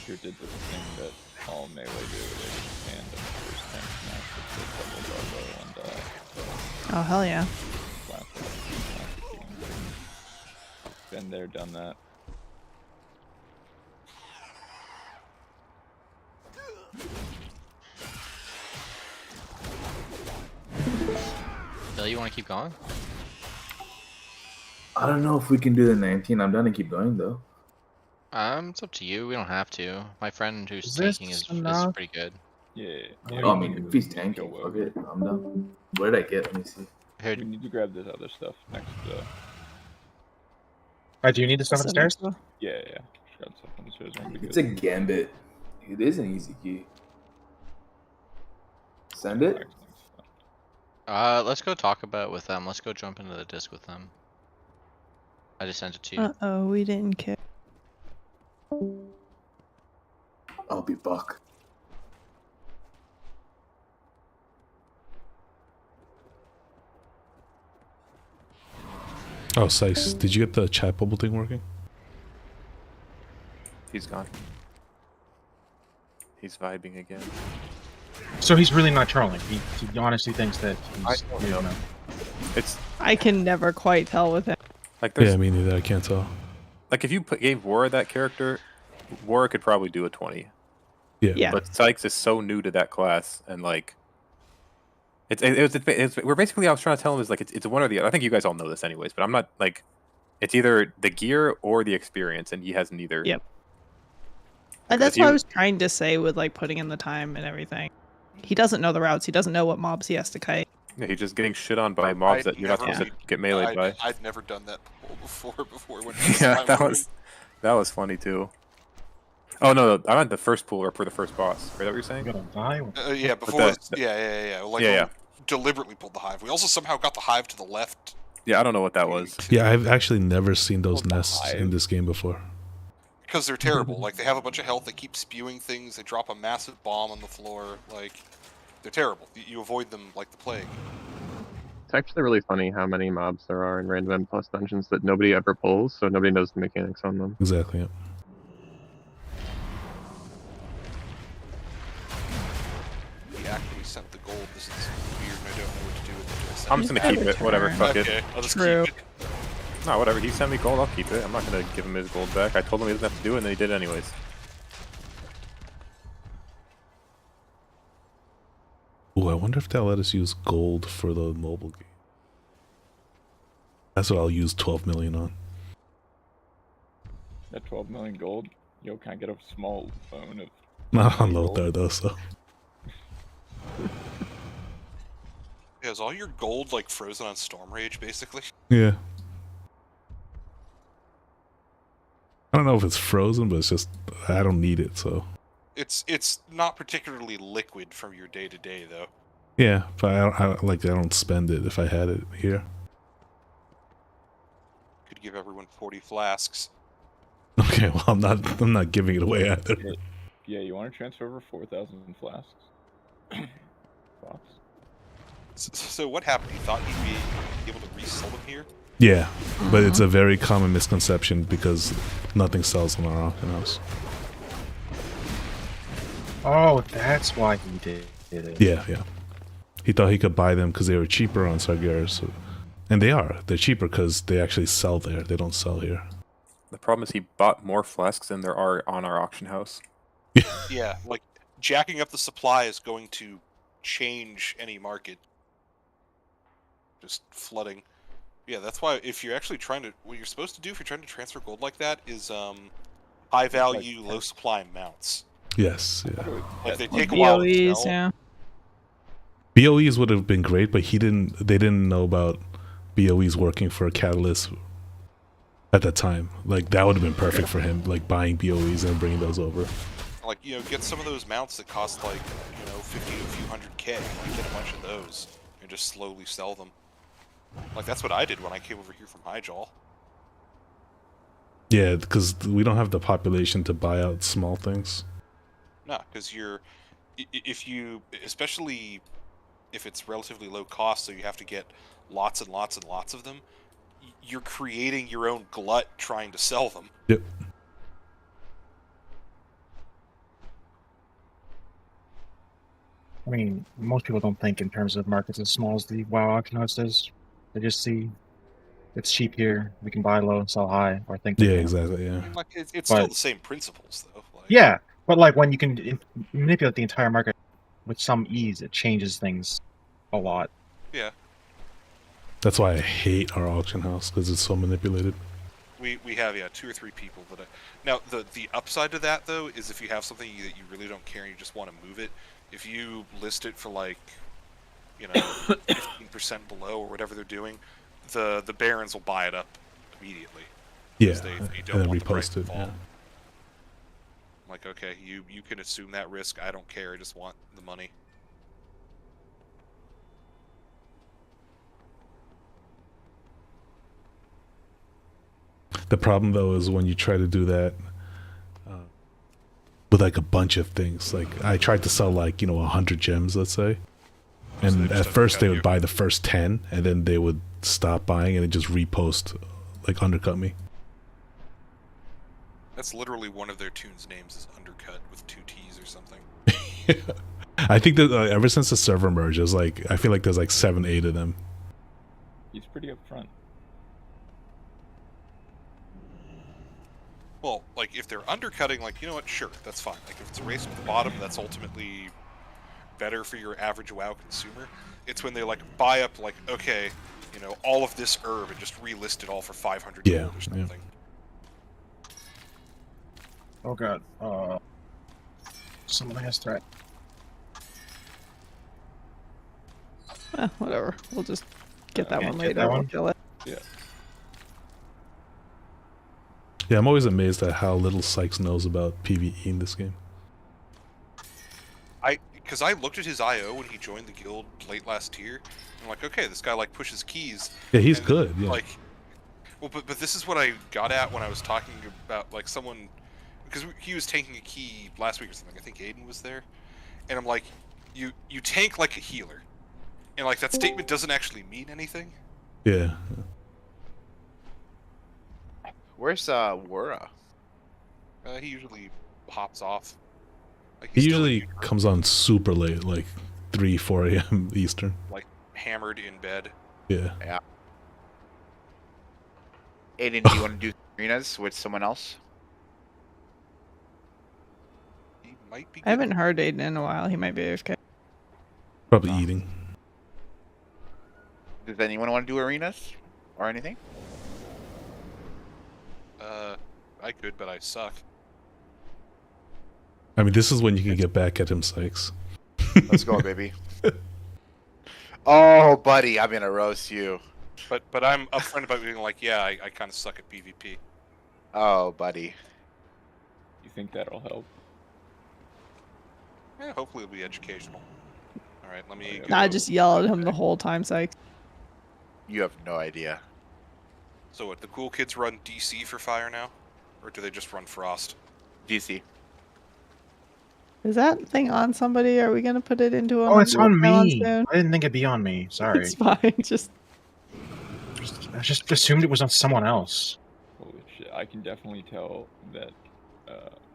Sepulcher did the thing that all melee do. They just stand in the first tank match with the double garbo and Oh, hell yeah. classic game. Been there, done that. Bill, you want to keep going? I don't know if we can do the 19. I'm down to keep going though. It's up to you. We don't have to. My friend who's Is this taking is enough? pretty good. Yeah. Oh, I mean, if he's tanking, fuck it. I'm done. What did I get? Let me see. We need to grab this other stuff next to. Alright, do you need the stuff on the stairs? Yeah. Just grab stuff on the stairs. Won't be It's a good. gambit. It is an easy key. Send it? Let's go talk about it with them. Let's go jump into the disc with them. I just sent it to you. Uh-oh, we didn't care. I'll be Buck. Oh, Sice, did you get the chat bubble thing working? He's gone. He's vibing again. So he's really not trolling. He honestly thinks that he's. I don't know. It's I can never quite tell with him. like there's Yeah, me neither. I can't tell. like if you gave Wara that character, Wara could probably do a 20. Yeah. Yeah. But Sykes is so new to that class, and like, it's we're basically. I was trying to tell him is like it's one or the other. I think you guys all know this anyways, but I'm not like, it's either the gear or the experience, and he has neither. Yep. And that's what I was trying to say with like putting in the time and everything. He doesn't know the routes. He doesn't know what mobs he has to kite. Yeah, he's just getting shit on by mobs that you're not supposed to get meleeed by. I've never done that before it went. Yeah, that was funny too. Oh no, I meant the first pool or for the first boss. Right, that what you're saying? Yeah, before. Yeah. Like yeah. Deliberately pulled the hive. We also somehow got the hive to the left. Yeah, I don't know what that was. Yeah, I've actually never seen those nests in this game before. Because they're terrible. Like, they have a bunch of health, they keep spewing things, they drop a massive bomb on the floor. Like, they're terrible. You avoid them like the plague. It's actually really funny how many mobs there are in random M+ dungeons that nobody ever pulls, so nobody knows the mechanics on them. Exactly. Yeah. We actually sent the gold. This is weird and I don't know what to do with it. I'm just gonna keep it. Whatever. Fuck okay, it. I'll just keep it. No, whatever. He sent me gold. I'll keep it. I'm not gonna give him his gold back. I told him he doesn't have to do it, and then he did it anyways. Ooh, I wonder if they'll let us use gold for the mobile game. That's what I'll use 12 million on. That 12 million gold, yo, can I get a small phone of... Not on Lothar though, so. Yeah, is all your gold like frozen on Storm Rage, basically? Yeah. I don't know if it's frozen, but it's just I don't need it, so. It's not particularly liquid from your day to day, though. Yeah, but I don't spend it if I had it here. Could give everyone 40 flasks. Okay, well I'm not giving it away either. Yeah, you want to transfer over 4,000 flasks? Fox. So what happened? You thought you'd be able to resell them here? Yeah, but it's a very common misconception because nothing sells in our auction house. Oh, that's why he did it. Yeah. He thought he could buy them because they were cheaper on Sargeras. So, and they are. They're cheaper because they actually sell there. They don't sell here. The problem is he bought more flasks than there are on our auction house. Yeah, like jacking up the supply is going to change any market. Just flooding. Yeah, that's why if you're actually trying to, what you're supposed to do if you're trying to transfer gold like that is high value, low supply mounts. Yes, yeah. Like they take a while to sell. Yeah. BOEs would have been great, but they didn't know about BOEs working for a catalyst at that time. Like that would have been perfect for him, like buying BOEs and bringing those over. Like, you know, get some of those mounts that cost like, you know, 50 to a few hundred K. Like, get a bunch of those and just slowly sell them. Like that's what I did when I came over here from Highjaw. Yeah, because we don't have the population to buy out small things. No, because especially if it's relatively low cost, so you have to get lots and lots and lots of them, you're creating your own glut trying to sell them. Yep. I mean, most people don't think in terms of markets as small as the WoW auction house does. They just see it's cheap here, we can buy low and sell high, or think. Yeah, exactly. Yeah. Like it's still the same principles, though. Like, yeah, but like when you can manipulate the entire market with some ease, it changes things a lot. Yeah. That's why I hate our auction house because it's so manipulated. We have 2 or 3 people that. Now the upside to that though is if you have something that you really don't care and you just want to move it. If you list it for like, 15% below or whatever they're doing, the barons will buy it up immediately. Yeah, they and don't then want the price repost to it. fall. Yeah. Like, okay, you can assume that risk. I don't care. I just want the money. The problem though is when you try to do that with like a bunch of things. Like I tried to sell like 100 gems, let's say, and at first they would buy the first 10, and then they would stop buying and then just repost, like undercut me. That's literally one of their tunes' names is Undercut with 2 T's or something. I think that ever since the server merge, I feel like there's like 7, 8 of them. He's pretty upfront. Well, like, if they're undercutting, like, you know what, sure, that's fine. Like, if it's a race at the bottom, that's ultimately better for your average WoW consumer. It's when they, like, buy up, like, okay, all of this herb and just relist it all for 500 gold or something. Yeah. Oh god, someone has threat. Whatever, we'll just get that one Get later. that We'll one? kill it. Yeah. Yeah, I'm always amazed at how little Sykes knows about PvE in this game. Because I looked at his IO when he joined the guild late last year. I'm like, okay, this guy like pushes keys. Yeah, he's and, good. Yeah. Like, well, but this is what I got at when I was talking about like someone, because he was tanking a key last week or something. I think Aiden was there, and I'm like, you tank like a healer, and like that statement doesn't actually mean anything. Yeah. Where's Wura? He usually hops off. Like, He usually comes on super late, like 3, 4 a.m. Eastern. like hammered in bed. Yeah. Yeah. Aiden, do you want to do arenas with someone else? He might be. I haven't heard Aiden in a while. He might be AFK. Probably eating. Does anyone want to do arenas or anything? I could, but I suck. I mean, this is when you can get back at him, Sykes. Let's go, baby. Oh, buddy, I'm gonna roast you. But I'm upfront about being like, yeah, I kind of suck at PvP. Oh, buddy. You think that'll help? Yeah, hopefully it'll be educational. All right, let me. Nah, I just yell at him the whole time, Sykes. You have no idea. So what? The cool kids run DC for fire now, or do they just run Frost? DC. Is that thing on somebody? Are we gonna put it into a? Oh, it's on me. Soon? I didn't think it'd be on me. Sorry. It's fine. I just assumed it was on someone else. Holy shit! I can definitely tell that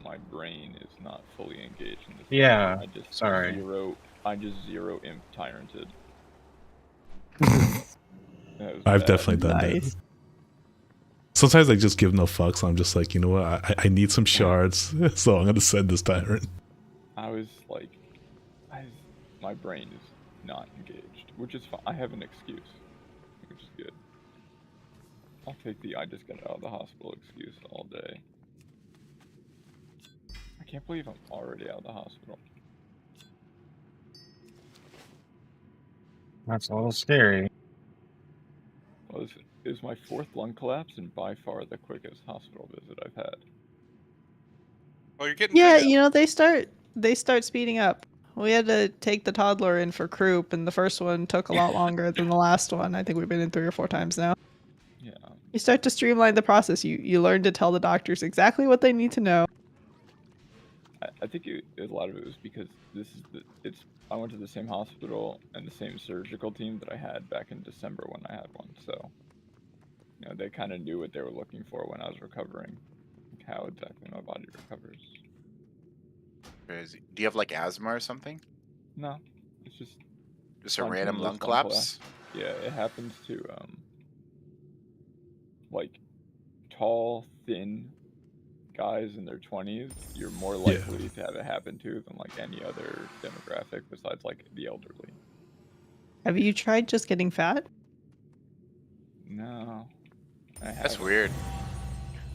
my brain is not fully engaged in this. Yeah. Sorry. I just zero imp tyranted. I've definitely done that. Sometimes I just give no fucks. I'm just like, you know what? I need some shards, so I'm gonna send this tyrant. I was like, my brain is not engaged, which is fine. I have an excuse, which is good. I'll take the I just got out of the hospital excuse all day. I can't believe I'm already out of the hospital. That's a little scary. Well, this is my 4th lung collapse and by far the quickest hospital visit I've had. Oh, you're getting. Yeah, you know, they start speeding up. We had to take the toddler in for croup, and the first one took a lot longer than the last one. I think we've been in 3 or 4 times now. Yeah. You start to streamline the process. You learn to tell the doctors exactly what they need to know. I think a lot of it was because I went to the same hospital and the same surgical team that I had back in December when I had one. So, you know, they kind of knew what they were looking for when I was recovering, like how exactly my body recovers. Crazy. Do you have like asthma or something? No, it's just a random lung collapse. Yeah, it happens to like tall, thin guys in their 20s. You're more likely to have it happen to than like any other demographic besides like the elderly. Have you tried just getting fat? No, That's weird.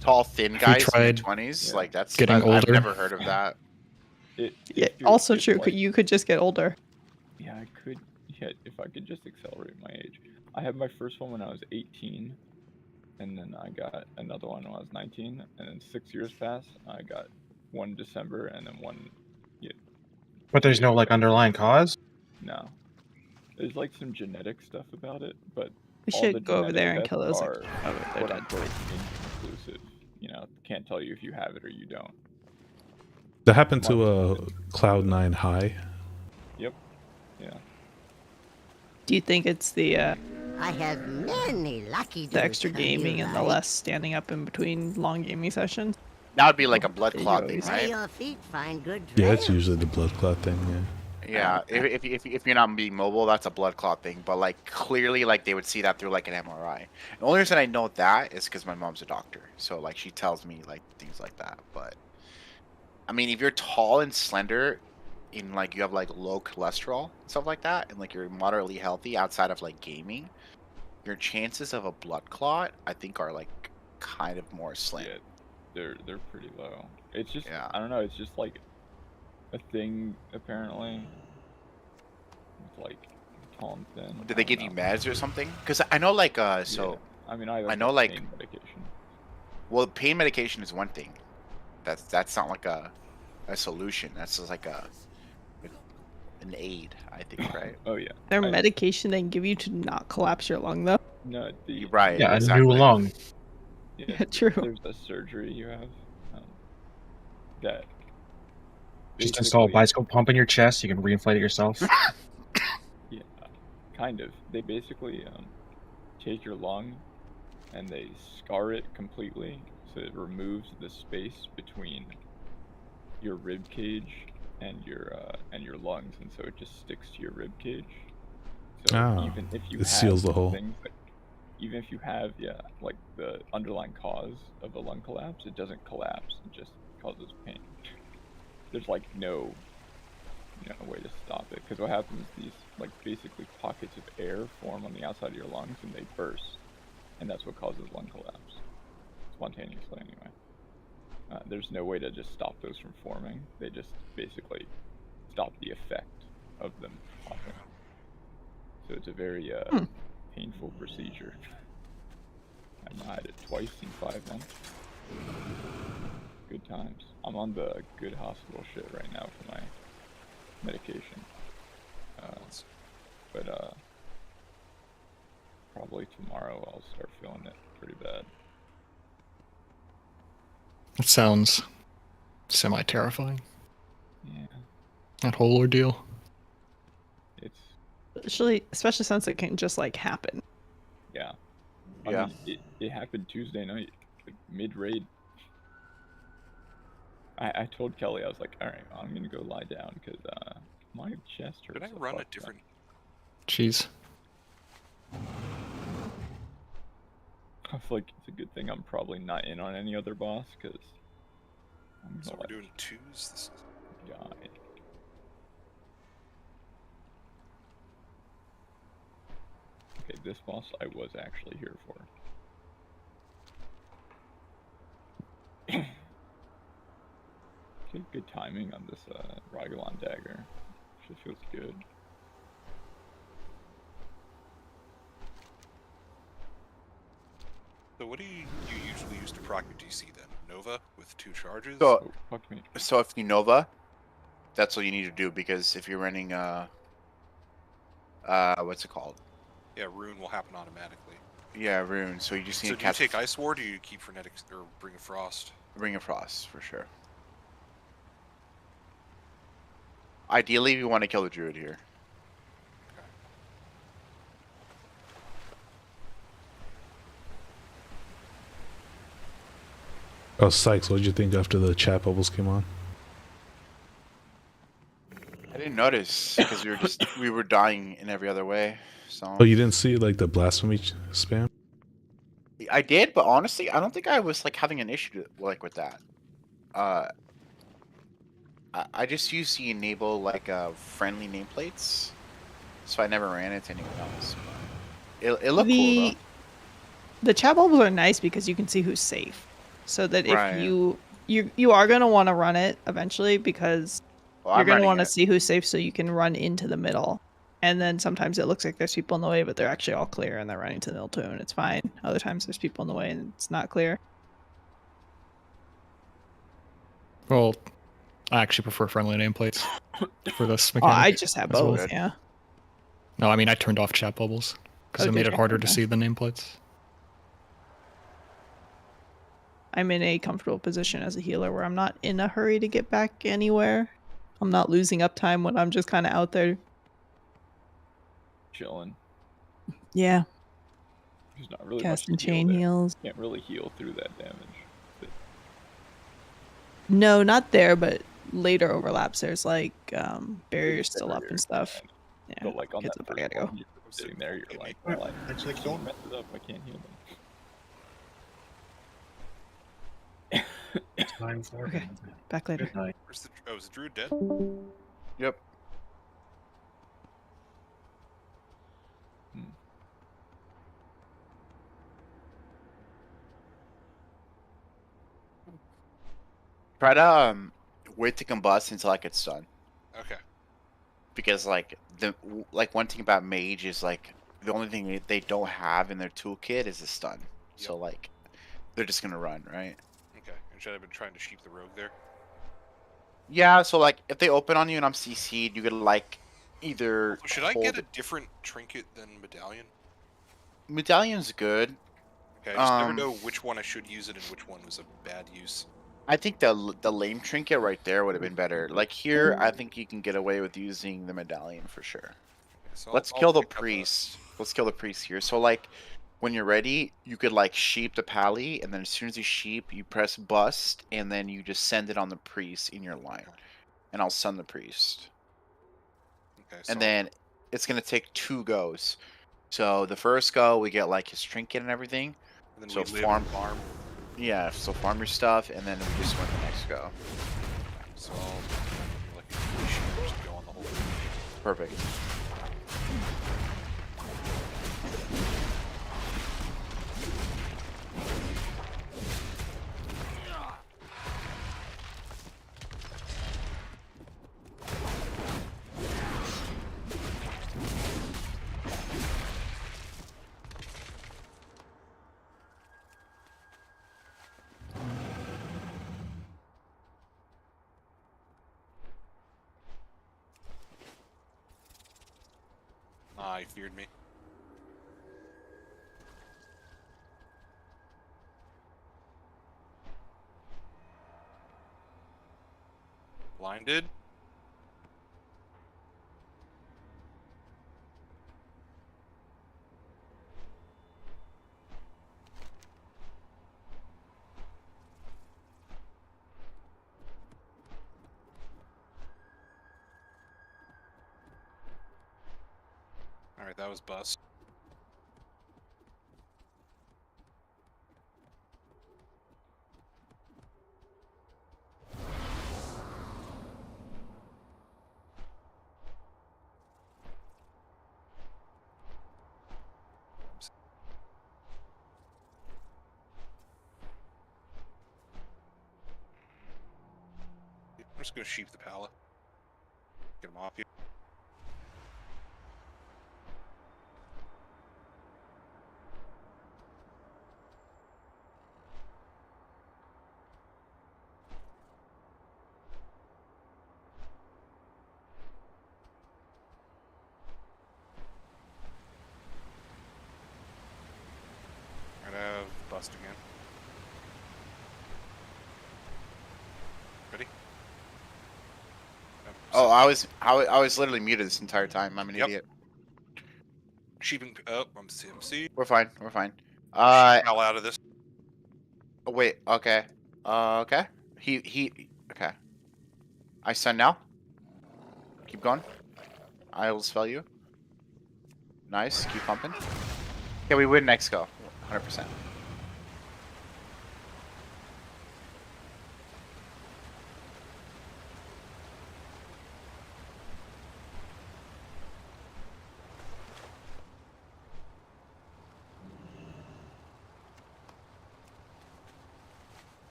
Tall, thin guys in their 20s, like that's getting older? I've never heard of that. Yeah, also true. You could just get older. Yeah, I could. Yeah, if I could just accelerate my age. I had my first one when I was 18, and then I got another one when I was 19, and then 6 years passed. I got one December, and then one. Yeah. But there's no like underlying cause? No. There's like some genetic stuff about it, but We all should the go over there and genetic kill those. tests are quote unquote inconclusive. You know, can't tell you if you have it or you don't. That happened to Cloud9 High. Yep. Yeah. Do you think it's the I have many lucky the extra gaming and the less standing up in between long gaming sessions? That would be like a blood clot thing, right? Your feet find good Yeah, it's usually the blood clot thing. Yeah. Yeah, if you're not being mobile, that's a blood clot thing. But like clearly, like they would see that through like an MRI. The only reason I know that is because my mom's a doctor, so like she tells me like things like that. But I mean, if you're tall and slender, in like you have like low cholesterol and stuff like that, and like you're moderately healthy outside of like gaming, your chances of a blood clot, I think, are like kind of more slim. Yeah, they're pretty low. It's just I don't know. It's just like a thing apparently. It's like tall and thin. Did they give you meds or something? Because I know like so. Yeah. I mean, I know like pain medication. Well, pain medication is one thing. That's not like a solution. That's just like an aid, I think, right? Oh yeah. Their medication they give you to not collapse your lung, though. No, You're right. Yeah, exactly. a new lung. Yeah, true. There's a surgery you have that Just install a bicycle pump in your chest. You can reinflate it yourself. Yeah, kind of. They basically take your lung and they scar it completely, so it removes the space between your rib cage and your lungs, and so it just sticks to your rib cage. So even if you it seals the hole. Even if you have like the underlying cause of a lung collapse, it doesn't collapse. It just causes pain. There's like no way to stop it, because what happens is these like basically pockets of air form on the outside of your lungs and they burst, and that's what causes lung collapse spontaneously anyway. There's no way to just stop those from forming. They just basically stop the effect of them popping. So it's a very painful procedure. I've had it twice in 5 months. Good times. I'm on the good hospital shit right now for my medication. But probably tomorrow I'll start feeling it pretty bad. That sounds semi-terrifying. Yeah. That whole ordeal. Especially since it can just like happen. Yeah. I mean, it happened Tuesday night, like mid-raid. I told Kelly, I was like, all right, I'm gonna go lie down because my chest hurts. Did I run a different? Jeez. I feel like it's a good thing I'm probably not in on any other boss, because So we're doing 2s. This is... die. Okay, this boss I was actually here for. Okay, good timing on this Raglan dagger. Actually feels good. So what do you usually use to proc your DC then? Nova with 2 charges? So, fuck me. So if you Nova, that's what you need to do, because if you're running what's it called? Yeah, Rune will happen automatically. Yeah, Rune. So you just need So to do you take Ice Ward, or do you keep Frenetic or Bring of Frost? Ring of Frost for sure. Ideally, we want to kill the Druid here. Oh, Sykes, what did you think after the chat bubbles came on? I didn't notice because we were dying in every other way. So. Oh, you didn't see like the blasphemy spam? I did, but honestly, I don't think I was like having an issue like with that. I just used the enable like friendly nameplates, so I never ran into anyone else. It looked cool though. The chat bubbles are nice because you can see who's safe, so that if Right. you are gonna want to run it eventually, because you're gonna want to see who's safe, so you can run into the middle. And then sometimes it looks like there's people in the way, but they're actually all clear and they're running to the middle too, and it's fine. Other times there's people in the way and it's not clear. Well, I actually prefer friendly nameplates for this Oh, mechanic. I just have as well. both, yeah. No, I mean I turned off chat bubbles because Oh, it made did it you? harder to Okay. see the nameplates. I'm in a comfortable position as a healer where I'm not in a hurry to get back anywhere. I'm not losing uptime when I'm just kind of out there. Chilling. Yeah. There's not really Casting much to heal chain there. heals. Can't really heal through that damage. But No, not there, but later overlaps. There's like barriers still up and stuff. Yeah. but like on kids that up, I first gotta one, go. you're sitting there, you're like, well, Actually, don't mess it up. I can't heal them. Time for Okay. Back later. Where's the? Oh, is the Druid dead? Yep. Try to wait to combust until I get stun. Okay. Because like one thing about mage is like the only thing they don't have in their toolkit is a stun. So like they're just gonna run, right? Okay. And should I have been trying to sheep the rogue there? Yeah, so like if they open on you and I'm CC'd, you could like either Also, should I hold get a different trinket than medallion? Medallion's good. Okay, I just never know which one I should use it and which one was a bad use. I think the lame trinket right there would have been better. Like here, I think you can get away with using the medallion for sure. So Let's kill the priest. Let's kill the priest here. So like, when you're ready, you could like sheep the pally, and then as soon as you sheep, you press bust, and then you just send it on the priest in your line, and I'll stun the priest. Okay. And then it's gonna take 2 goes. So the first go, we get like his trinket and everything. And then so we live and farm. Yeah, so farm your stuff, and then we just win the next go. So I'll like just go on the whole thing. Perfect. Ah, he feared me. Blinded. Alright, that was bust. I'm just gonna sheep the pallet. Get him off you. I'm gonna have bust again. Ready? Oh, I was literally muted this entire time. I'm an idiot. Sheeping. Oh, I'm CMC. We're fine. We're fine. Hell out of this. Oh, wait. Okay. Okay. Okay. I stun now. Keep going. I will spell you. Nice. Keep pumping. Okay, we win next go. 100%.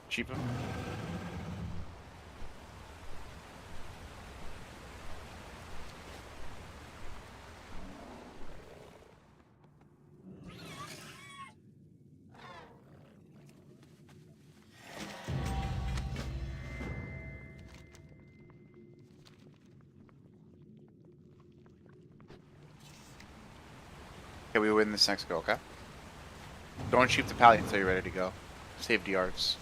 Cheap him. Okay, we win this next go, okay? Don't shoot the pally until you're ready to go. Save DRs.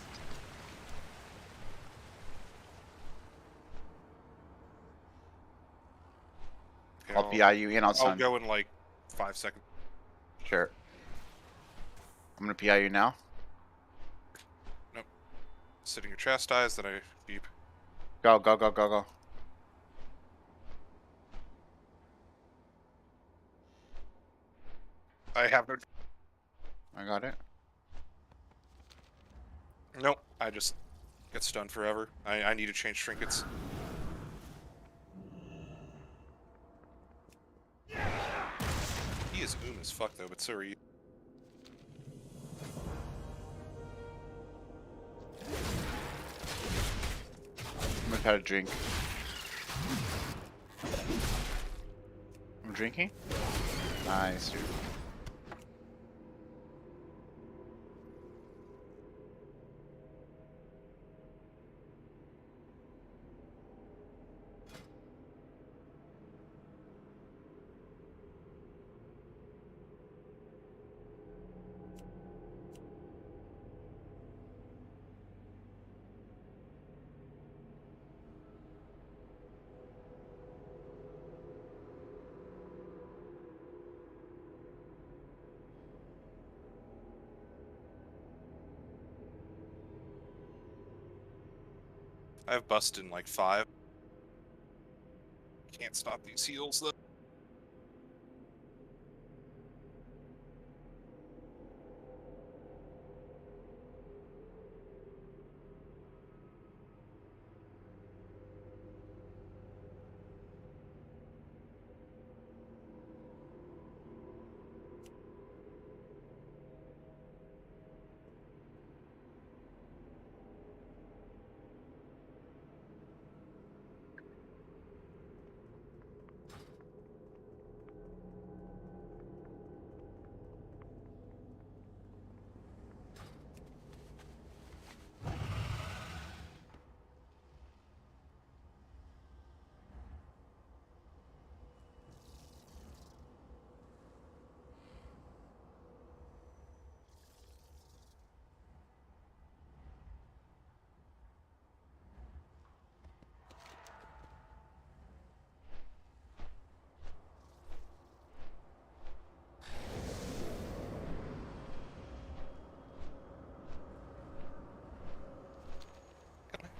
Okay, I'll PI you and I'll I'll stun. go in like 5 seconds. Sure. I'm gonna PI you now. Nope. Sitting your chastise, then I beep. Go, go, go, go, go. I have no. I got it. Nope. I just get stunned forever. I need to change trinkets. He is as fuck though, but so are you. I've had a drink. I'm drinking? Nice, dude. I've busted in like 5. Can't stop these heals though.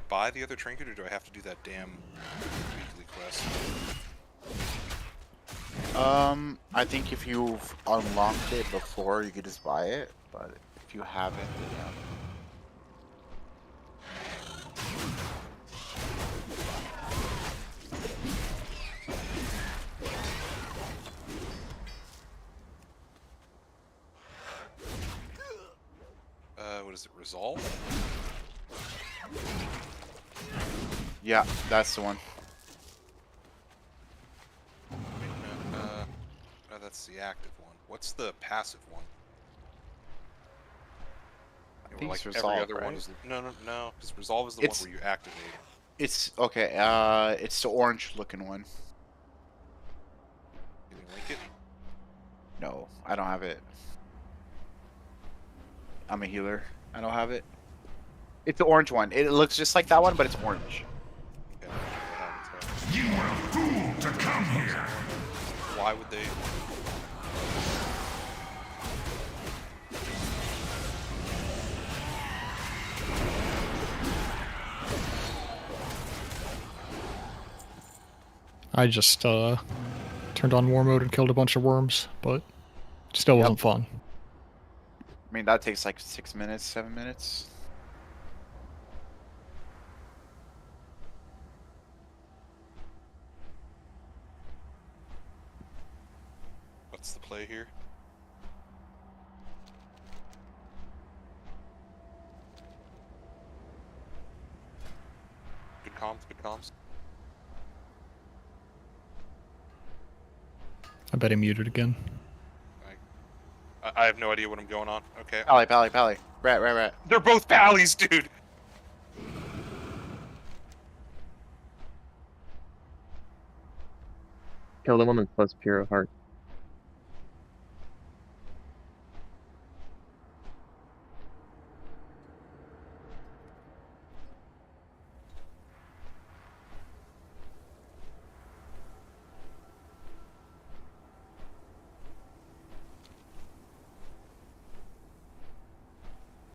Buy the other trinket, or do I have to do that damn weekly quest? I think if you've unlocked it before, you could just buy it, but if you haven't, then What is it, Resolve? yeah, that's the one. No, that's the active one. What's the passive one? I think it's every Resolve, other one right? is no, because Resolve is the It's- one where you activate. It's okay. It's the orange-looking one. Can you link it? No, I don't have it. I'm a healer. I don't have it. It's the orange one. It looks just like that one, but it's orange. You were a fool to come here. Why would they? I just turned on war mode and killed a bunch of worms, but still wasn't fun. I mean, that takes like 6 minutes, 7 minutes. What's the play here? Good comms, good comms. I bet he muted again. I have no idea what I'm going on. Okay. Pally. Rat. They're both pallies, dude! Kill the one with plus pure heart.